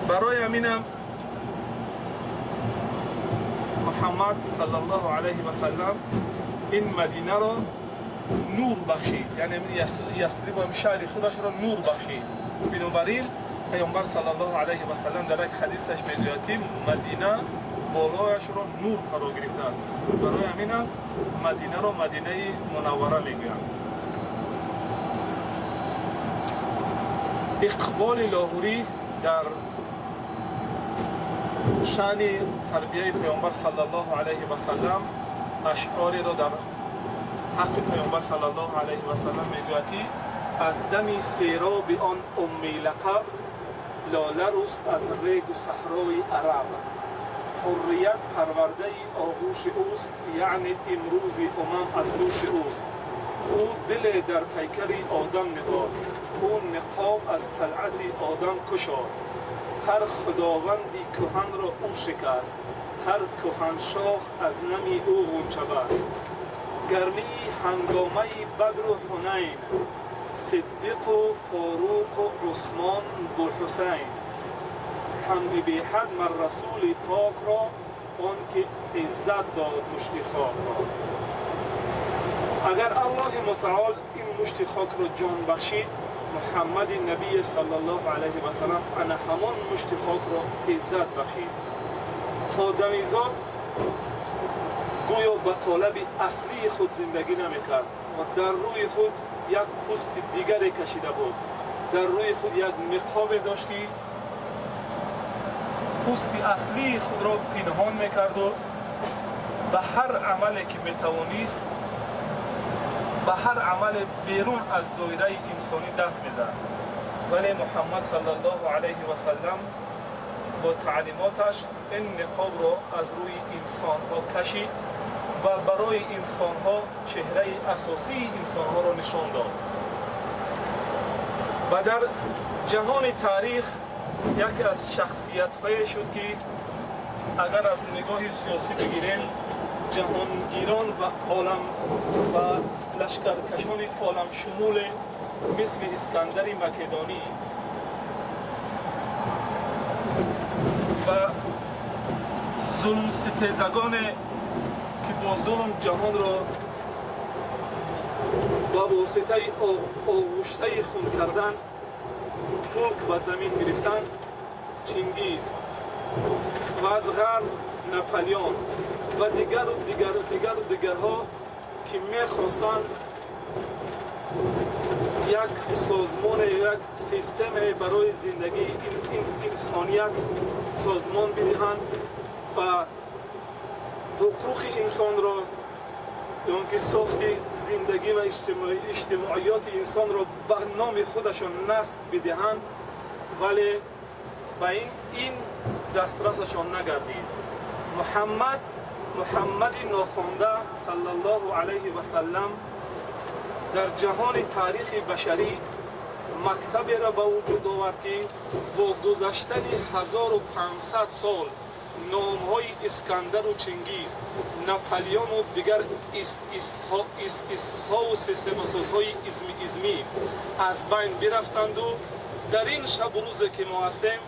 برای همینم محمد صلی الله علیه و سلم این مدینه را نور بخشید، یعنی یثرب و شهر خودش را نور بخشید. بنابراین پیامبر صلی الله علیه و سلم در یک حدیثش میگوید که مدینه بالایش را نور فرا گرفته است. برای همینم مدینه را مدینه منوره میگویند. اقبال لاهوری در شأن تربیه پیامبر صلی الله علیه و سلم اشعاری را در حق پیامبر صلی الله علیه و سلم میگوید که از دم سیراب آن امی لقب لاله روست از ریگ و صحرای عرب، حریت پرورده آغوش اوست، یعنی امروز از دوش اوست. او دل در پیکر آدم نهاد، او نقاب از طلعت آدم کشاد. هر خداوندی کهن را او شکست، هر کهن شاخ از نمی او غنچه بست. گرمی هنگامه بدر و حنین، صدیق و فاروق و عثمان بوالحسین. حمد بی حد مر رسول پاک را آن که عزت داد مشت خاک را. اگر الله متعال این مشت خاک را جان بخشید، محمد نبی صلی الله علیه و سلم انا همان مشت خاک را عزت بخشید تا دمیزاد گویا به طالب اصلی خود زندگی نمیکرد و در روی خود یک پوست دیگری کشیده بود، در روی خود یک نقاب داشت که پوست اصلی خود را پنهان میکرد و به هر عملی که میتوانست، به هر عمل بیرون از دایره انسانی دست میزد. ولی محمد صلی الله علیه و سلم با تعلیماتش این نقاب را از روی انسان ها کشید و برای انسان ها چهره اساسی انسان ها را نشان داد. و در جهان تاریخ یکی از شخصیت های شد که اگر از نگاه سیاسی بگیریم، جهانگیران و عالم و لشکرکشان عالم شمول مثل اسکندر مکدونی و ظلم ستیزگان که با ظلم جهان را با واسطه آغشته خون کردن ملک به زمین گرفتن، چنگیز و از غرب ناپلیون و دیگرها که میخواستند یک سازمان، یک سیستم برای زندگی این انسانیت سازمان بدهند و حقوق انسان را، اون که ساخت زندگی و اجتماعیات انسان را به نام خودشان نصب بدهند، ولی به این دسترسشان نگردید. محمد ناخوانده صلی الله علیه و سلم در جهان تاریخ بشری مکتبی را به وجود آورد که با گذشتن 1500 سال نامهای اسکندر و چنگیز، ناپلیون و دیگر ایستها و سیستم سازهای ازمی از بین برفتند و در این شب و روز که ما هستیم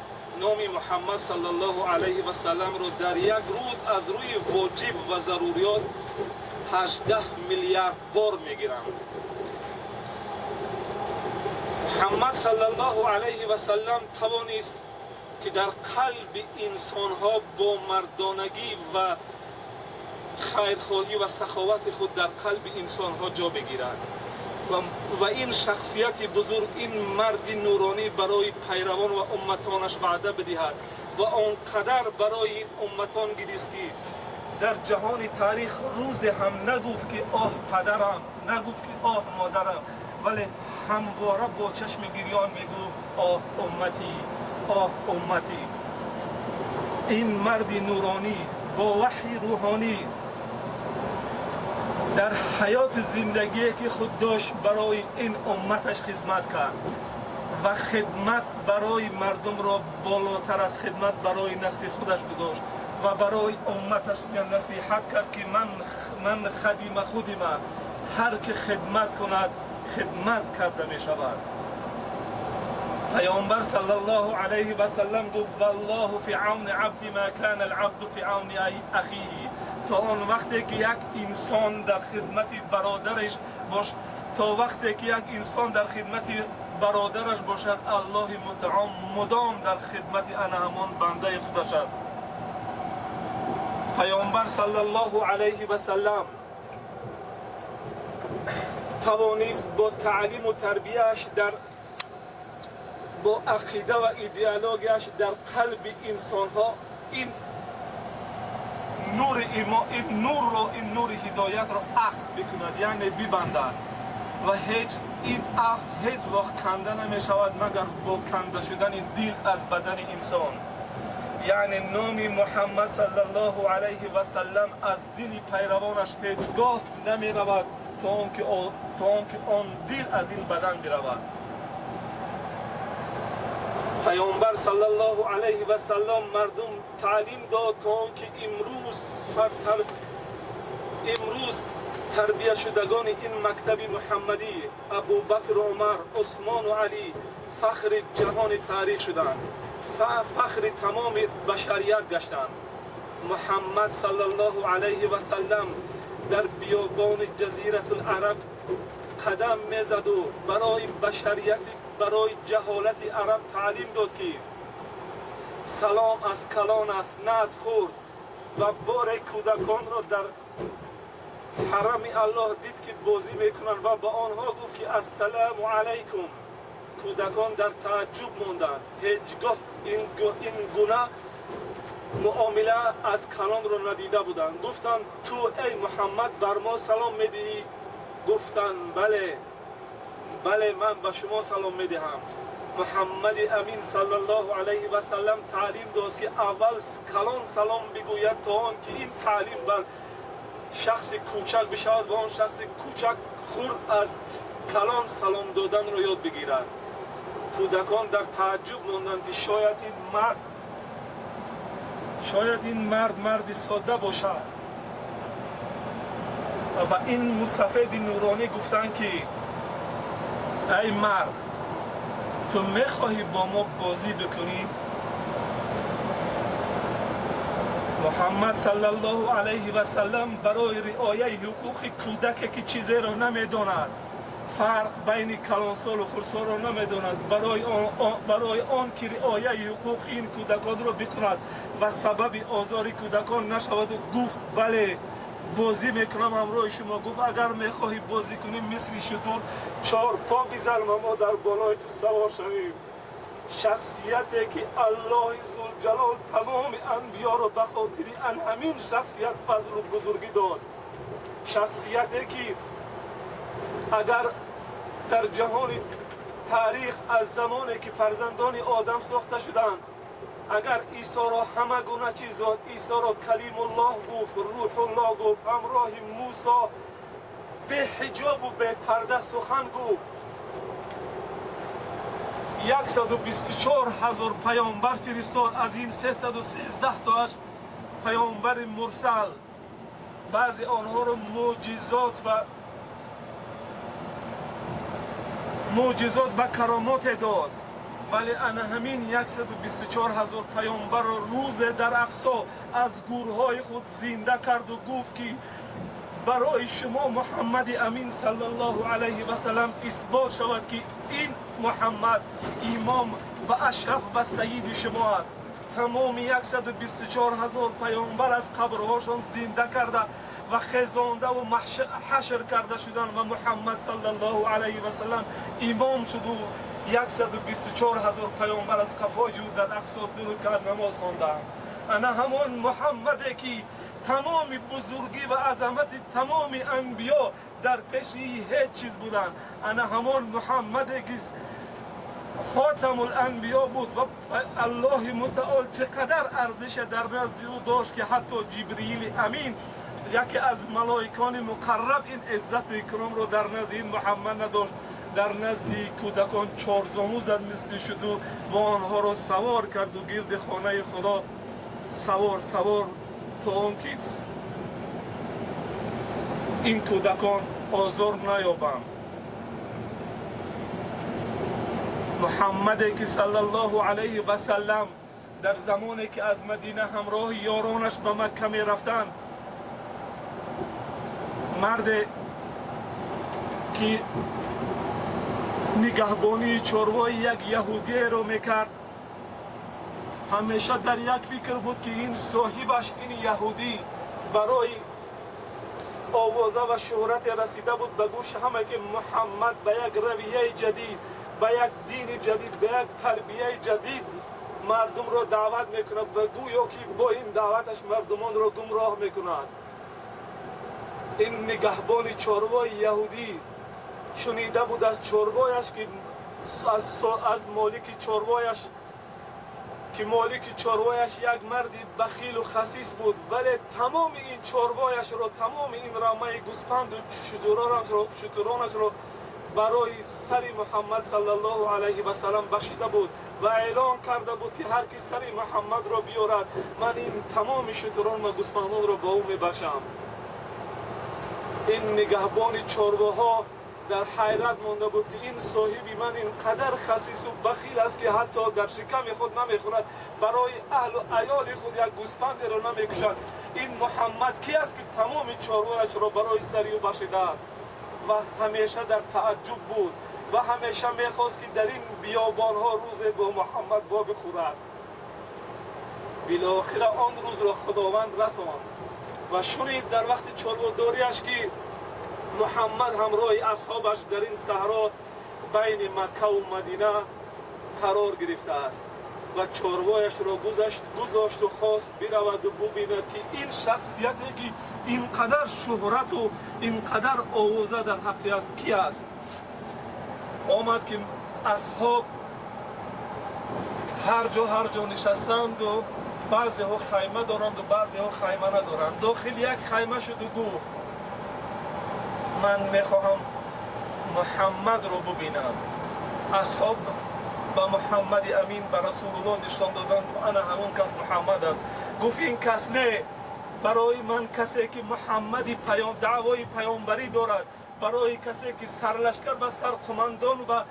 نام محمد صلی الله علیه و سلم را در یک روز از روی واجب و ضروریات 18 میلیارد بار میگیرند. محمد صلی الله علیه و سلم توانست که در قلب انسانها با مردانگی و خیرخواهی و سخاوت خود در قلب انسانها جا بگیرد و این شخصیت بزرگ، این مرد نورانی برای پیروان و امتانش وعده بدهد و آنقدر برای امتان گریست که در جهان تاریخ روز هم نگفت که آه پدرم، نگفت که آه مادرم، ولی همواره با چشم گریان میگفت آه امتی، آه امتی. این مرد نورانی با وحی روحانی در حیات زندگی که خود داشت برای این امتش خدمت کرد و خدمت برای مردم را بالاتر از خدمت برای نفس خودش گذاشت و برای امتش نصیحت کرد که من خدیم خودم، هر که خدمت کند خدمت کرده می شود. پیامبر صلی الله علیه و سلم گفت والله فی عون عبد ما کان العبد فی عون اخیه. تا آن وقتی که یک انسان در خدمت برادرش باش، تا وقتی که یک انسان در خدمت برادرش باشد، الله متعال مدام در خدمت آن همان بنده خودش است. پیامبر صلی الله علیه و سلم توانست با تعلیم و تربیهش با عقیده و ایدئولوژیش در قلب انسان ها این نور هدایت را عقد بکند، یعنی ببندد و این عقد هیچ وقت کنده نمی شود مگر با کنده شدن دل از بدن انسان. یعنی نام محمد صلی الله علیه و سلم از دل پیروانش هیچگاه نمی رود تا آنکه آن دل از این بدن برود. پیامبر صلی الله علیه و سلم مردم تعلیم داد تا آنکه امروز تربیت شدگان این مکتب محمدی ابوبکر و عمر، عثمان و علی فخر جهان تاریخ شدند. فخر تمام بشریت گشتند. محمد صلی الله علیه و سلم در بیابان جزیره العرب قدم میزد و برای بشریت، برای جهالت عرب تعلیم داد که سلام از کلان است نه از خرد، و بار کودکان را در حرم الله دید که بازی میکنند و با آنها گفت که السلام علیکم. کودکان در تعجب ماندند، هیچگاه این گونه معامله از کلان را ندیده بودند. گفتند تو ای محمد بر ما سلام میدهی؟ گفتند بله من به شما سلام میدهم. محمد امین صلی الله علیه و سلم تعلیم داد که اول کلان سلام بگوید تا آن که این تعلیم بر شخص کوچک بشود و آن شخص کوچک خرد از کلان سلام دادن را یاد بگیرد. کودکان در تعجب ماندند که شاید این مرد ساده باشد و به این مستفید نورانی گفتند که ای مرد، تو میخواهی با ما بازی بکنی؟ محمد صلی الله علیه و سلم برای رعایت حقوق کودک که چیزی را نمیداند، فرق بین کلانسال و خردسال را نمیداند، برای آن که رعایت حقوق این کودکان را بکند و سبب آزار کودکان نشود و گفت بله بازی میکنم همراه شما. گفت اگر میخواهی بازی کنیم مثل شتر 4 پا بزن و ما در بالای تو سوار شویم. شخصیتی که الله ذوالجلال تمام انبیا را به خاطر همین شخصیت فضل و بزرگی داد. شخصیتی که اگر در جهان تاریخ از زمانی که فرزندان آدم ساخته شدند، اگر عیسی را همه گونه چیز داد، عیسی را کلیم الله گفت، روح الله گفت، همراه موسی به حجاب و به پرده سخن گفت. 124,000 پیامبر فرستاد، از این 313 تاش پیامبر مرسل. بعضی آنها را معجزات و کرامات داد، ولی انا همین 124,000 پیامبر را روز در اقصا از گورهای خود زنده کرد و گفت که برای شما محمد امین صلی الله علیه و سلم اثبات شود که این محمد امام و اشرف و سید شما است. تمام 124,000 پیامبر از قبرهاشون زنده کرده و خزانده و حشر کرده شدند و محمد صلی الله علیه و سلم امام شد و 124,000 پیامبر از قفای او در اقصا دور کرد نماز خواندند. انا همان محمدی که تمام بزرگی و عظمت تمام انبیا در پیش هیچ چیز بودند. انا همان محمدی که خاتم الانبیا بود و الله متعال چقدر ارزش در نزد او داشت که حتی جبریل امین یکی از ملائکان مقرب این عزت و اکرام رو در نزد این محمد نداشت. در نزد کودکان 4 زانو زد مثل شد و آنها را سوار کرد و گرد خانه خدا سوار تا آنکه این کودکان آزار نیابند. محمد که صلی الله علیه و سلم در زمانی که از مدینه همراه یارانش به مکه می رفتند، مرد که نگهبانی چروای یک یهودی رو میکرد، همیشه در یک فکر بود که این صاحبش، این یهودی، برای آوازه و شهرت رسیده بود به گوش همه که محمد به یک رویه جدید، به یک دین جدید، به یک تربیه جدید مردم را دعوت میکند و گویا که با این دعوتش مردمان را گمراه میکند. این نگهبان چروای یهودی شنیده بود از چروایش که از مالک چروایش که مالک چروایش یک مردی بخیل و خسیس بود، ولی تمام این چروایش را، تمام این رمه گوسفند و شترانش را برای سر محمد صلی الله علیه و سلم بخشیده بود و اعلان کرده بود که هر کی سر محمد را بیارد من این تمام شتران و گوسفندان را به او میبخشم. این نگهبان چرواها در حیرت مونده بود که این صاحبی من اینقدر خسیس و بخیل است که حتی در شکم خود نمیخورد، برای اهل و عیال خود یک گوسفند را نمیکشد. این محمد کی است که تمام چاره‌اش را برای سری و بخشیده است؟ و همیشه در تعجب بود و همیشه میخواست که در این بیابانها روز به محمد با بخورد. بالاخره آن روز را خداوند رساند و شنید در وقت چاره‌داریش که محمد همراه اصحابش در این صحرا بین مکه و مدینه قرار گرفته است و چاره‌هایش را گذاشت و خواست برود و ببیند که این شخصیتی که اینقدر شهرت و اینقدر آوازه در حقی است کی است. آمد که اصحاب هر جا نشستند و بعضی ها خیمه دارند و بعضی ها خیمه ندارند. داخل یک خیمه شد و گفت من میخواهم محمد رو ببینم. اصحاب با محمد امین به رسول الله نشان دادند و انا همون کس محمد است. گفت این کس نه، برای من کسی که محمد دعوای پیامبری دارد، برای کسی که سرلشکر و سرقماندان و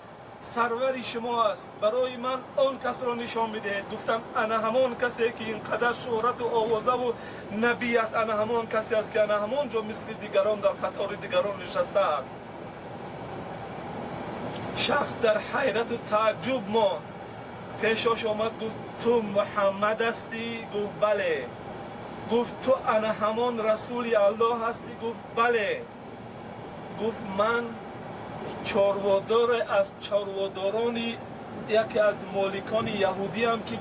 سرور شما است، برای من آن کس را نشان میدهید. گفتم انا همون کسی که اینقدر شهرت و آوازه و نبی است، انا همون کسی است که انا همون جا مثل دیگران در قطار دیگران نشسته است. شخص در حیرت و تعجب ما پیشش آمد، گفت تو محمد هستی؟ گفت بله. گفت تو انا همون رسول الله هستی؟ گفت بله. گفت من چاروادار از چارواداران یکی از مالکان یهودی هم که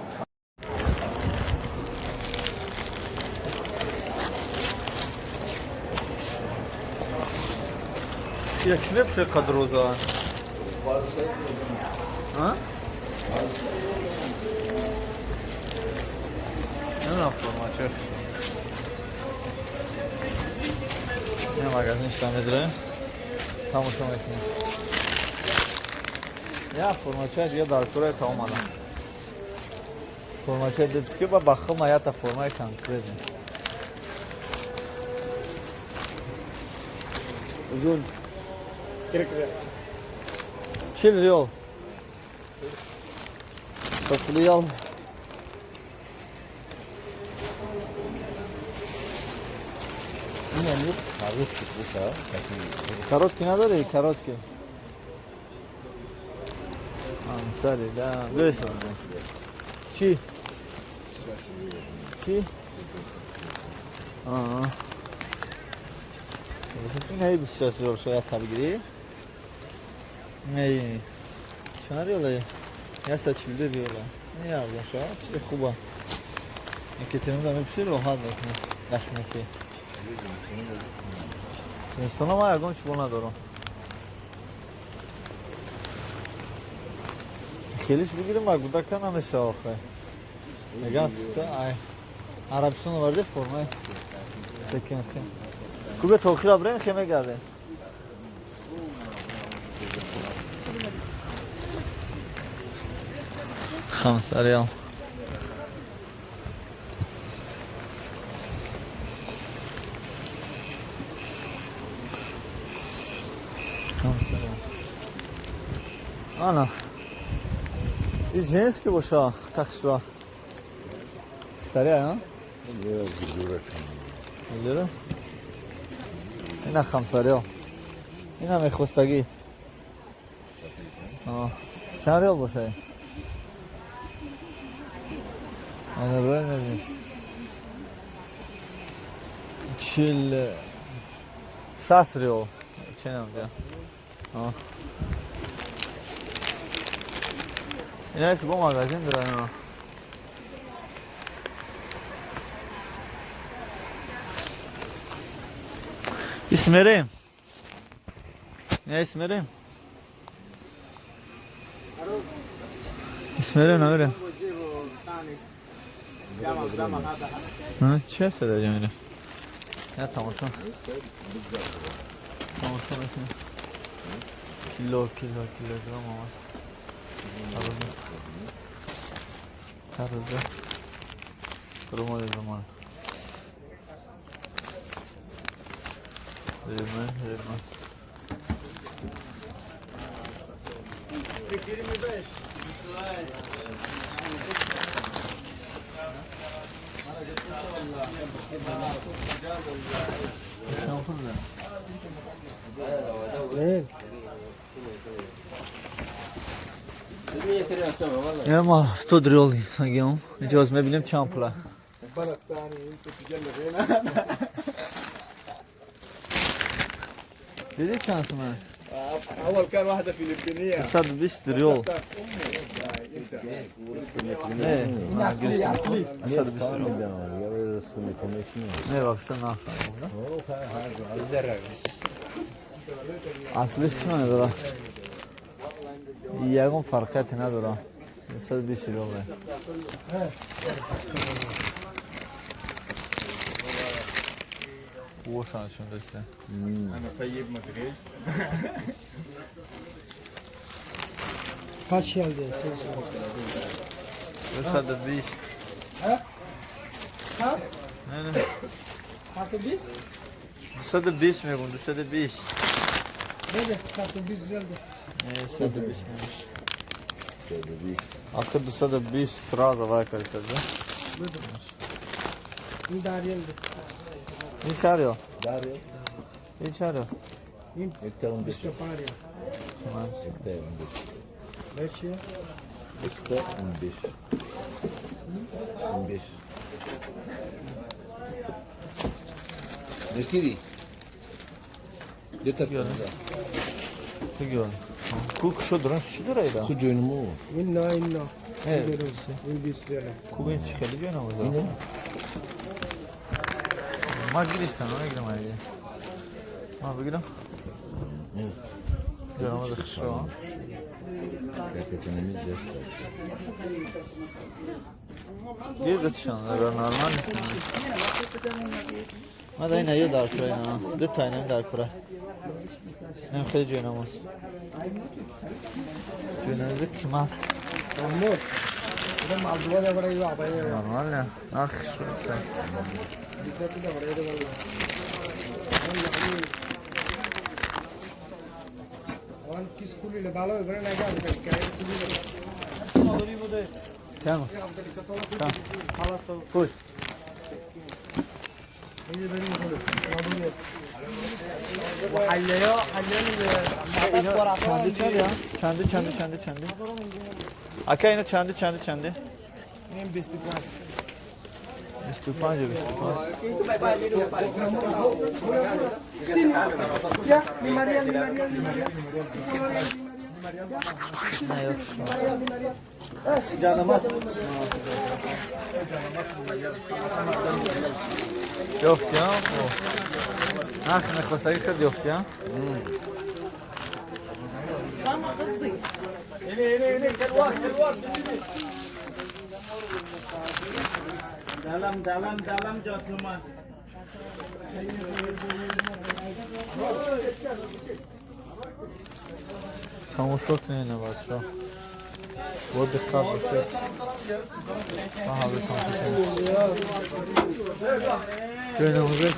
یک نبشه قدر روزا نه فرماچه نه magazin میدره تماشا میکنیم. یا فرماچه دیگه در کوره تمام الان فرماچه دیدست با بخل نایت فرمای کنکریت uzun 40 riyal 40 riyal این امروز کاروت بسا کاروت کی نداره؟ کاروت کی؟ سری ده بسا چی؟ چی؟ این هایی 24 رiyal شاید بگیری؟ نه چند ریاله؟ یا 140 ریاله نه یارده شاید چیه خوبه یکی تنو دامه بشه راحت بکنه دشمکی زمستان ما یکم چی بول ندارم خیلیش بگیریم مربوطه کنم نمیشه آخه میگم عربستان ورده فرمه سکن خیم خوبه توخیل برای خیمه گرده 5 ريال أنا الجنس كيف وشا تخشوا اشتريها ها؟ الليرة هنا 5 ريال هنا ميخوستاقي كم ريال بوشاي؟ أنا برای نبید چیل 60 ریال چه نمیدیم این هایش با ماگازین دارن اینا اسمریم این اسمریم اسمریم نمیریم چه صدا میره یا تماشا میکنه کیلوگرم آمد هر روزه کرومال زمان ریلمن يا ما تدري والله اليوم جوز ما بنم كم بلا البلد الثاني انت تجلد هنا بدي كان اسمه اول كان واحده فلبينيه صد بيشتري يوم اصلي اصلي صد بيشتري ne bak işte ne yapalım aslı şuna da yağın fark etine dura sad bir şey oluyor bu şan şunda işte انا طيب ما ادري ايش Kaç geldi? sad bir iş Ha? Saat? ne Saat biz? sad bir iş mi bu sad bir iş Nerede? Saat biz geldi. sad bir iş akıllı sad bir iş sırada var arkadaşlar İdare geldi. ne çağırıyor Dario. ne çağırıyor Ekte 15. İşte var ya. tamam Ekte 15. Beş ya. Ekte 15. 15. Nekiri. Yeter Yok. kanka. Peki Kuk şu duran şu durayla. Ku joinu mu? İnna. Evet. İngilizce. Kugin çıkarıcı ne oldu? Yine. Ma girişsen ona girem hadi. Ma bir girem. Evet. Göramadık şu an. Herkesin jest. Girdik şu an. Normal. Hadi yine iyi dar kura yine. Detaylı dar kura. Ne xeyli oynamaz. Yöneldik mat. Mahmut. Adam aldılar ya burayı abaya. Normal ne? Ah şu sen. Dikkatli de buraya da vallahi. Wan ki school ile balo evre na ga kaya school. Tamam. Tamam. Koy. Hallıyor, Çandı çal ya. Çandı. Aka yine çandı. Nem bestipan. Bestipan. Ya, ni Maria. Ne yok. Canıma. Yok ya. Ah ne kostayı kad yok ya. هنا الواحد dalam Josman Tamuşok ne var şu? Bu dikkat bir şey. Aha bir tamuşok. Günümüzde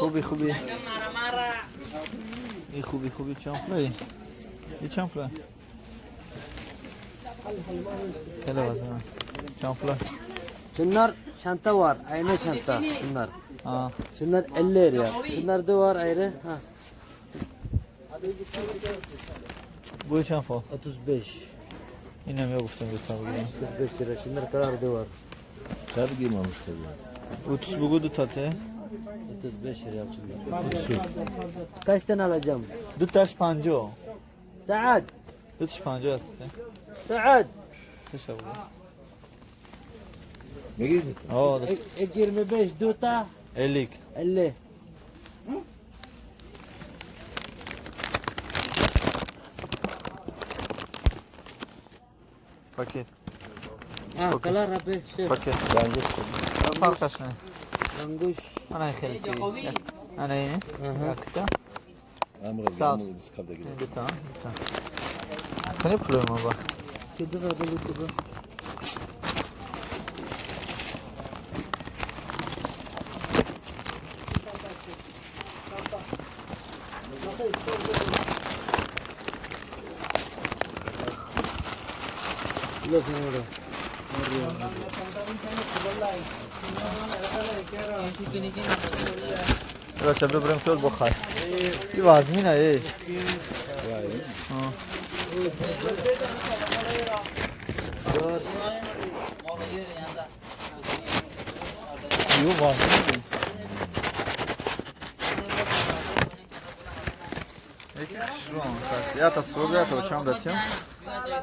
kubi. Kubi. İyi kubi çamplay. İyi çamplay. Hele baksana. Çamplay. Şunlar şanta var, aynı şanta şunlar. Ha. Şunlar 50 lira. Şunlar da var ayrı. Ha. Bu çampo. 35. Yine mi yokuştan bir tabi. 35 lira. Şunlar kadar da var. Tabii giymemiş tabii. 30 bugudu tatı. 35 lira şunlar. Kaç tane alacağım? Dutaş panjo. Saat. Dutaş panjo attı. Saat. Teşekkür. Ne giydin? Oo. 25 duta. 50. 50. Paket. Ha, kalar abi. Paket. Languş. Fark kaç ne? Languş. Ana xelti. Ana yine. Yakta. Amra Sağ. biz kabda gidelim. Tamam. Ne problema bak. Şurada da bu. بچه ببریم توی بخور این وزمینه ای یو وزمینه یا تا صبح یا تا چند داتیم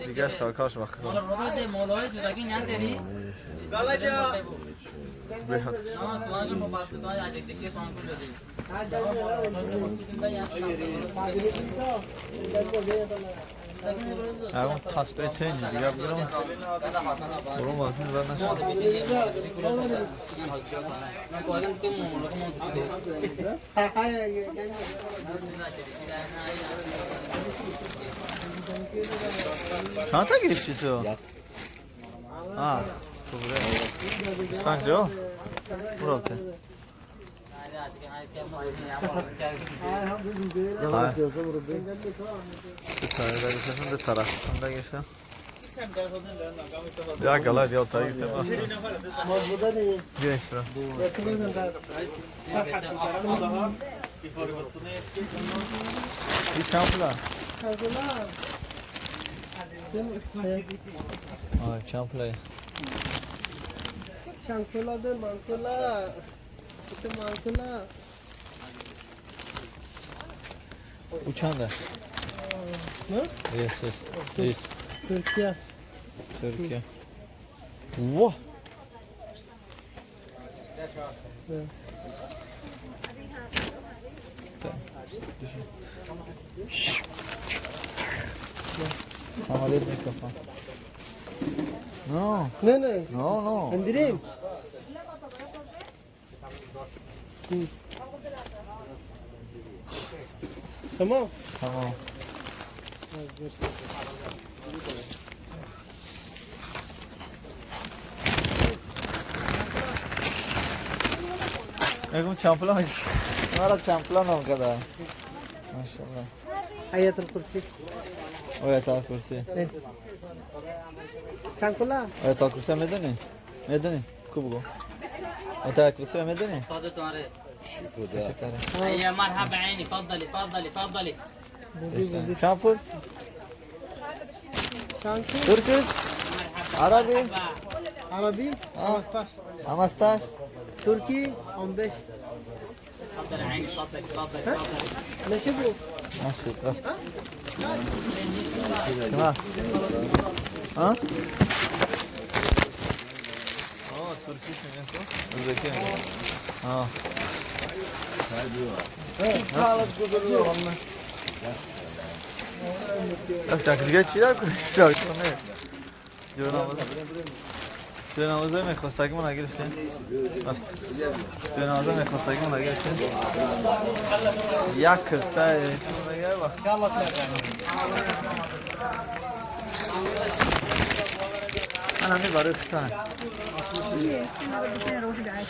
دیگه سرکارش بخیر بهت اون تصبیه تینی دیگه برم برم وقتی چند تا گرفتی تو؟ آه تو بره اسفنگ جو؟ برو ته ده taraftan da geçsem. Ya gala diyor ta geçsem aslında. Geç bro. Bir çampla. Ay çampla. Çampla de mankula. İşte mankula. Uçan da. Ne? Yes, yes. Yes. Türkiye. Türkiye. Vah. Samalet mikrofon. No. Ne? No, no. İndireyim. Tamam. Tamam. Ekm çampla mı? Nara çampla mı kadar? Maşallah. Ayatul kursi. Ayatul kursi. Çankula. Ayatul kursi medeni. Medeni. Kublo. Ayatul kursi medeni. تفضل تماري هيا مرحبا عيني تفضلي تفضلي تفضلي Çampul. Türküz. Arabi. Arabi. Amastaş. Amastaş. Türkiye 15. تفضل عيني تفضلي تفضلي تفضلي ماشي بو. Nasıl? Rast. Tamam. Ha? Aa, Türküz mü ne bu? Özdeki mi? Ha. Halat güzel olmuş. Sen kırgıçlar kuruşlar sana. Cenazه میخواستگی من اگر شدین جنازه میخواستگی من اگر شدین یک کرده دیگه وقت من همی برای کتانه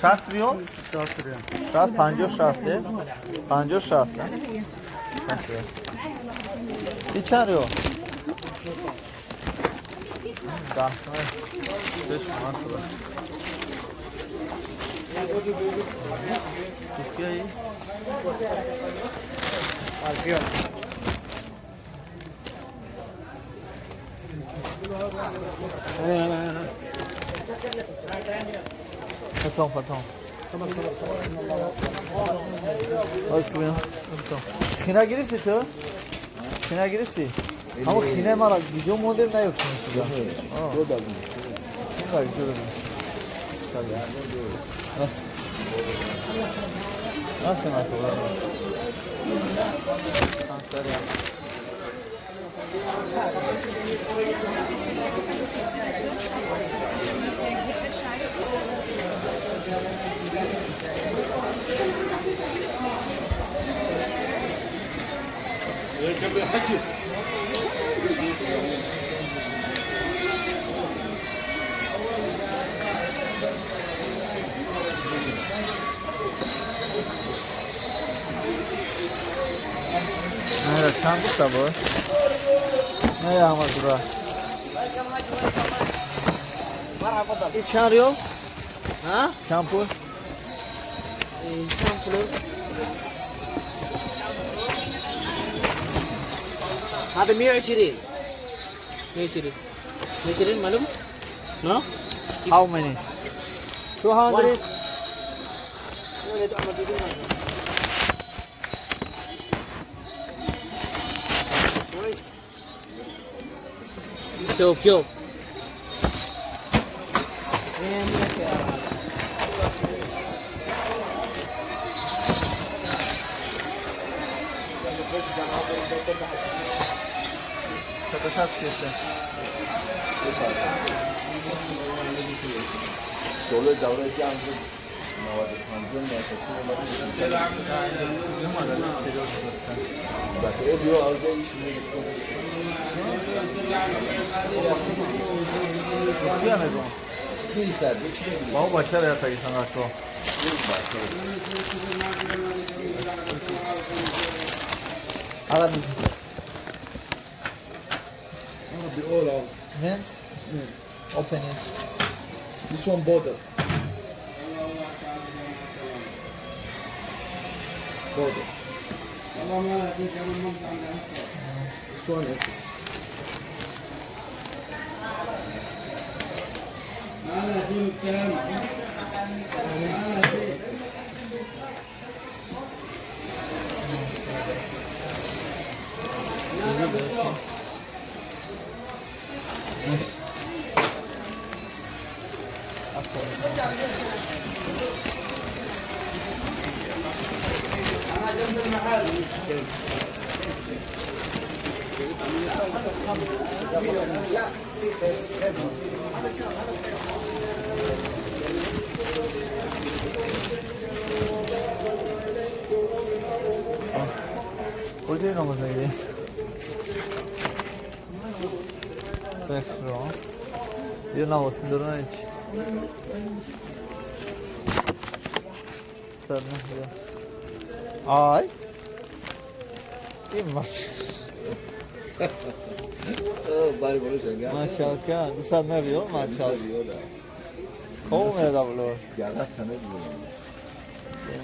60 ریال 60 50 60 50 60 این چند ریال 10 سنه 5 مان تو Türkiye'yi alıyor. Patron. Hoş bulduk. Xina girişi tu? Xina girişi. Ama xina mara video model ne yapıyorsun ya? O da bu. Bak görüyorum. Tabii. Nasıl yapıyorlar? Kanser ya. Evet, çantısa bu. Ne yağmur bura? مرحبا تفضل. این چند ریال؟ ها؟ چند پول؟ چند فلوس؟ هذا 120. 120 معلوم؟ No? How many? 200. شوف شغل دوره جمع بود 95 ما هو بشر يا تاجي سناكو على The all out. Men's? Open it. This one border. Border. This one empty. کجای نامزه گیری؟ سکس رو یه نواسین دارن هیچ سر نهیه آی این باش باری بروشن ماچالکن دو سر نریو ماچال خوب میره دابلور گرد کنه بیرون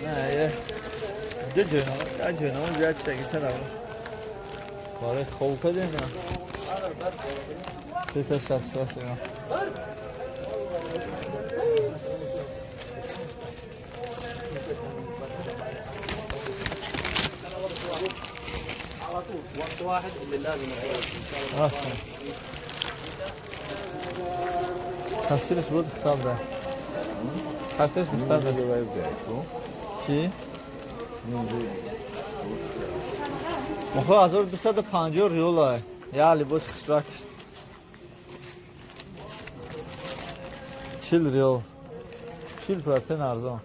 نه یه دو جنو زیاد چگی سر دابلور باره خوب کده نه 360 اینا وقت واحد اللي لازم اصلا حسيلش بود اختار ده حسيلش اختار ده چی؟ مخواه 1250 ریال یا لباس اشتراک 40 ریال 40% ارزان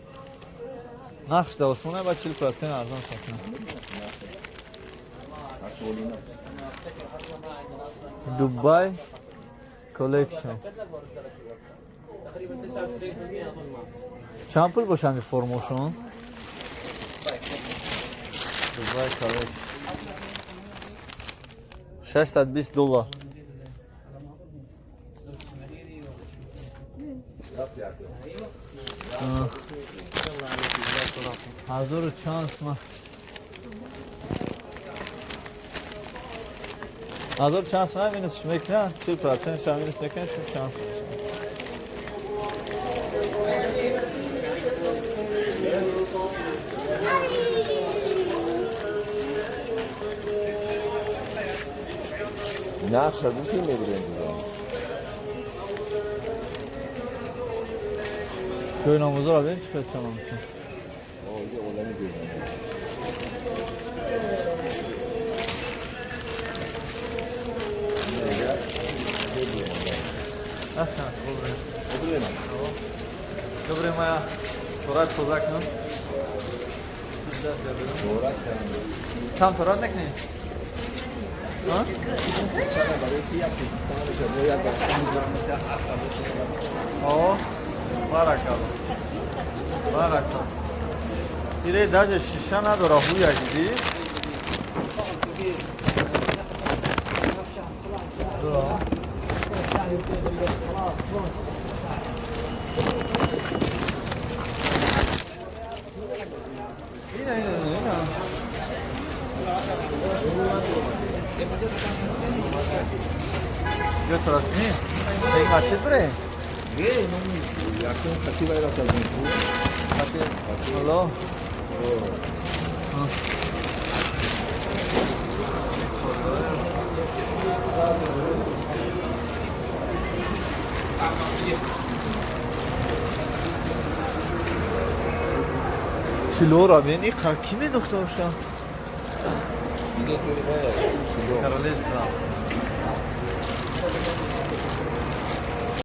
نقش ده عثمانه با 40% ارزان ساکنه دبي کلکشن چند پول باشن فرموشون؟ دبي کلکشن 620 دلار hazır şans mı? Hazır şans mı? Minus şmekna, süper. Sen şu minus şmekna, şu şans. نقش شدیم که میبریم دیگه köy namazı var, ben çıkartacağım onun için. Orada olanı görüyorum. Aslan, Добрый моя. Torat kozak mı? Torat Tam torat ne ki? Ha? O, barakallah. Barakallah. Bire даже шиша نداره хуя دیدی؟ Yo teraz nie. Ej, macie bre? Nie, no jak to takiego jest to Halo? کیلو را بین این کی می دکتر شد؟ دیگه توی باید کارالسترا